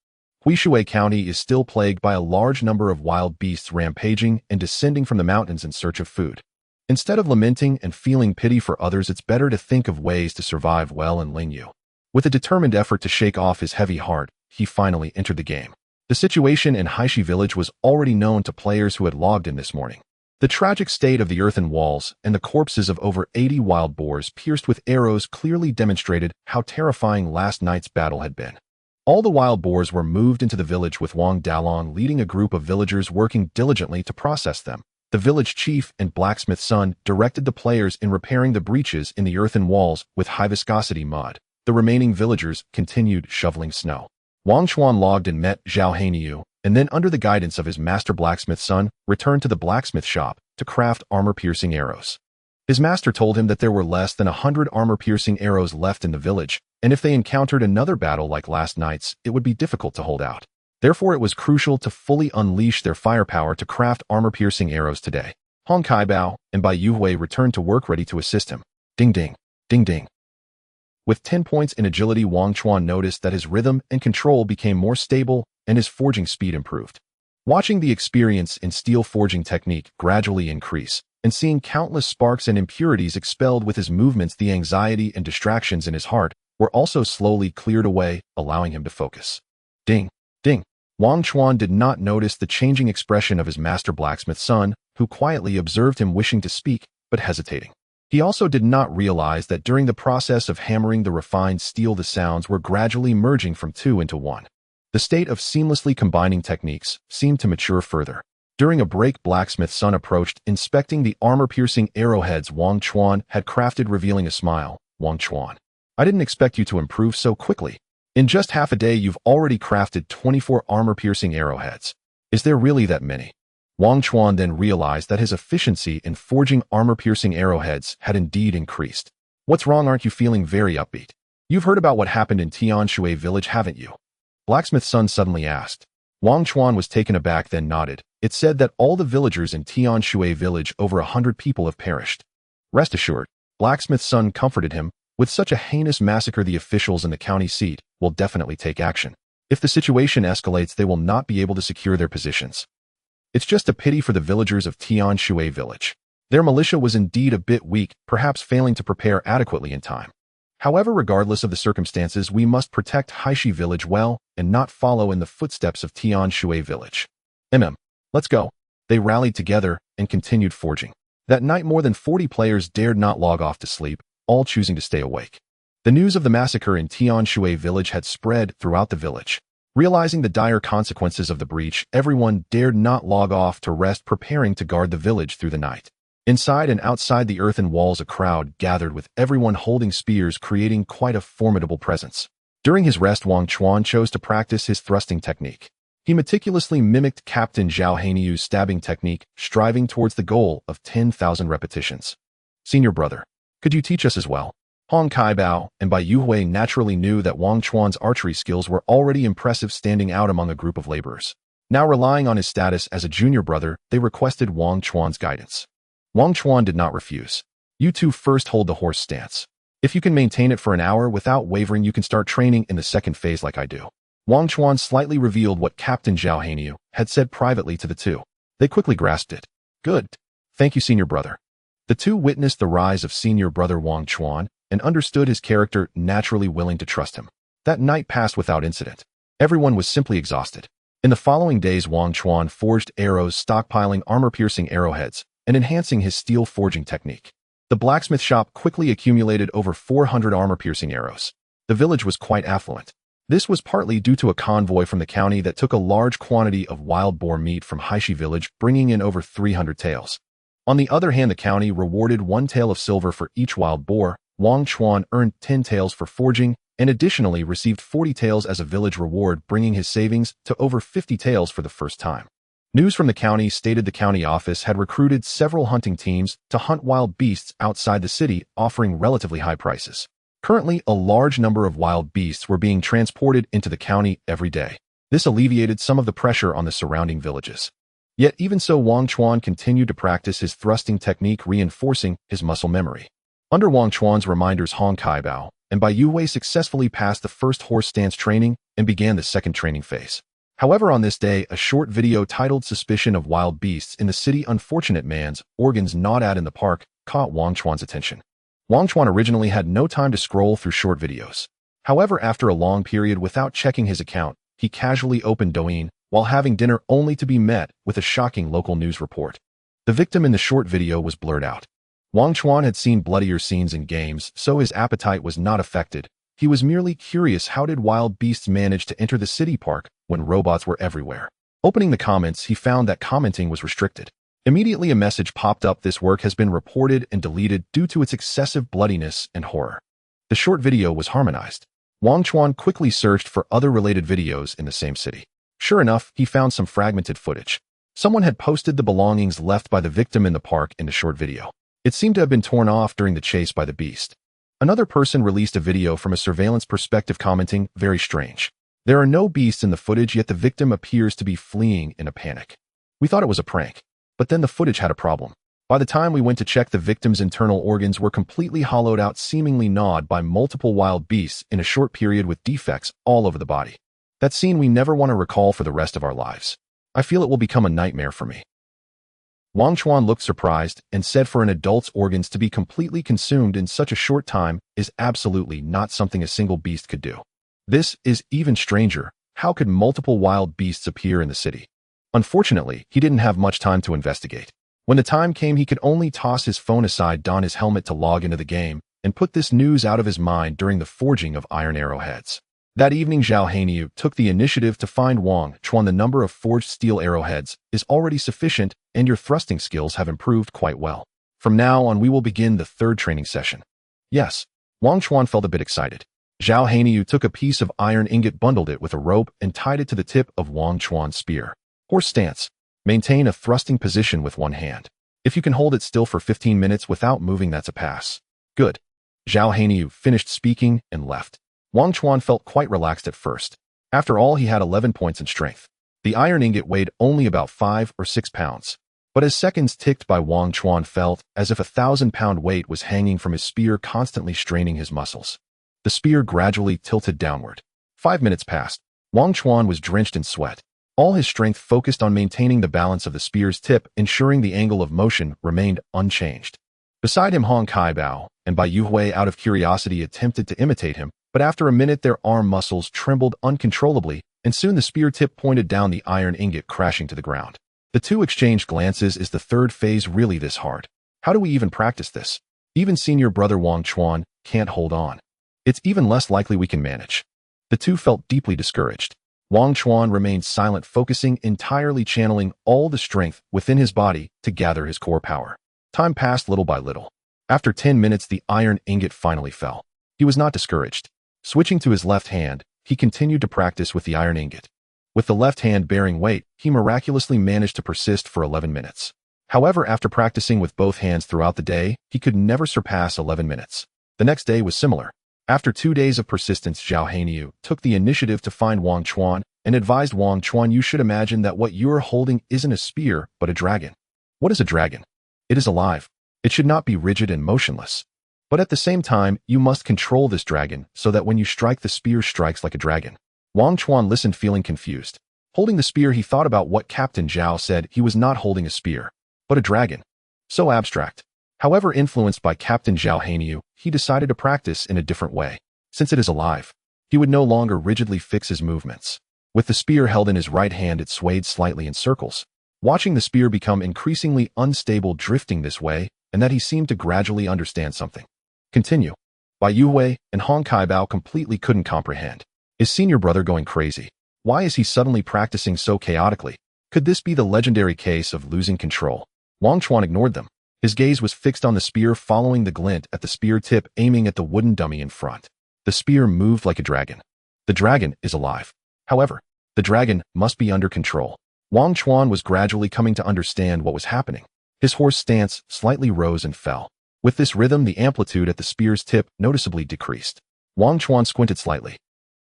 Huishui County is still plagued by a large number of wild beasts rampaging and descending from the mountains in search of food. Instead of lamenting and feeling pity for others, it's better to think of ways to survive well in Ling Yu. With a determined effort to shake off his heavy heart, he finally entered the game. The situation in Haishi Village was already known to players who had logged in this morning. The tragic state of the earthen walls and the corpses of over 80 wild boars pierced with arrows clearly demonstrated how terrifying last night's battle had been. All the wild boars were moved into the village, with Wang Dalong leading a group of villagers working diligently to process them. The village chief and blacksmith's son directed the players in repairing the breaches in the earthen walls with high-viscosity mud. The remaining villagers continued shoveling snow. Wangchuan logged and met Zhao Heinyu, and then, under the guidance of his master blacksmith's son, returned to the blacksmith shop to craft armor-piercing arrows. His master told him that there were less than 100 armor-piercing arrows left in the village, and if they encountered another battle like last night's, it would be difficult to hold out. Therefore, it was crucial to fully unleash their firepower to craft armor-piercing arrows today. Hong Kaibao and Bai Yuhui returned to work, ready to assist him. Ding ding, ding ding. With 10 points in agility, Wangchuan noticed that his rhythm and control became more stable and his forging speed improved. Watching the experience in steel forging technique gradually increase, and seeing countless sparks and impurities expelled with his movements, the anxiety and distractions in his heart were also slowly cleared away, allowing him to focus. Ding, ding. Wangchuan did not notice the changing expression of his master blacksmith's son, who quietly observed him, wishing to speak, but hesitating. He also did not realize that during the process of hammering the refined steel, the sounds were gradually merging from two into one. The state of seamlessly combining techniques seemed to mature further. During a break, blacksmith's son approached, inspecting the armor-piercing arrowheads Wangchuan had crafted, revealing a smile. Wangchuan, I didn't expect you to improve so quickly. In just half a day, you've already crafted 24 armor-piercing arrowheads. Is there really that many? Wangchuan then realized that his efficiency in forging armor-piercing arrowheads had indeed increased. What's wrong? Aren't you feeling very upbeat? You've heard about what happened in Tianshui village, haven't you? Blacksmith's son suddenly asked. Wangchuan was taken aback, then nodded. It said that all the villagers in Tianshui village, over 100 people, have perished. Rest assured, Blacksmith's son comforted him. With such a heinous massacre, the officials in the county seat will definitely take action. If the situation escalates, they will not be able to secure their positions. It's just a pity for the villagers of Tianshui village. Their militia was indeed a bit weak, perhaps failing to prepare adequately in time. However, regardless of the circumstances, we must protect Haishi village well and not follow in the footsteps of Tianshui village. Let's go. They rallied together and continued forging. That night, more than 40 players dared not log off to sleep, all choosing to stay awake. The news of the massacre in Tianshui village had spread throughout the village. Realizing the dire consequences of the breach, everyone dared not log off to rest, preparing to guard the village through the night. Inside and outside the earthen walls, a crowd gathered, with everyone holding spears, creating quite a formidable presence. During his rest, Wangchuan chose to practice his thrusting technique. He meticulously mimicked Captain Zhao Hanyu's stabbing technique, striving towards the goal of 10,000 repetitions. Senior brother, could you teach us as well? Hong Kaibao and Bai Yuhui naturally knew that Wangchuan's archery skills were already impressive, standing out among a group of laborers. Now, relying on his status as a junior brother, they requested Wangchuan's guidance. Wangchuan did not refuse. You two first hold the horse stance. If you can maintain it for an hour without wavering, you can start training in the second phase like I do. Wangchuan slightly revealed what Captain Zhao Hanyu had said privately to the two. They quickly grasped it. Good. Thank you, senior brother. The two witnessed the rise of senior brother Wangchuan and understood his character, naturally willing to trust him. That night passed without incident. Everyone was simply exhausted. In the following days, Wangchuan forged arrows, stockpiling armor-piercing arrowheads and enhancing his steel forging technique. The blacksmith shop quickly accumulated over 400 armor-piercing arrows. The village was quite affluent. This was partly due to a convoy from the county that took a large quantity of wild boar meat from Haishi village, bringing in over 300 taels. On the other hand, the county rewarded 1 tael of silver for each wild boar. Wangchuan earned 10 taels for forging and additionally received 40 taels as a village reward, bringing his savings to over 50 taels for the first time. News from the county stated the county office had recruited several hunting teams to hunt wild beasts outside the city, offering relatively high prices. Currently, a large number of wild beasts were being transported into the county every day. This alleviated some of the pressure on the surrounding villages. Yet even so, Wangchuan continued to practice his thrusting technique, reinforcing his muscle memory. Under Wangchuan's reminders, Hong Kaibao and Bai Yuhui successfully passed the first horse stance training and began the second training phase. However, on this day, a short video titled "Suspicion of Wild Beasts in the City, Unfortunate Man's Organs Gnawed at in the Park" caught Wangchuan's attention. Wangchuan originally had no time to scroll through short videos. However, after a long period without checking his account, he casually opened Douyin while having dinner, only to be met with a shocking local news report. The victim in the short video was blurred out. Wangchuan had seen bloodier scenes in games, so his appetite was not affected. He was merely curious, how did wild beasts manage to enter the city park when robots were everywhere? Opening the comments, he found that commenting was restricted. Immediately, a message popped up: this work has been reported and deleted due to its excessive bloodiness and horror. The short video was harmonized. Wangchuan quickly searched for other related videos in the same city. Sure enough, he found some fragmented footage. Someone had posted the belongings left by the victim in the park in the short video. It seemed to have been torn off during the chase by the beast. Another person released a video from a surveillance perspective, commenting, "Very strange. There are no beasts in the footage, yet the victim appears to be fleeing in a panic. We thought it was a prank. But then the footage had a problem. By the time we went to check, the victim's internal organs were completely hollowed out, seemingly gnawed by multiple wild beasts in a short period, with defects all over the body. That scene we never want to recall for the rest of our lives. I feel it will become a nightmare for me." Wangchuan looked surprised and said, "For an adult's organs to be completely consumed in such a short time is absolutely not something a single beast could do. This is even stranger. How could multiple wild beasts appear in the city?" Unfortunately, he didn't have much time to investigate. When the time came, he could only toss his phone aside, don his helmet to log into the game, and put this news out of his mind during the forging of iron arrowheads. That evening, Zhao Hanyu took the initiative to find Wangchuan. The number of forged steel arrowheads is already sufficient, and your thrusting skills have improved quite well. From now on, we will begin the third training session. Yes. Wangchuan felt a bit excited. Zhao Hanyu took a piece of iron ingot, bundled it with a rope, and tied it to the tip of Wangchuan's spear. Horse stance. Maintain a thrusting position with one hand. If you can hold it still for 15 minutes without moving, that's a pass. Good. Zhao Hanyu finished speaking and left. Wangchuan felt quite relaxed at first. After all, he had 11 points in strength. The iron ingot weighed only about 5 or 6 pounds. But as seconds ticked by, Wangchuan felt as if a 1,000-pound weight was hanging from his spear, constantly straining his muscles. The spear gradually tilted downward. 5 minutes passed. Wangchuan was drenched in sweat. All his strength focused on maintaining the balance of the spear's tip, ensuring the angle of motion remained unchanged. Beside him, Hong Kaibao and Bai Yuhui, out of curiosity, attempted to imitate him, but after a minute their arm muscles trembled uncontrollably, and soon the spear tip pointed down, the iron ingot crashing to the ground. The two exchanged glances. Is the third phase really this hard? How do we even practice this? Even senior brother Wangchuan can't hold on. It's even less likely we can manage. The two felt deeply discouraged. Wangchuan remained silent, focusing entirely, channeling all the strength within his body to gather his core power. Time passed little by little. After 10 minutes, the iron ingot finally fell. He was not discouraged. Switching to his left hand, he continued to practice with the iron ingot. With the left hand bearing weight, he miraculously managed to persist for 11 minutes. However, after practicing with both hands throughout the day, he could never surpass 11 minutes. The next day was similar. After 2 days of persistence, Zhao Hanyu took the initiative to find Wangchuan and advised Wangchuan, "You should imagine that what you are holding isn't a spear, but a dragon." What is a dragon? It is alive. It should not be rigid and motionless. But at the same time, you must control this dragon so that when you strike, the spear strikes like a dragon. Wangchuan listened, feeling confused. Holding the spear, he thought about what Captain Zhao said. He was not holding a spear, but a dragon. So abstract. However, influenced by Captain Zhao Hanyu, he decided to practice in a different way. Since it is alive, he would no longer rigidly fix his movements. With the spear held in his right hand, it swayed slightly in circles, watching the spear become increasingly unstable, drifting this way, and that he seemed to gradually understand something. Continue. Bai Yuhui and Hong Kaibao completely couldn't comprehend. Is senior brother going crazy? Why is he suddenly practicing so chaotically? Could this be the legendary case of losing control? Wangchuan ignored them. His gaze was fixed on the spear, following the glint at the spear tip, aiming at the wooden dummy in front. The spear moved like a dragon. The dragon is alive. However, the dragon must be under control. Wangchuan was gradually coming to understand what was happening. His horse stance slightly rose and fell. With this rhythm, the amplitude at the spear's tip noticeably decreased. Wangchuan squinted slightly.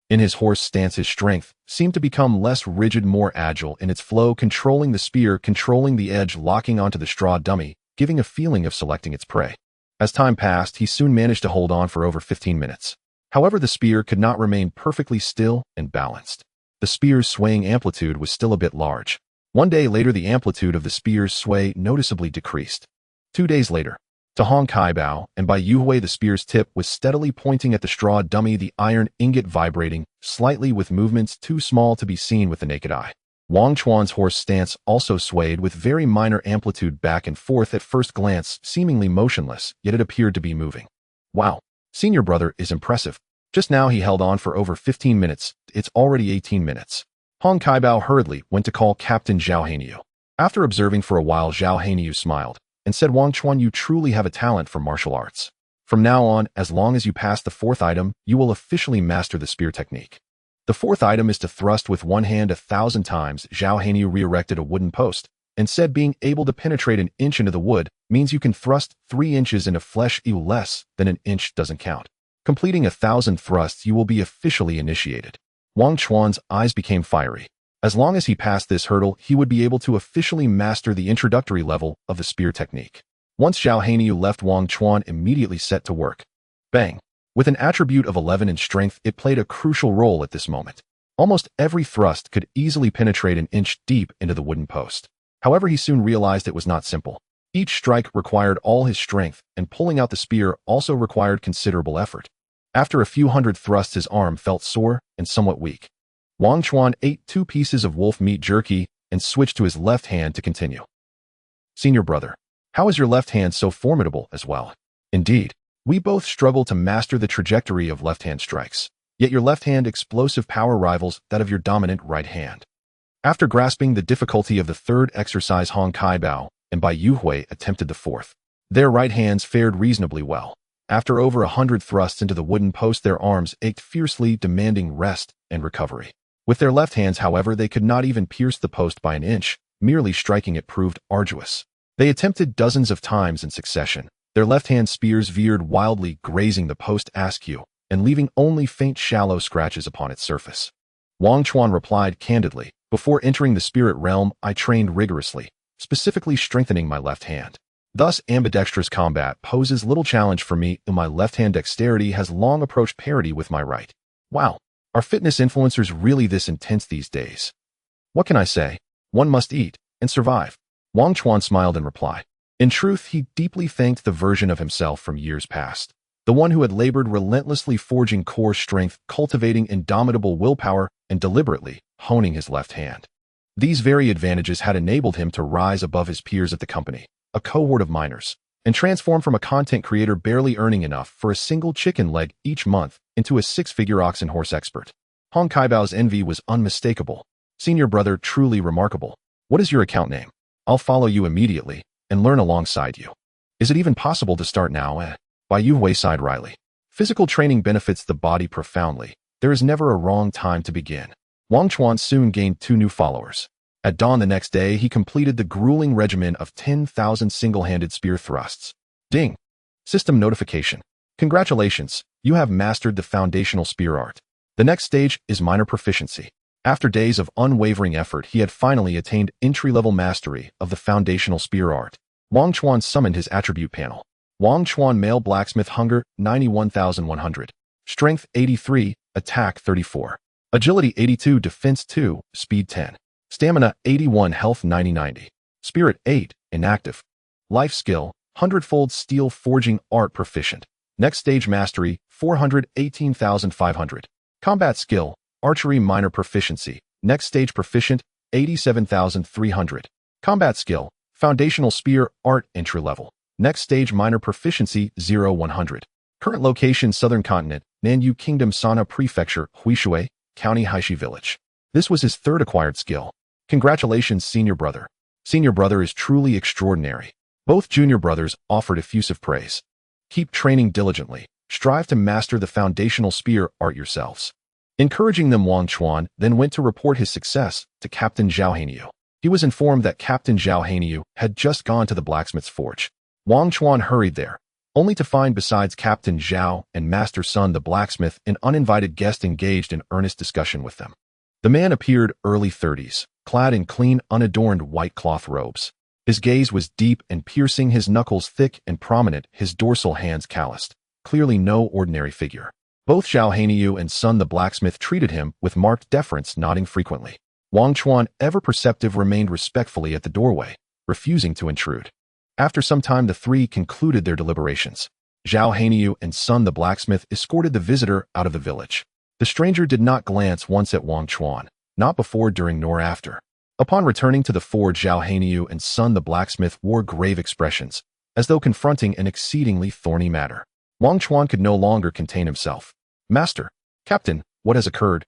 In his horse stance, his strength seemed to become less rigid, more agile in its flow, controlling the spear, controlling the edge, locking onto the straw dummy, giving a feeling of selecting its prey. As time passed, he soon managed to hold on for over 15 minutes. However, the spear could not remain perfectly still and balanced. The spear's swaying amplitude was still a bit large. 1 day later, the amplitude of the spear's sway noticeably decreased. 2 days later, to Hong Kaibao and Bai Yuhui, the spear's tip was steadily pointing at the straw dummy, the iron ingot vibrating slightly with movements too small to be seen with the naked eye. Wangchuan's horse stance also swayed with very minor amplitude back and forth, at first glance seemingly motionless, yet it appeared to be moving. Wow, senior brother is impressive. Just now he held on for over 15 minutes. It's already 18 minutes. Hong Kaibao hurriedly went to call Captain Zhao Hanyu. After observing for a while, Zhao Hanyu smiled and said, "Wangchuan, you truly have a talent for martial arts. From now on, as long as you pass the 4th item, you will officially master the spear technique." The 4th item is to thrust with one hand 1,000 times. Zhao Hanyu re-erected a wooden post and said, "Being able to penetrate an inch into the wood means you can thrust 3 inches into flesh. Less than an inch doesn't count. Completing 1,000 thrusts, you will be officially initiated." Wangchuan's eyes became fiery. As long as he passed this hurdle, he would be able to officially master the introductory level of the spear technique. Once Zhao Hanyu left, Wangchuan immediately set to work. Bang! With an attribute of 11 in strength, it played a crucial role at this moment. Almost every thrust could easily penetrate an inch deep into the wooden post. However, he soon realized it was not simple. Each strike required all his strength, and pulling out the spear also required considerable effort. After a few hundred thrusts, his arm felt sore and somewhat weak. Wangchuan ate 2 pieces of wolf meat jerky and switched to his left hand to continue. Senior brother, how is your left hand so formidable as well? Indeed, we both struggle to master the trajectory of left-hand strikes, yet your left-hand explosive power rivals that of your dominant right hand. After grasping the difficulty of the third exercise, Hong Kai Bao and Bai Yuhui attempted the fourth. Their right hands fared reasonably well. After over 100 thrusts into the wooden post, their arms ached fiercely, demanding rest and recovery. With their left hands, however, they could not even pierce the post by an inch. Merely striking it proved arduous. They attempted dozens of times in succession. Their left-hand spears veered wildly, grazing the post askew and leaving only faint shallow scratches upon its surface. Wangchuan replied candidly, "Before entering the spirit realm, I trained rigorously, specifically strengthening my left hand. Thus, ambidextrous combat poses little challenge for me, and my left-hand dexterity has long approached parity with my right." Wow, are fitness influencers really this intense these days? What can I say? One must eat and survive. Wangchuan smiled in reply. In truth, he deeply thanked the version of himself from years past, the one who had labored relentlessly, forging core strength, cultivating indomitable willpower, and deliberately honing his left hand. These very advantages had enabled him to rise above his peers at the company, a cohort of miners, and transform from a content creator barely earning enough for a single chicken leg each month into a six-figure ox and horse expert. Hong Kai Bao's envy was unmistakable. Senior brother, truly remarkable. What is your account name? I'll follow you immediately and learn alongside you. Is it even possible to start now? Bai Yuhui sighed wryly. Physical training benefits the body profoundly. There is never a wrong time to begin. Wangchuan soon gained 2 new followers. At dawn the next day, he completed the grueling regimen of 10,000 single-handed spear thrusts. Ding! System notification. Congratulations, you have mastered the foundational spear art. The next stage is minor proficiency. After days of unwavering effort, he had finally attained entry-level mastery of the foundational spear art. Wangchuan summoned his attribute panel. Wangchuan male blacksmith, hunger 91,100, strength 83, attack 34, agility 82, defense 2, speed 10, stamina 81, health 90, spirit 8, inactive, life skill 100-fold steel forging art proficient. Next stage mastery 418,500, combat skill archery minor proficiency. Next stage proficient 87,300, combat skill foundational spear art entry level. Next stage minor proficiency 0100. Current location Southern Continent, Nanyu Kingdom, Sana Prefecture, Huishui, County, Haishi Village. This was his third acquired skill. Congratulations, senior brother. Senior brother is truly extraordinary. Both junior brothers offered effusive praise. Keep training diligently. Strive to master the foundational spear art yourselves. Encouraging them, Wangchuan then went to report his success to Captain Zhao Haniu. He was informed that Captain Zhao Haniu had just gone to the blacksmith's forge. Wangchuan hurried there, only to find besides Captain Zhao and Master Sun the blacksmith, an uninvited guest engaged in earnest discussion with them. The man appeared early 30s, clad in clean, unadorned white cloth robes. His gaze was deep and piercing, his knuckles thick and prominent, his dorsal hands calloused. Clearly no ordinary figure. Both Zhao Haniu and Sun the blacksmith treated him with marked deference, nodding frequently. Wangchuan, ever perceptive, remained respectfully at the doorway, refusing to intrude. After some time, the three concluded their deliberations. Zhao Haniu and Sun the blacksmith escorted the visitor out of the village. The stranger did not glance once at Wangchuan, not before, during, nor after. Upon returning to the forge, Zhao Haniu and Sun the blacksmith wore grave expressions, as though confronting an exceedingly thorny matter. Wangchuan could no longer contain himself. "Master, Captain, what has occurred?"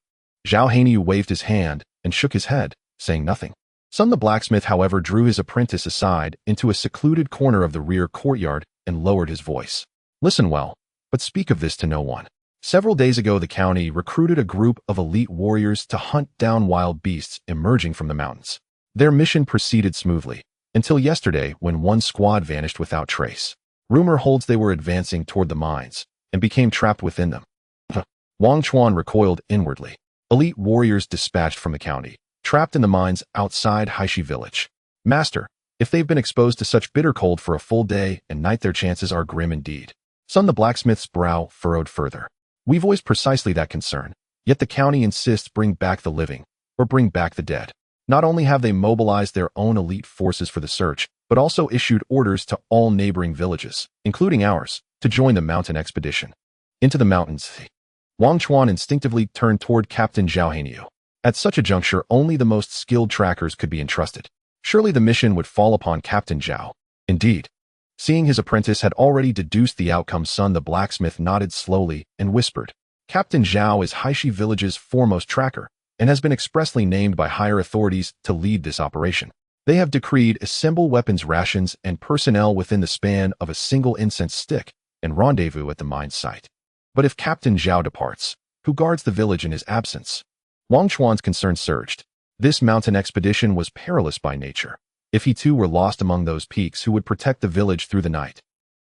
Zhao Haniu waved his hand and shook his head, saying nothing. Sun the blacksmith, however, drew his apprentice aside into a secluded corner of the rear courtyard and lowered his voice. "Listen well, but speak of this to no one. Several days ago, the county recruited a group of elite warriors to hunt down wild beasts emerging from the mountains. Their mission proceeded smoothly, until yesterday, when one squad vanished without trace. Rumor holds they were advancing toward the mines and became trapped within them." Wangchuan recoiled inwardly. Elite warriors dispatched from the county, trapped in the mines outside Haishi village. "Master, if they've been exposed to such bitter cold for a full day and night, their chances are grim indeed." Sun the blacksmith's brow furrowed further. "We voiced precisely that concern, yet the county insists bring back the living, or bring back the dead. Not only have they mobilized their own elite forces for the search, but also issued orders to all neighboring villages, including ours, to join the mountain expedition." Into the mountains. Wangchuan instinctively turned toward Captain Zhao Haniu. At such a juncture, only the most skilled trackers could be entrusted. Surely the mission would fall upon Captain Zhao. Indeed. Seeing his apprentice had already deduced the outcome, Sun the blacksmith nodded slowly and whispered, Captain Zhao is Haishi village's foremost tracker and has been expressly named by higher authorities to lead this operation. They have decreed assemble weapons rations and personnel within the span of a single incense stick and rendezvous at the mine site. But if Captain Zhao departs, who guards the village in his absence? Wangchuan's concern surged. This mountain expedition was perilous by nature. If he too were lost among those peaks, who would protect the village through the night?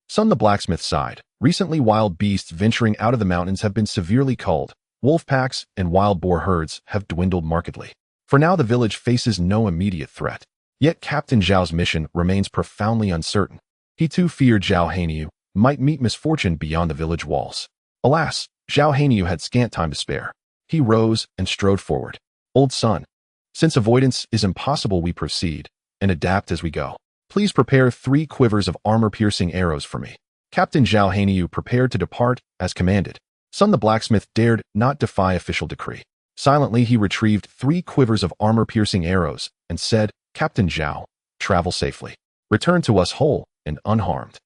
Sun the blacksmith sighed. Recently, wild beasts venturing out of the mountains have been severely culled. Wolf packs and wild boar herds have dwindled markedly. For now, the village faces no immediate threat. Yet Captain Zhao's mission remains profoundly uncertain. He too feared Zhao Hanyu might meet misfortune beyond the village walls. Alas, Zhao Hanyu had scant time to spare. He rose and strode forward. Old son, since avoidance is impossible, we proceed and adapt as we go. Please prepare 3 quivers of armor-piercing arrows for me. Captain Zhao Hanyu prepared to depart as commanded. Sun the blacksmith dared not defy official decree. Silently, he retrieved 3 quivers of armor-piercing arrows and said, Captain Zhao, travel safely. Return to us whole and unharmed.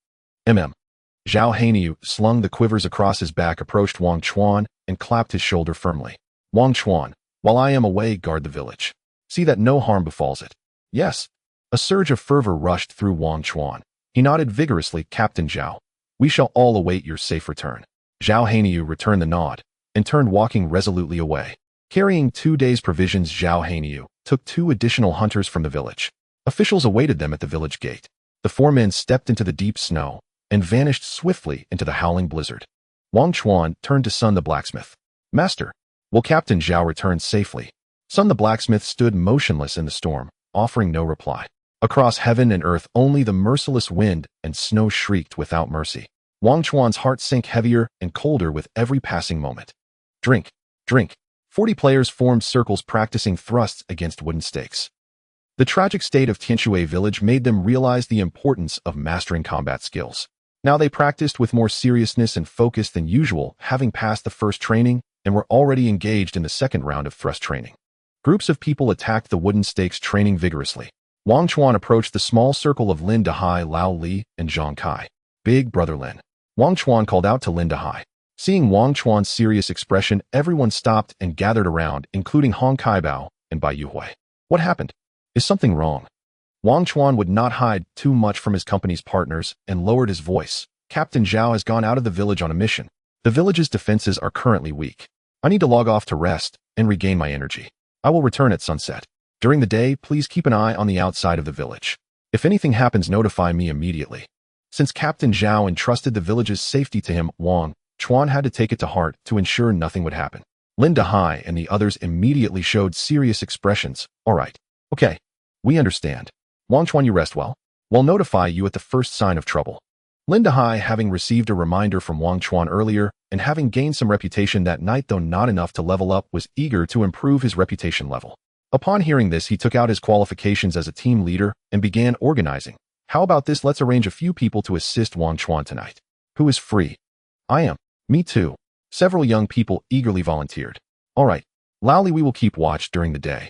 Zhao Hanyu slung the quivers across his back, approached Wangchuan, and clapped his shoulder firmly. Wangchuan, while I am away, guard the village. See that no harm befalls it. Yes. A surge of fervor rushed through Wangchuan. He nodded vigorously. Captain Zhao, we shall all await your safe return. Zhao Hanyu returned the nod and turned, walking resolutely away. Carrying 2 days' provisions, Zhao Hanyu took 2 additional hunters from the village. Officials awaited them at the village gate. The 4 men stepped into the deep snow and vanished swiftly into the howling blizzard. Wangchuan turned to Sun the blacksmith. Master, will Captain Zhao return safely? Sun the blacksmith stood motionless in the storm, offering no reply. Across heaven and earth, only the merciless wind and snow shrieked without mercy. Wangchuan's heart sank heavier and colder with every passing moment. Drink, drink. 40 players formed circles, practicing thrusts against wooden stakes. The tragic state of Tianshui village made them realize the importance of mastering combat skills. Now they practiced with more seriousness and focus than usual, having passed the first training and were already engaged in the second round of thrust training. Groups of people attacked the wooden stakes, training vigorously. Wangchuan approached the small circle of Lin Dehai, Lao Li, and Zhang Kai. Big brother Lin. Wangchuan called out to Lin Dehai. Seeing Wangchuan's serious expression, everyone stopped and gathered around, including Hong Kaibao and Bai Yuhui. What happened? Is something wrong? Wangchuan would not hide too much from his company's partners and lowered his voice. Captain Zhao has gone out of the village on a mission. The village's defenses are currently weak. I need to log off to rest and regain my energy. I will return at sunset. During the day, please keep an eye on the outside of the village. If anything happens, notify me immediately. Since Captain Zhao entrusted the village's safety to him, Wangchuan had to take it to heart to ensure nothing would happen. Lin Dehai and the others immediately showed serious expressions. All right. Okay. We understand. Wangchuan, you rest well. We'll notify you at the first sign of trouble. Lin Dehai, having received a reminder from Wangchuan earlier and having gained some reputation that night, though not enough to level up, was eager to improve his reputation level. Upon hearing this, he took out his qualifications as a team leader and began organizing. How about this? Let's arrange a few people to assist Wangchuan tonight. Who is free? I am. Me too. Several young people eagerly volunteered. All right. Lao Li, we will keep watch during the day.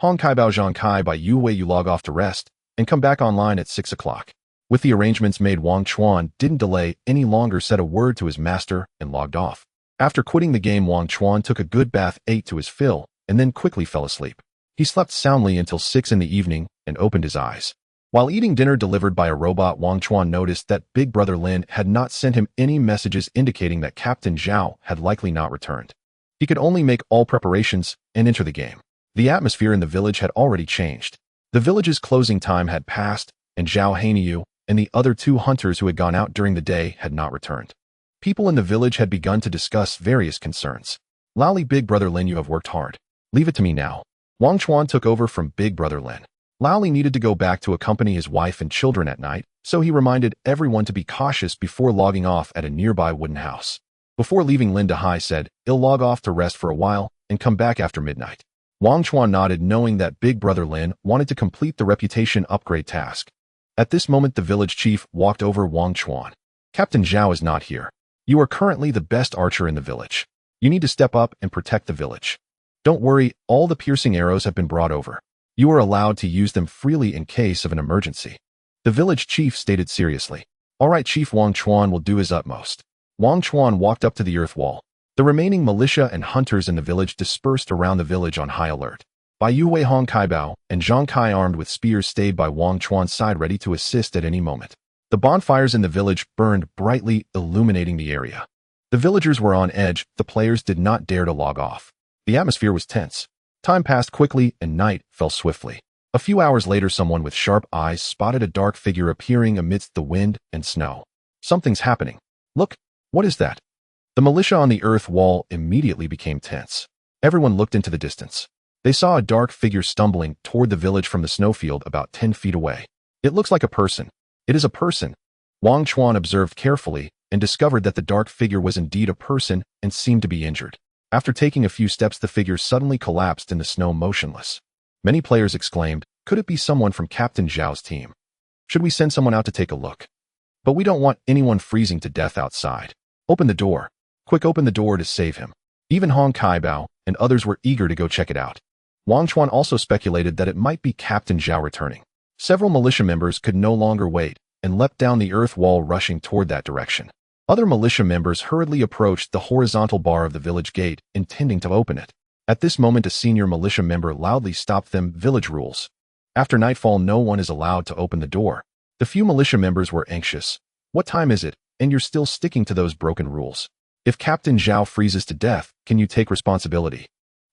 Hong Kaibao, Zhang Kai, Bai Yuhui, you log off to rest and come back online at 6 o'clock. With the arrangements made, Wangchuan didn't delay any longer, said a word to his master, and logged off. After quitting the game, Wangchuan took a good bath, ate to his fill, and then quickly fell asleep. He slept soundly until 6 in the evening and opened his eyes. While eating dinner delivered by a robot, Wangchuan noticed that Big Brother Lin had not sent him any messages indicating that Captain Zhao had likely not returned. He could only make all preparations and enter the game. The atmosphere in the village had already changed. The village's closing time had passed, and Zhao Hanyu and the other 2 hunters who had gone out during the day had not returned. People in the village had begun to discuss various concerns. Lao Li, Big Brother Lin, you have worked hard. Leave it to me now. Wangchuan took over from Big Brother Lin. Lao Li needed to go back to accompany his wife and children at night, so he reminded everyone to be cautious before logging off at a nearby wooden house. Before leaving, Lin Dehai said, "I'll log off to rest for a while and come back after midnight." Wangchuan nodded, knowing that Big Brother Lin wanted to complete the reputation upgrade task. At this moment, the village chief walked over Wangchuan. Captain Zhao is not here. You are currently the best archer in the village. You need to step up and protect the village. Don't worry, all the piercing arrows have been brought over. You are allowed to use them freely in case of an emergency. The village chief stated seriously. All right, Chief Wangchuan will do his utmost. Wangchuan walked up to the earth wall. The remaining militia and hunters in the village dispersed around the village on high alert. Bai Yuwei Hong Kaibao and Zhang Kai armed with spears stayed by Wangchuan's side ready to assist at any moment. The bonfires in the village burned brightly, illuminating the area. The villagers were on edge, the players did not dare to log off. The atmosphere was tense. Time passed quickly and night fell swiftly. A few hours later, someone with sharp eyes spotted a dark figure appearing amidst the wind and snow. Something's happening. Look, what is that? The militia on the earth wall immediately became tense. Everyone looked into the distance. They saw a dark figure stumbling toward the village from the snowfield about 10 feet away. It looks like a person. It is a person. Wangchuan observed carefully and discovered that the dark figure was indeed a person and seemed to be injured. After taking a few steps, the figure suddenly collapsed in the snow motionless. Many players exclaimed, could it be someone from Captain Zhao's team? Should we send someone out to take a look? But we don't want anyone freezing to death outside. Open the door. Quick, open the door to save him. Even Hong Kaibao and others were eager to go check it out. Wangchuan also speculated that it might be Captain Zhao returning. Several militia members could no longer wait and leapt down the earth wall, rushing toward that direction. Other militia members hurriedly approached the horizontal bar of the village gate, intending to open it. At this moment, a senior militia member loudly stopped them. Village rules. After nightfall, no one is allowed to open the door. The few militia members were anxious. What time is it, and you're still sticking to those broken rules? If Captain Zhao freezes to death, can you take responsibility?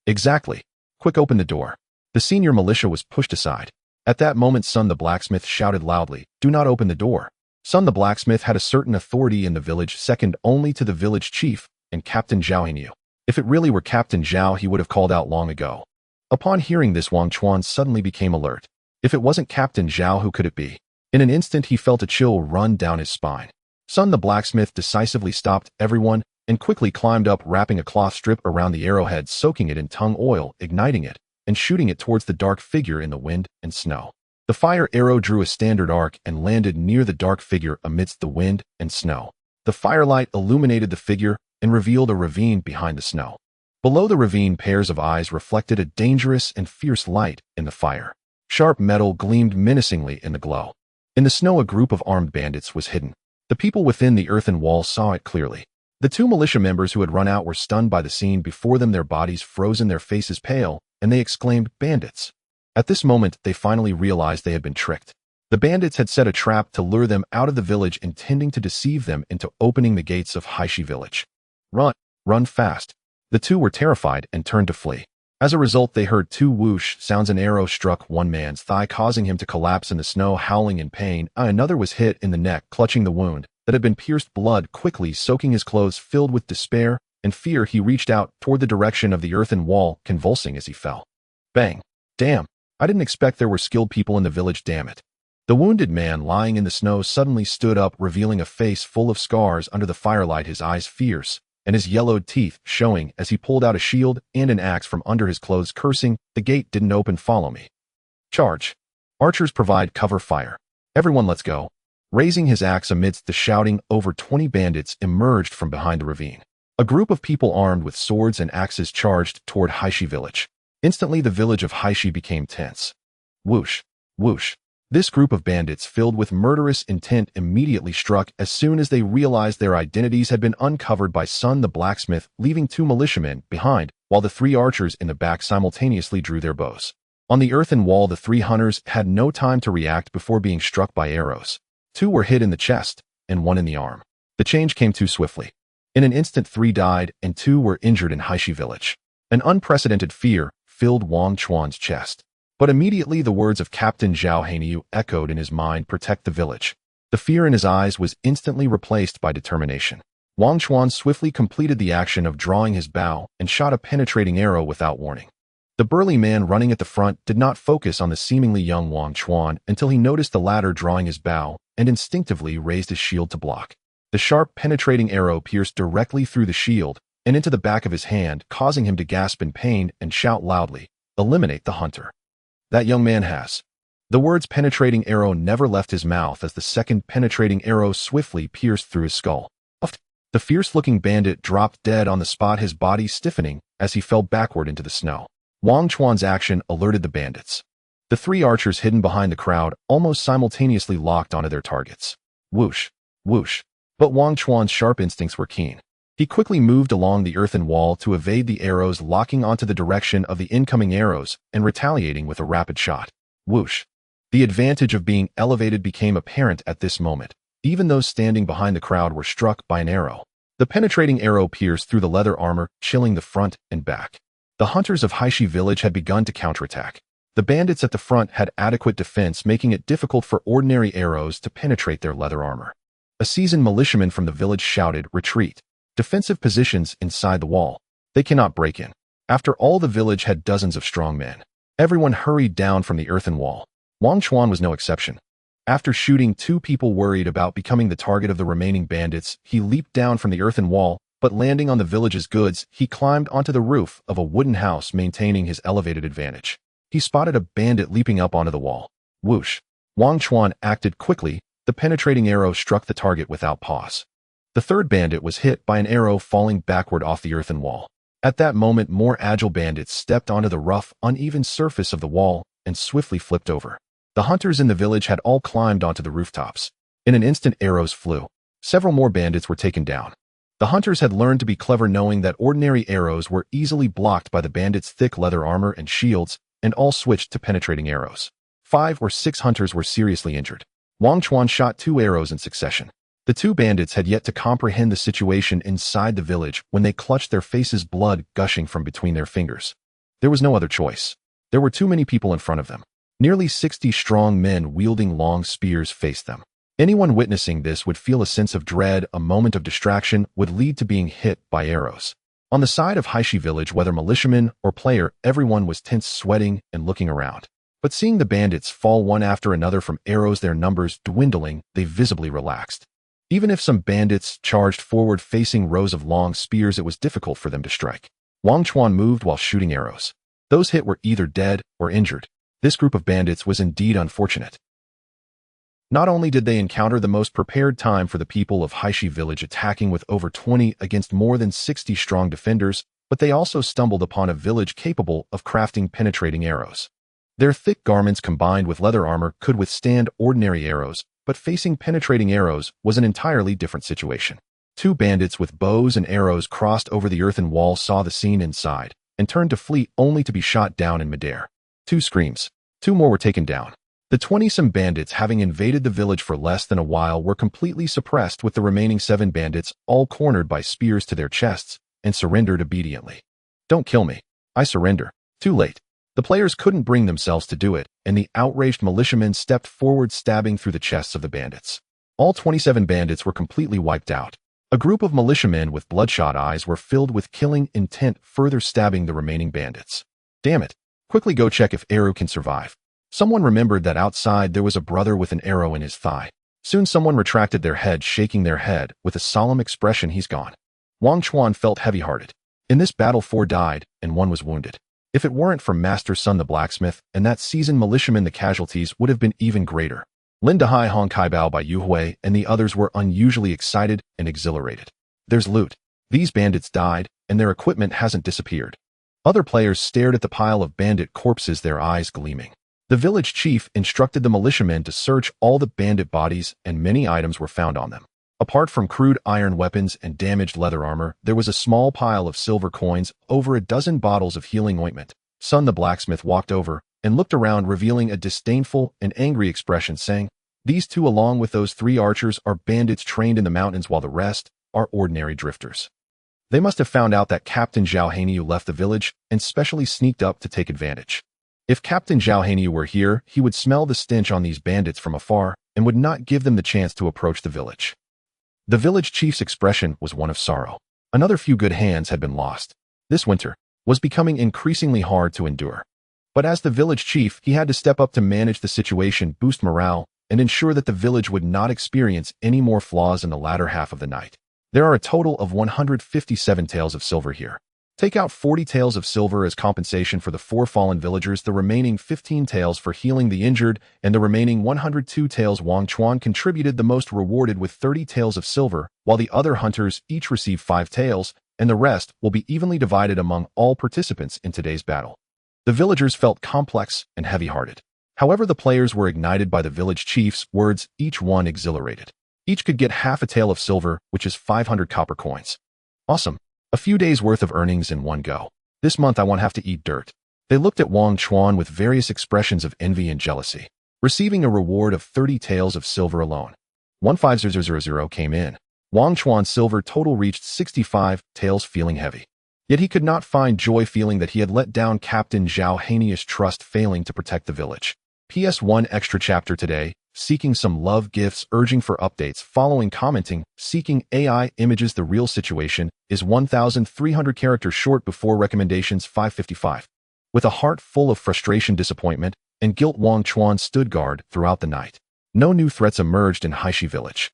Exactly. Quick, open the door. The senior militia was pushed aside. At that moment, Sun the blacksmith shouted loudly, do not open the door. Sun the blacksmith had a certain authority in the village, second only to the village chief and Captain Zhao. He knew. If it really were Captain Zhao, he would have called out long ago. Upon hearing this, Wangchuan suddenly became alert. If it wasn't Captain Zhao, who could it be? In an instant, he felt a chill run down his spine. Sun the blacksmith decisively stopped everyone and quickly climbed up, wrapping a cloth strip around the arrowhead, soaking it in tung oil, igniting it, and shooting it towards the dark figure in the wind and snow. The fire arrow drew a standard arc and landed near the dark figure amidst the wind and snow. The firelight illuminated the figure and revealed a ravine behind the snow. Below the ravine, pairs of eyes reflected a dangerous and fierce light in the fire. Sharp metal gleamed menacingly in the glow. In the snow, a group of armed bandits was hidden. The people within the earthen wall saw it clearly. The two militia members who had run out were stunned by the scene before them, their bodies frozen, their faces pale, and they exclaimed, bandits. At this moment, they finally realized they had been tricked. The bandits had set a trap to lure them out of the village, intending to deceive them into opening the gates of Haishi village. Run fast. The two were terrified and turned to flee. As a result, they heard two whoosh sounds. An arrow struck one man's thigh, causing him to collapse in the snow, howling in pain. Another was hit in the neck, clutching the wound that had been pierced, blood quickly soaking his clothes. Filled with despair and fear, he reached out toward the direction of the earthen wall, convulsing as he fell. Bang! Damn! I didn't expect there were skilled people in the village, damn it. The wounded man lying in the snow suddenly stood up, revealing a face full of scars under the firelight, his eyes fierce and his yellowed teeth showing as he pulled out a shield and an axe from under his clothes, cursing, the gate didn't open, follow me. Charge. Archers provide cover fire. Everyone, let's go. Raising his axe amidst the shouting, over 20 bandits emerged from behind the ravine. A group of people armed with swords and axes charged toward Haishi village. Instantly, the village of Haishi became tense. Whoosh, whoosh. This group of bandits, filled with murderous intent, immediately struck as soon as they realized their identities had been uncovered by Sun the blacksmith, leaving two militiamen behind, while the three archers in the back simultaneously drew their bows. On the earthen wall, the three hunters had no time to react before being struck by arrows. Two were hit in the chest and one in the arm. The change came too swiftly. In an instant, three died and two were injured in Haishi village. An unprecedented fear filled Wangchuan's chest. But immediately the words of Captain Zhao Hainiu echoed in his mind, protect the village. The fear in his eyes was instantly replaced by determination. Wangchuan swiftly completed the action of drawing his bow and shot a penetrating arrow without warning. The burly man running at the front did not focus on the seemingly young Wangchuan until he noticed the latter drawing his bow and instinctively raised his shield to block. The sharp, penetrating arrow pierced directly through the shield and into the back of his hand, causing him to gasp in pain and shout loudly, eliminate the hunter. That young man has. The words penetrating arrow never left his mouth as the second penetrating arrow swiftly pierced through his skull. The fierce-looking bandit dropped dead on the spot, his body stiffening as he fell backward into the snow. Wangchuan's action alerted the bandits. The three archers hidden behind the crowd almost simultaneously locked onto their targets. Whoosh, whoosh. But Wangchuan's sharp instincts were keen. He quickly moved along the earthen wall to evade the arrows, locking onto the direction of the incoming arrows and retaliating with a rapid shot. Whoosh. The advantage of being elevated became apparent at this moment. Even those standing behind the crowd were struck by an arrow. The penetrating arrow pierced through the leather armor, chilling the front and back. The hunters of Haishi village had begun to counterattack. The bandits at the front had adequate defense, making it difficult for ordinary arrows to penetrate their leather armor. A seasoned militiaman from the village shouted, "Retreat! Defensive positions inside the wall. They cannot break in." After all, the village had dozens of strong men. Everyone hurried down from the earthen wall. Wangchuan was no exception. After shooting two people worried about becoming the target of the remaining bandits, he leaped down from the earthen wall, but landing on the village's goods, he climbed onto the roof of a wooden house, maintaining his elevated advantage. He spotted a bandit leaping up onto the wall. Whoosh. Wangchuan acted quickly. The penetrating arrow struck the target without pause. The third bandit was hit by an arrow falling backward off the earthen wall. At that moment, more agile bandits stepped onto the rough, uneven surface of the wall and swiftly flipped over. The hunters in the village had all climbed onto the rooftops. In an instant, arrows flew. Several more bandits were taken down. The hunters had learned to be clever, knowing that ordinary arrows were easily blocked by the bandits' thick leather armor and shields, and all switched to penetrating arrows. 5 or 6 hunters were seriously injured. Wangchuan shot 2 arrows in succession. The 2 bandits had yet to comprehend the situation inside the village when they clutched their faces, blood gushing from between their fingers. There was no other choice. There were too many people in front of them. Nearly 60 strong men wielding long spears faced them. Anyone witnessing this would feel a sense of dread. A moment of distraction would lead to being hit by arrows. On the side of Haishi village, whether militiaman or player, everyone was tense, sweating, and looking around. But seeing the bandits fall one after another from arrows, their numbers dwindling, they visibly relaxed. Even if some bandits charged forward facing rows of long spears, it was difficult for them to strike. Wangchuan moved while shooting arrows. Those hit were either dead or injured. This group of bandits was indeed unfortunate. Not only did they encounter the most prepared time for the people of Haishi village, attacking with over 20 against more than 60 strong defenders, but they also stumbled upon a village capable of crafting penetrating arrows. Their thick garments combined with leather armor could withstand ordinary arrows, but facing penetrating arrows was an entirely different situation. 2 bandits with bows and arrows crossed over the earthen wall, saw the scene inside, and turned to flee, only to be shot down in midair. 2 screams. 2 more were taken down. The 20-some bandits, having invaded the village for less than a while, were completely suppressed, with the remaining 7 bandits all cornered by spears to their chests and surrendered obediently. "Don't kill me. I surrender." Too late. The players couldn't bring themselves to do it, and the outraged militiamen stepped forward, stabbing through the chests of the bandits. All 27 bandits were completely wiped out. A group of militiamen with bloodshot eyes were filled with killing intent, further stabbing the remaining bandits. "Damn it. Quickly go check if Eru can survive." Someone remembered that outside there was a brother with an arrow in his thigh. Soon someone retracted their head, shaking their head with a solemn expression. "He's gone." Wangchuan felt heavy-hearted. In this battle 4 died, and 1 was wounded. If it weren't for Master Sun the blacksmith and that seasoned militiaman, the casualties would have been even greater. Lin Dehai, Hong Kai Bao by Yu Hui, and the others were unusually excited and exhilarated. There's loot. These bandits died, and their equipment hasn't disappeared. Other players stared at the pile of bandit corpses, their eyes gleaming. The village chief instructed the militiamen to search all the bandit bodies, and many items were found on them. Apart from crude iron weapons and damaged leather armor, there was a small pile of silver coins, over a dozen bottles of healing ointment. Sun the blacksmith walked over and looked around, revealing a disdainful and angry expression, saying, "These 2, along with those 3 archers, are bandits trained in the mountains, while the rest are ordinary drifters. They must have found out that Captain Zhao Hanyu left the village and specially sneaked up to take advantage. If Captain Zhao Hanyu were here, he would smell the stench on these bandits from afar and would not give them the chance to approach the village." The village chief's expression was one of sorrow. Another few good hands had been lost. This winter was becoming increasingly hard to endure. But as the village chief, he had to step up to manage the situation, boost morale, and ensure that the village would not experience any more flaws in the latter half of the night. There are a total of 157 taels of silver here. Take out 40 taels of silver as compensation for the 4 fallen villagers, the remaining 15 taels for healing the injured, and the remaining 102 taels. Wangchuan contributed the most, rewarded with 30 taels of silver, while the other hunters each receive 5 taels, and the rest will be evenly divided among all participants in today's battle. The villagers felt complex and heavy-hearted. However, the players were ignited by the village chief's words, each one exhilarated. Each could get half a tael of silver, which is 500 copper coins. Awesome. A few days' worth of earnings in one go. This month I won't have to eat dirt. They looked at Wangchuan with various expressions of envy and jealousy, receiving a reward of 30 taels of silver alone. 150,000 came in. Wangchuan's silver total reached 65 taels, feeling heavy. Yet he could not find joy, feeling that he had let down Captain Zhao Hania's trust, failing to protect the village. PS1 extra chapter today, seeking some love gifts, urging for updates, following commenting, seeking AI images. The real situation is 1,300 characters short before recommendations 555. With a heart full of frustration, disappointment, and guilt, Wangchuan stood guard throughout the night. No new threats emerged in Haishi village.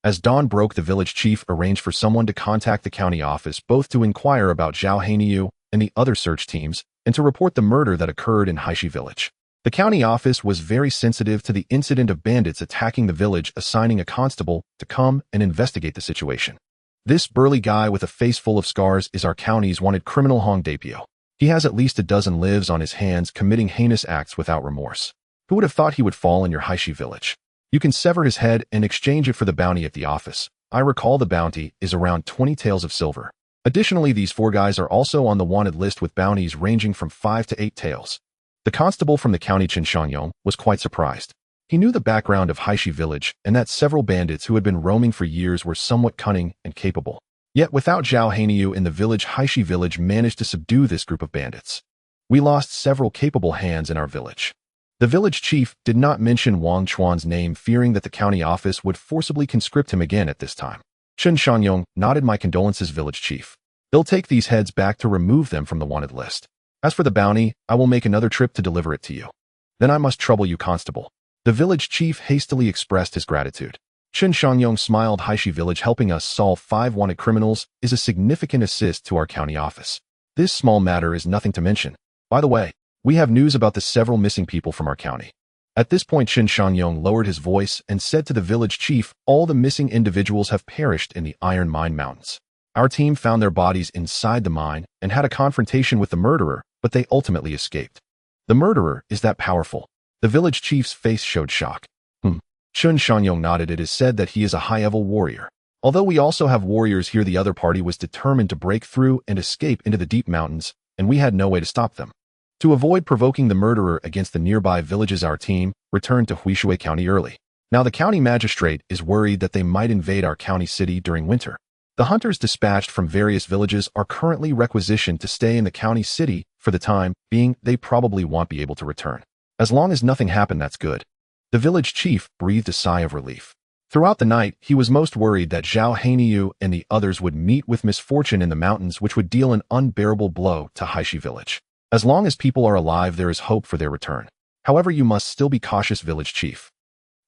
As dawn broke, the village chief arranged for someone to contact the county office, both to inquire about Zhao Haniyu and the other search teams, and to report the murder that occurred in Haishi village. The county office was very sensitive to the incident of bandits attacking the village, assigning a constable to come and investigate the situation. This burly guy with a face full of scars is our county's wanted criminal Hong Daipio. He has at least a dozen lives on his hands, committing heinous acts without remorse. Who would have thought he would fall in your Haishi village? You can sever his head and exchange it for the bounty at the office. I recall the bounty is around 20 taels of silver. Additionally, these 4 guys are also on the wanted list with bounties ranging from 5 to 8 taels. The constable from the county Qinshangyong was quite surprised. He knew the background of Haishi village and that several bandits who had been roaming for years were somewhat cunning and capable. Yet without Zhao Haniyu in the village, Haishi village managed to subdue this group of bandits. We lost several capable hands in our village. The village chief did not mention Wangchuan's name, fearing that the county office would forcibly conscript him again at this time. Qinshangyong nodded. My condolences, village chief. They'll take these heads back to remove them from the wanted list. As for the bounty, I will make another trip to deliver it to you. Then I must trouble you, constable. The village chief hastily expressed his gratitude. Qinshangyong smiled. Haishi village helping us solve 5 wanted criminals is a significant assist to our county office. This small matter is nothing to mention. By the way, we have news about the several missing people from our county. At this point, Qinshangyong lowered his voice and said to the village chief, all the missing individuals have perished in the Iron Mine Mountains. Our team found their bodies inside the mine and had a confrontation with the murderer, but they ultimately escaped. The murderer is that powerful. The village chief's face showed shock. Qinshangyong nodded. It is said that he is a high-level warrior. Although we also have warriors here, the other party was determined to break through and escape into the deep mountains, and we had no way to stop them. To avoid provoking the murderer against the nearby villages, our team returned to Wuxia County early. Now the county magistrate is worried that they might invade our county city during winter. The hunters dispatched from various villages are currently requisitioned to stay in the county city for the time being. They probably won't be able to return. As long as nothing happened, that's good. The village chief breathed a sigh of relief. Throughout the night, he was most worried that Zhao Haniyu and the others would meet with misfortune in the mountains, which would deal an unbearable blow to Haishi village. As long as people are alive, there is hope for their return. However, you must still be cautious, village chief.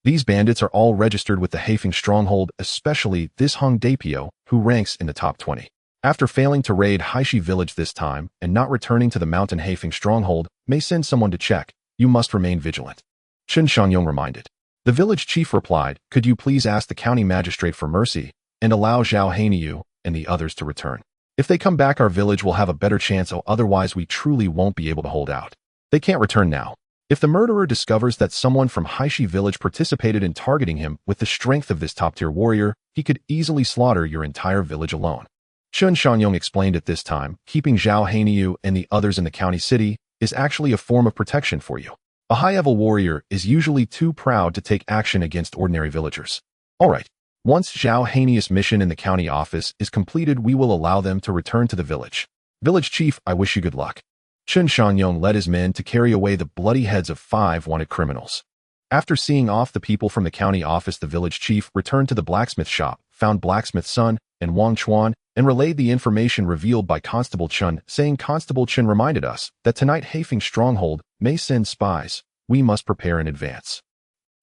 These bandits are all registered with the Haifeng stronghold, especially this Hong Daipio, who ranks in the top 20. After failing to raid Haishi village this time and not returning to the mountain Haifeng stronghold, may send someone to check. You must remain vigilant. Qinshangyong reminded. The village chief replied, could you please ask the county magistrate for mercy and allow Zhao Haniyu and the others to return? If they come back, our village will have a better chance, otherwise we truly won't be able to hold out. They can't return now. If the murderer discovers that someone from Haishi village participated in targeting him with the strength of this top-tier warrior, he could easily slaughter your entire village alone. Qinshangyong explained at this time, keeping Zhao Haniyu and the others in the county city is actually a form of protection for you. A high-level warrior is usually too proud to take action against ordinary villagers. Alright. Once Zhao Haniyu's mission in the county office is completed, we will allow them to return to the village. Village chief, I wish you good luck. Qinshangyong led his men to carry away the bloody heads of 5 wanted criminals. After seeing off the people from the county office, the village chief returned to the blacksmith shop, found blacksmith's son and Wangchuan, and relayed the information revealed by Constable Chun, saying Constable Chun reminded us that tonight Haifeng stronghold may send spies. We must prepare in advance.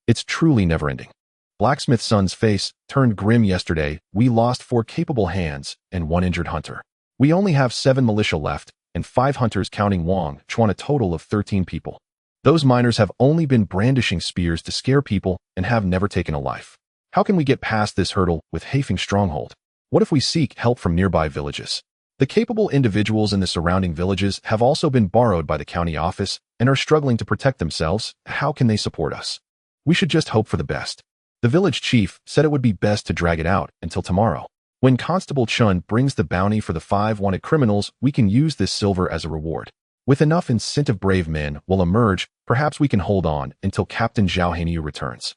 It's truly never-ending. Blacksmith's son's face turned grim. Yesterday, we lost 4 capable hands and 1 injured hunter. We only have 7 militia left and 5 hunters counting Wangchuan, a total of 13 people. Those miners have only been brandishing spears to scare people and have never taken a life. How can we get past this hurdle with Haifeng stronghold? What if we seek help from nearby villages? The capable individuals in the surrounding villages have also been borrowed by the county office and are struggling to protect themselves. How can they support us? We should just hope for the best. The village chief said it would be best to drag it out until tomorrow. When Constable Chun brings the bounty for the 5 wanted criminals, we can use this silver as a reward. With enough incentive, brave men will emerge. Perhaps we can hold on until Captain Jianghu returns.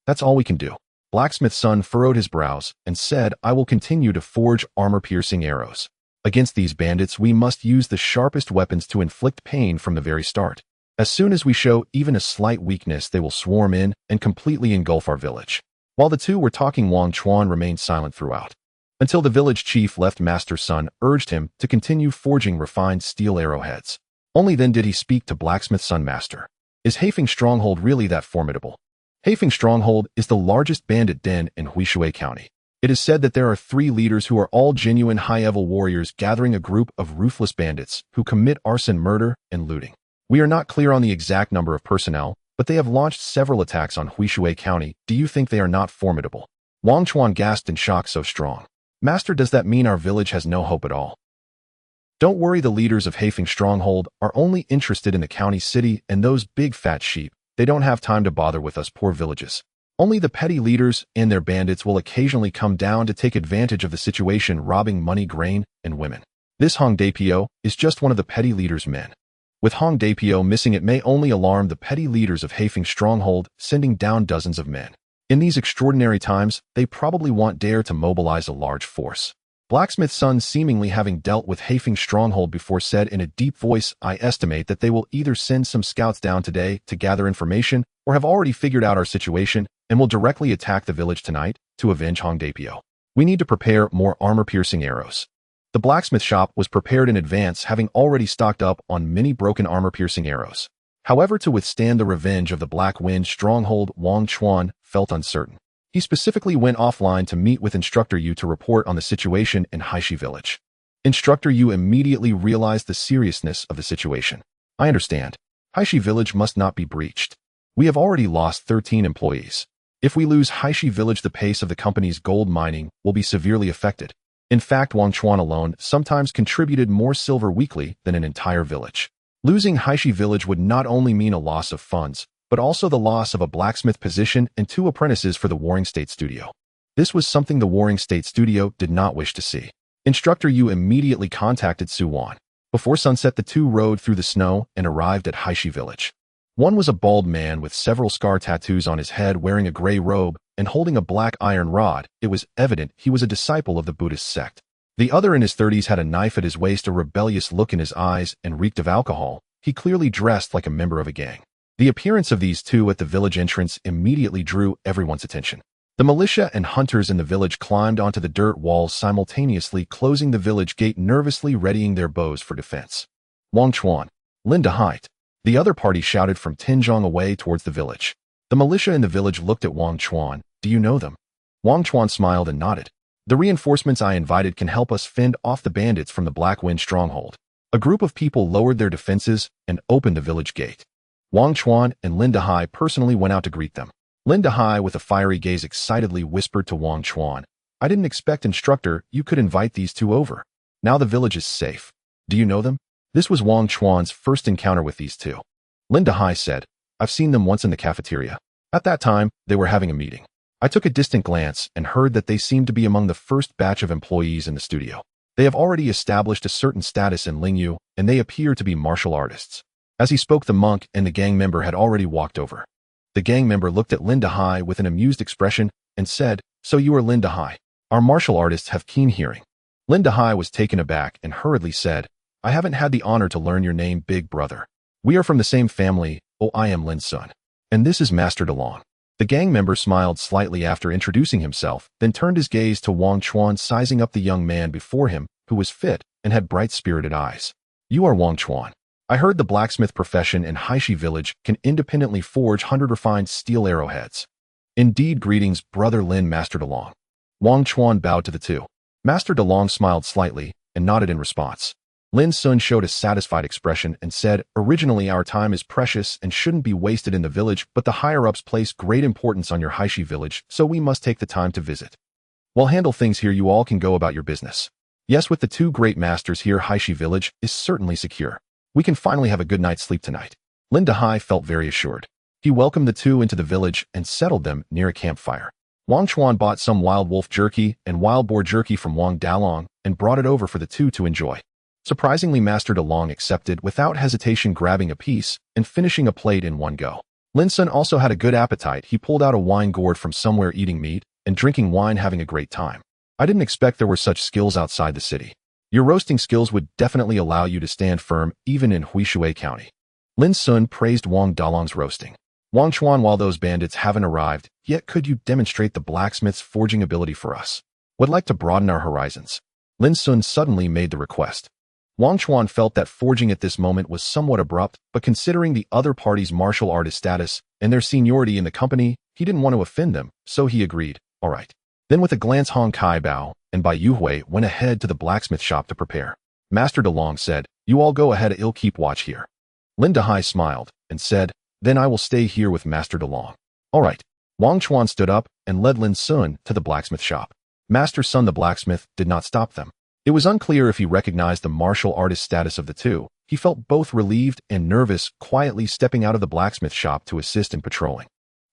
That's all we can do. Blacksmith's son furrowed his brows and said, I will continue to forge armor-piercing arrows. Against these bandits, we must use the sharpest weapons to inflict pain from the very start. As soon as we show even a slight weakness, they will swarm in and completely engulf our village. While the two were talking, Wangchuan remained silent throughout. Until the village chief left, Master's son urged him to continue forging refined steel arrowheads. Only then did he speak to Blacksmith's son. Master, is Haifeng Stronghold really that formidable? Haifeng Stronghold is the largest bandit den in Wuxia County. It is said that there are 3 leaders who are all genuine high-level warriors gathering a group of ruthless bandits who commit arson, murder, and looting. We are not clear on the exact number of personnel, but they have launched several attacks on Wuxia County. Do you think they are not formidable? Wangchuan gasped in shock. So strong. Master, does that mean our village has no hope at all? Don't worry, the leaders of Haifeng Stronghold are only interested in the county city and those big fat sheep. They don't have time to bother with us poor villages. Only the petty leaders and their bandits will occasionally come down to take advantage of the situation, robbing money, grain, and women. This Hong Daipio is just one of the petty leaders' men. With Hong Daipio missing, it may only alarm the petty leaders of Haifeng Stronghold, sending down dozens of men. In these extraordinary times, they probably want dare to mobilize a large force. Blacksmith's son, seemingly having dealt with Haifeng Stronghold before, said in a deep voice, I estimate that they will either send some scouts down today to gather information or have already figured out our situation and will directly attack the village tonight to avenge Hong Daipio. We need to prepare more armor-piercing arrows. The blacksmith shop was prepared in advance, having already stocked up on many broken armor-piercing arrows. However, to withstand the revenge of the Black Wind Stronghold, Wangchuan felt uncertain. He specifically went offline to meet with Instructor Yu to report on the situation in Haishi village. Instructor Yu immediately realized the seriousness of the situation. I understand. Haishi village must not be breached. We have already lost 13 employees. If we lose Haishi village, the pace of the company's gold mining will be severely affected. In fact, Wangchuan alone sometimes contributed more silver weekly than an entire village. Losing Haishi village would not only mean a loss of funds, but also the loss of a blacksmith position and 2 apprentices for the Warring State Studio. This was something the Warring State Studio did not wish to see. Instructor Yu immediately contacted Suwan. Before sunset, the 2 rode through the snow and arrived at Haishi village. One was a bald man with several scar tattoos on his head, wearing a gray robe and holding a black iron rod. It was evident he was a disciple of the Buddhist sect. The other, in his 30s, had a knife at his waist, a rebellious look in his eyes, and reeked of alcohol. He clearly dressed like a member of a gang. The appearance of these 2 at the village entrance immediately drew everyone's attention. The militia and hunters in the village climbed onto the dirt walls, simultaneously closing the village gate, nervously readying their bows for defense. Wangchuan, Linda Height. The other party shouted from Tinzhong away towards the village. The militia in the village looked at Wangchuan. Do you know them? Wangchuan smiled and nodded. The reinforcements I invited can help us fend off the bandits from the Black Wind Stronghold. A group of people lowered their defenses and opened the village gate. Wangchuan and Linda Hai personally went out to greet them. Linda Hai, with a fiery gaze, excitedly whispered to Wangchuan, I didn't expect, Instructor, you could invite these 2 over. Now the village is safe. Do you know them? This was Wangchuan's first encounter with these 2. Linda Hai said, I've seen them once in the cafeteria. At that time, they were having a meeting. I took a distant glance and heard that they seemed to be among the first batch of employees in the studio. They have already established a certain status in Ling Yu, and they appear to be martial artists. As he spoke, the monk and the gang member had already walked over. The gang member looked at Linda Hai with an amused expression and said, So you are Linda Hai. Our martial artists have keen hearing. Linda Hai was taken aback and hurriedly said, I haven't had the honor to learn your name, big brother. We are from the same family. Oh, I am Lin's son. And this is Master DeLong. The gang member smiled slightly after introducing himself, then turned his gaze to Wangchuan, sizing up the young man before him, who was fit and had bright-spirited eyes. You are Wangchuan. I heard the blacksmith profession in Haishi village can independently forge 100 refined steel arrowheads. Indeed, greetings, brother Lin, Master DeLong. Wangchuan bowed to the 2. Master DeLong smiled slightly and nodded in response. Lin Sun showed a satisfied expression and said, Originally, our time is precious and shouldn't be wasted in the village, but the higher-ups place great importance on your Haishi village, so we must take the time to visit. We'll handle things here. You all can go about your business. Yes, with the two great masters here, Haishi village is certainly secure. We can finally have a good night's sleep tonight. Lin Dehai felt very assured. He welcomed the two into the village and settled them near a campfire. Wangchuan bought some wild wolf jerky and wild boar jerky from Wang Dalong and brought it over for the two to enjoy. Surprisingly, Master Dalong accepted without hesitation, grabbing a piece and finishing a plate in one go. Lin Sun also had a good appetite. He pulled out a wine gourd from somewhere, eating meat and drinking wine, having a great time. I didn't expect there were such skills outside the city. Your roasting skills would definitely allow you to stand firm even in Huishui County. Lin Sun praised Wang Dalong's roasting. Wangchuan, while those bandits haven't arrived, yet could you demonstrate the blacksmith's forging ability for us? Would like to broaden our horizons. Lin Sun suddenly made the request. Wangchuan felt that forging at this moment was somewhat abrupt, but considering the other party's martial artist status and their seniority in the company, he didn't want to offend them, so he agreed. All right. Then with a glance, Hong Kai Bao and Bai Yuhui went ahead to the blacksmith shop to prepare. Master Dalong said, "You all go ahead, I'll keep watch here." Lin Dehai smiled and said, "Then I will stay here with Master Dalong." All right. Wangchuan stood up and led Lin Sun to the blacksmith shop. Master Sun the blacksmith did not stop them. It was unclear if he recognized the martial artist status of the two. He felt both relieved and nervous, quietly stepping out of the blacksmith shop to assist in patrolling.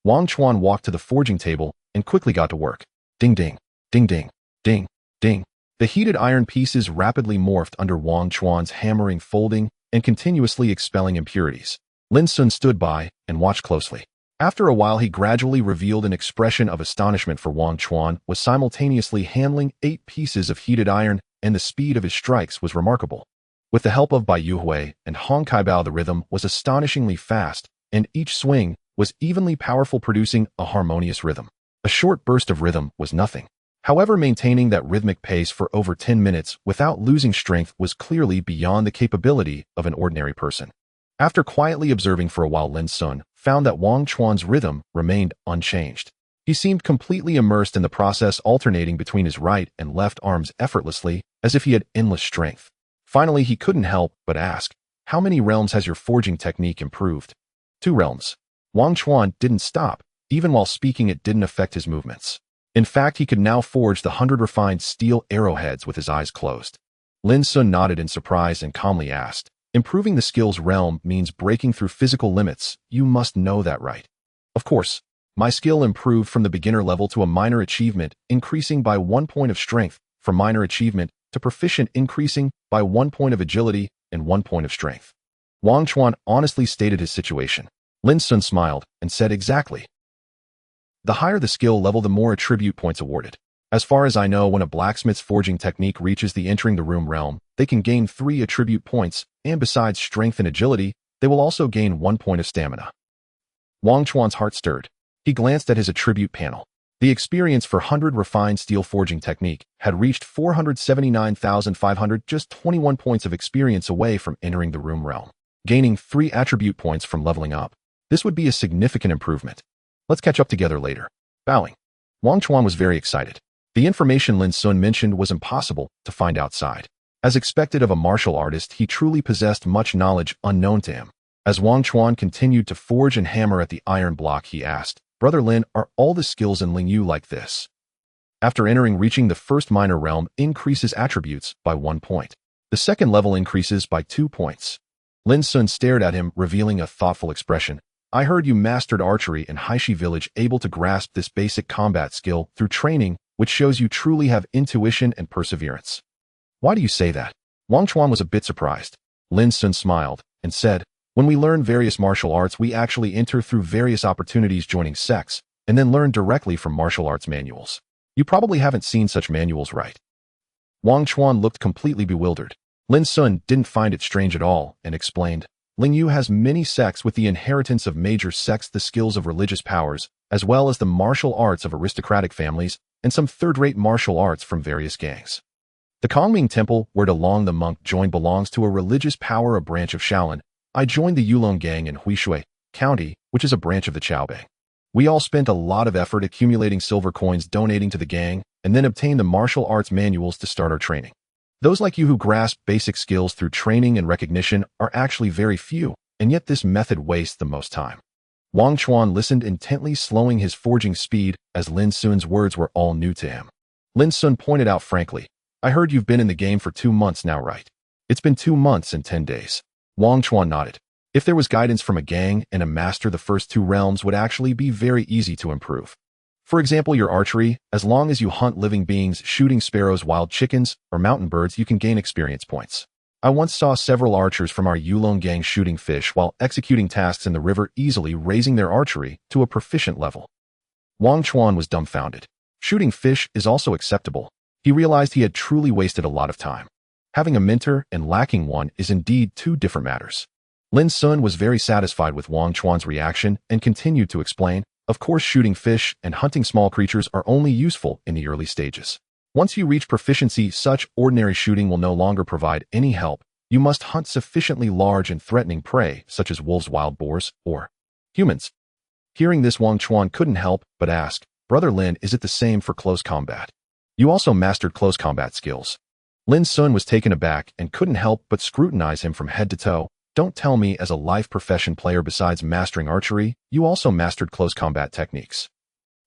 Wangchuan walked to the forging table and quickly got to work. Ding ding, ding ding, ding, ding. The heated iron pieces rapidly morphed under Wangchuan's hammering, folding, and continuously expelling impurities. Lin Sun stood by and watched closely. After a while, he gradually revealed an expression of astonishment, for Wangchuan was simultaneously handling 8 pieces of heated iron, and the speed of his strikes was remarkable. With the help of Bai Yuhui and Hong Kai Bao, the rhythm was astonishingly fast, and each swing was evenly powerful, producing a harmonious rhythm. A short burst of rhythm was nothing. However, maintaining that rhythmic pace for over 10 minutes without losing strength was clearly beyond the capability of an ordinary person. After quietly observing for a while, Lin Sun found that Wangchuan's rhythm remained unchanged. He seemed completely immersed in the process, alternating between his right and left arms effortlessly, as if he had endless strength. Finally, he couldn't help but ask, "How many realms has your forging technique improved?" 2 realms. Wangchuan didn't stop. Even while speaking, it didn't affect his movements. In fact, he could now forge the 100 refined steel arrowheads with his eyes closed. Lin Sun nodded in surprise and calmly asked, "Improving the skills realm means breaking through physical limits. You must know that, right?" "Of course. My skill improved from the beginner level to a minor achievement, increasing by 1 point of strength, from minor achievement to proficient, increasing by 1 point of agility and 1 point of strength." Wangchuan honestly stated his situation. Lin Sun smiled and said, "Exactly. The higher the skill level, the more attribute points awarded. As far as I know, when a blacksmith's forging technique reaches the entering the room realm, they can gain 3 attribute points, and besides strength and agility, they will also gain 1 point of stamina." Wangchuan's heart stirred. He glanced at his attribute panel. The experience for 100 refined steel forging technique had reached 479,500, just 21 points of experience away from entering the room realm, gaining 3 attribute points from leveling up. This would be a significant improvement. Let's catch up together later. Bowing, Wangchuan was very excited. The information Lin Sun mentioned was impossible to find outside. As expected of a martial artist, he truly possessed much knowledge unknown to him. As Wangchuan continued to forge and hammer at the iron block, he asked, "Brother Lin, are all the skills in Ling Yu like this?" After entering, reaching the first minor realm increases attributes by 1 point. The second level increases by 2 points. Lin Sun stared at him, revealing a thoughtful expression. "I heard you mastered archery in Haishi village, able to grasp this basic combat skill through training, which shows you truly have intuition and perseverance." "Why do you say that?" Wangchuan was a bit surprised. Lin Sun smiled and said, "When we learn various martial arts, we actually enter through various opportunities, joining sects, and then learn directly from martial arts manuals. You probably haven't seen such manuals, right?" Wangchuan looked completely bewildered. Lin Sun didn't find it strange at all and explained, "Ling Yu has many sects, with the inheritance of major sects, the skills of religious powers, as well as the martial arts of aristocratic families, and some third-rate martial arts from various gangs. The Kongming Temple, where DeLong the monk joined, belongs to a religious power, a branch of Shaolin. I joined the Yulong gang in Huishui County, which is a branch of the Chaobei. We all spent a lot of effort accumulating silver coins, donating to the gang, and then obtained the martial arts manuals to start our training. Those like you who grasp basic skills through training and recognition are actually very few, and yet this method wastes the most time." Wangchuan listened intently, slowing his forging speed, as Lin Sun's words were all new to him. Lin Sun pointed out frankly, I heard you've been in the game for 2 months now, right? It's been 2 months and 10 days. Wangchuan nodded. If there was guidance from a gang and a master, the first two realms would actually be very easy to improve. For example, your archery, as long as you hunt living beings, shooting sparrows, wild chickens, or mountain birds, you can gain experience points. I once saw several archers from our Yulong gang shooting fish while executing tasks in the river, easily raising their archery to a proficient level. Wangchuan was dumbfounded. Shooting fish is also acceptable. He realized he had truly wasted a lot of time. Having a mentor and lacking one is indeed two different matters. Lin Sun was very satisfied with Wangchuan's reaction and continued to explain, of course, shooting fish and hunting small creatures are only useful in the early stages. Once you reach proficiency, such ordinary shooting will no longer provide any help. You must hunt sufficiently large and threatening prey, such as wolves, wild boars, or humans. Hearing this, Wangchuan couldn't help but ask, Brother Lin, is it the same for close combat? You also mastered close combat skills. Lin Sun was taken aback and couldn't help but scrutinize him from head to toe. Don't tell me, as a life profession player, besides mastering archery, you also mastered close combat techniques.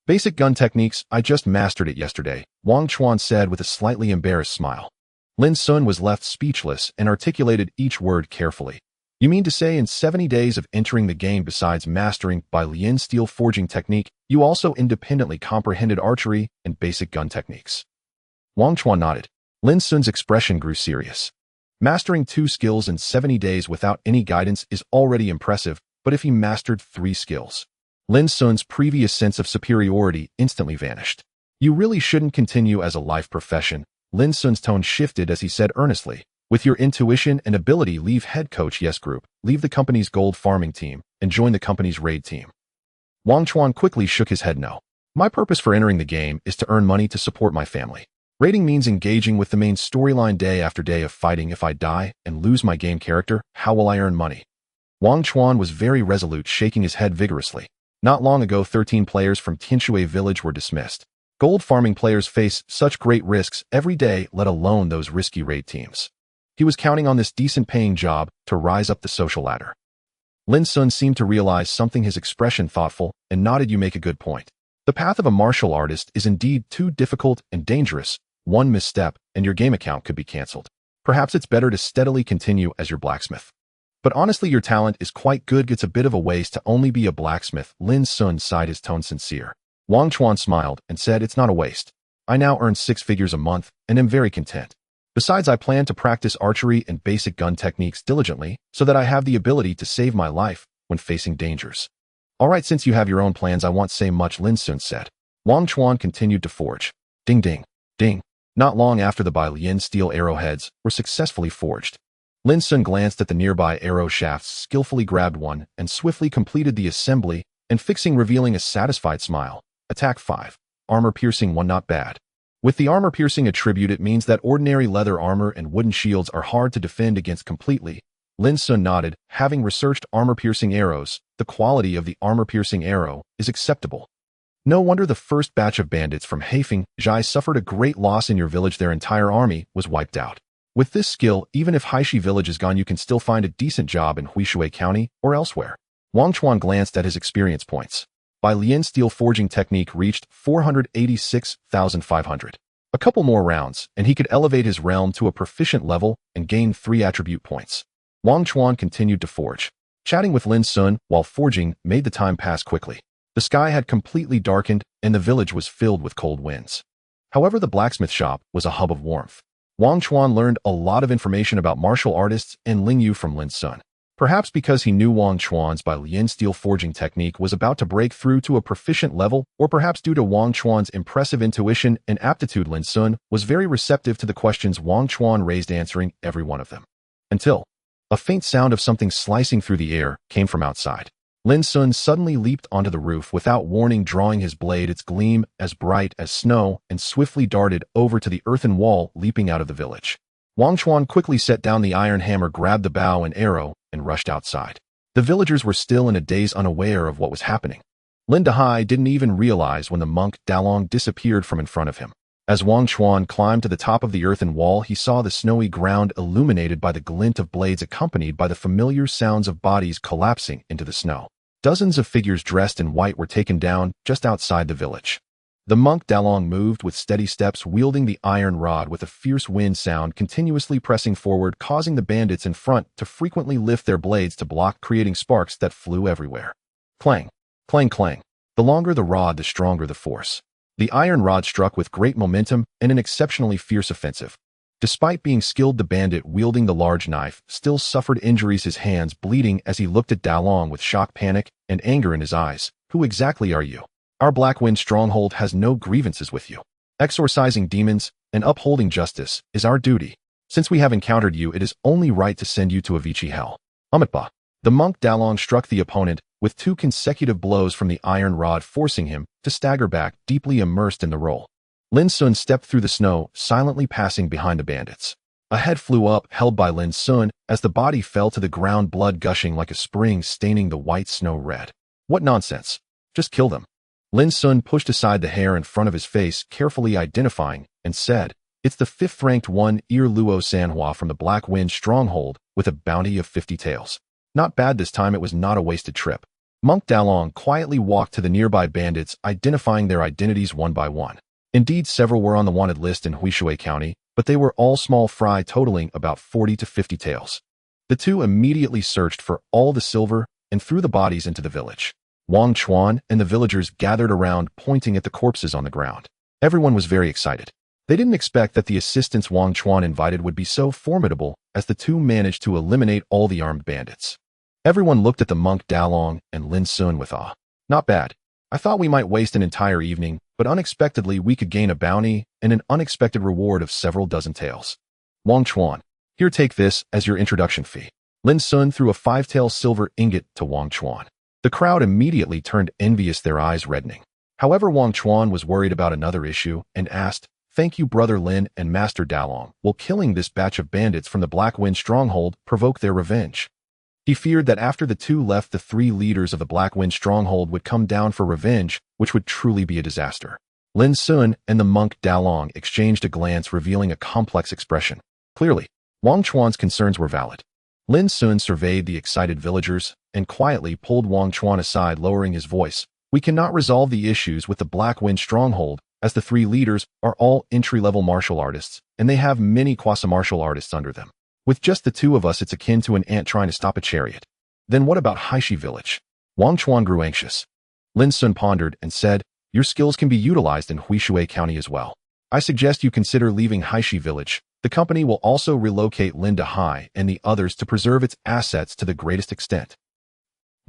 Basic gun techniques, I just mastered it yesterday, Wangchuan said with a slightly embarrassed smile. Lin Sun was left speechless and articulated each word carefully. You mean to say in 70 days of entering the game, besides mastering by Lian steel forging technique, you also independently comprehended archery and basic gun techniques? Wangchuan nodded. Lin Sun's expression grew serious. Mastering 2 skills in 70 days without any guidance is already impressive, but if he mastered 3 skills? Lin Sun's previous sense of superiority instantly vanished. You really shouldn't continue as a life profession. Lin Sun's tone shifted as he said earnestly, with your intuition and ability, leave head coach Yes Group, leave the company's gold farming team, and join the company's raid team. Wangchuan quickly shook his head no. My purpose for entering the game is to earn money to support my family. Raiding means engaging with the main storyline day after day of fighting. If I die and lose my game character, how will I earn money? Wangchuan was very resolute, shaking his head vigorously. Not long ago, 13 players from Tianshui village were dismissed. Gold farming players face such great risks every day, let alone those risky raid teams. He was counting on this decent-paying job to rise up the social ladder. Lin Sun seemed to realize something, his expression thoughtful, and nodded. You make a good point. The path of a martial artist is indeed too difficult and dangerous. One misstep, and your game account could be cancelled. Perhaps it's better to steadily continue as your blacksmith. But honestly, your talent is quite good. It's a bit of a waste to only be a blacksmith. Lin Sun sighed, his tone sincere. Wangchuan smiled and said, it's not a waste. I now earn 6 figures a month and am very content. Besides, I plan to practice archery and basic gun techniques diligently so that I have the ability to save my life when facing dangers. All right, since you have your own plans, I won't say much, Lin Sun said. Wangchuan continued to forge. Ding ding, ding. Not long after, the Lian steel arrowheads were successfully forged. Lin Sun glanced at the nearby arrow shafts, skillfully grabbed one, and swiftly completed the assembly and fixing, revealing a satisfied smile. Attack 5. Armor-piercing 1, not bad. With the armor-piercing attribute, it means that ordinary leather armor and wooden shields are hard to defend against completely. Lin Sun nodded. Having researched armor-piercing arrows, the quality of the armor-piercing arrow is acceptable. No wonder the first batch of bandits from Heifeng Zhai suffered a great loss in your village. Their entire army was wiped out. With this skill, even if Haishi village is gone, you can still find a decent job in Huishui County or elsewhere. Wangchuan glanced at his experience points. Lian steel forging technique reached 486,500. A couple more rounds, and he could elevate his realm to a proficient level and gain 3 attribute points. Wangchuan continued to forge. Chatting with Lin Sun while forging made the time pass quickly. The sky had completely darkened, and the village was filled with cold winds. However, the blacksmith shop was a hub of warmth. Wangchuan learned a lot of information about martial artists and Ling Yu from Lin Sun. Perhaps because he knew Wangchuan's Lian steel forging technique was about to break through to a proficient level, or perhaps due to Wangchuan's impressive intuition and aptitude, Lin Sun was very receptive to the questions Wangchuan raised, answering every one of them. Until a faint sound of something slicing through the air came from outside. Lin Sun suddenly leaped onto the roof without warning, drawing his blade, its gleam as bright as snow, and swiftly darted over to the earthen wall, leaping out of the village. Wangchuan quickly set down the iron hammer, grabbed the bow and arrow, and rushed outside. The villagers were still in a daze, unaware of what was happening. Lin Dahai didn't even realize when the monk Dalong disappeared from in front of him. As Wangchuan climbed to the top of the earthen wall, he saw the snowy ground illuminated by the glint of blades, accompanied by the familiar sounds of bodies collapsing into the snow. Dozens of figures dressed in white were taken down just outside the village. The monk Dalong moved with steady steps, wielding the iron rod with a fierce wind sound, continuously pressing forward, causing the bandits in front to frequently lift their blades to block, creating sparks that flew everywhere. Clang, clang, clang. The longer the rod, the stronger the force. The iron rod struck with great momentum and an exceptionally fierce offensive. Despite being skilled, the bandit wielding the large knife still suffered injuries, his hands bleeding as he looked at Dalong with shock, panic, and anger in his eyes. Who exactly are you? Our Black Wind stronghold has no grievances with you. Exorcising demons and upholding justice is our duty. Since we have encountered you, it is only right to send you to Avicii hell. Amitba. The monk Dalong struck the opponent with 2 consecutive blows from the iron rod, forcing him to stagger back, deeply immersed in the role. Lin Sun stepped through the snow, silently passing behind the bandits. A head flew up, held by Lin Sun, as the body fell to the ground, blood gushing like a spring, staining the white snow red. What nonsense. Just kill them. Lin Sun pushed aside the hair in front of his face, carefully identifying, and said, "It's the 5th-ranked one-ear Luo Sanhua from the Black Wind stronghold, with a bounty of 50 taels. Not bad this time, it was not a wasted trip." Monk Dalong quietly walked to the nearby bandits, identifying their identities one by one. Indeed, several were on the wanted list in Wuxia County, but they were all small fry, totaling about 40 to 50 taels. The two immediately searched for all the silver and threw the bodies into the village. Wangchuan and the villagers gathered around, pointing at the corpses on the ground. Everyone was very excited. They didn't expect that the assistance Wangchuan invited would be so formidable, as the two managed to eliminate all the armed bandits. Everyone looked at the monk Dalong and Lin Sun with awe. Not bad. I thought we might waste an entire evening, but unexpectedly we could gain a bounty and an unexpected reward of several dozen taels. Wangchuan, here, take this as your introduction fee. Lin Sun threw a 5-tael silver ingot to Wangchuan. The crowd immediately turned envious, their eyes reddening. However, Wangchuan was worried about another issue and asked, "Thank you, Brother Lin and Master Dalong. Will killing this batch of bandits from the Black Wind stronghold provoke their revenge?" He feared that after the two left, the 3 leaders of the Black Wind stronghold would come down for revenge, which would truly be a disaster. Lin Sun and the monk Dalong exchanged a glance, revealing a complex expression. Clearly, Wangchuan's concerns were valid. Lin Sun surveyed the excited villagers and quietly pulled Wangchuan aside, lowering his voice. "We cannot resolve the issues with the Black Wind stronghold, as the 3 leaders are all entry-level martial artists, and they have many quasi-martial artists under them. With just the 2 of us, it's akin to an ant trying to stop a chariot." "Then what about Haishi village?" Wangchuan grew anxious. Lin Sun pondered and said, "Your skills can be utilized in Wuxia County as well. I suggest you consider leaving Haishi village. The company will also relocate Linda Hai and the others to preserve its assets to the greatest extent."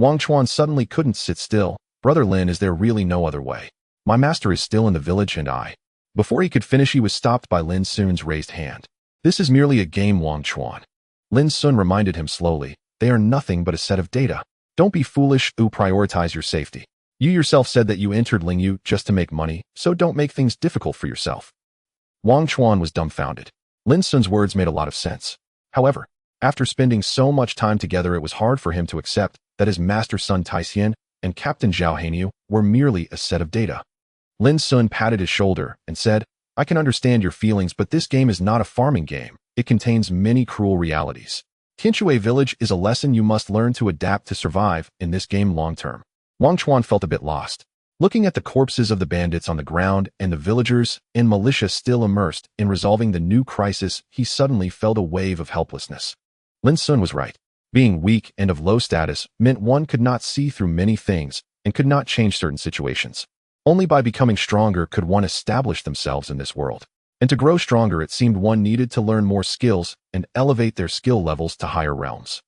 Wangchuan suddenly couldn't sit still. "Brother Lin, is there really no other way? My master is still in the village and I..." Before he could finish, he was stopped by Lin Sun's raised hand. "This is merely a game, Wangchuan." Lin Sun reminded him slowly, "They are nothing but a set of data. Don't be foolish, prioritize your safety. You yourself said that you entered Ling Yu just to make money, so don't make things difficult for yourself." Wangchuan was dumbfounded. Lin Sun's words made a lot of sense. However, after spending so much time together, it was hard for him to accept that his master Sun Taixian and Captain Zhao Hainu were merely a set of data. Lin Sun patted his shoulder and said, "I can understand your feelings, but this game is not a farming game. It contains many cruel realities. Tianshui village is a lesson you must learn to adapt to survive in this game long term." Wangchuan felt a bit lost. Looking at the corpses of the bandits on the ground and the villagers and militia still immersed in resolving the new crisis, he suddenly felt a wave of helplessness. Lin Sun was right. Being weak and of low status meant one could not see through many things and could not change certain situations. Only by becoming stronger could one establish themselves in this world. And to grow stronger, it seemed one needed to learn more skills and elevate their skill levels to higher realms.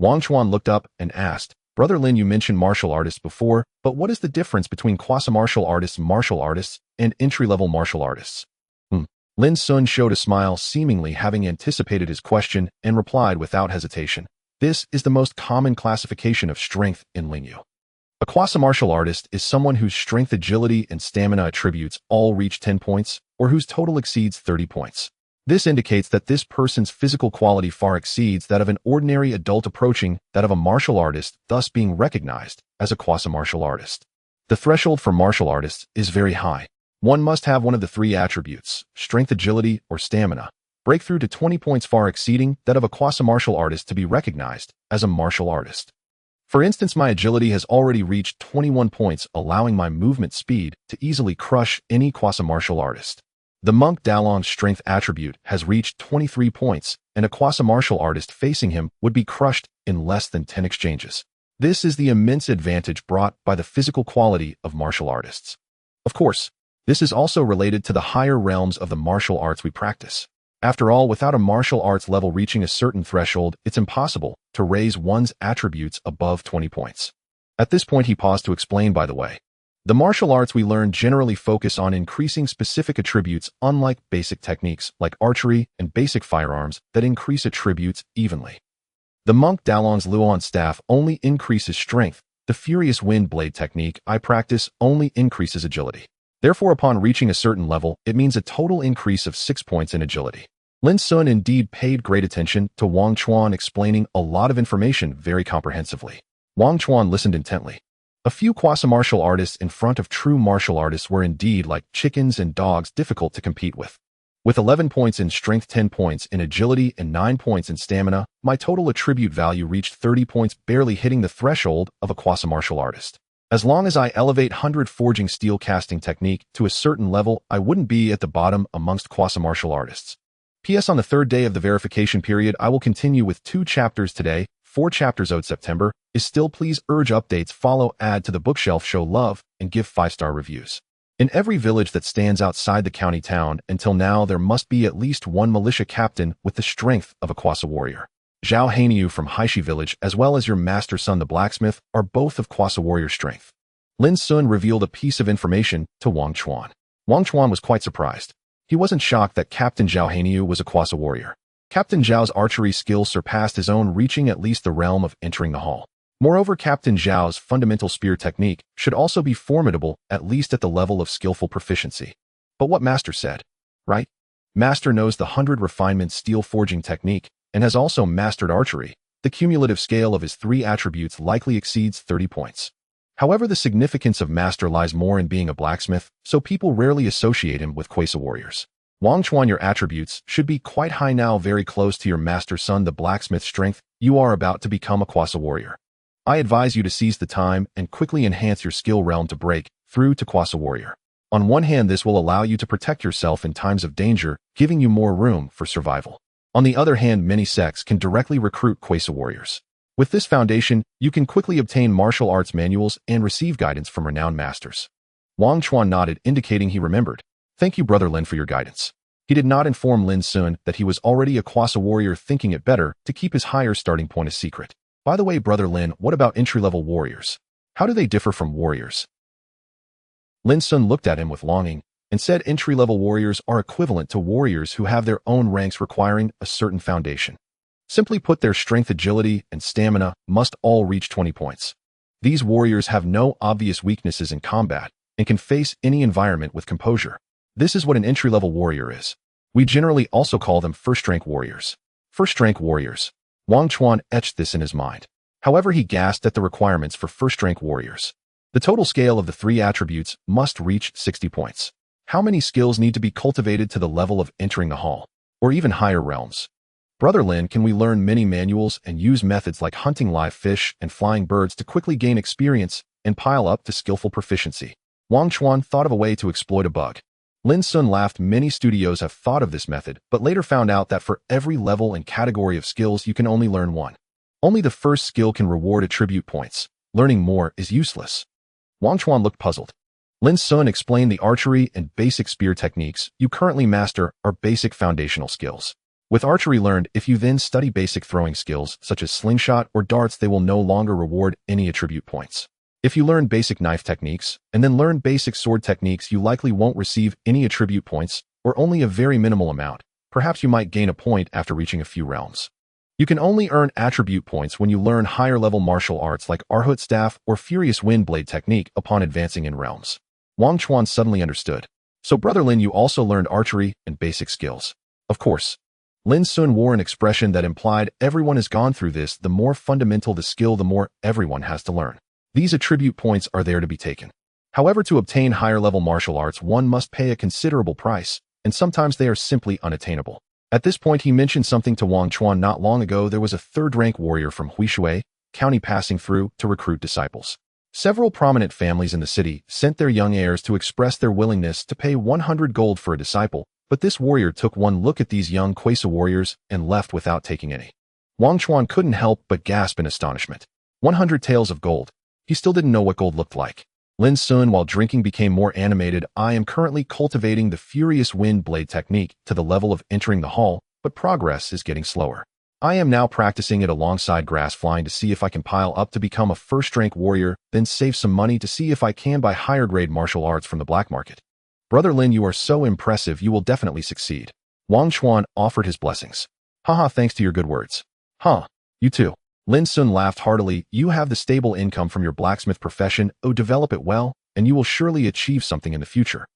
Wangchuan looked up and asked, "Brother Lin, you mentioned martial artists before, but what is the difference between quasi-martial artists, and entry-level martial artists?" Lin Sun showed a smile, seemingly having anticipated his question, and replied without hesitation, "This is the most common classification of strength in Ling Yu. A quasi-martial artist is someone whose strength, agility, and stamina attributes all reach 10 points, or whose total exceeds 30 points. This indicates that this person's physical quality far exceeds that of an ordinary adult, approaching that of a martial artist, thus being recognized as a quasi-martial artist. The threshold for martial artists is very high. One must have one of the 3 attributes, strength, agility, or stamina, breakthrough to 20 points far exceeding that of a quasi-martial artist to be recognized as a martial artist. For instance, my agility has already reached 21 points, allowing my movement speed to easily crush any quasi-martial artist. The monk Dalong's strength attribute has reached 23 points, and a quasi-martial artist facing him would be crushed in less than 10 exchanges. This is the immense advantage brought by the physical quality of martial artists. Of course, this is also related to the higher realms of the martial arts we practice. After all, without a martial arts level reaching a certain threshold, it's impossible to raise one's attributes above 20 points. At this point, he paused to explain, by the way. The martial arts we learn generally focus on increasing specific attributes, unlike basic techniques like archery and basic firearms that increase attributes evenly. The monk Dalong's Luan staff only increases strength. The furious wind blade technique I practice only increases agility. Therefore, upon reaching a certain level, it means a total increase of 6 points in agility. Lin Sun indeed paid great attention to Wangchuan explaining a lot of information very comprehensively. Wangchuan listened intently. A few quasi-martial artists in front of true martial artists were indeed like chickens and dogs, difficult to compete with. With 11 points in strength, 10 points in agility, and 9 points in stamina, my total attribute value reached 30 points, barely hitting the threshold of a quasi-martial artist. As long as I elevate 100 forging steel casting technique to a certain level, I wouldn't be at the bottom amongst quasi-martial artists. P.S. On the third day of the verification period, I will continue with 2 chapters today, 4 chapters owed September. Is still, please urge updates, follow, add to the bookshelf, show love, and give 5-star reviews. In every village that stands outside the county town, until now there must be at least one militia captain with the strength of a quasi-warrior. Zhao Hanyu from Haishi village, as well as your master son the blacksmith, are both of quasi-warrior strength. Lin Sun revealed a piece of information to Wangchuan. Wangchuan was quite surprised. He wasn't shocked that Captain Zhao Hanyu was a quasi-warrior. Captain Zhao's archery skills surpassed his own, reaching at least the realm of entering the hall. Moreover, Captain Zhao's fundamental spear technique should also be formidable, at least at the level of skillful proficiency. But what Master said, right? Master knows the 100 refinement steel forging technique, and has also mastered archery. The cumulative scale of his 3 attributes likely exceeds 30 points. However, the significance of Master lies more in being a blacksmith, so people rarely associate him with quasi-warriors. Wangchuan, your attributes should be quite high now, very close to your master son the blacksmith's strength. You are about to become a quasi-warrior. I advise you to seize the time and quickly enhance your skill realm to break through to quasi-warrior. On one hand, this will allow you to protect yourself in times of danger, giving you more room for survival. On the other hand, many sects can directly recruit quasi-warriors. With this foundation, you can quickly obtain martial arts manuals and receive guidance from renowned masters. Wangchuan nodded, indicating he remembered. Thank you, Brother Lin, for your guidance. He did not inform Lin Sun that he was already a quasi-warrior, thinking it better to keep his higher starting point a secret. By the way, Brother Lin, what about entry-level warriors? How do they differ from warriors? Lin Sun looked at him with longing and said entry-level warriors are equivalent to warriors who have their own ranks requiring a certain foundation. Simply put, their strength, agility, and stamina must all reach 20 points. These warriors have no obvious weaknesses in combat and can face any environment with composure. This is what an entry-level warrior is. We generally also call them first-rank warriors. First-rank warriors. Wangchuan etched this in his mind. However, he gasped at the requirements for first-rank warriors. The total scale of the 3 attributes must reach 60 points. How many skills need to be cultivated to the level of entering the hall, or even higher realms? Brother Lin, can we learn many manuals and use methods like hunting live fish and flying birds to quickly gain experience and pile up to skillful proficiency? Wangchuan thought of a way to exploit a bug. Lin Sun laughed. Many studios have thought of this method, but later found out that for every level and category of skills, you can only learn one. Only the first skill can reward attribute points. Learning more is useless. Wangchuan looked puzzled. Lin Sun explained the archery and basic spear techniques you currently master are basic foundational skills. With archery learned, if you then study basic throwing skills, such as slingshot or darts, they will no longer reward any attribute points. If you learn basic knife techniques, and then learn basic sword techniques, you likely won't receive any attribute points, or only a very minimal amount. Perhaps you might gain a point after reaching a few realms. You can only earn attribute points when you learn higher-level martial arts like Arhut Staff or Furious Wind Blade technique upon advancing in realms. Wangchuan suddenly understood. So Brother Lin, you also learned archery and basic skills. Of course. Lin Sun wore an expression that implied everyone has gone through this. The more fundamental the skill, the more everyone has to learn. These attribute points are there to be taken. However, to obtain higher-level martial arts, one must pay a considerable price, and sometimes they are simply unattainable. At this point, he mentioned something to Wangchuan. Not long ago, there was a third-rank warrior from Huishui, county passing through to recruit disciples. Several prominent families in the city sent their young heirs to express their willingness to pay 100 gold for a disciple, but this warrior took one look at these young Kwesa warriors and left without taking any. Wangchuan couldn't help but gasp in astonishment. 100 taels of gold. He still didn't know what gold looked like. Lin Sun, while drinking, became more animated. I am currently cultivating the furious wind blade technique to the level of entering the hall, but progress is getting slower. I am now practicing it alongside grass flying to see if I can pile up to become a first-rank warrior, then save some money to see if I can buy higher-grade martial arts from the black market. Brother Lin, you are so impressive, you will definitely succeed. Wangchuan offered his blessings. Haha, thanks to your good words. Huh, you too. Lin Sun laughed heartily. You have the stable income from your blacksmith profession. Oh, develop it well, and you will surely achieve something in the future.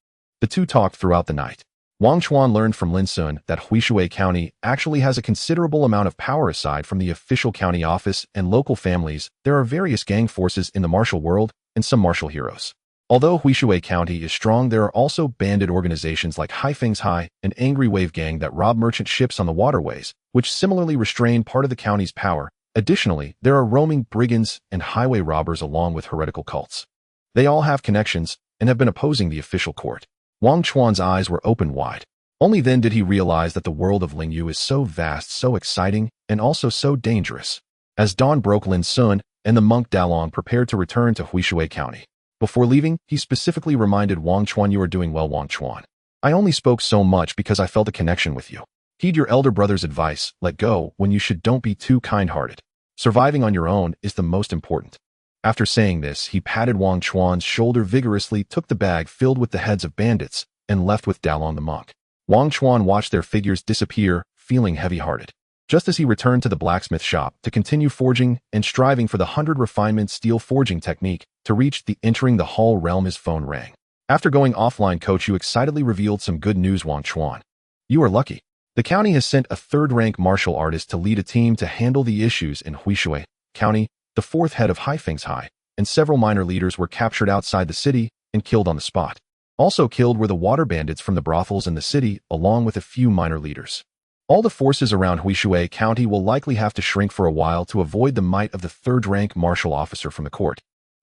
The two talked throughout the night. Wangchuan learned from Lin Sun that Wuxia County actually has a considerable amount of power aside from the official county office and local families. There are various gang forces in the martial world and some martial heroes. Although Wuxia County is strong, there are also bandit organizations like Haifeng's High, an angry wave gang that rob merchant ships on the waterways, which similarly restrain part of the county's power. Additionally, there are roaming brigands and highway robbers along with heretical cults. They all have connections and have been opposing the official court. Wangchuan's eyes were open wide. Only then did he realize that the world of Ling Yu is so vast, so exciting, and also so dangerous. As dawn broke, Lin Sun and the monk Dalong prepared to return to Wuxia County. Before leaving, he specifically reminded Wangchuan, you are doing well, Wangchuan. I only spoke so much because I felt a connection with you. Heed your elder brother's advice, let go when you should, don't be too kind-hearted. Surviving on your own is the most important. After saying this, he patted Wangchuan's shoulder vigorously, took the bag filled with the heads of bandits, and left with Dalong the monk. Wangchuan watched their figures disappear, feeling heavy-hearted. Just as he returned to the blacksmith shop to continue forging and striving for the 100 refinement steel forging technique to reach the entering the hall realm, his phone rang. After going offline, Coach Yu excitedly revealed some good news. Wangchuan, you are lucky. The county has sent a third-rank martial artist to lead a team to handle the issues in Wuxia County. The fourth head of Haifeng's High and several minor leaders were captured outside the city and killed on the spot. Also killed were the water bandits from the brothels in the city, along with a few minor leaders. All the forces around Wuxia County will likely have to shrink for a while to avoid the might of the third-rank martial officer from the court.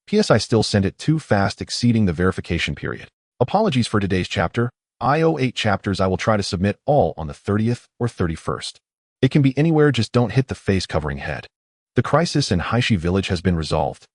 P.S. I still sent it too fast, exceeding the verification period. Apologies for today's chapter. I owe 8 chapters. I will try to submit all on the 30th or 31st. It can be anywhere, just don't hit the face covering head. The crisis in Haishi village has been resolved.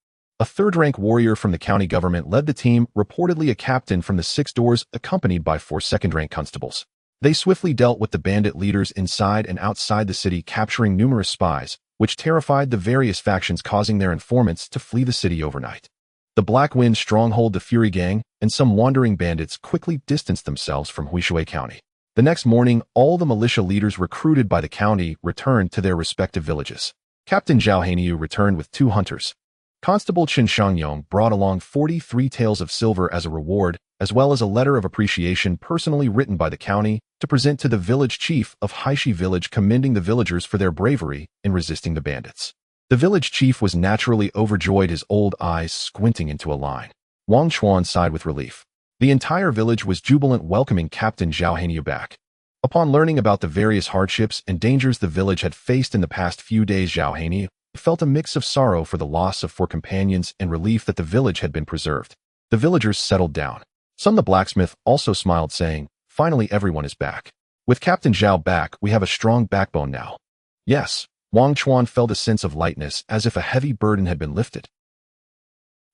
A third-rank warrior from the county government led the team, reportedly a captain from the 6 doors, accompanied by 4 second-rank constables. They swiftly dealt with the bandit leaders inside and outside the city, capturing numerous spies, which terrified the various factions, causing their informants to flee the city overnight. The Black Wind stronghold, the Fury Gang, and some wandering bandits quickly distanced themselves from Wuxia County. The next morning, all the militia leaders recruited by the county returned to their respective villages. Captain Zhao Hainiu returned with 2 hunters. Constable Chen Shangyong brought along 43 taels of silver as a reward, as well as a letter of appreciation personally written by the county to present to the village chief of Haishi village, commending the villagers for their bravery in resisting the bandits. The village chief was naturally overjoyed, his old eyes squinting into a line. Wangchuan sighed with relief. The entire village was jubilant, welcoming Captain Zhao Hainiu back. Upon learning about the various hardships and dangers the village had faced in the past few days, Zhao Hainiu felt a mix of sorrow for the loss of 4 companions and relief that the village had been preserved. The villagers settled down. Sun the blacksmith also smiled, saying, finally everyone is back. With Captain Zhao back, we have a strong backbone now. Yes. Wangchuan felt a sense of lightness, as if a heavy burden had been lifted.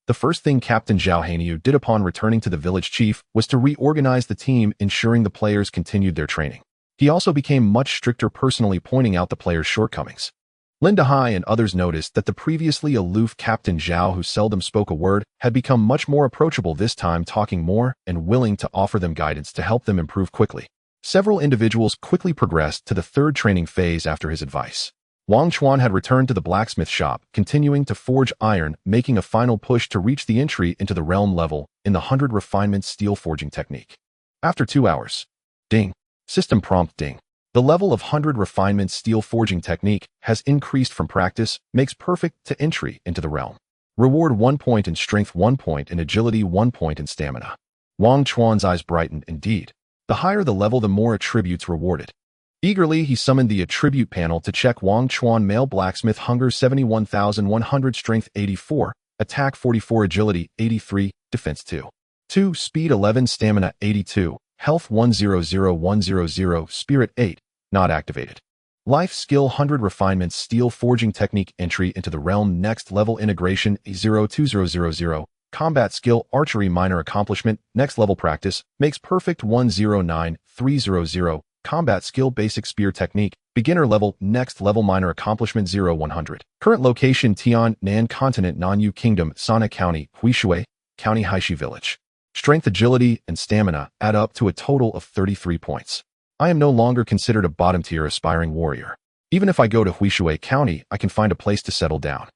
The first thing Captain Zhao Hainiu did upon returning to the village chief was to reorganize the team, ensuring the players continued their training. He also became much stricter, personally pointing out the players' shortcomings. Linda Hai and others noticed that the previously aloof Captain Zhao, who seldom spoke a word, had become much more approachable this time, talking more and willing to offer them guidance to help them improve quickly. Several individuals quickly progressed to the 3rd training phase after his advice. Wangchuan had returned to the blacksmith shop, continuing to forge iron, making a final push to reach the entry into the realm level in the 100 refinement steel forging technique. After 2 hours. Ding. System prompt ding. The level of 100 refinement steel forging technique has increased from practice, makes perfect to entry into the realm. Reward 1 point in strength, 1 point in agility, 1 point in stamina. Wangchuan's eyes brightened. Indeed. The higher the level, the more attributes rewarded. Eagerly, he summoned the attribute panel to check Wangchuan male blacksmith hunger 71,100 strength 84, attack 44 agility 83, defense 2, speed 11 stamina 82, health 100,100 spirit 8, not activated. Life skill 100 refinements steel forging technique entry into the realm next level integration 02000 combat skill archery minor accomplishment next level practice makes perfect 109300 combat skill basic spear technique beginner level next level minor accomplishment 0100 current location Tiannan continent Nanyu kingdom Sana county Huishui county Haishi village strength agility and stamina add up to a total of 33 points. I am no longer considered a bottom-tier aspiring warrior. Even if I go to Huishui County, I can find a place to settle down.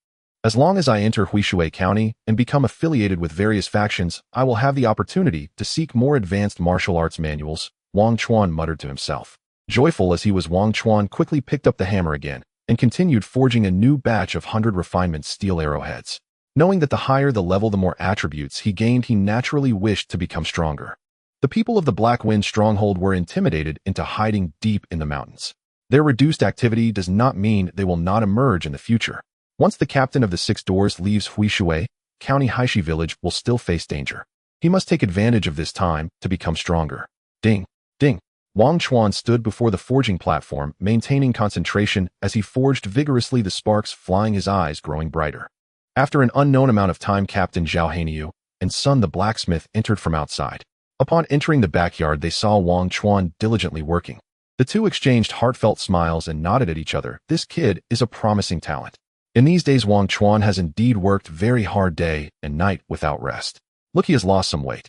As long as I enter Huishui County and become affiliated with various factions, I will have the opportunity to seek more advanced martial arts manuals, Wangchuan muttered to himself. Joyful as he was, Wangchuan quickly picked up the hammer again and continued forging a new batch of 100 refinement steel arrowheads. Knowing that the higher the level, the more attributes he gained, he naturally wished to become stronger. The people of the Black Wind Stronghold were intimidated into hiding deep in the mountains. Their reduced activity does not mean they will not emerge in the future. Once the captain of the Six Doors leaves Huishui, County Haishi Village will still face danger. He must take advantage of this time to become stronger. Ding, ding. Wangchuan stood before the forging platform, maintaining concentration as he forged vigorously, the sparks flying, his eyes growing brighter. After an unknown amount of time, Captain Jianghu and Sun the blacksmith entered from outside. Upon entering the backyard, they saw Wangchuan diligently working. The two exchanged heartfelt smiles and nodded at each other. This kid is a promising talent. In these days, Wangchuan has indeed worked very hard day and night without rest. Look, he has lost some weight.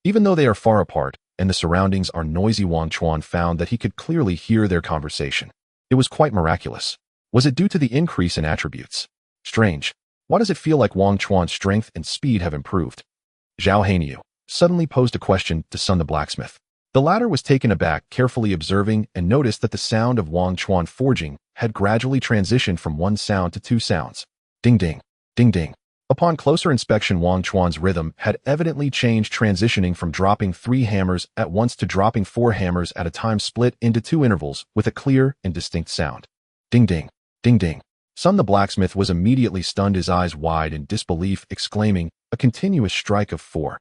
Even though they are far apart and the surroundings are noisy, Wangchuan found that he could clearly hear their conversation. It was quite miraculous. Was it due to the increase in attributes? Strange. Why does it feel like Wangchuan's strength and speed have improved? Jianghu suddenly posed a question to Sun the blacksmith. The latter was taken aback, carefully observing, and noticed that the sound of Wangchuan forging had gradually transitioned from one sound to two sounds. Ding ding, ding ding. Upon closer inspection, Wangchuan's rhythm had evidently changed, transitioning from dropping 3 hammers at once to dropping 4 hammers at a time, split into 2 intervals with a clear and distinct sound. Ding ding, ding ding. Sun the blacksmith was immediately stunned, his eyes wide in disbelief, exclaiming, "A continuous strike of 4.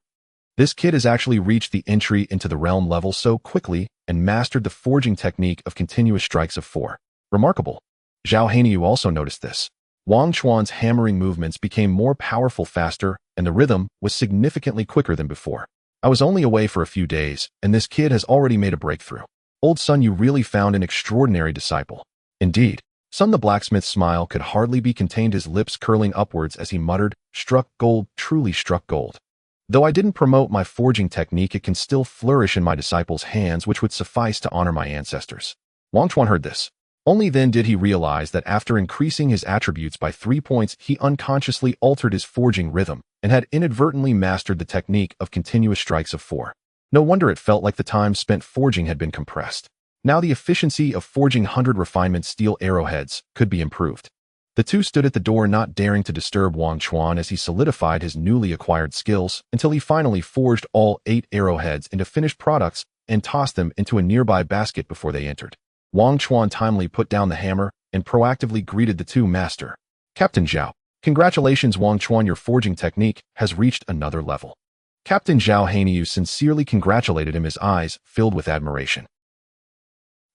This kid has actually reached the entry into the realm level so quickly and mastered the forging technique of continuous strikes of 4. Remarkable." Jianghu also noticed this. Wangchuan's hammering movements became more powerful, faster, and the rhythm was significantly quicker than before. "I was only away for a few days, and this kid has already made a breakthrough. Old Sun, you really found an extraordinary disciple." Indeed. Sun the blacksmith's smile could hardly be contained, his lips curling upwards as he muttered, "Struck gold, truly struck gold. Though I didn't promote my forging technique, it can still flourish in my disciples' hands, which would suffice to honor my ancestors." Wangchuan heard this. Only then did he realize that after increasing his attributes by 3 points, he unconsciously altered his forging rhythm and had inadvertently mastered the technique of continuous strikes of 4. No wonder it felt like the time spent forging had been compressed. Now the efficiency of forging 100 refinement steel arrowheads could be improved. The two stood at the door, not daring to disturb Wangchuan as he solidified his newly acquired skills until he finally forged all 8 arrowheads into finished products and tossed them into a nearby basket before they entered. Wangchuan timely put down the hammer and proactively greeted the two. "Master, Captain Zhao, congratulations Wangchuan, your forging technique has reached another level." Captain Jianghu sincerely congratulated him, his eyes filled with admiration.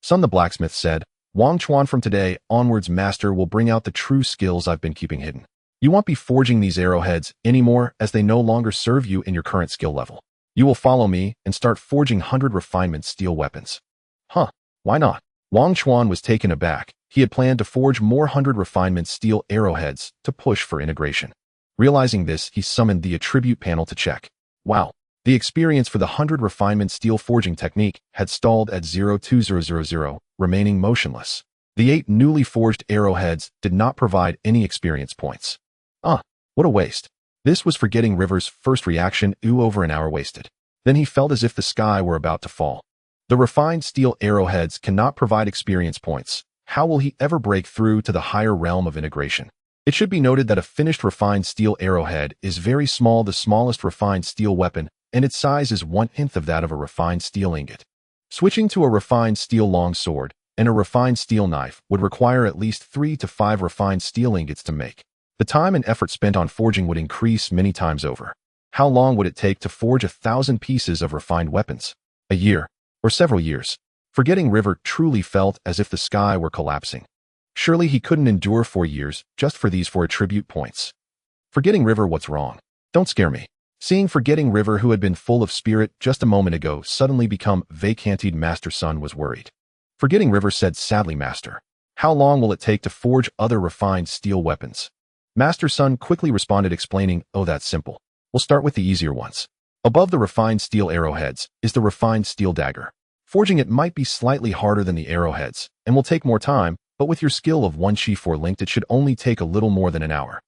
Sun the blacksmith said, "Wangchuan, from today onwards, Master will bring out the true skills I've been keeping hidden. You won't be forging these arrowheads anymore, as they no longer serve you in your current skill level. You will follow me and start forging 100 refinement steel weapons." "Huh, why not?" Wangchuan was taken aback. He had planned to forge more 100 refinement steel arrowheads to push for integration. Realizing this, he summoned the attribute panel to check. Wow. The experience for the 100 refinement steel forging technique had stalled at 0.2000, remaining motionless. The 8 newly forged arrowheads did not provide any experience points. What a waste. This was forgetting River's first reaction, over an hour wasted. Then he felt as if the sky were about to fall. The refined steel arrowheads cannot provide experience points. How will he ever break through to the higher realm of integration? It should be noted that a finished refined steel arrowhead is very small, the smallest refined steel weapon, and its size is 1/10 of that of a refined steel ingot. Switching to a refined steel longsword and a refined steel knife would require at least 3 to 5 refined steel ingots to make. The time and effort spent on forging would increase many times over. How long would it take to forge 1,000 pieces of refined weapons? A year, or several years. Forgetting River truly felt as if the sky were collapsing. Surely he couldn't endure 4 years just for these 4 attribute points. Forgetting River, what's wrong? Don't scare me. Seeing Forgetting River, who had been full of spirit just a moment ago, suddenly become vacanted, Master Sun was worried. Forgetting River said sadly, Master, how long will it take to forge other refined steel weapons? Master Sun quickly responded, explaining, oh, that's simple. We'll start with the easier ones. Above the refined steel arrowheads is the refined steel dagger. Forging it might be slightly harder than the arrowheads, and will take more time, but with your skill of 1 Qi 4 linked, it should only take a little more than an hour.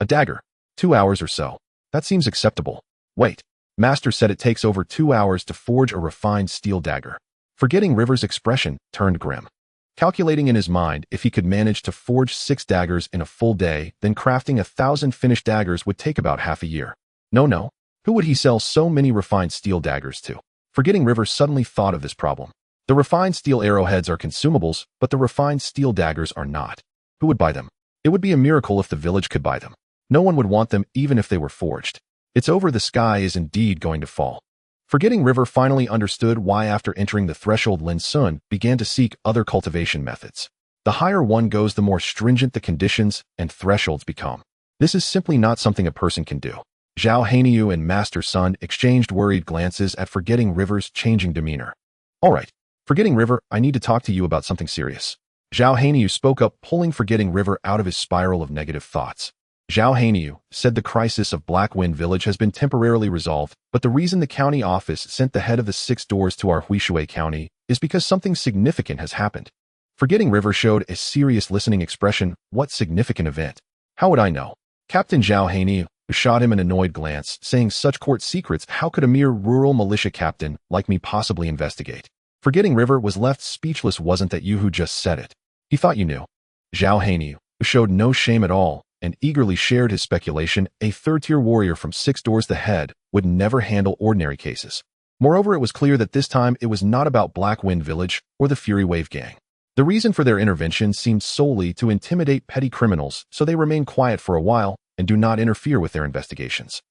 A dagger. 2 hours or so. That seems acceptable. Wait. Master said it takes over 2 hours to forge a refined steel dagger. Forgetting River's expression turned grim. Calculating in his mind if he could manage to forge 6 daggers in a full day, then crafting 1,000 finished daggers would take about half a year. No. Who would he sell so many refined steel daggers to? Forgetting River suddenly thought of this problem. The refined steel arrowheads are consumables, but the refined steel daggers are not. Who would buy them? It would be a miracle if the village could buy them. No one would want them even if they were forged. It's over, the sky is indeed going to fall. Forgetting River finally understood why after entering the threshold Lin Sun began to seek other cultivation methods. The higher one goes, the more stringent the conditions and thresholds become. This is simply not something a person can do. Zhao Hanyu and Master Sun exchanged worried glances at Forgetting River's changing demeanor. All right, Forgetting River, I need to talk to you about something serious. Zhao Hanyu spoke up, pulling Forgetting River out of his spiral of negative thoughts. Zhao Hanyu said the crisis of Black Wind Village has been temporarily resolved, but the reason the county office sent the head of the 6 doors to our Huishui County is because something significant has happened. Forgetting River showed a serious listening expression. What significant event? How would I know? Captain Zhao Hanyu shot him an annoyed glance, saying, such court secrets, how could a mere rural militia captain like me possibly investigate? Forgetting River was left speechless. Wasn't that you who just said it? He thought you knew. Zhao Hanyu showed no shame at all and eagerly shared his speculation. A 3rd-tier warrior from 6 doors, the head, would never handle ordinary cases. Moreover, it was clear that this time it was not about Black Wind Village or the Fury Wave Gang. The reason for their intervention seemed solely to intimidate petty criminals, so they remain quiet for a while and do not interfere with their investigations.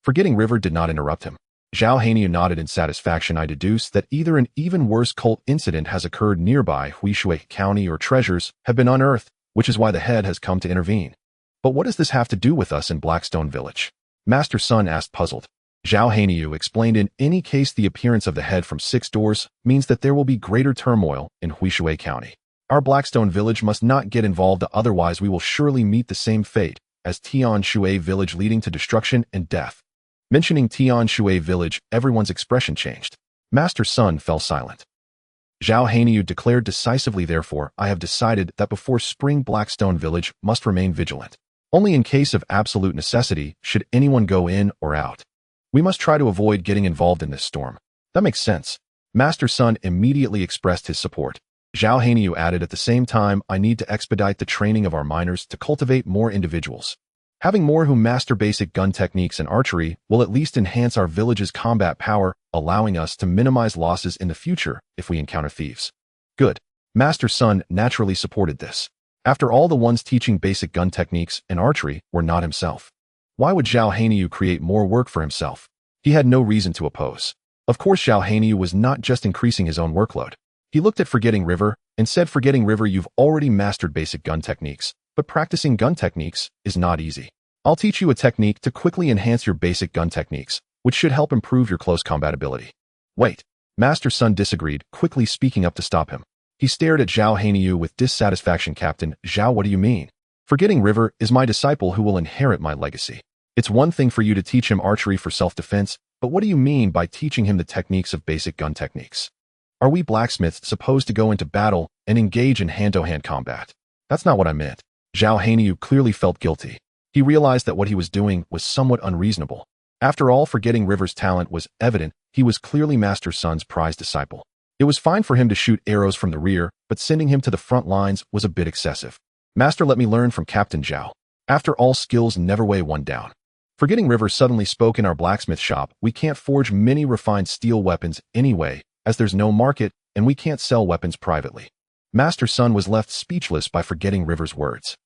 Forgetting River did not interrupt him. Zhao Hanyu nodded in satisfaction. I deduce that either an even worse cult incident has occurred nearby Huishui County or treasures have been unearthed, which is why the head has come to intervene. But what does this have to do with us in Blackstone Village? Master Sun asked, puzzled. Zhao Hanyu explained, in any case, the appearance of the head from 6 doors means that there will be greater turmoil in Huishui County. Our Blackstone Village must not get involved, otherwise we will surely meet the same fate as Tian Shui Village, leading to destruction and death. Mentioning Tian Shui Village, everyone's expression changed. Master Sun fell silent. Zhao Hanyu declared decisively, therefore, I have decided that before spring Blackstone Village must remain vigilant. Only in case of absolute necessity should anyone go in or out. We must try to avoid getting involved in this storm. That makes sense. Master Sun immediately expressed his support. Zhao Hanyu added, at the same time, I need to expedite the training of our miners to cultivate more individuals. Having more who master basic gun techniques and archery will at least enhance our village's combat power, allowing us to minimize losses in the future if we encounter thieves. Good. Master Sun naturally supported this. After all, the ones teaching basic gun techniques and archery were not himself. Why would Zhao Hanyu create more work for himself? He had no reason to oppose. Of course, Zhao Hanyu was not just increasing his own workload. He looked at Forgetting River and said, Forgetting River, you've already mastered basic gun techniques, but practicing gun techniques is not easy. I'll teach you a technique to quickly enhance your basic gun techniques, which should help improve your close combat ability. Wait. Master Sun disagreed, quickly speaking up to stop him. He stared at Zhao Hanyu with dissatisfaction. Captain Zhao, what do you mean? Forgetting River is my disciple who will inherit my legacy. It's one thing for you to teach him archery for self-defense, but what do you mean by teaching him the techniques of basic gun techniques? Are we blacksmiths supposed to go into battle and engage in hand-to-hand combat? That's not what I meant. Zhao Hanyu clearly felt guilty. He realized that what he was doing was somewhat unreasonable. After all, Forgetting River's talent was evident. He was clearly Master Sun's prized disciple. It was fine for him to shoot arrows from the rear, but sending him to the front lines was a bit excessive. Master, let me learn from Captain Zhao. After all, skills never weigh one down. Forgetting River suddenly spoke, in our blacksmith shop, we can't forge many refined steel weapons anyway, as there's no market, and we can't sell weapons privately. Master Sun was left speechless by forgetting River's words.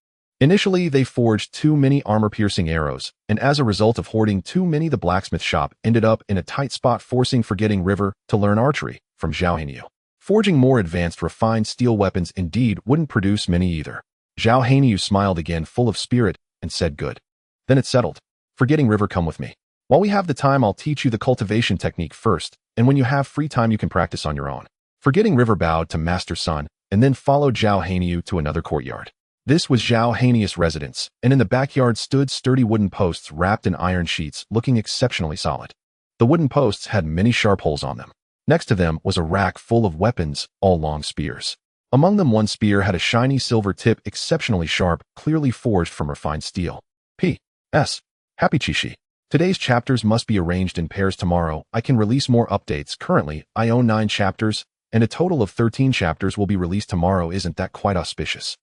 Initially, they forged too many armor-piercing arrows, and as a result of hoarding too many, the blacksmith shop ended up in a tight spot, forcing forgetting River to learn archery from Jianghu. Forging more advanced, refined steel weapons indeed wouldn't produce many either. Jianghu smiled again, full of spirit, and said, "Good. Then it's settled. Forgetting River, come with me. While we have the time, I'll teach you the cultivation technique first, and when you have free time, you can practice on your own." Forgetting River bowed to Master Sun, and then followed Jianghu to another courtyard. This was Zhao Hanyi's residence, and in the backyard stood sturdy wooden posts wrapped in iron sheets, looking exceptionally solid. The wooden posts had many sharp holes on them. Next to them was a rack full of weapons, all long spears. Among them, one spear had a shiny silver tip, exceptionally sharp, clearly forged from refined steel. P.S. Happy Chishi. Today's chapters must be arranged in pairs. Tomorrow, I can release more updates. Currently, I own 9 chapters, and a total of 13 chapters will be released tomorrow. Isn't that quite auspicious?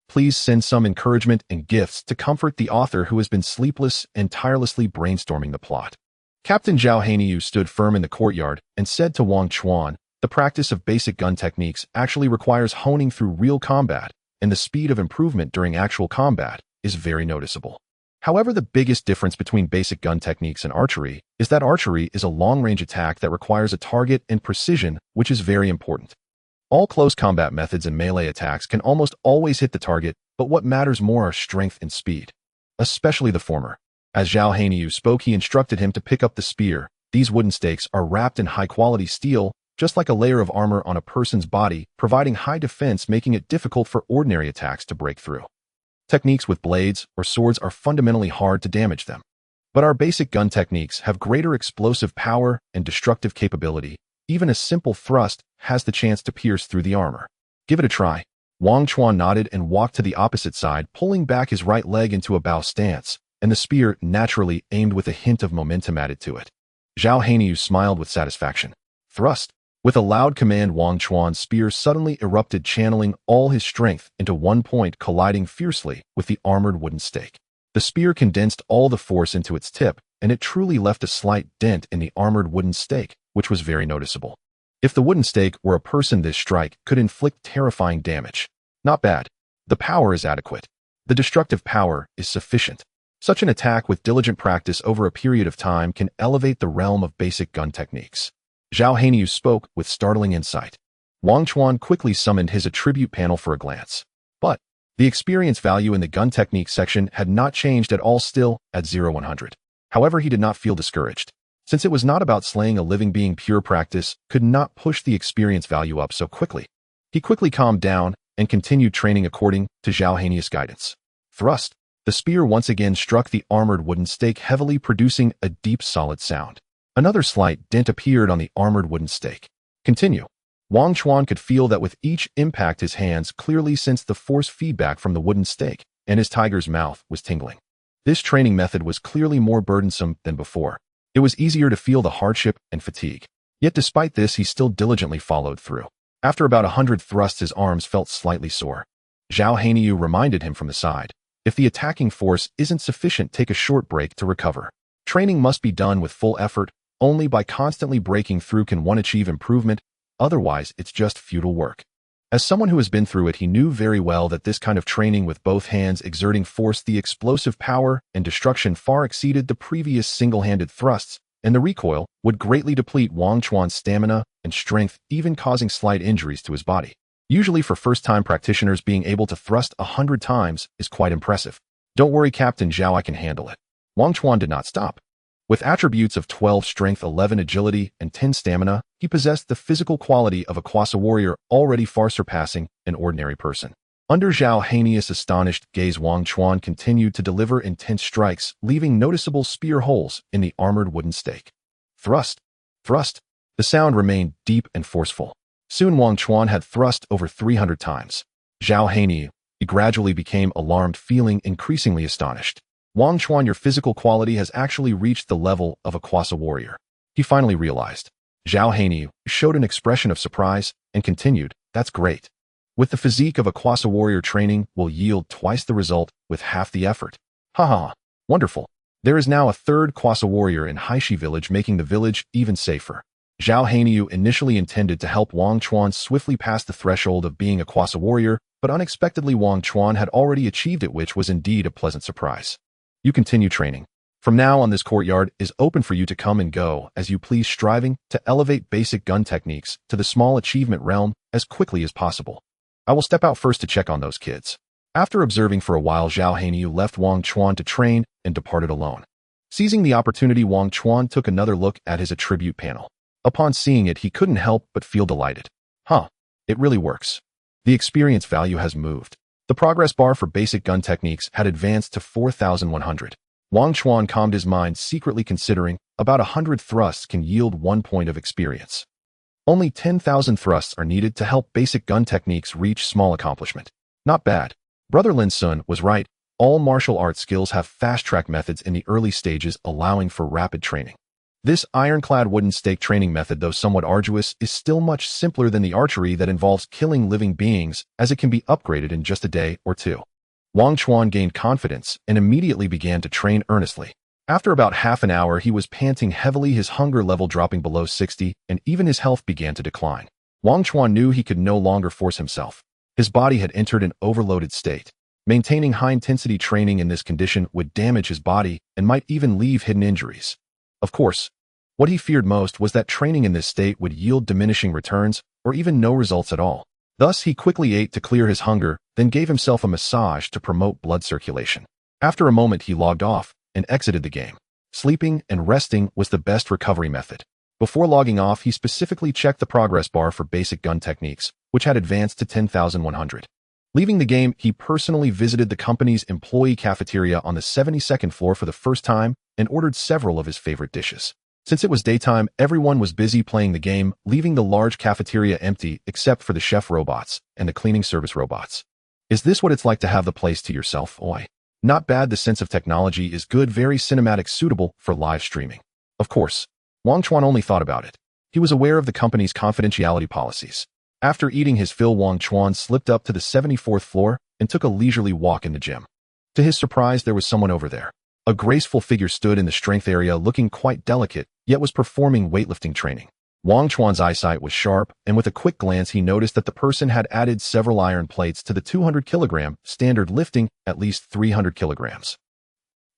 Please send some encouragement and gifts to comfort the author, who has been sleepless and tirelessly brainstorming the plot. Captain Zhao Hanyu stood firm in the courtyard and said to Wangchuan, "The practice of basic gun techniques actually requires honing through real combat, and the speed of improvement during actual combat is very noticeable. However, the biggest difference between basic gun techniques and archery is that archery is a long-range attack that requires a target and precision, which is very important. All close combat methods and melee attacks can almost always hit the target, but what matters more are strength and speed, especially the former." As Zhao Hanyu spoke, he instructed him to pick up the spear. These wooden stakes are wrapped in high-quality steel, just like a layer of armor on a person's body, providing high defense, making it difficult for ordinary attacks to break through. Techniques with blades or swords are fundamentally hard to damage them. But our basic gun techniques have greater explosive power and destructive capability. Even a simple thrust has the chance to pierce through the armor. Give it a try. Wangchuan nodded and walked to the opposite side, pulling back his right leg into a bow stance, and the spear naturally aimed with a hint of momentum added to it. Zhao Hanyu smiled with satisfaction. Thrust. With a loud command, Wangchuan's spear suddenly erupted, channeling all his strength into one point, colliding fiercely with the armored wooden stake. The spear condensed all the force into its tip, and it truly left a slight dent in the armored wooden stake, which was very noticeable. If the wooden stake were a person, this strike could inflict terrifying damage. Not bad. The power is adequate. The destructive power is sufficient. Such an attack with diligent practice over a period of time can elevate the realm of basic gun techniques. Zhao Hanyu spoke with startling insight. Wangchuan quickly summoned his attribute panel for a glance. But the experience value in the gun technique section had not changed at all, still at 0-100. However, he did not feel discouraged. Since it was not about slaying a living being, pure practice could not push the experience value up so quickly. He quickly calmed down and continued training according to Zhao Hanyu's guidance. Thrust. The spear once again struck the armored wooden stake heavily, producing a deep, solid sound. Another slight dent appeared on the armored wooden stake. Continue. Wangchuan could feel that with each impact his hands clearly sensed the force feedback from the wooden stake, and his tiger's mouth was tingling. This training method was clearly more burdensome than before. It was easier to feel the hardship and fatigue. Yet despite this, he still diligently followed through. After about 100 thrusts, his arms felt slightly sore. Zhao Hanyu reminded him from the side, "If the attacking force isn't sufficient, take a short break to recover. Training must be done with full effort. Only by constantly breaking through can one achieve improvement, otherwise it's just futile work." As someone who has been through it, he knew very well that this kind of training with both hands exerting force, the explosive power and destruction far exceeded the previous single-handed thrusts, and the recoil would greatly deplete Wangchuan's stamina and strength, even causing slight injuries to his body. Usually for first-time practitioners, being able to thrust 100 times is quite impressive. "Don't worry, Captain Zhao, I can handle it." Wangchuan did not stop. With attributes of 12 strength, 11 agility, and 10 stamina, he possessed the physical quality of a Kwasa warrior, already far surpassing an ordinary person. Under Zhao Hanyu's astonished gaze, Wangchuan continued to deliver intense strikes, leaving noticeable spear holes in the armored wooden stake. Thrust. Thrust. The sound remained deep and forceful. Soon Wangchuan had thrust over 300 times. Zhao Hanyu gradually became alarmed, feeling increasingly astonished. "Wangchuan, your physical quality has actually reached the level of a Kwasa warrior," he finally realized. Zhao Hanyu showed an expression of surprise and continued, "That's great. With the physique of a Kwasa warrior, training will yield twice the result with half the effort. Haha, wonderful. There is now a third Kwasa warrior in Haishi village, making the village even safer." Zhao Hanyu initially intended to help Wangchuan swiftly pass the threshold of being a Kwasa warrior, but unexpectedly Wangchuan had already achieved it, which was indeed a pleasant surprise. You continue training. From now on, this courtyard is open for you to come and go as you please, striving to elevate basic gun techniques to the small achievement realm as quickly as possible. I will step out first to check on those kids. After observing for a while, Zhao Hanyu left Wangchuan to train and departed alone. Seizing the opportunity, Wangchuan took another look at his attribute panel. Upon seeing it, he couldn't help but feel delighted. It really works. The experience value has moved. The progress bar for basic gun techniques had advanced to 4,100. Wangchuan calmed his mind, secretly considering about 100 thrusts can yield 1 point of experience. Only 10,000 thrusts are needed to help basic gun techniques reach small accomplishment. Not bad. Brother Lin Sun was right. All martial arts skills have fast-track methods in the early stages, allowing for rapid training. This ironclad wooden stake training method, though somewhat arduous, is still much simpler than the archery that involves killing living beings, as it can be upgraded in just a day or two. Wangchuan gained confidence and immediately began to train earnestly. After about half an hour, he was panting heavily, his hunger level dropping below 60, and even his health began to decline. Wangchuan knew he could no longer force himself. His body had entered an overloaded state. Maintaining high-intensity training in this condition would damage his body and might even leave hidden injuries. Of course, what he feared most was that training in this state would yield diminishing returns or even no results at all. Thus, he quickly ate to clear his hunger, then gave himself a massage to promote blood circulation. After a moment, he logged off and exited the game. Sleeping and resting was the best recovery method. Before logging off, he specifically checked the progress bar for basic gun techniques, which had advanced to 10,100. Leaving the game, he personally visited the company's employee cafeteria on the 72nd floor for the first time and ordered several of his favorite dishes. Since it was daytime, everyone was busy playing the game, leaving the large cafeteria empty except for the chef robots and the cleaning service robots. Is this what it's like to have the place to yourself? Oi. Not bad. The sense of technology is good, very cinematic, suitable for live streaming. Of course, Wangchuan only thought about it. He was aware of the company's confidentiality policies. After eating his fill, Wangchuan slipped up to the 74th floor and took a leisurely walk in the gym. To his surprise, there was someone over there. A graceful figure stood in the strength area, looking quite delicate, yet was performing weightlifting training. Wangchuan's eyesight was sharp, and with a quick glance he noticed that the person had added several iron plates to the 200-kilogram standard, lifting at least 300 kilograms.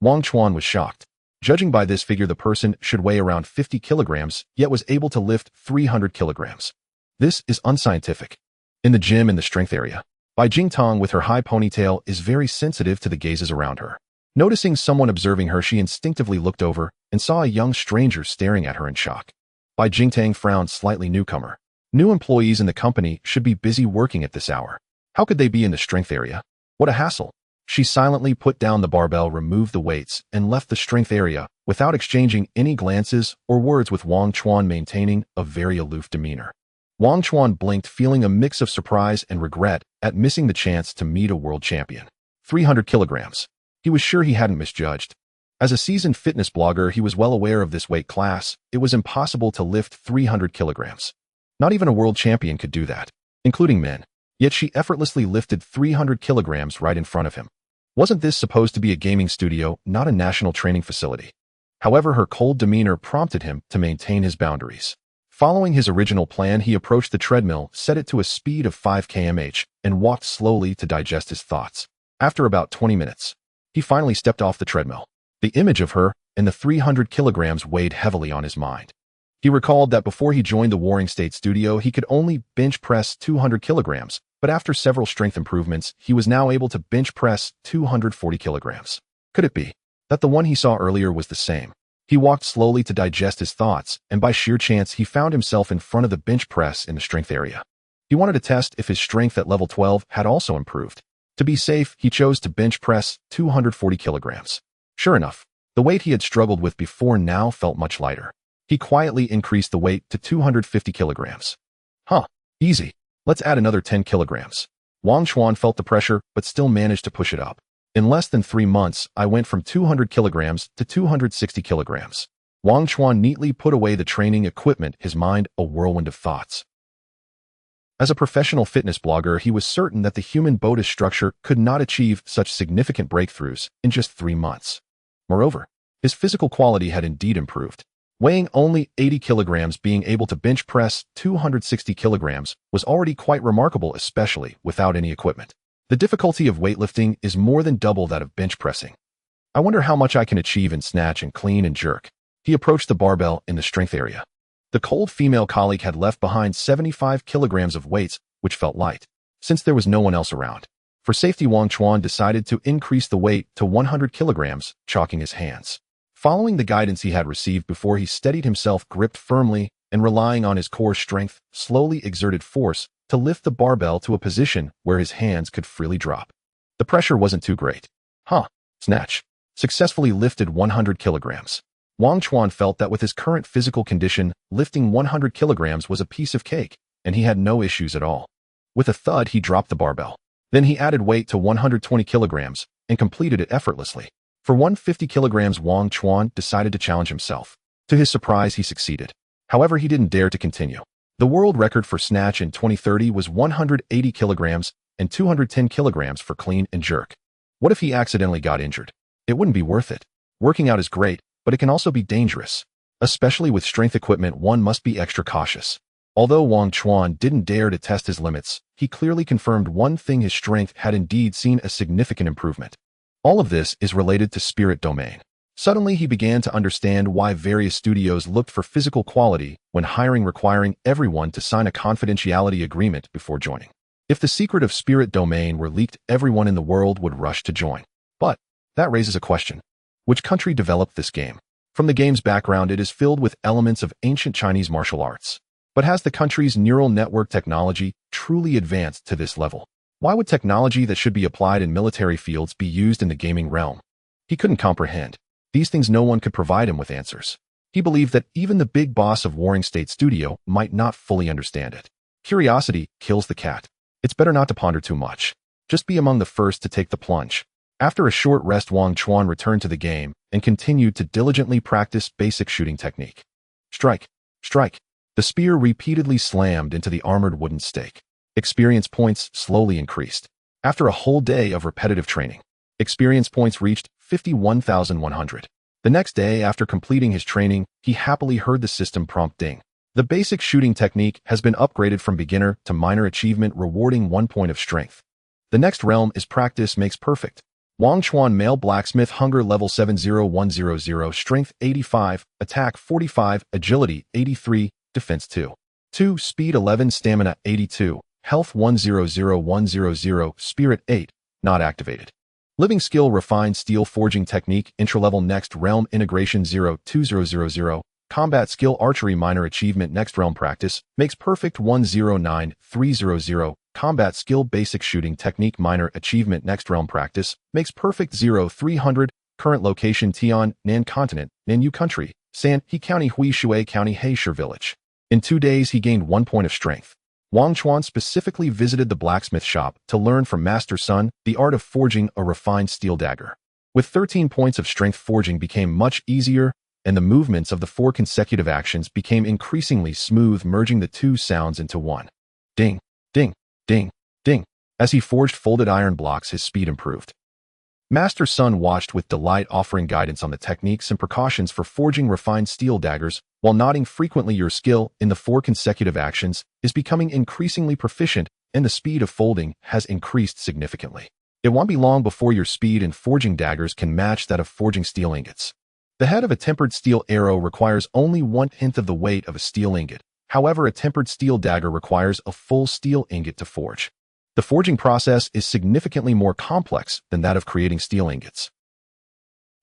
Wangchuan was shocked. Judging by this figure, the person should weigh around 50 kilograms, yet was able to lift 300 kilograms. This is unscientific. In the gym in the strength area, Bai Jingtong with her high ponytail is very sensitive to the gazes around her. Noticing someone observing her, she instinctively looked over and saw a young stranger staring at her in shock. Bai Jingtang frowned slightly. Newcomer. New employees in the company should be busy working at this hour. How could they be in the strength area? What a hassle. She silently put down the barbell, removed the weights, and left the strength area without exchanging any glances or words with Wangchuan, maintaining a very aloof demeanor. Wangchuan blinked, feeling a mix of surprise and regret at missing the chance to meet a world champion. 300 kilograms. He was sure he hadn't misjudged. As a seasoned fitness blogger, he was well aware of this weight class. It was impossible to lift 300 kilograms. Not even a world champion could do that, including men. Yet she effortlessly lifted 300 kilograms right in front of him. Wasn't this supposed to be a gaming studio, not a national training facility? However, her cold demeanor prompted him to maintain his boundaries. Following his original plan, he approached the treadmill, set it to a speed of 5 km/h, and walked slowly to digest his thoughts. After about 20 minutes, he finally stepped off the treadmill. The image of her and the 300 kilograms weighed heavily on his mind. He recalled that before he joined the Warring State studio, he could only bench press 200 kilograms, but after several strength improvements, he was now able to bench press 240 kilograms. Could it be that the one he saw earlier was the same? He walked slowly to digest his thoughts, and by sheer chance, he found himself in front of the bench press in the strength area. He wanted to test if his strength at level 12 had also improved. To be safe, he chose to bench press 240 kilograms. Sure enough, the weight he had struggled with before now felt much lighter. He quietly increased the weight to 250 kilograms. Easy. Let's add another 10 kilograms. Wangchuan felt the pressure, but still managed to push it up. In less than 3 months, I went from 200 kilograms to 260 kilograms. Wangchuan neatly put away the training equipment, his mind a whirlwind of thoughts. As a professional fitness blogger, he was certain that the human body structure could not achieve such significant breakthroughs in just 3 months. Moreover, his physical quality had indeed improved. Weighing only 80 kilograms, being able to bench press 260 kilograms was already quite remarkable, especially without any equipment. The difficulty of weightlifting is more than double that of bench pressing. I wonder how much I can achieve in snatch and clean and jerk. He approached the barbell in the strength area. The cold female colleague had left behind 75 kilograms of weights, which felt light, since there was no one else around. For safety, Wangchuan decided to increase the weight to 100 kilograms, chalking his hands. Following the guidance he had received before, he steadied himself, gripped firmly, and relying on his core strength, slowly exerted force to lift the barbell to a position where his hands could freely drop. The pressure wasn't too great. Snatch. Successfully lifted 100 kilograms. Wangchuan felt that with his current physical condition, lifting 100 kilograms was a piece of cake, and he had no issues at all. With a thud, he dropped the barbell. Then he added weight to 120 kilograms and completed it effortlessly. For 150 kilograms, Wangchuan decided to challenge himself. To his surprise, he succeeded. However, he didn't dare to continue. The world record for snatch in 2030 was 180 kilograms and 210 kilograms for clean and jerk. What if he accidentally got injured? It wouldn't be worth it. Working out is great, but it can also be dangerous. Especially with strength equipment, one must be extra cautious. Although Wangchuan didn't dare to test his limits, he clearly confirmed one thing: his strength had indeed seen a significant improvement. All of this is related to spirit domain. Suddenly, he began to understand why various studios looked for physical quality when hiring, requiring everyone to sign a confidentiality agreement before joining. If the secret of spirit domain were leaked, everyone in the world would rush to join. But that raises a question. Which country developed this game? From the game's background, it is filled with elements of ancient Chinese martial arts. But has the country's neural network technology truly advanced to this level? Why would technology that should be applied in military fields be used in the gaming realm? He couldn't comprehend. These things, no one could provide him with answers. He believed that even the big boss of Warring State Studio might not fully understand it. Curiosity kills the cat. It's better not to ponder too much. Just be among the first to take the plunge. After a short rest, Wangchuan returned to the game and continued to diligently practice basic shooting technique. Strike, strike. The spear repeatedly slammed into the armored wooden stake. Experience points slowly increased. After a whole day of repetitive training, experience points reached 51,100. The next day, after completing his training, he happily heard the system prompt ding. The basic shooting technique has been upgraded from beginner to minor achievement, rewarding 1 point of strength. The next realm is practice makes perfect. Wangchuan, male blacksmith, hunger level 70100, strength 85, attack 45, agility 83, defense 2, speed 11, stamina 82, health 100100, spirit 8, not activated. Living skill, refined steel forging technique, intra-level. Next realm, integration 02000, combat skill, archery, minor achievement. Next realm, practice makes perfect 109300, combat skill, basic shooting technique, minor achievement. Next realm, practice makes perfect 0300, current location, Tian, Nan Continent, Nanyu Country, San He County, Hui Shui County, Heisher Village. In 2 days, he gained 1 point of strength. Wangchuan specifically visited the blacksmith shop to learn from Master Sun the art of forging a refined steel dagger. With 13 points of strength, forging became much easier, and the movements of the 4 consecutive actions became increasingly smooth, merging the 2 sounds into one. Ding, ding, ding, ding. As he forged folded iron blocks, his speed improved. Master Sun watched with delight, offering guidance on the techniques and precautions for forging refined steel daggers, while nodding frequently. Your skill in the 4 consecutive actions is becoming increasingly proficient, and the speed of folding has increased significantly. It won't be long before your speed in forging daggers can match that of forging steel ingots. The head of a tempered steel arrow requires only 1/10 of the weight of a steel ingot. However, a tempered steel dagger requires a full steel ingot to forge. The forging process is significantly more complex than that of creating steel ingots.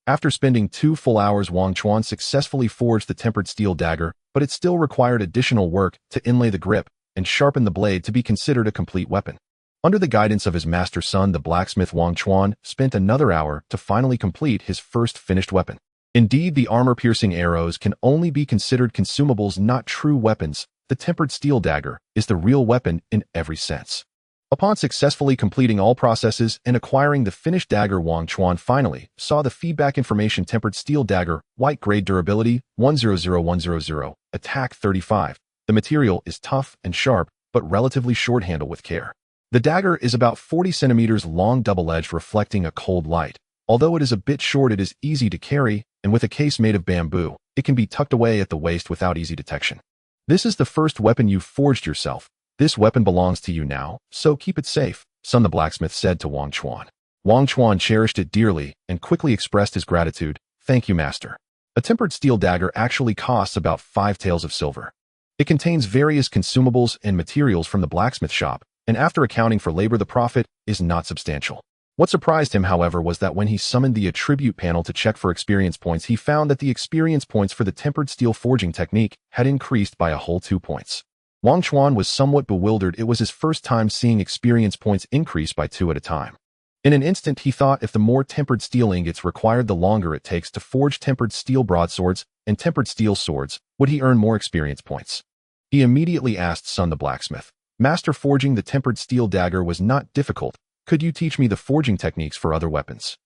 After spending 2 full hours, Wangchuan successfully forged the tempered steel dagger, but it still required additional work to inlay the grip and sharpen the blade to be considered a complete weapon. Under the guidance of his Master Sun, the blacksmith, Wangchuan spent another hour to finally complete his first finished weapon. Indeed, the armor-piercing arrows can only be considered consumables, not true weapons. The tempered steel dagger is the real weapon in every sense. Upon successfully completing all processes and acquiring the finished dagger, Wangchuan finally saw the feedback information: tempered steel dagger, white grade, durability 100100, attack 35. The material is tough and sharp, but relatively short. Handle with care. The dagger is about 40 centimeters long, double-edged, reflecting a cold light. Although it is a bit short, it is easy to carry, and with a case made of bamboo, it can be tucked away at the waist without easy detection. This is the first weapon you've forged yourself. This weapon belongs to you now, so keep it safe, Sun the blacksmith said to Wangchuan. Wangchuan cherished it dearly and quickly expressed his gratitude. Thank you, master. A tempered steel dagger actually costs about 5 taels of silver. It contains various consumables and materials from the blacksmith shop, and after accounting for labor, the profit is not substantial. What surprised him, however, was that when he summoned the attribute panel to check for experience points, he found that the experience points for the tempered steel forging technique had increased by a whole 2 points. Wangchuan was somewhat bewildered. It was his first time seeing experience points increase by 2 at a time. In an instant, he thought if the more tempered steel ingots required, the longer it takes to forge tempered steel broadswords and tempered steel swords, would he earn more experience points? He immediately asked Sun the blacksmith, Master, forging the tempered steel dagger was not difficult. Could you teach me the forging techniques for other weapons?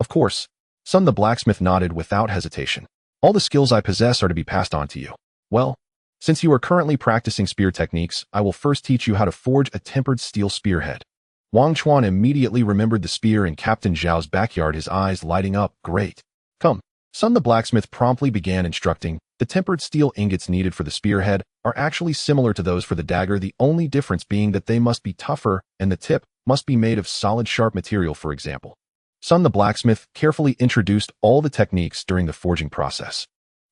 Of course. Sun the blacksmith nodded without hesitation. All the skills I possess are to be passed on to you. Well, since you are currently practicing spear techniques, I will first teach you how to forge a tempered steel spearhead. Wangchuan immediately remembered the spear in Captain Zhao's backyard, his eyes lighting up. Great. Come. Sun the blacksmith promptly began instructing. The tempered steel ingots needed for the spearhead are actually similar to those for the dagger, the only difference being that they must be tougher and the tip must be made of solid sharp material, for example. Sun the blacksmith carefully introduced all the techniques during the forging process.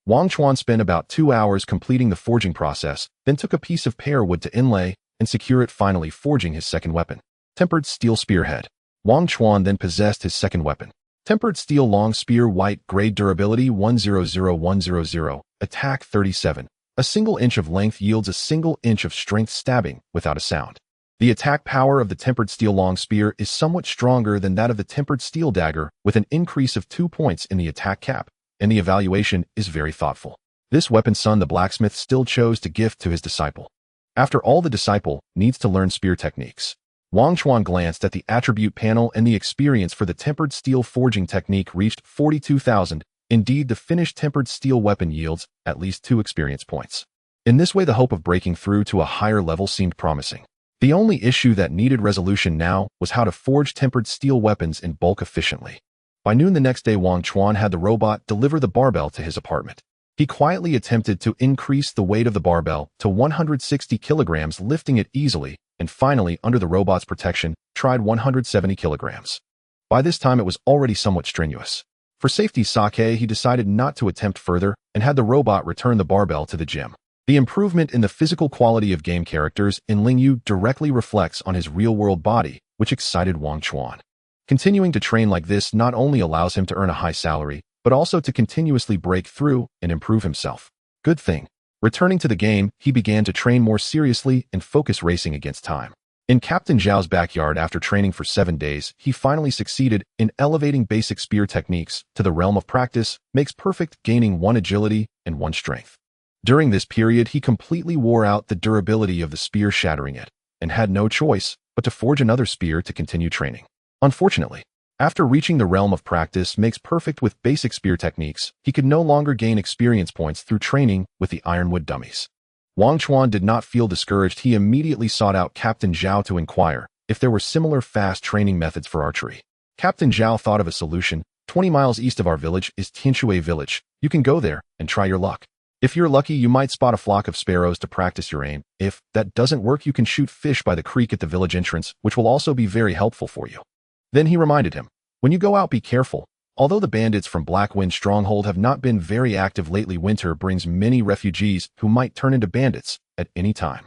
Wangchuan spent about 2 hours completing the forging process, then took a piece of pear wood to inlay and secure it, finally forging his second weapon, tempered steel spearhead. Wangchuan then possessed his second weapon, tempered steel long spear, white grade, durability 100100, attack 37. A single inch of length yields a single inch of strength, stabbing without a sound. The attack power of the tempered steel long spear is somewhat stronger than that of the tempered steel dagger, with an increase of 2 points in the attack cap, and the evaluation is very thoughtful. This weapon Sun the blacksmith still chose to gift to his disciple. After all, the disciple needs to learn spear techniques. Wangchuan glanced at the attribute panel, and the experience for the tempered steel forging technique reached 42,000. Indeed, the finished tempered steel weapon yields at least 2 experience points. In this way, the hope of breaking through to a higher level seemed promising. The only issue that needed resolution now was how to forge tempered steel weapons in bulk efficiently. By noon the next day, Wangchuan had the robot deliver the barbell to his apartment. He quietly attempted to increase the weight of the barbell to 160 kilograms, lifting it easily, and finally, under the robot's protection, tried 170 kilograms. By this time, it was already somewhat strenuous. For safety's sake, he decided not to attempt further and had the robot return the barbell to the gym. The improvement in the physical quality of game characters in Ling Yu directly reflects on his real-world body, which excited Wangchuan. Continuing to train like this not only allows him to earn a high salary, but also to continuously break through and improve himself. Good thing. Returning to the game, he began to train more seriously and focus racing against time. In Captain Zhao's backyard, after training for 7 days, he finally succeeded in elevating basic spear techniques to the realm of practice, makes perfect, gaining 1 agility and 1 strength. During this period, he completely wore out the durability of the spear, shattering it, and had no choice but to forge another spear to continue training. Unfortunately, after reaching the realm of practice makes perfect with basic spear techniques, he could no longer gain experience points through training with the ironwood dummies. Wangchuan did not feel discouraged. He immediately sought out Captain Zhao to inquire if there were similar fast training methods for archery. Captain Zhao thought of a solution. 20 miles east of our village is Tianshui village. You can go there and try your luck. If you're lucky, you might spot a flock of sparrows to practice your aim. If that doesn't work, you can shoot fish by the creek at the village entrance, which will also be very helpful for you. Then he reminded him, when you go out, be careful. Although the bandits from Blackwind Stronghold have not been very active lately, winter brings many refugees who might turn into bandits at any time.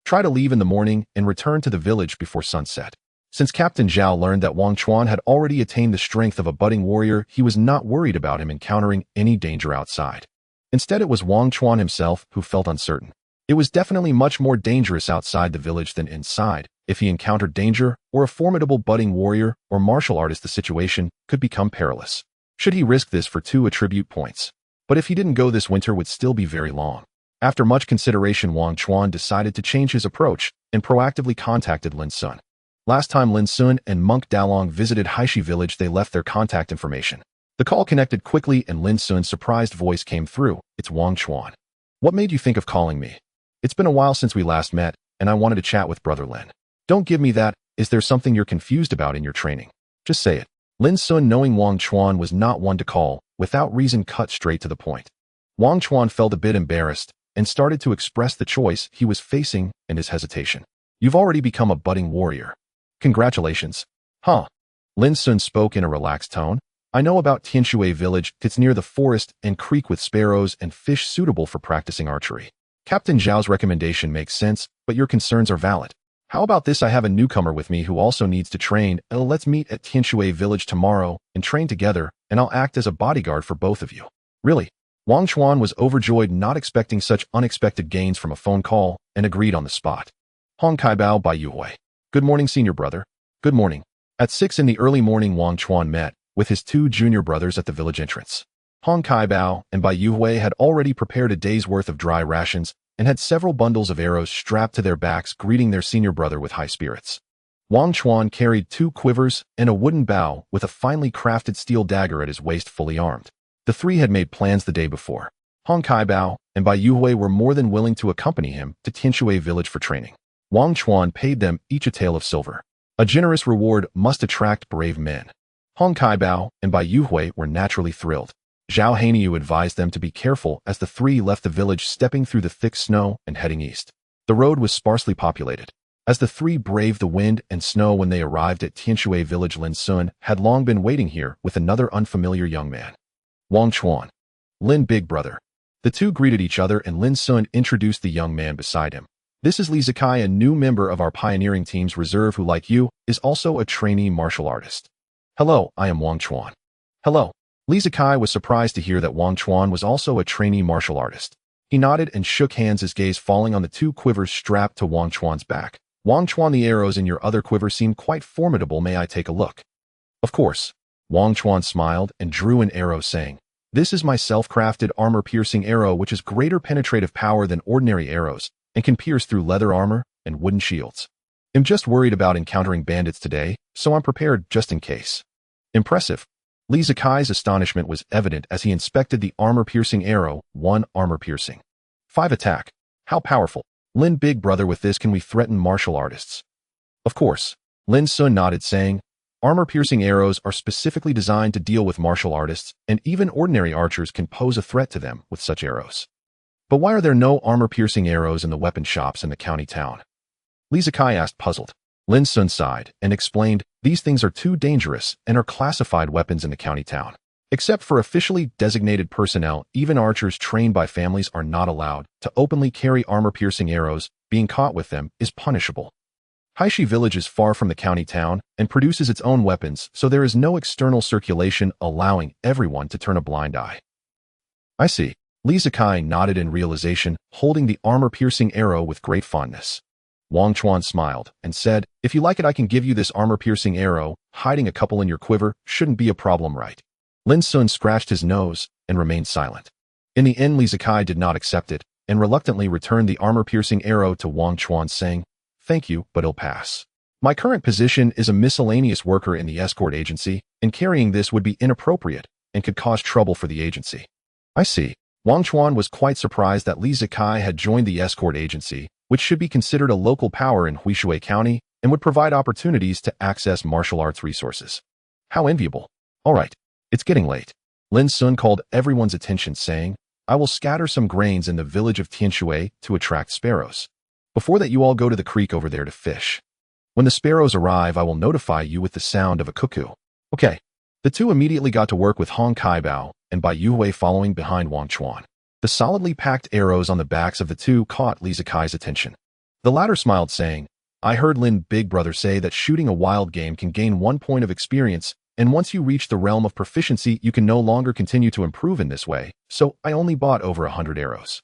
Try to leave in the morning and return to the village before sunset. Since Captain Zhao learned that Wangchuan had already attained the strength of a budding warrior, he was not worried about him encountering any danger outside. Instead, it was Wangchuan himself who felt uncertain. It was definitely much more dangerous outside the village than inside. If he encountered danger, or a formidable budding warrior or martial artist, the situation could become perilous. Should he risk this for 2 attribute points? But if he didn't go, this winter would still be very long. After much consideration, Wangchuan decided to change his approach and proactively contacted Lin Sun. Last time Lin Sun and Monk Dalong visited Haishi village, they left their contact information. The call connected quickly and Lin Sun's surprised voice came through. It's Wangchuan. What made you think of calling me? It's been a while since we last met, and I wanted to chat with Brother Lin. Don't give me that. Is there something you're confused about in your training? Just say it. Lin Sun, knowing Wangchuan was not one to call without reason, cut straight to the point. Wangchuan felt a bit embarrassed and started to express the choice he was facing and his hesitation. You've already become a budding warrior. Congratulations. Huh. Lin Sun spoke in a relaxed tone. I know about Tianshui village. It's near the forest and creek with sparrows and fish suitable for practicing archery. Captain Zhao's recommendation makes sense, but your concerns are valid. How about this? I have a newcomer with me who also needs to train. Let's meet at Tianshui village tomorrow and train together, and I'll act as a bodyguard for both of you. Really? Wangchuan was overjoyed, not expecting such unexpected gains from a phone call, and agreed on the spot. Hong Kaibao by Yuhui. Good morning, senior brother. Good morning. At 6 in the early morning, Wangchuan met with his 2 junior brothers at the village entrance. Hong Kaibao and Bai Yuhui had already prepared a day's worth of dry rations and had several bundles of arrows strapped to their backs, greeting their senior brother with high spirits. Wangchuan carried 2 quivers and a wooden bow with a finely crafted steel dagger at his waist, fully armed. The 3 had made plans the day before. Hong Kaibao and Bai Yuhui were more than willing to accompany him to Tianshui village for training. Wangchuan paid them each a tael of silver. A generous reward must attract brave men. Hong Kaibao and Bai Yuhui were naturally thrilled. Zhao Hanyu advised them to be careful as the 3 left the village, stepping through the thick snow and heading east. The road was sparsely populated. As the 3 braved the wind and snow when they arrived at Tianshui village, Lin Sun had long been waiting here with another unfamiliar young man. Wangchuan. Lin, big brother. The 2 greeted each other and Lin Sun introduced the young man beside him. This is Li Zikai, a new member of our pioneering team's reserve who, like you, is also a trainee martial artist. Hello, I am Wangchuan. Hello. Li Zikai was surprised to hear that Wangchuan was also a trainee martial artist. He nodded and shook hands, his gaze falling on the 2 quivers strapped to Wangchuan's back. Wangchuan, the arrows in your other quiver seem quite formidable. May I take a look? Of course. Wangchuan smiled and drew an arrow, saying, This is my self-crafted armor-piercing arrow, which has greater penetrative power than ordinary arrows and can pierce through leather armor and wooden shields. I'm just worried about encountering bandits today, so I'm prepared just in case. Impressive. Li Zikai's astonishment was evident as he inspected the armor-piercing arrow. 1 armor-piercing. 5 attack. How powerful. Lin, big brother, with this can we threaten martial artists? Of course. Lin Sun nodded, saying, Armor-piercing arrows are specifically designed to deal with martial artists, and even ordinary archers can pose a threat to them with such arrows. But why are there no armor-piercing arrows in the weapon shops in the county town? Li Zikai asked, puzzled. Lin Sun sighed and explained, These things are too dangerous and are classified weapons in the county town. Except for officially designated personnel, even archers trained by families are not allowed to openly carry armor-piercing arrows. Being caught with them is punishable. Haishi village is far from the county town and produces its own weapons, so there is no external circulation allowing everyone to turn a blind eye. I see. Li Zikai nodded in realization, holding the armor-piercing arrow with great fondness. Wangchuan smiled and said, If you like it, I can give you this armor-piercing arrow. Hiding a couple in your quiver shouldn't be a problem, right? Lin Sun scratched his nose and remained silent. In the end, Li Zikai did not accept it and reluctantly returned the armor-piercing arrow to Wangchuan, saying, Thank you, but it'll pass. My current position is a miscellaneous worker in the escort agency, and carrying this would be inappropriate and could cause trouble for the agency. I see. Wangchuan was quite surprised that Li Zikai had joined the escort agency, which should be considered a local power in Huishui County and would provide opportunities to access martial arts resources. How enviable. All right, it's getting late. Lin Sun called everyone's attention, saying, I will scatter some grains in the village of Tianshui to attract sparrows. Before that, you all go to the creek over there to fish. When the sparrows arrive, I will notify you with the sound of a cuckoo. Okay. The 2 immediately got to work, with Hong Kaibao and Bai Yuhui following behind Wangchuan. The solidly packed arrows on the backs of the 2 caught Li Zikai's attention. The latter smiled, saying, I heard Lin, big brother, say that shooting a wild game can gain 1 point of experience, and once you reach the realm of proficiency, you can no longer continue to improve in this way, so I only bought over 100 arrows.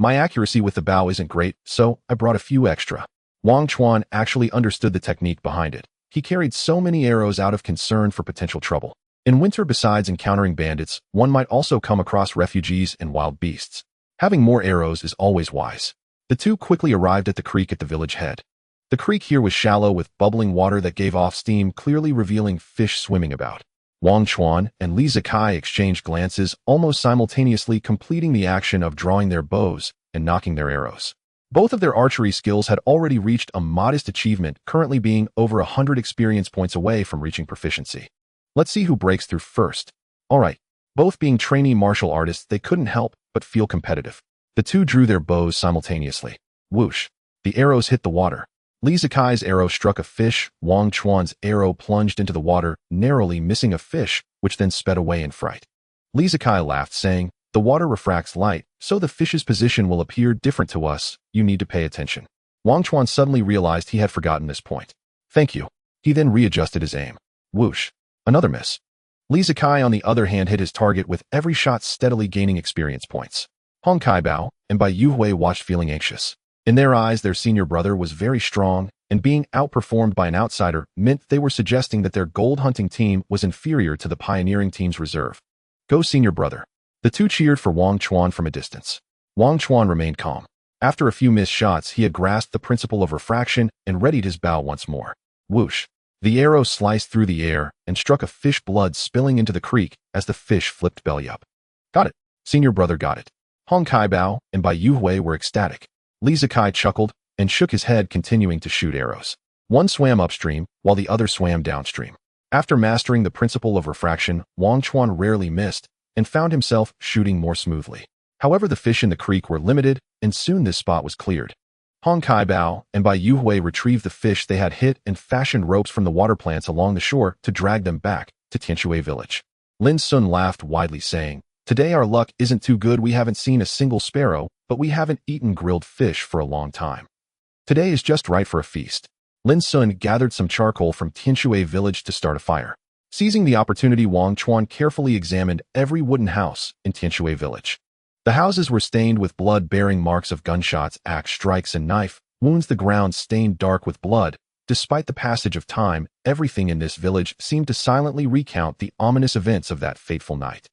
My accuracy with the bow isn't great, so I brought a few extra. Wangchuan actually understood the technique behind it. He carried so many arrows out of concern for potential trouble. In winter, besides encountering bandits, one might also come across refugees and wild beasts. Having more arrows is always wise. The 2 quickly arrived at the creek at the village head. The creek here was shallow with bubbling water that gave off steam, clearly revealing fish swimming about. Wangchuan and Li Zikai exchanged glances almost simultaneously, completing the action of drawing their bows and knocking their arrows. Both of their archery skills had already reached a modest achievement, currently being over 100 experience points away from reaching proficiency. Let's see who breaks through first. All right. Both being trainee martial artists, they couldn't help but feel competitive. The two drew their bows simultaneously. Whoosh! The arrows hit the water. Li Zikai's arrow struck a fish. Wangchuan's arrow plunged into the water, narrowly missing a fish, which then sped away in fright. Li Zikai laughed, saying, "The water refracts light, so the fish's position will appear different to us. You need to pay attention." Wangchuan suddenly realized he had forgotten this point. "Thank you." He then readjusted his aim. Whoosh! Another miss. Li Zikai, on the other hand, hit his target with every shot, steadily gaining experience points. Hong Kaibao and Bai Yuhui watched, feeling anxious. In their eyes, their senior brother was very strong, and being outperformed by an outsider meant they were suggesting that their gold hunting team was inferior to the pioneering team's reserve. "Go, senior brother." The two cheered for Wangchuan from a distance. Wangchuan remained calm. After a few missed shots, he had grasped the principle of refraction and readied his bow once more. Whoosh! The arrow sliced through the air and struck a fish, blood spilling into the creek as the fish flipped belly up. "Got it." Senior brother got it. Hong Kaibao and Bai Yuhui were ecstatic. Li Zikai chuckled and shook his head, continuing to shoot arrows. One swam upstream, while the other swam downstream. After mastering the principle of refraction, Wangchuan rarely missed and found himself shooting more smoothly. However, the fish in the creek were limited, and soon this spot was cleared. Hong Kaibao and Bai Yuhui retrieved the fish they had hit and fashioned ropes from the water plants along the shore to drag them back to Tianshui village. Lin Sun laughed widely, saying, "Today our luck isn't too good. We haven't seen a single sparrow, but we haven't eaten grilled fish for a long time. Today is just right for a feast." Lin Sun gathered some charcoal from Tianshui village to start a fire. Seizing the opportunity, Wangchuan carefully examined every wooden house in Tianshui village. The houses were stained with blood, bearing marks of gunshots, axe strikes, and knife wounds. The ground stained dark with blood. Despite the passage of time, everything in this village seemed to silently recount the ominous events of that fateful night.